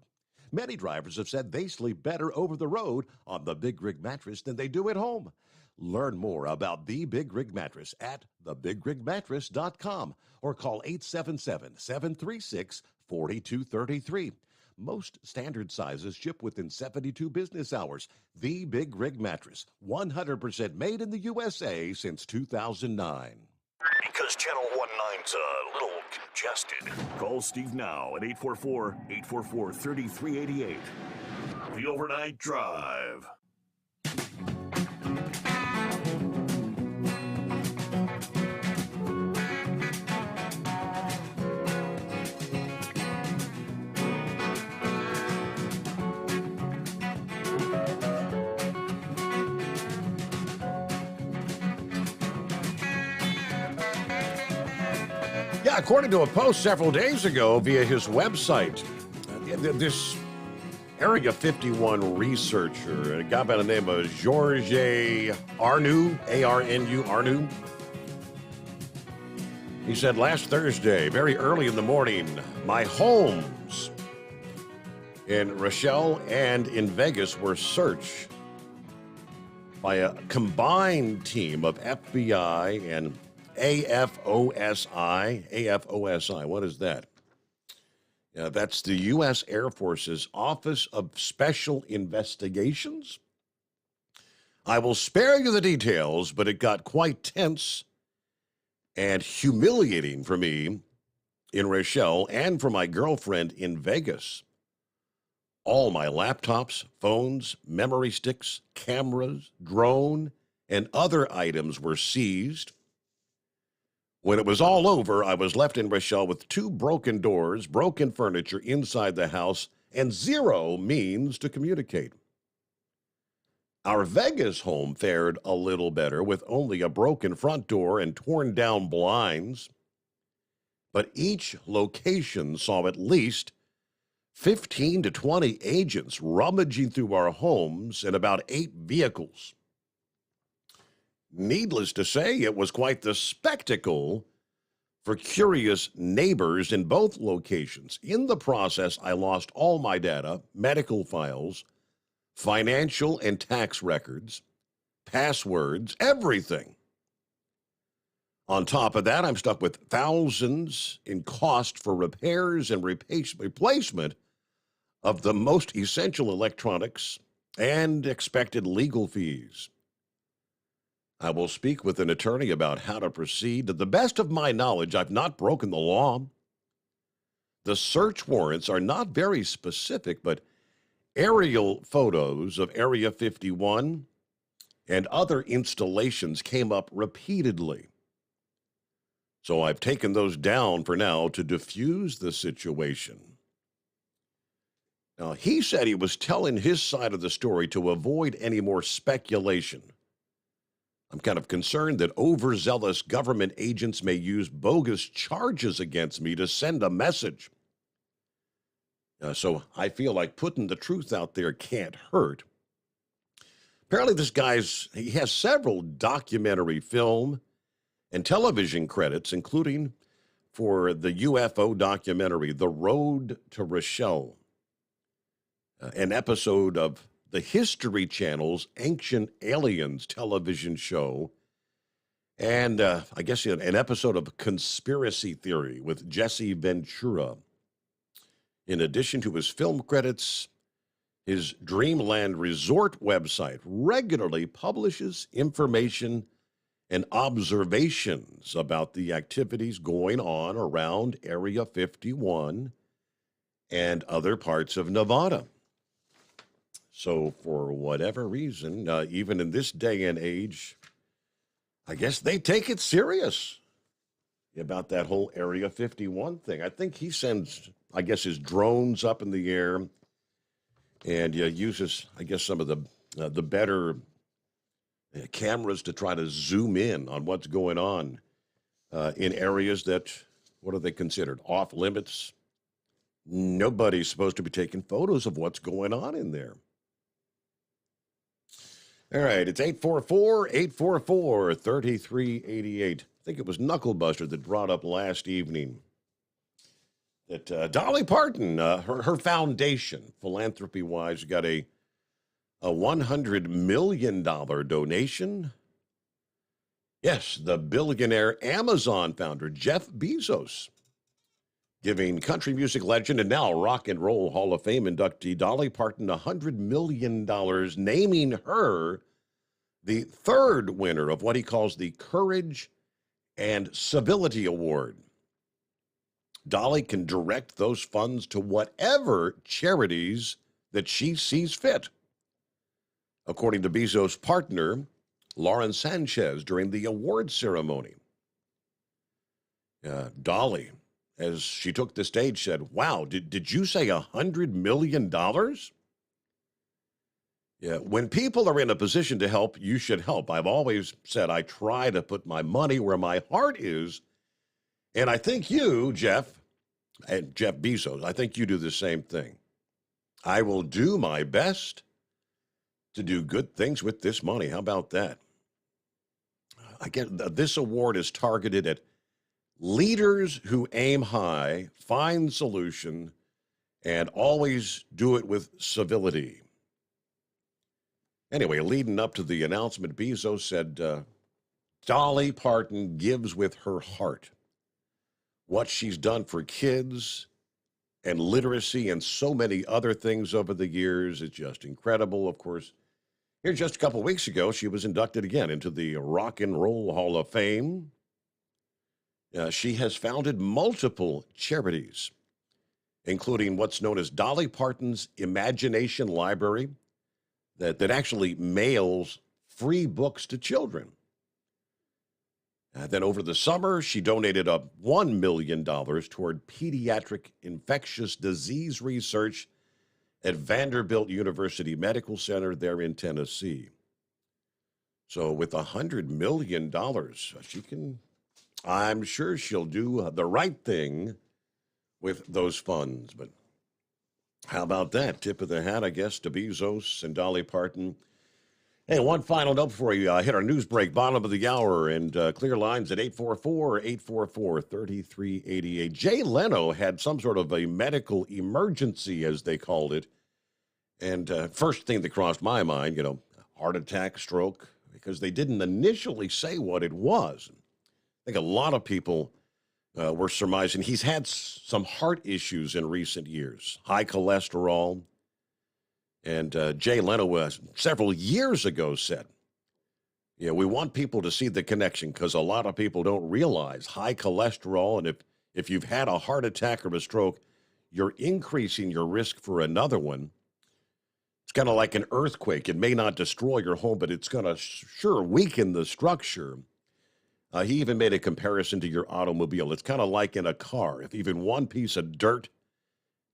Many drivers have said they sleep better over the road on the Big Rig mattress than they do at home. Learn more about the Big Rig mattress at thebigrigmattress.com or call 877-736-4233. Most standard sizes ship within 72 business hours. The Big Rig mattress, 100% made in the USA since 2009. Because Channel 19's a little congested. Call Steve now at 844-844-3388. The Overnight Drive. Yeah, according to a post several days ago via his website, this Area 51 researcher, a guy by the name of Georges Arnoux, A-R-N-U, Arnoux, he said last Thursday, very early in the morning, my homes in Rochelle and in Vegas were searched by a combined team of FBI and AFOSI, what is that? That's the U.S. Air Force's Office of Special Investigations. I will spare you the details, but it got quite tense and humiliating for me in Rochelle and for my girlfriend in Vegas. All my laptops, phones, memory sticks, cameras, drone, and other items were seized. When it was all over, I was left in Rochelle with 2 broken doors, broken furniture inside the house, and 0 means to communicate. Our Vegas home fared a little better with only a broken front door and torn down blinds. But each location saw at least 15 to 20 agents rummaging through our homes and about 8 vehicles. Needless to say, it was quite the spectacle for curious neighbors in both locations. In the process, I lost all my data, medical files, financial and tax records, passwords, everything. On top of that, I'm stuck with thousands in cost for repairs and replacement of the most essential electronics and expected legal fees. I will speak with an attorney about how to proceed. To the best of my knowledge, I've not broken the law. The search warrants are not very specific, but aerial photos of Area 51 and other installations came up repeatedly. So I've taken those down for now to diffuse the situation. Now, he said he was telling his side of the story to avoid any more speculation. I'm kind of concerned that overzealous government agents may use bogus charges against me to send a message. So I feel like putting the truth out there can't hurt. Apparently this he has several documentary film and television credits, including for the UFO documentary, The Road to Rochelle, an episode of the History Channel's Ancient Aliens television show, and I guess an episode of Conspiracy Theory with Jesse Ventura. In addition to his film credits, his Dreamland Resort website regularly publishes information and observations about the activities going on around Area 51 and other parts of Nevada. So for whatever reason, even in this day and age, I guess they take it serious about that whole Area 51 thing. I think he sends, I guess, his drones up in the air and uses, I guess, some of the better cameras to try to zoom in on what's going on in areas that, what are they considered, off limits? Nobody's supposed to be taking photos of what's going on in there. All right, it's 844-844-3388. I think it was Knucklebuster that brought up last evening that Dolly Parton, her foundation, philanthropy-wise, got a $100 million donation. Yes, the billionaire Amazon founder, Jeff Bezos, giving country music legend and now Rock and Roll Hall of Fame inductee Dolly Parton $100 million, naming her the third winner of what he calls the Courage and Civility Award. Dolly can direct those funds to whatever charities that she sees fit, according to Bezos' partner, Lauren Sanchez, during the award ceremony. Dolly, as she took the stage, said, "Wow, did you say $100 million? Yeah, when people are in a position to help, you should help. I've always said I try to put my money where my heart is, and I think you, Jeff, and Jeff Bezos, I think you do the same thing. I will do my best to do good things with this money." How about that? I get this award is targeted at leaders who aim high, find solution, and always do it with civility. Anyway, leading up to the announcement, Bezos said, Dolly Parton gives with her heart. What she's done for kids and literacy and so many other things over the years is just incredible. Of course, here just a couple weeks ago, she was inducted again into the Rock and Roll Hall of Fame. She has founded multiple charities, including what's known as Dolly Parton's Imagination Library, that actually mails free books to children. Then over the summer, she donated $1 million toward pediatric infectious disease research at Vanderbilt University Medical Center there in Tennessee. So with $100 million, I'm sure she'll do the right thing with those funds. But how about that? Tip of the hat, I guess, to Bezos and Dolly Parton. Hey, one final note before you hit our news break, bottom of the hour, and clear lines at 844-844-3388. Jay Leno had some sort of a medical emergency, as they called it. And first thing that crossed my mind, heart attack, stroke, because they didn't initially say what it was. I think a lot of people were surmising he's had some heart issues in recent years, high cholesterol. And Jay Leno several years ago said, we want people to see the connection because a lot of people don't realize high cholesterol. And if you've had a heart attack or a stroke, you're increasing your risk for another one. It's kind of like an earthquake. It may not destroy your home, but it's going to sure weaken the structure. He even made a comparison to your automobile. It's kind of like in a car. If even one piece of dirt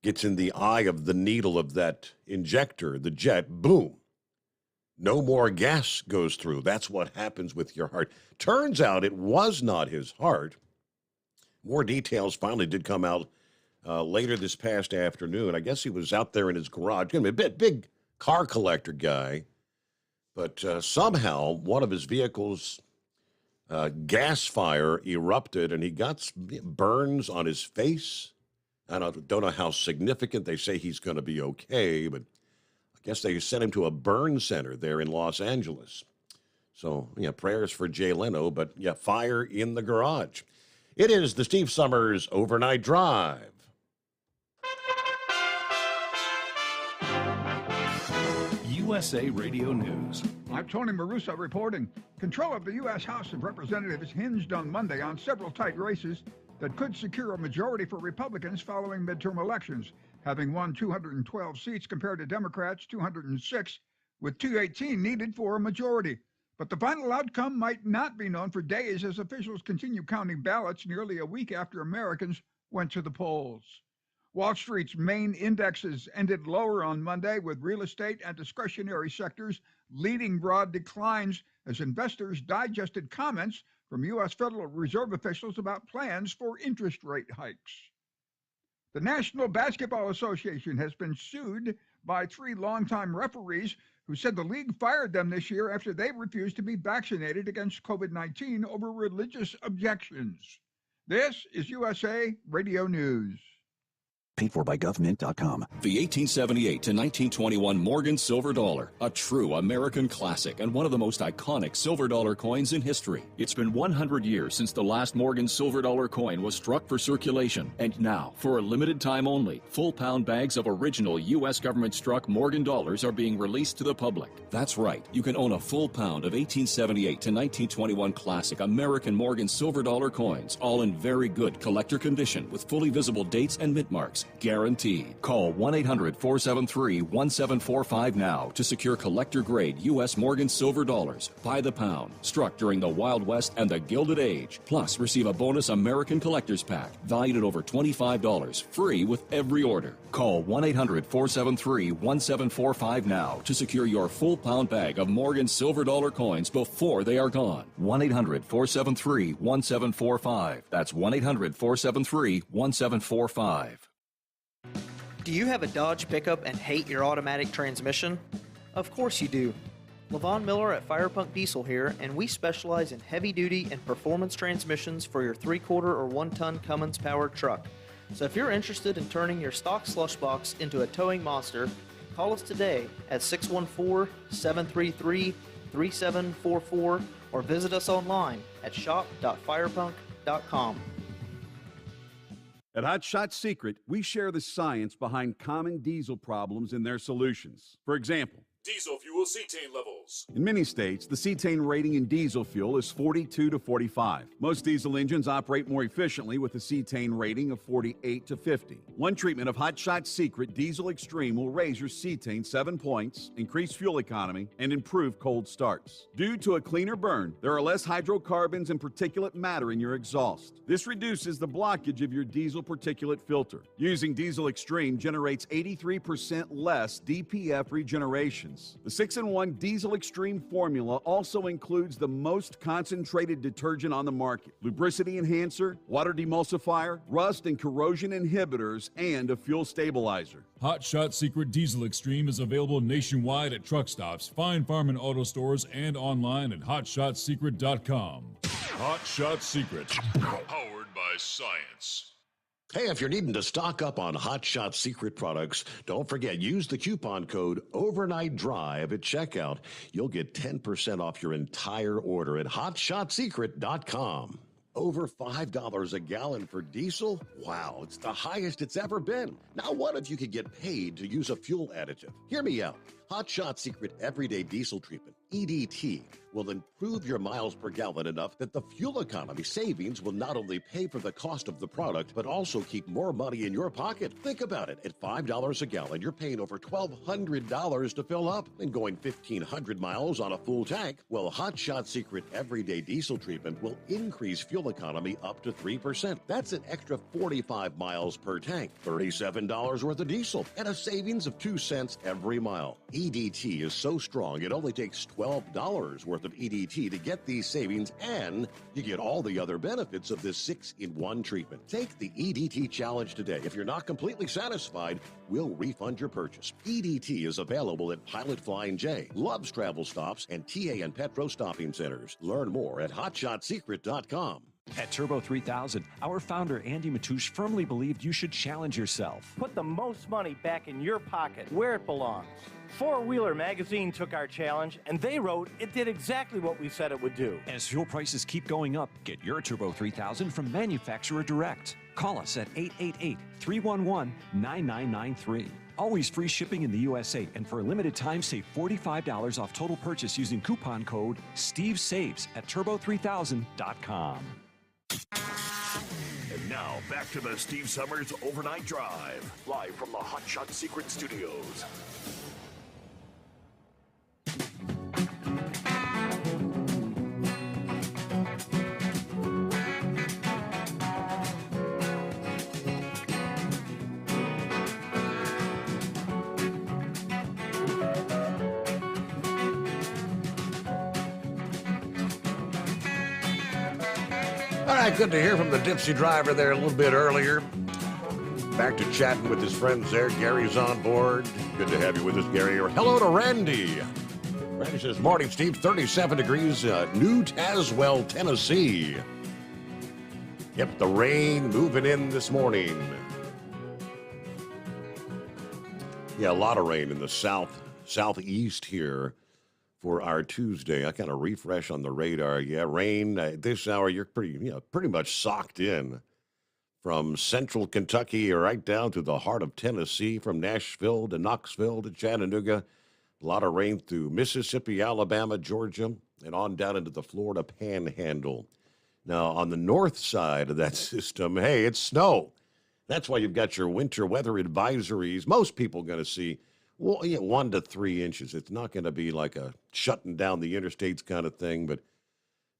gets in the eye of the needle of that injector, the jet, boom, no more gas goes through. That's what happens with your heart. Turns out it was not his heart. More details finally did come out later this past afternoon. I guess he was out there in his garage. A big car collector guy. But somehow one of his vehicles, gas fire erupted, and he got burns on his face. I don't know how significant. They say he's going to be okay, but I guess they sent him to a burn center there in Los Angeles. So, prayers for Jay Leno, but fire in the garage. It is the Steve Sommers Overnight Drive. USA Radio News. I'm Tony Marusa reporting. Control of the U.S. House of Representatives hinged on Monday on several tight races that could secure a majority for Republicans following midterm elections, having won 212 seats compared to Democrats' 206, with 218 needed for a majority. But the final outcome might not be known for days as officials continue counting ballots nearly a week after Americans went to the polls. Wall Street's main indexes ended lower on Monday, with real estate and discretionary sectors leading broad declines as investors digested comments from U.S. Federal Reserve officials about plans for interest rate hikes. The National Basketball Association has been sued by 3 longtime referees who said the league fired them this year after they refused to be vaccinated against COVID-19 over religious objections. This is USA Radio News. Paid for by GovMint.com. The 1878 to 1921 Morgan silver dollar, a true American classic and one of the most iconic silver dollar coins in history. It's been 100 years since the last Morgan silver dollar coin was struck for circulation, and now, for a limited time only, full pound bags of original U.S. government-struck Morgan dollars are being released to the public. That's right, you can own a full pound of 1878 to 1921 classic American Morgan silver dollar coins, all in very good collector condition with fully visible dates and mint marks. Guaranteed. Call 1-800-473-1745 now to secure collector-grade U.S. Morgan silver dollars by the pound, struck during the Wild West and the Gilded Age. Plus, receive a bonus American Collector's Pack valued at over $25, free with every order. Call 1-800-473-1745 now to secure your full pound bag of Morgan silver dollar coins before they are gone. 1-800-473-1745. That's 1-800-473-1745. Do you have a Dodge pickup and hate your automatic transmission? Of course you do. LaVon Miller at Firepunk Diesel here, and we specialize in heavy-duty and performance transmissions for your 3/4 or 1-ton Cummins-powered truck. So if you're interested in turning your stock slush box into a towing monster, call us today at 614-733-3744 or visit us online at shop.firepunk.com. At Hot Shot Secret, we share the science behind common diesel problems and their solutions. For example, Diesel fuel cetane levels. in many states, the cetane rating in diesel fuel is 42 to 45. Most diesel engines operate more efficiently with a cetane rating of 48 to 50. One treatment of Hot Shot Secret Diesel Extreme will raise your cetane 7 points, increase fuel economy, and improve cold starts. Due to a cleaner burn, there are less hydrocarbons and particulate matter in your exhaust. This reduces the blockage of your diesel particulate filter. Using Diesel Extreme generates 83% less DPF regeneration. The 6-in-1 Diesel Extreme formula also includes the most concentrated detergent on the market, lubricity enhancer, water demulsifier, rust and corrosion inhibitors, and a fuel stabilizer. Hot Shot Secret Diesel Extreme is available nationwide at truck stops, fine farm and auto stores, and online at hotshotsecret.com. Hot Shot Secret, powered by science. Hey, if you're needing to stock up on Hot Shot Secret products, don't forget, use the coupon code OVERNIGHTDRIVE at checkout. You'll get 10% off your entire order at hotshotsecret.com. Over $5 a gallon for diesel? Wow, it's the highest it's ever been. Now, what if you could get paid to use a fuel additive? Hear me out. Hot Shot Secret Everyday Diesel Treatment, EDT, will improve your miles per gallon enough that the fuel economy savings will not only pay for the cost of the product, but also keep more money in your pocket. Think about it. At $5 a gallon, you're paying over $1,200 to fill up and going 1,500 miles on a full tank. Well, Hot Shot Secret Everyday Diesel Treatment will increase fuel economy up to 3%. That's an extra 45 miles per tank, $37 worth of diesel, and a savings of 2 cents every mile. EDT is so strong, it only takes $12 worth of EDT to get these savings, and you get all the other benefits of this 6-in-1 treatment. Take the EDT challenge today. If you're not completely satisfied, we'll refund your purchase. EDT is available at Pilot Flying J, Love's Travel Stops, and TA and Petro Stopping Centers. Learn more at hotshotsecret.com. At Turbo 3000, our founder Andy Matouche firmly believed you should challenge yourself. Put the most money back in your pocket, where it belongs. Four Wheeler Magazine took our challenge, and they wrote it did exactly what we said it would do. As fuel prices keep going up, get your Turbo 3000 from manufacturer direct. Call us at 888-311-9993. Always free shipping in the USA, and for a limited time, save $45 off total purchase using coupon code STEVESAVES at turbo3000.com. And now, back to the Steve Summers Overnight Drive, live from the Hot Shot Secret Studios. All right, good to hear from the Dipsy driver there a little bit earlier. Back to chatting with his friends there. Gary's on board. Good to have you with us, Gary. Hello to Randy. Randy says, morning, Steve. 37 degrees, New Tazewell, Yeah, a lot of rain in the southeast here for our Tuesday. I kind of refresh on the radar. Yeah, rain this hour. You're pretty much socked in from central Kentucky right down to the heart of Tennessee, from Nashville to Knoxville to Chattanooga. A lot of rain through Mississippi, Alabama, Georgia, and on down into the Florida Panhandle. Now, on the north side of that system, hey, it's snow. That's why you've got your winter weather advisories. Most people are going to see 1 to 3 inches. It's not going to be like a shutting down the interstates kind of thing, but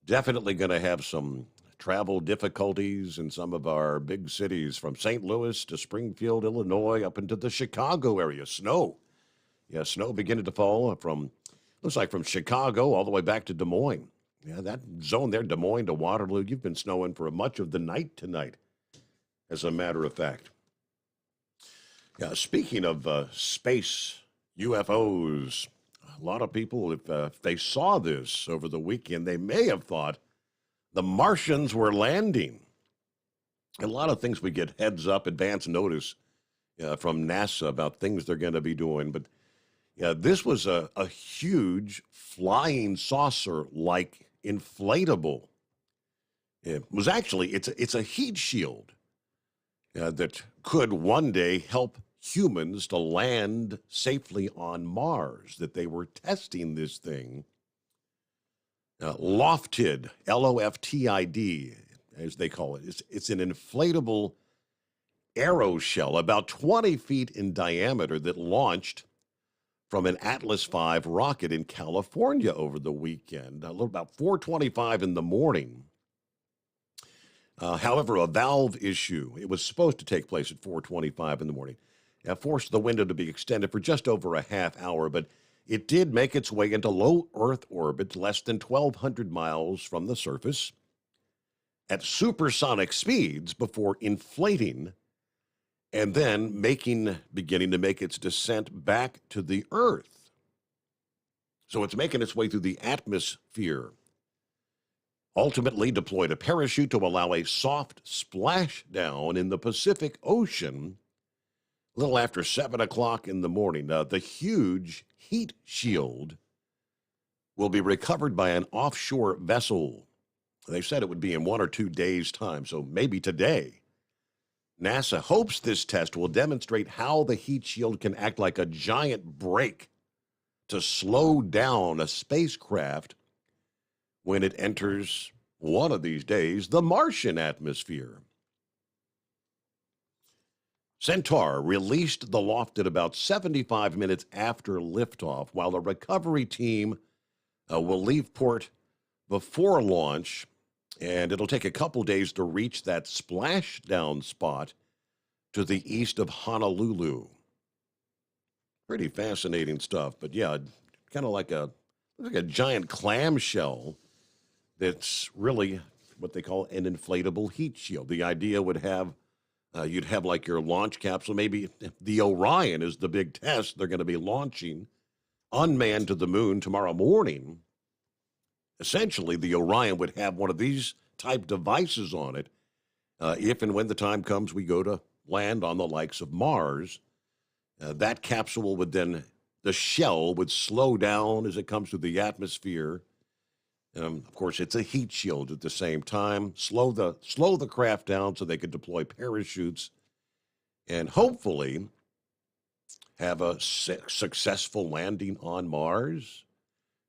definitely going to have some travel difficulties in some of our big cities, from St. Louis to Springfield, Illinois, up into the Chicago area. Snow. Yeah, snow beginning to fall looks like from Chicago all the way back to Des Moines. Yeah, that zone there, Des Moines to Waterloo, you've been snowing for much of the night tonight, as a matter of fact. Yeah, speaking of space UFOs, a lot of people, if they saw this over the weekend, they may have thought the Martians were landing. A lot of things we get heads up, advance notice from NASA about things they're going to be doing. But yeah, this was a huge flying saucer-like inflatable. It was actually, it's a heat shield that could one day help humans to land safely on Mars, that they were testing this thing. Loftid, Loftid, as they call it. It's an inflatable aeroshell about 20 feet in diameter that launched from an Atlas V rocket in California over the weekend, about 4:25 in the morning. However, a valve issue, it was supposed to take place at 4:25 in the morning, forced the window to be extended for just over a half hour, but it did make its way into low Earth orbit, less than 1,200 miles from the surface, at supersonic speeds before inflating and then beginning to make its descent back to the Earth. So it's making its way through the atmosphere. Ultimately deployed a parachute to allow a soft splashdown in the Pacific Ocean a little after 7 o'clock in the morning. The huge heat shield will be recovered by an offshore vessel. They said it would be in 1 or 2 days' time, so maybe today. NASA hopes this test will demonstrate how the heat shield can act like a giant brake to slow down a spacecraft when it enters, one of these days, the Martian atmosphere. Centaur released the loft at about 75 minutes after liftoff, while the recovery team will leave port before launch, and it'll take a couple days to reach that splashdown spot to the east of Honolulu. Pretty fascinating stuff, but yeah, kind of like a giant clamshell that's really what they call an inflatable heat shield. The idea would have you'd have like your launch capsule. Maybe the Orion is the big test. They're going to be launching unmanned to the moon tomorrow morning. Essentially, the Orion would have one of these type devices on it. If and when the time comes, we go to land on the likes of Mars. That capsule would then, the shell would slow down as it comes through the atmosphere. Of course, it's a heat shield at the same time. Slow the craft down so they could deploy parachutes and hopefully have a successful landing on Mars.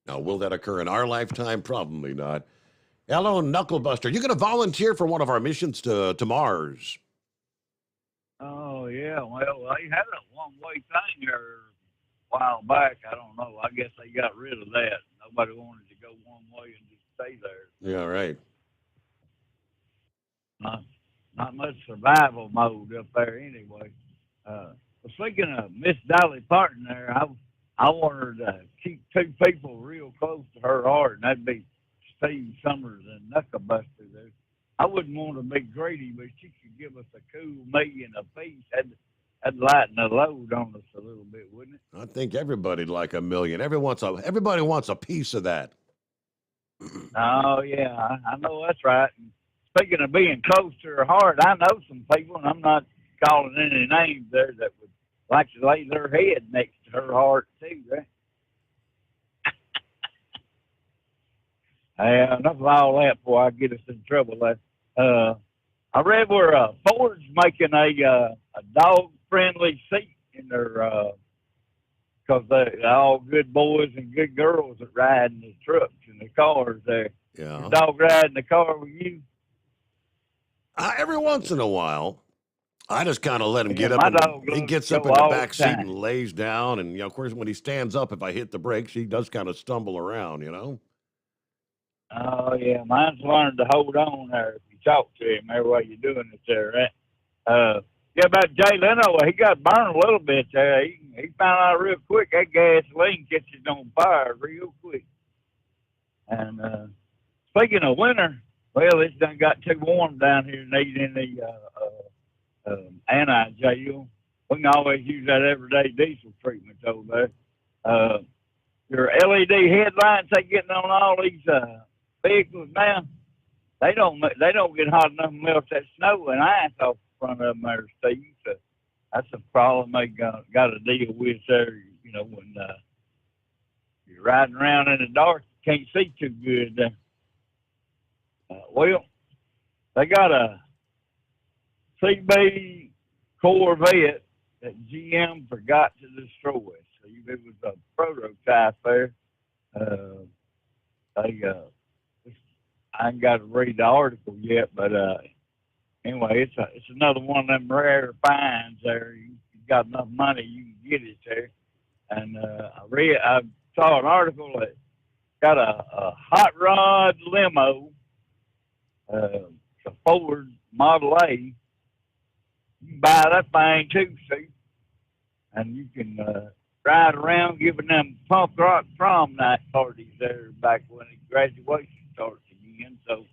Now, will that occur in our lifetime? Probably not. Hello, Knucklebuster. You going to volunteer for one of our missions to Mars? Oh, yeah. Well, they had a one-way thing there a while back. I don't know. I guess they got rid of that. Nobody wanted to go one way and just stay there. Yeah, right. Not much survival mode up there anyway. Speaking of Miss Dolly Parton there, I want her to keep two people real close to her heart, and that'd be Steve Summers and Knucklebuster there. I wouldn't want to be greedy, but she could give us a cool million apiece. That'd lighten the load on us a little bit, wouldn't it? I think everybody'd like $1 million. Everybody wants a piece of that. Oh, yeah, I know that's right. And speaking of being close to her heart, I know some people, and I'm not calling any names there, that would like to lay their head next to her heart too, right? Enough of all that before I get us in trouble. I read where Ford's making a dog-friendly seat in their, because they're all good boys and good girls that ride in the trucks and the cars there. Yeah. Your dog ride in the car with you? Every once in a while. I just kind of let him get up. My And dog he loves gets to up go in the all back the seat time. and lays down. And, of course, when he stands up, if I hit the brakes, he does kind of stumble around, Oh, yeah. Mine's learned to hold on there if you talk to him every way you're doing it there, right? Yeah, about Jay Leno, he got burned a little bit there. He found out real quick that gasoline catches on fire real quick. And speaking of winter, well, it's done got too warm down here needing the anti-jail. We can always use that everyday diesel treatment over there. Your LED headlights they getting on all these vehicles now, they don't get hot enough to melt that snow and ice off the front of them there, Steve. So that's a problem they got to deal with there. When you're riding around in the dark, you can't see too good. Well, they got a CB Corvette that GM forgot to destroy. So it was a prototype there. I ain't got to read the article yet, but anyway, it's another one of them rare finds there. You got enough money, you can get it there. And I saw an article that got a hot rod limo, it's a Ford Model A. You can buy that thing too, see, and you can ride around giving them punk rock prom night parties there back when the graduation starts again. So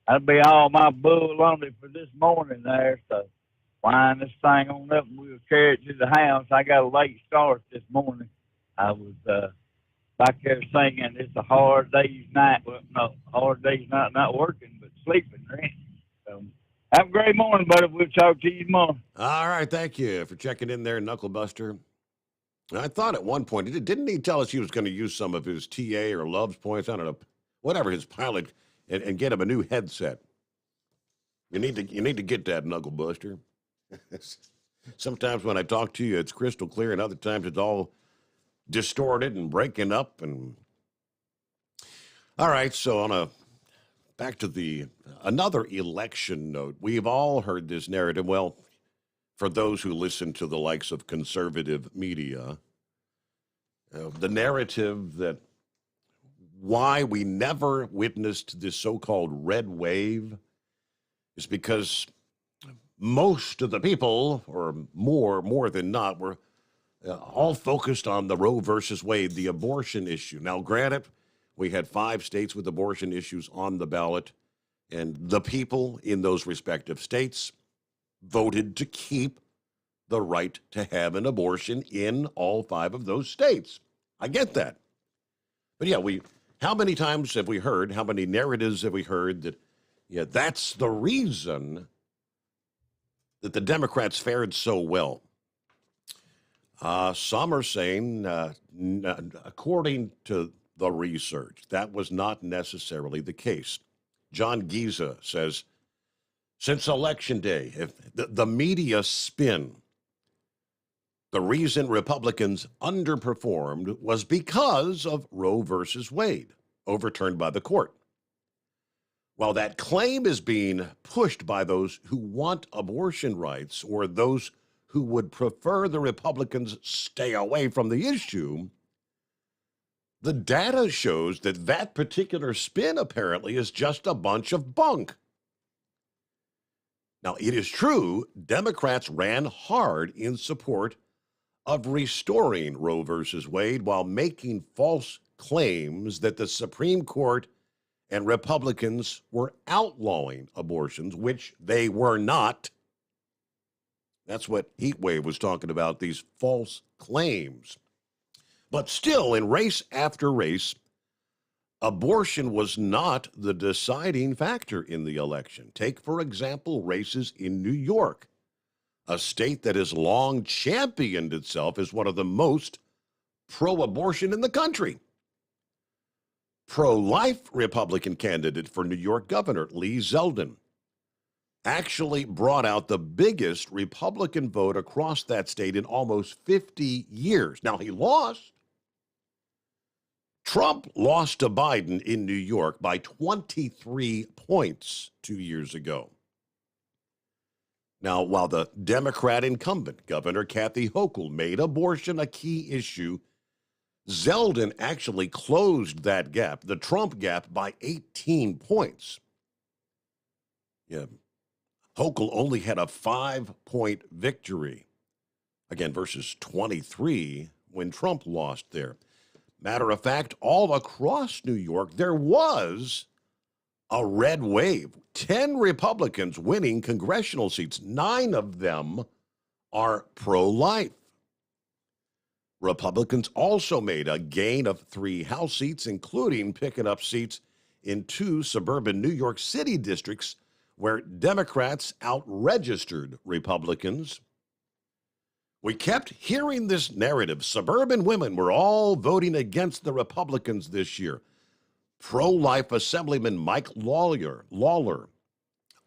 that'll be all my bull on it for this morning there. So wind this thing on up and we'll carry it to the house. I got a late start this morning. I was back there singing It's a Hard Day's Night. Well, no, hard day's not working, but sleeping, right? So have a great morning, buddy. We'll talk to you tomorrow. All right, thank you for checking in there, Knucklebuster. I thought at one point, didn't he tell us he was going to use some of his TA or Love's points, I don't know, whatever his pilot, and get him a new headset? You need to get that, Knucklebuster. Sometimes when I talk to you, it's crystal clear, and other times it's all distorted and breaking up. And all right, so back to another election note. We've all heard this narrative. Well, for those who listen to the likes of conservative media, the narrative that why we never witnessed this so-called red wave is because most of the people, or more than not, were all focused on the Roe versus Wade, the abortion issue. Now, granted, we had 5 states with abortion issues on the ballot, and the people in those respective states voted to keep the right to have an abortion in all 5 of those states. I get that. But yeah, how many times have we heard, how many narratives have we heard that, that's the reason that the Democrats fared so well? Some are saying, according to the research, that was not necessarily the case. John Giza says, since Election Day, if the media spin, the reason Republicans underperformed was because of Roe versus Wade, overturned by the court. While that claim is being pushed by those who want abortion rights or those who would prefer the Republicans stay away from the issue, the data shows that particular spin apparently is just a bunch of bunk. Now, it is true, Democrats ran hard in support of restoring Roe versus Wade while making false claims that the Supreme Court and Republicans were outlawing abortions, which they were not. That's what Heatwave was talking about, these false claims. But still, in race after race, abortion was not the deciding factor in the election. Take, for example, races in New York. a state that has long championed itself as one of the most pro-abortion in the country. Pro-life Republican candidate for New York Governor Lee Zeldin actually brought out the biggest Republican vote across that state in almost 50 years. Now, he lost. Trump lost to Biden in New York by 23 points 2 years ago. Now, while the Democrat incumbent, Governor Kathy Hochul, made abortion a key issue, Zeldin actually closed that gap, the Trump gap, by 18 points. Yeah. Hochul only had a 5-point victory, again, versus 23 when Trump lost there. Matter of fact, all across New York, there was a red wave. 10 Republicans winning congressional seats. 9 of them are pro-life. Republicans also made a gain of 3 House seats, including picking up seats in 2 suburban New York City districts where Democrats out-registered Republicans. We kept hearing this narrative. Suburban women were all voting against the Republicans this year. Pro-life Assemblyman Mike Lawler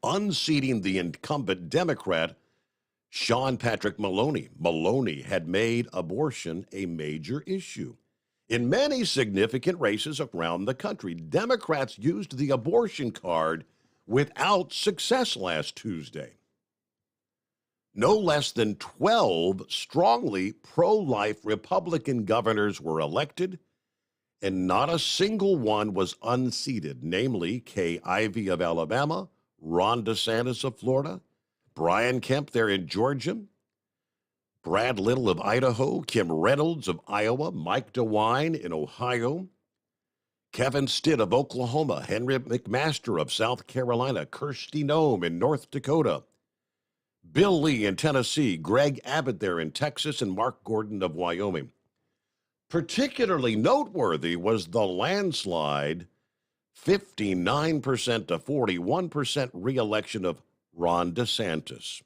unseating the incumbent Democrat Sean Patrick Maloney. Maloney had made abortion a major issue. In many significant races around the country, Democrats used the abortion card without success last Tuesday. No less than 12 strongly pro-life Republican governors were elected, and not a single one was unseated, namely Kay Ivey of Alabama, Ron DeSantis of Florida, Brian Kemp there in Georgia, Brad Little of Idaho, Kim Reynolds of Iowa, Mike DeWine in Ohio, Kevin Stitt of Oklahoma, Henry McMaster of South Carolina, Kirsty Noem in North Dakota, Bill Lee in Tennessee, Greg Abbott there in Texas, and Mark Gordon of Wyoming. Particularly noteworthy was the landslide, 59% to 41% re-election of Ron DeSantis.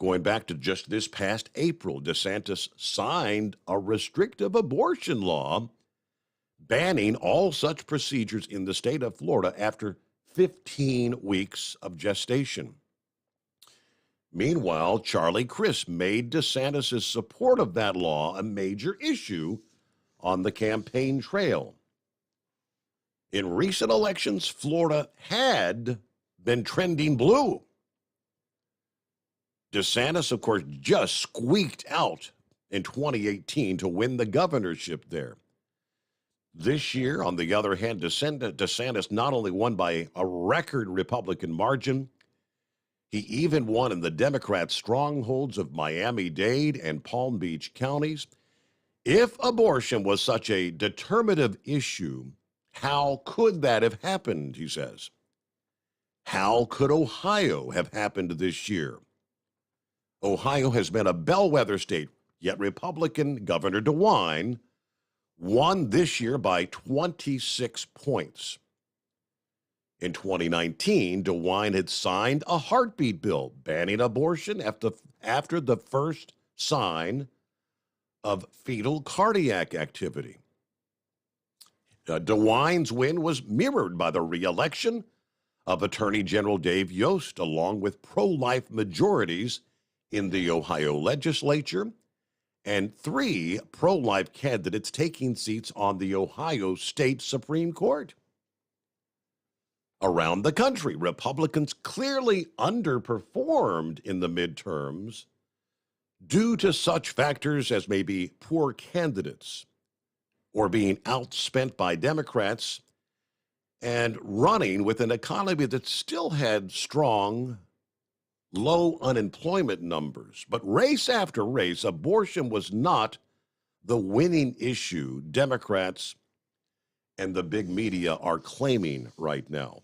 Going back to just this past April, DeSantis signed a restrictive abortion law banning all such procedures in the state of Florida after 15 weeks of gestation. Meanwhile, Charlie Crist made DeSantis' support of that law a major issue on the campaign trail. In recent elections, Florida had been trending blue. DeSantis, of course, just squeaked out in 2018 to win the governorship there. This year, on the other hand, DeSantis not only won by a record Republican margin, he even won in the Democrat strongholds of Miami-Dade and Palm Beach counties. If abortion was such a determinative issue, how could that have happened, he says? How could Ohio have happened this year? Ohio has been a bellwether state, yet Republican Governor DeWine won this year by 26 points. In 2019, DeWine had signed a heartbeat bill banning abortion after the first sign of fetal cardiac activity. DeWine's win was mirrored by the re-election of Attorney General Dave Yost, along with pro-life majorities in the Ohio legislature, and 3 pro-life candidates taking seats on the Ohio State Supreme Court. Around the country, Republicans clearly underperformed in the midterms due to such factors as maybe poor candidates or being outspent by Democrats and running with an economy that still had strong, low unemployment numbers. But race after race, abortion was not the winning issue Democrats and the big media are claiming right now.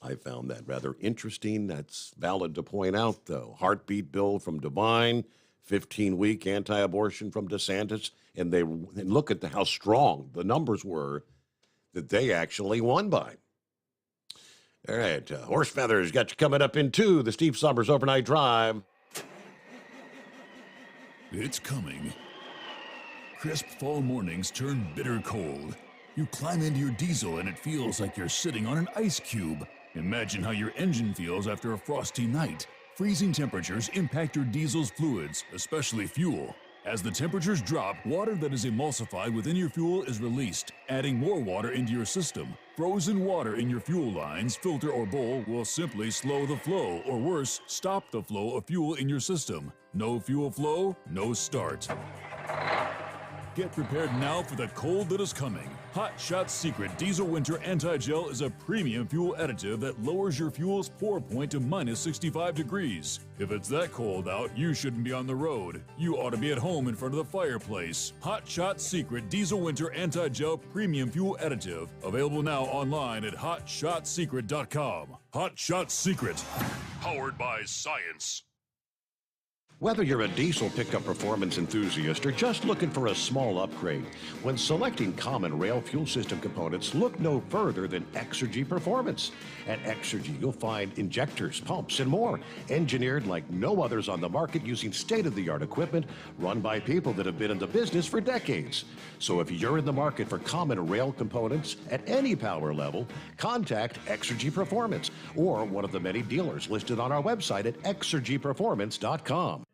I found that rather interesting. That's valid to point out, though. Heartbeat bill from DeWine, 15-week anti-abortion from DeSantis, and look at how strong the numbers were that they actually won by. All right, Horse Feathers got you coming up in 2, the Steve Sommers Overnight Drive. It's coming. Crisp fall mornings turn bitter cold. You climb into your diesel and it feels like you're sitting on an ice cube. Imagine how your engine feels after a frosty night. Freezing temperatures impact your diesel's fluids, especially fuel. As the temperatures drop, water that is emulsified within your fuel is released, adding more water into your system. Frozen water in your fuel lines, filter, or bowl will simply slow the flow, or worse, stop the flow of fuel in your system. No fuel flow, no start. Get prepared now for the cold that is coming. Hot Shot Secret Diesel Winter Anti-Gel is a premium fuel additive that lowers your fuel's pour point to minus 65 degrees. If it's that cold out, you shouldn't be on the road. You ought to be at home in front of the fireplace. Hot Shot Secret Diesel Winter Anti-Gel Premium Fuel Additive. Available now online at hotshotsecret.com. Hot Shot Secret. Powered by science. Whether you're a diesel pickup performance enthusiast or just looking for a small upgrade, when selecting common rail fuel system components, look no further than Exergy Performance. At Exergy, you'll find injectors, pumps, and more, engineered like no others on the market using state-of-the-art equipment run by people that have been in the business for decades. So if you're in the market for common rail components at any power level, contact Exergy Performance or one of the many dealers listed on our website at exergyperformance.com.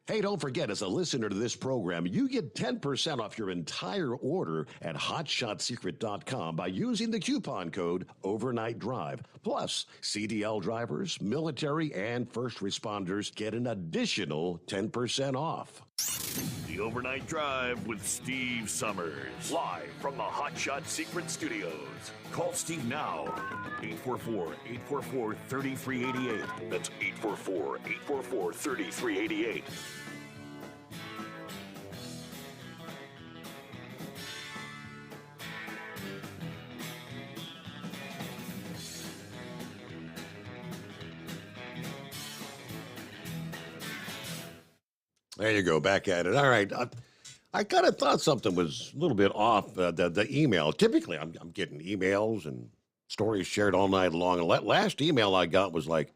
Hey, don't forget, as a listener to this program, you get 10% off your entire order at hotshotsecret.com by using the coupon code Overnight Drive. Plus, CDL drivers, military, and first responders get an additional 10% off. The Overnight Drive with Steve Sommers, live from the Hot Shot Secret Studios. Call Steve now, 844-844-3388. That's 844-844-3388. There you go, back at it. All right. I kind of thought something was a little bit off the email. Typically, I'm getting emails and stories shared all night long. Last email I got was like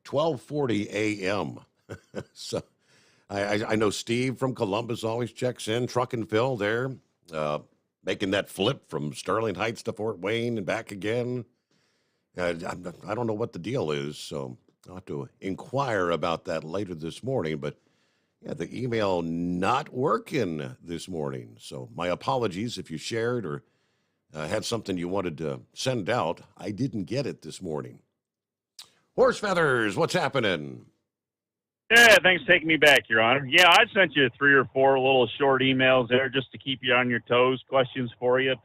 12:40 a.m. So I know Steve from Columbus always checks in. Truck and Phil there, making that flip from Sterling Heights to Fort Wayne and back again. I don't know what the deal is, so I'll have to inquire about that later this morning. But yeah, the email not working this morning. So my apologies if you shared or had something you wanted to send out. I didn't get it this morning. Horse Feathers, what's happening? Yeah, thanks for taking me back, Your Honor. Yeah, I sent you 3 or 4 little short emails there just to keep you on your toes, questions for you,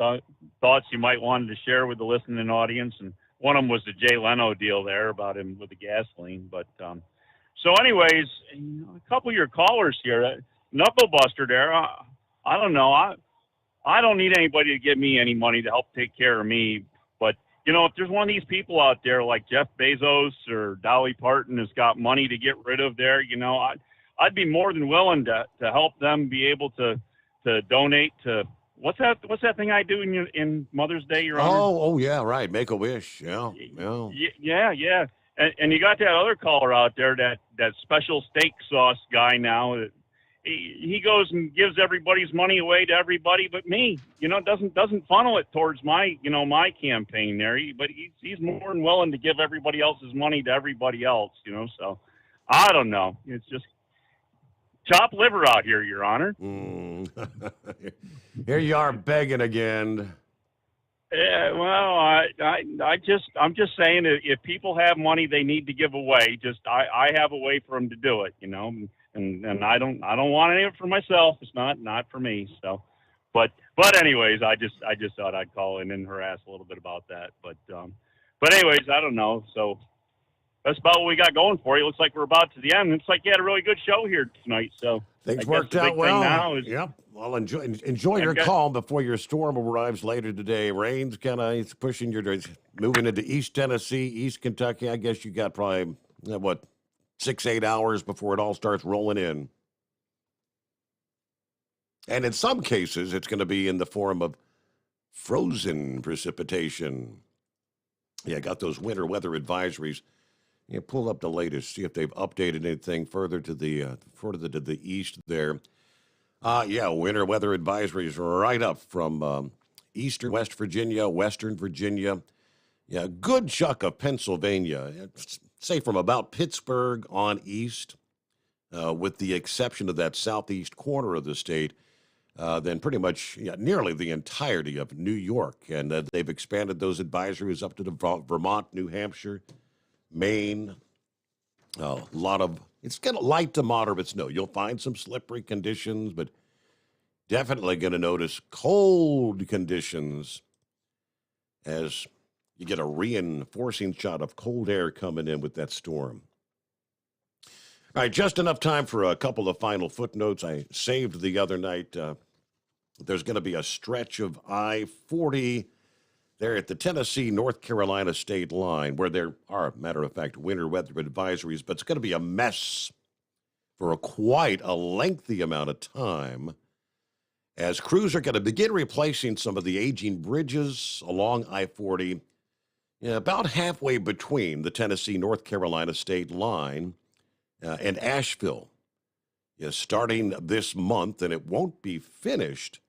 thoughts you might want to share with the listening audience. And one of them was the Jay Leno deal there about him with the gasoline. But so anyways, a couple of your callers here, Knuckle Buster there, I don't know. I don't need anybody to give me any money to help take care of me. But, you know, if there's one of these people out there like Jeff Bezos or Dolly Parton has got money to get rid of there, you know, I'd be more than willing to help them be able to donate to, what's that thing I do in Mother's Day, Your Honor? Oh, yeah, right. Make-A-Wish, yeah. Yeah. And you got that other caller out there, that special steak sauce guy now. He goes and gives everybody's money away to everybody but me. You know, doesn't funnel it towards my campaign there. But he's more than willing to give everybody else's money to everybody else. You know, so I don't know. It's just chopped liver out here, Your Honor. Here you are begging again. Yeah, well, I'm just saying if people have money they need to give away, I have a way for them to do it, you know, and I don't want any of it for myself. It's not for me. So, but anyways, I just thought I'd call in and harass a little bit about that. But anyways, I don't know. So that's about what we got going for you. Looks like we're about to the end. It's like you had a really good show here tonight. So things worked out well. Yep. Well, enjoy your call before your storm arrives later today. Rain's kind of pushing moving into East Tennessee, East Kentucky. I guess you got probably 6-8 hours before it all starts rolling in. And in some cases, it's going to be in the form of frozen precipitation. Yeah, got those winter weather advisories. Yeah, pull up the latest, see if they've updated anything further to the east there. Yeah, winter weather advisories right up from eastern West Virginia, western Virginia. Yeah, a good chunk of Pennsylvania, say from about Pittsburgh on east, with the exception of that southeast corner of the state. Then pretty much nearly the entirety of New York. And they've expanded those advisories up to the Vermont, New Hampshire, Maine. It's going to light to moderate snow. You'll find some slippery conditions, but definitely going to notice cold conditions as you get a reinforcing shot of cold air coming in with that storm. All right, just enough time for a couple of final footnotes I saved the other night. There's going to be a stretch of I-40 there at the Tennessee-North Carolina state line where there are, matter of fact, winter weather advisories, but it's going to be a mess for quite a lengthy amount of time as crews are going to begin replacing some of the aging bridges along I-40 about halfway between the Tennessee-North Carolina state line and Asheville. Starting this month, and it won't be finished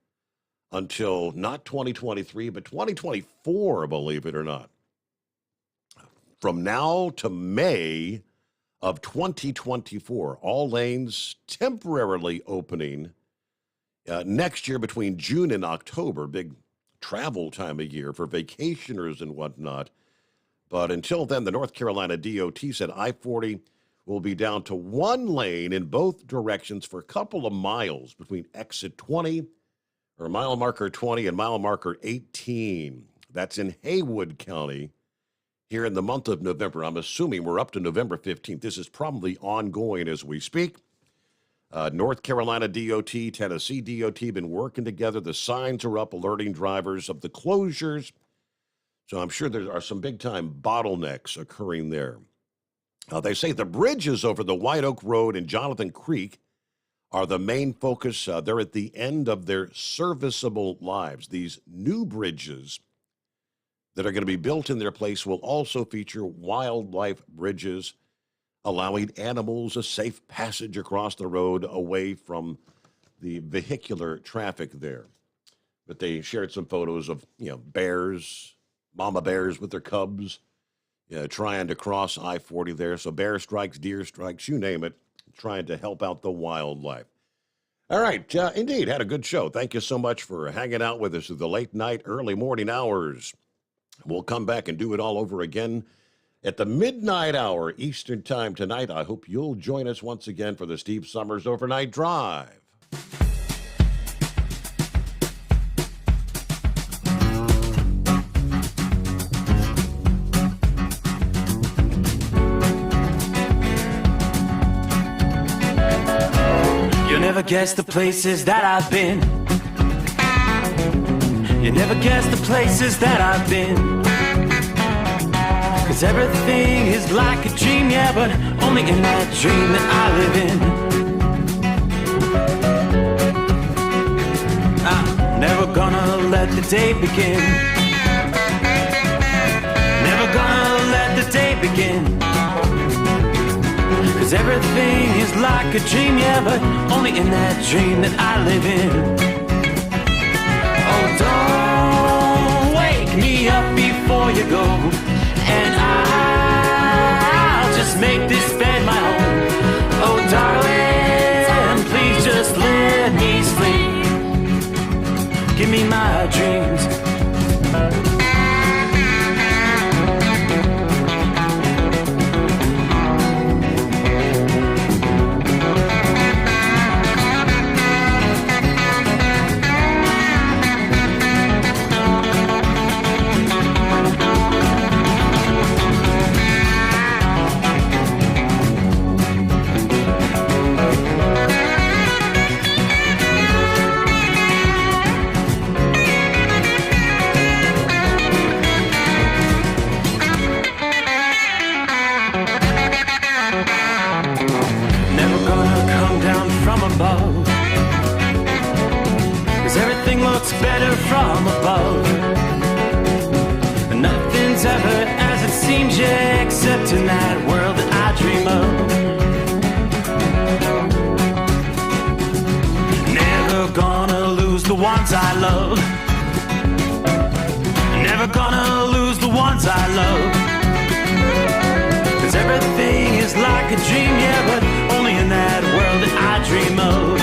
until not 2023, but 2024, believe it or not. From now to May of 2024, all lanes temporarily opening next year between June and October, big travel time of year for vacationers and whatnot. But until then, the North Carolina DOT said I-40 will be down to one lane in both directions for a couple of miles between exit 20 or mile marker 20 and mile marker 18. That's in Haywood County here in the month of November. I'm assuming we're up to November 15th. This is probably ongoing as we speak. North Carolina DOT, Tennessee DOT been working together. The signs are up alerting drivers of the closures. So I'm sure there are some big-time bottlenecks occurring there. They say the bridges over the White Oak Road and Jonathan Creek are the main focus. They're at the end of their serviceable lives. These new bridges that are going to be built in their place will also feature wildlife bridges, allowing animals a safe passage across the road away from the vehicular traffic there. But they shared some photos of, bears, mama bears with their cubs, trying to cross I-40 there. So bear strikes, deer strikes, you name it, trying to help out the wildlife. All right, indeed, had a good show. Thank you so much for hanging out with us through the late night, early morning hours. We'll come back and do it all over again at the midnight hour Eastern time tonight. I hope you'll join us once again for the Steve Sommers Overnight Drive. Never guess the places that I've been. You never guess the places that I've been. 'Cause everything is like a dream, yeah, but only in that dream that I live in. I'm never gonna let the day begin. Never gonna let the day begin. 'Cause everything is like a dream, yeah, but only in that dream that I live in. Oh, don't wake me up before you go, and I'll just make this bed my home. Oh, darling, please just let me sleep. Give me my dreams. Better from above. Nothing's ever change except in that world that I dream of. Never gonna lose the ones I love. Never gonna lose the ones I love. 'Cause everything is like a dream, yeah, but only in that world that I dream of.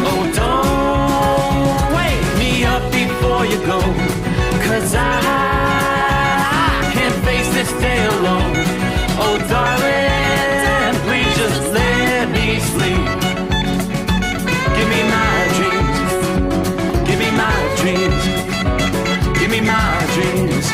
Oh, don't wake me up before you go, 'cause I can't face this day alone. Oh, darling, please just let me sleep. Give me my dreams. Give me my dreams. Give me my dreams.